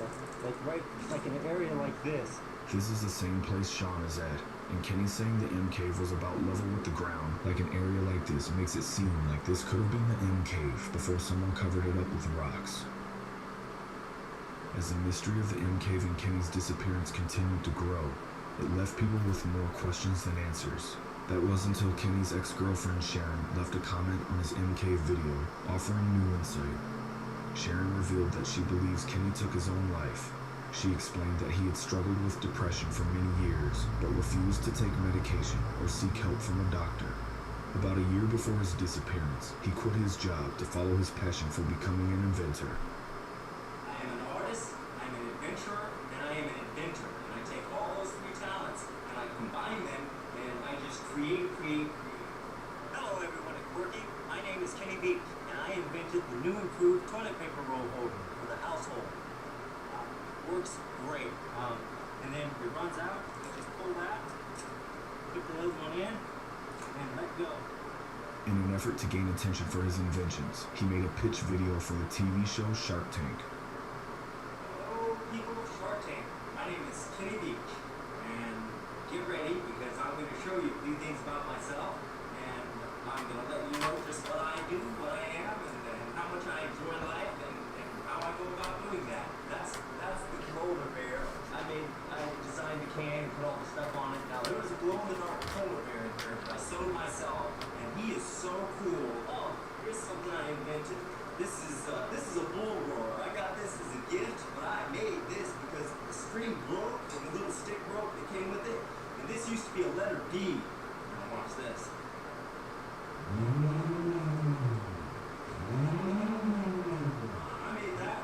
like in an area like this. This is the same place Sean is at, and Kenny's saying the M Cave was about level with the ground. Like an area like this makes it seem like this could have been the M Cave before someone covered it up with rocks. As the mystery of the M Cave and Kenny's disappearance continued to grow, it left people with more questions than answers. That was until Kenny's ex-girlfriend Sharon left a comment on his M Cave video, offering new insight. Sharon revealed that she believes Kenny took his own life. She explained that he had struggled with depression for many years, but refused to take medication or seek help from a doctor. About a year before his disappearance, he quit his job to follow his passion for becoming an inventor. I am an artist, I'm an adventurer, and I am an inventor. And I take all those three talents, and I combine them, and I just create. Hello everyone at Quirky, my name is Kenny Beach, and I invented the new improved toilet paper roll holder for the household. Works great. And then if it runs out, you just pull that, put the other one in, and let go. In an effort to gain attention for his inventions, he made a pitch video for the TV show Shark Tank. Hello people of Shark Tank, my name is Kenny Beach, and get ready because I'm going to show you a few things about myself, and I'm going to let you know just what I do, what I am, and how much I enjoy life, and how I go about doing that. That's the polar bear. I designed the can and put all the stuff on it. Now there was a glow-in-the-dark polar bear in there that I sewed myself, and he is so cool. Oh, here's something I invented. This is a bull roarer. I got this as a gift, but I made this because the string broke and the little stick broke that came with it. And this used to be a letter D. Now watch this.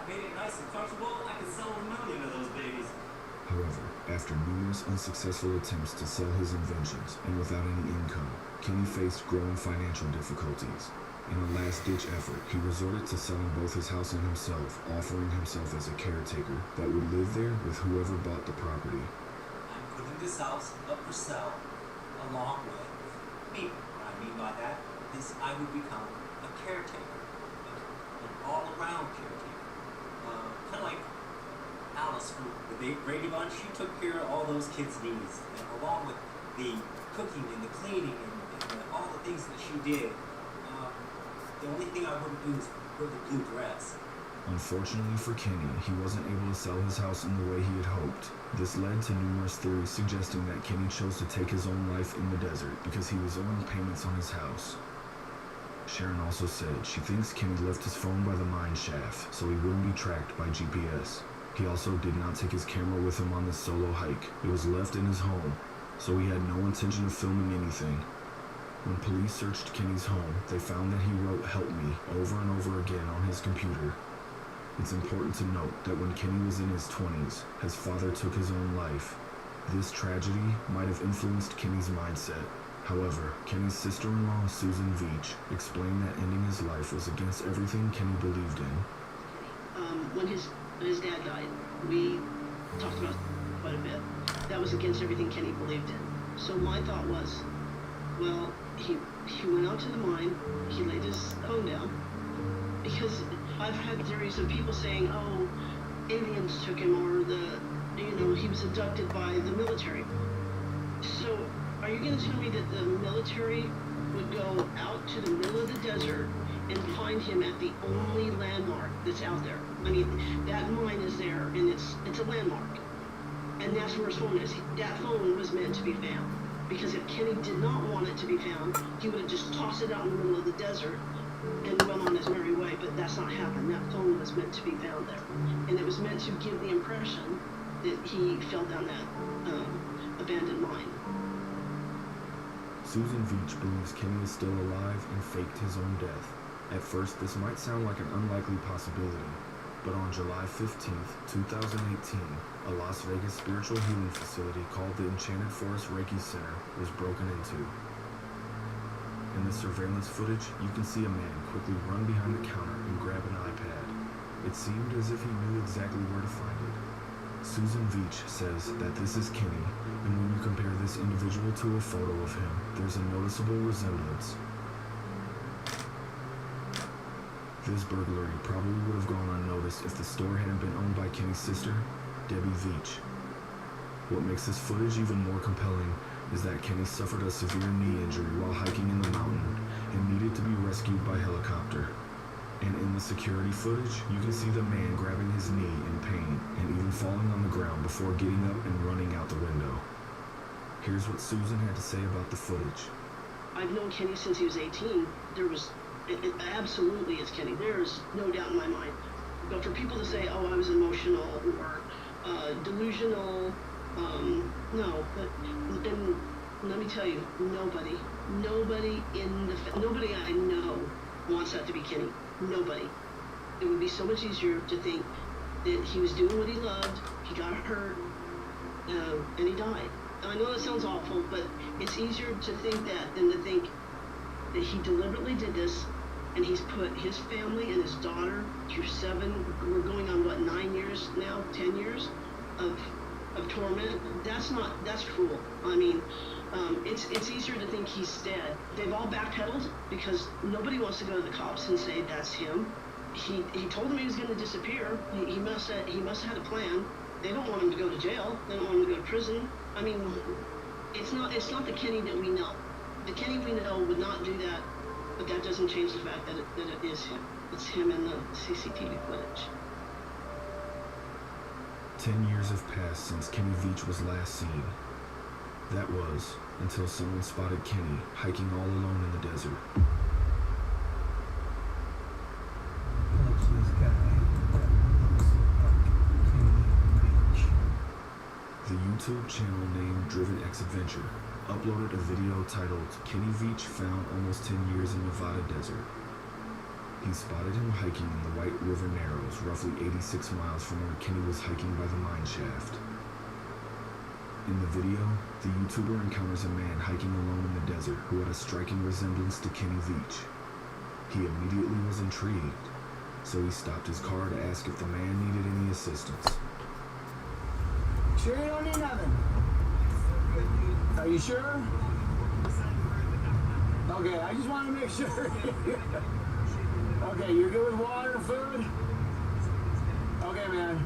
Made it nice and comfortable. I could sell 1 million of those babies. However, after numerous unsuccessful attempts to sell his inventions and without any income, Kenny faced growing financial difficulties. In a last-ditch effort, he resorted to selling both his house and himself, offering himself as a caretaker that would live there with whoever bought the property. I'm putting this house up for sale along with me. What I mean by that is I would become a caretaker, an all-around caretaker. Kind of like Alice from the Brady Bunch. She took care of all those kids' needs, and along with the cooking and the cleaning and all the things that she did. The only thing I wouldn't do is wear the blue dress. Unfortunately for Kenny, he wasn't able to sell his house in the way he had hoped. This led to numerous theories suggesting that Kenny chose to take his own life in the desert because he was owing payments on his house. Sharon also said she thinks Kenny left his phone by the mine shaft so he wouldn't be tracked by GPS. He also did not take his camera with him on this solo hike. It was left in his home, so he had no intention of filming anything. When police searched Kenny's home, they found that he wrote "Help Me" over and over again on his computer. It's important to note that when Kenny was in his 20s, his father took his own life. This tragedy might have influenced Kenny's mindset. However, Kenny's sister-in-law, Susan Veach, explained that ending his life was against everything Kenny believed in. When his dad died, we talked about quite a bit. That was against everything Kenny believed in. So my thought was, well, he went out to the mine, he laid his phone down, because I've had theories of people saying, oh, aliens took him, or he was abducted by the military. So are you going to tell me that the military would go out to the middle of the desert and find him at the only landmark that's out there? I mean, that mine is there, and it's a landmark. And that's where his phone is. That phone was meant to be found. Because if Kenny did not want it to be found, he would have just tossed it out in the middle of the desert and went on his merry way. But that's not happened. That phone was meant to be found there. And it was meant to give the impression that he fell down that abandoned mine. Susan Veach believes Kenny is still alive and faked his own death. At first, this might sound like an unlikely possibility, but on July 15th, 2018, a Las Vegas spiritual healing facility called the Enchanted Forest Reiki Center was broken into. In the surveillance footage, you can see a man quickly run behind the counter and grab an iPad. It seemed as if he knew exactly where to find it. Susan Veach says that this is Kenny, and when you compare this individual to a photo of him, there's a noticeable resemblance. This burglary probably would have gone unnoticed if the store hadn't been owned by Kenny's sister, Debbie Veach. What makes this footage even more compelling is that Kenny suffered a severe knee injury while hiking in the mountain and needed to be rescued by helicopter. And in the security footage, you can see the man grabbing his knee in pain and even falling on the ground before getting up and running out the window. Here's what Susan had to say about the footage. I've known Kenny since he was 18. It absolutely is Kenny. There's no doubt in my mind. But for people to say, oh, I was emotional or delusional, no. But and let me tell you, nobody I know wants that to be Kenny. Nobody. It would be so much easier to think that he was doing what he loved, he got hurt, and he died. I know that sounds awful, but it's easier to think that than to think that he deliberately did this, and he's put his family and his daughter through we're going on, 9 years now, 10 years of torment. That's cruel. I mean, it's easier to think he's dead. They've all backpedaled because nobody wants to go to the cops and say that's him. He told them he was going to disappear. He must have had a plan. They don't want him to go to jail. They don't want him to go to prison. I mean, it's not the Kenny that we know. The Kenny we know would not do that, but that doesn't change the fact that it is him. It's him in the CCTV footage. 10 years have passed since Kenny Veach was last seen. That was until someone spotted Kenny hiking all alone in the desert. What's this guy that looks like Kenny Veach? The YouTube channel named Driven X Adventure uploaded a video titled Kenny Veach Found Almost 10 Years in Nevada Desert. He spotted him hiking in the White River Narrows, roughly 86 miles from where Kenny was hiking by the mine shaft. In the video, the YouTuber encounters a man hiking alone in the desert who had a striking resemblance to Kenny Veach. He immediately was intrigued, so he stopped his car to ask if the man needed any assistance. Sure you don't need nothing? Are you sure? Okay, I just want to make sure. Okay, you're good with water and food? Okay, man.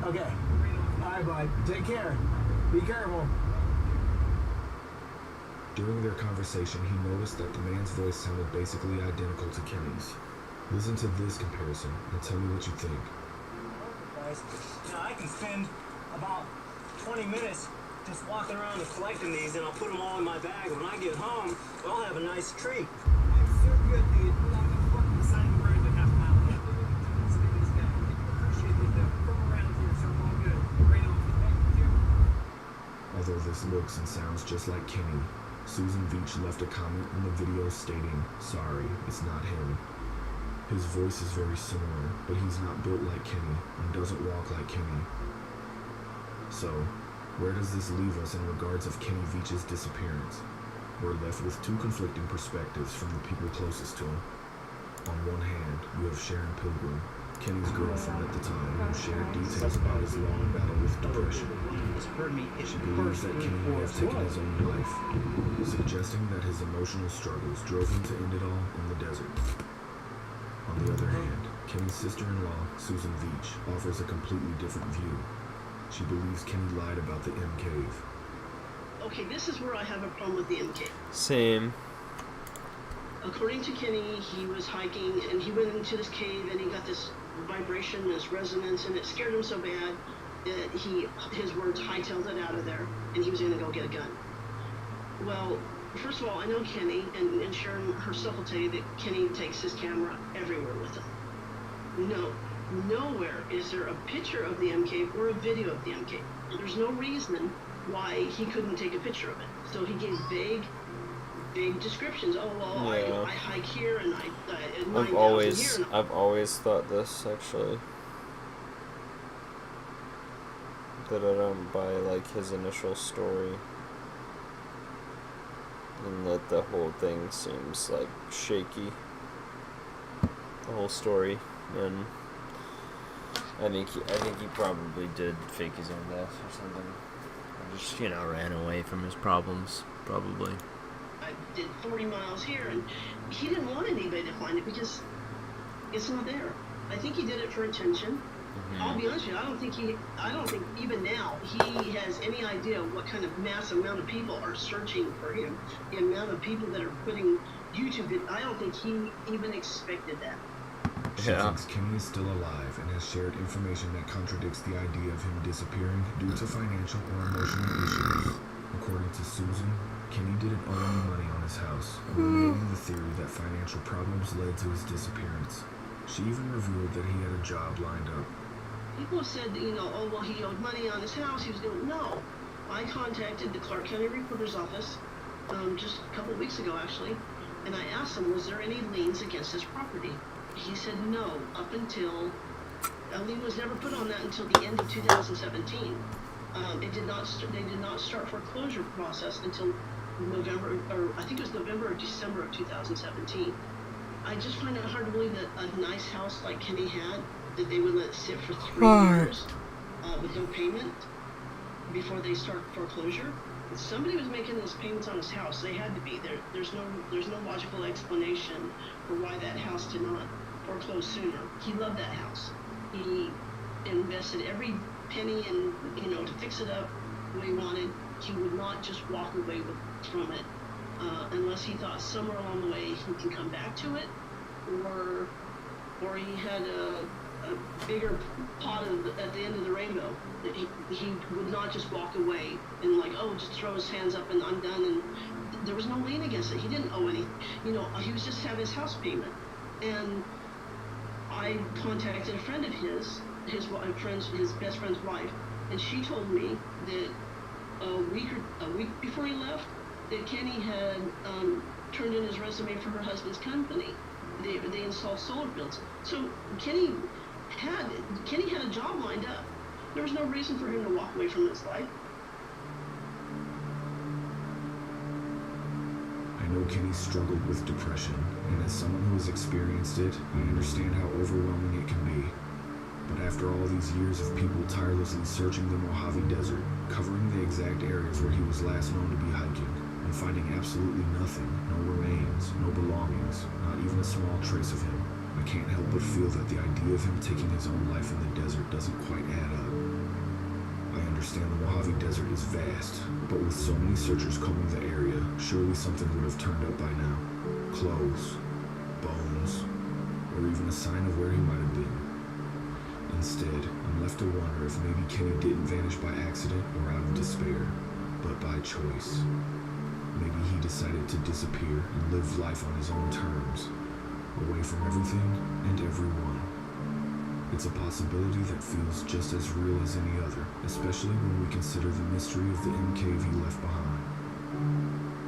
Okay. All right, bud. Take care. Be careful. During their conversation, he noticed that the man's voice sounded basically identical to Kenny's. Listen to this comparison and tell me what you think. You know, I can spend about 20 minutes just walking around and collecting these, and I'll put them all in my bag. When I get home, I'll have a nice treat. looks and sounds just like Kenny. Susan Veach left a comment in the video stating, "Sorry, it's not him." His voice is very similar, but he's not built like Kenny and doesn't walk like Kenny. So, where does this leave us in regards of Kenny Veach's disappearance? We're left with two conflicting perspectives from the people closest to him. On one hand, you have Sharon Pilgrim, Kenny's girlfriend at the time, who shared details about his long battle with depression. She believes that Kenny may have taken his own life, suggesting that his emotional struggles drove him to end it all in the desert. On the other hand, Kenny's sister-in-law, Susan Veach, offers a completely different view. She believes Kenny lied about the M Cave. Okay, this is where I have a problem with the M Cave. Same. According to Kenny, he was hiking and he went into this cave and he got this vibration, this resonance, and it scared him so bad that his words, hightailed it out of there and he was going to go get a gun. Well, first of all, I know Kenny, and Sharon herself will tell you that Kenny takes his camera everywhere with him. Nowhere is there a picture of the M Cave or a video of the M Cave. There's no reason why he couldn't take a picture of it. So he gave vague descriptions. Oh well, Yeah. I hike here and I at 9,000 here. I've always thought this actually. That I don't buy like his initial story. And that the whole thing seems like shaky. The whole story. And I think he probably did fake his own death or something. Or just, ran away from his problems, probably. I did 40 miles here, and he didn't want anybody to find it because it's not there. I think he did it for attention. I'll be honest with you, I don't think even now he has any idea what kind of mass amount of people are searching for him. The amount of people that are putting YouTube vid, I don't think he even expected that. She thinks Kenny is still alive and has shared information that contradicts the idea of him disappearing due to financial or emotional issues. According to Susan, Kenny didn't owe any money on his house, eliminating the theory that financial problems led to his disappearance. She even revealed that he had a job lined up. People have said that, oh, well, he owed money on his house. He was doing, no. I contacted the Clark County Recorder's Office just a couple of weeks ago, actually, and I asked him, was there any liens against his property? He said no, up until, a lien was never put on that until the end of 2017. They did not start foreclosure process until November, or I think it was November or December of 2017. I just find it hard to believe that a nice house like Kenny had, that they would let it sit for 3 years with no payment before they start foreclosure. If somebody was making those payments on his house, they had to be there. There's no logical explanation for why that house did not foreclose sooner. He loved that house. He invested every penny in, to fix it up the way he wanted. He would not just walk away from it unless he thought somewhere along the way he can come back to it, or he had a bigger pot at the end of the rainbow. That he would not just walk away and just throw his hands up and I'm done. And there was no lien against it. He didn't owe any. He was just having his house payment. And I contacted a friend of his best friend's wife, and she told me that a week before he left, that Kenny had turned in his resume for her husband's company. They install solar fields. So Kenny had a job lined up. There was no reason for him to walk away from this life. I know Kenny struggled with depression, and as someone who has experienced it, I understand how overwhelming it can be. But after all these years of people tirelessly searching the Mojave Desert, covering the exact areas where he was last known to be hiking, and finding absolutely nothing, no remains, no belongings, not even a small trace of him, I can't help but feel that the idea of him taking his own life in the desert doesn't quite add up. I understand the Mojave Desert is vast, but with so many searchers combing the area, surely something would have turned up by now. Clothes, bones, or even a sign of where he might have been. Instead, I'm left to wonder if maybe Kenny didn't vanish by accident or out of despair, but by choice. Maybe he decided to disappear and live life on his own terms, away from everything and everyone. It's a possibility that feels just as real as any other, especially when we consider the mystery of the MKV left behind.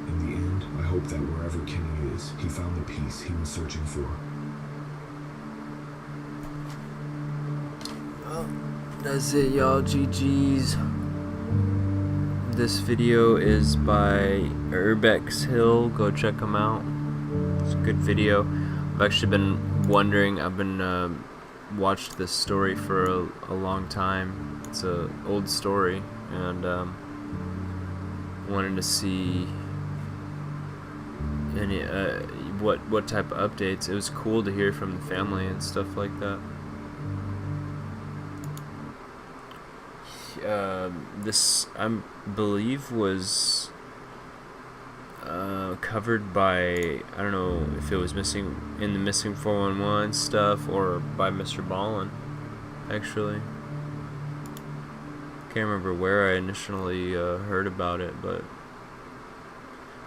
In the end, I hope that wherever Kenny is, he found the peace he was searching for. Well, that's it, y'all. GG's. This video is by Urbex Hill. Go check him out. It's a good video. I've actually been wondering. I've been watched this story for a long time. It's an old story, and wanted to see any what type of updates. It was cool to hear from the family and stuff like that. This I believe was covered by, I don't know if it was missing in the Missing 411 stuff or by Mr. Ballin, actually. Can't remember where I initially heard about it, but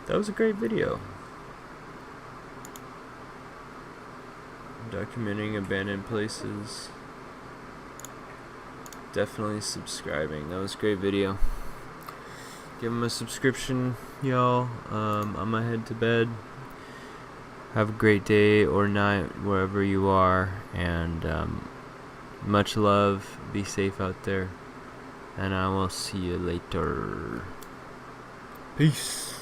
that was a great video. Documenting abandoned places. Definitely subscribing. That was a great video. Give him a subscription, y'all. I'm gonna head to bed. Have a great day or night wherever you are, and much love. Be safe out there, and I will see you later. Peace.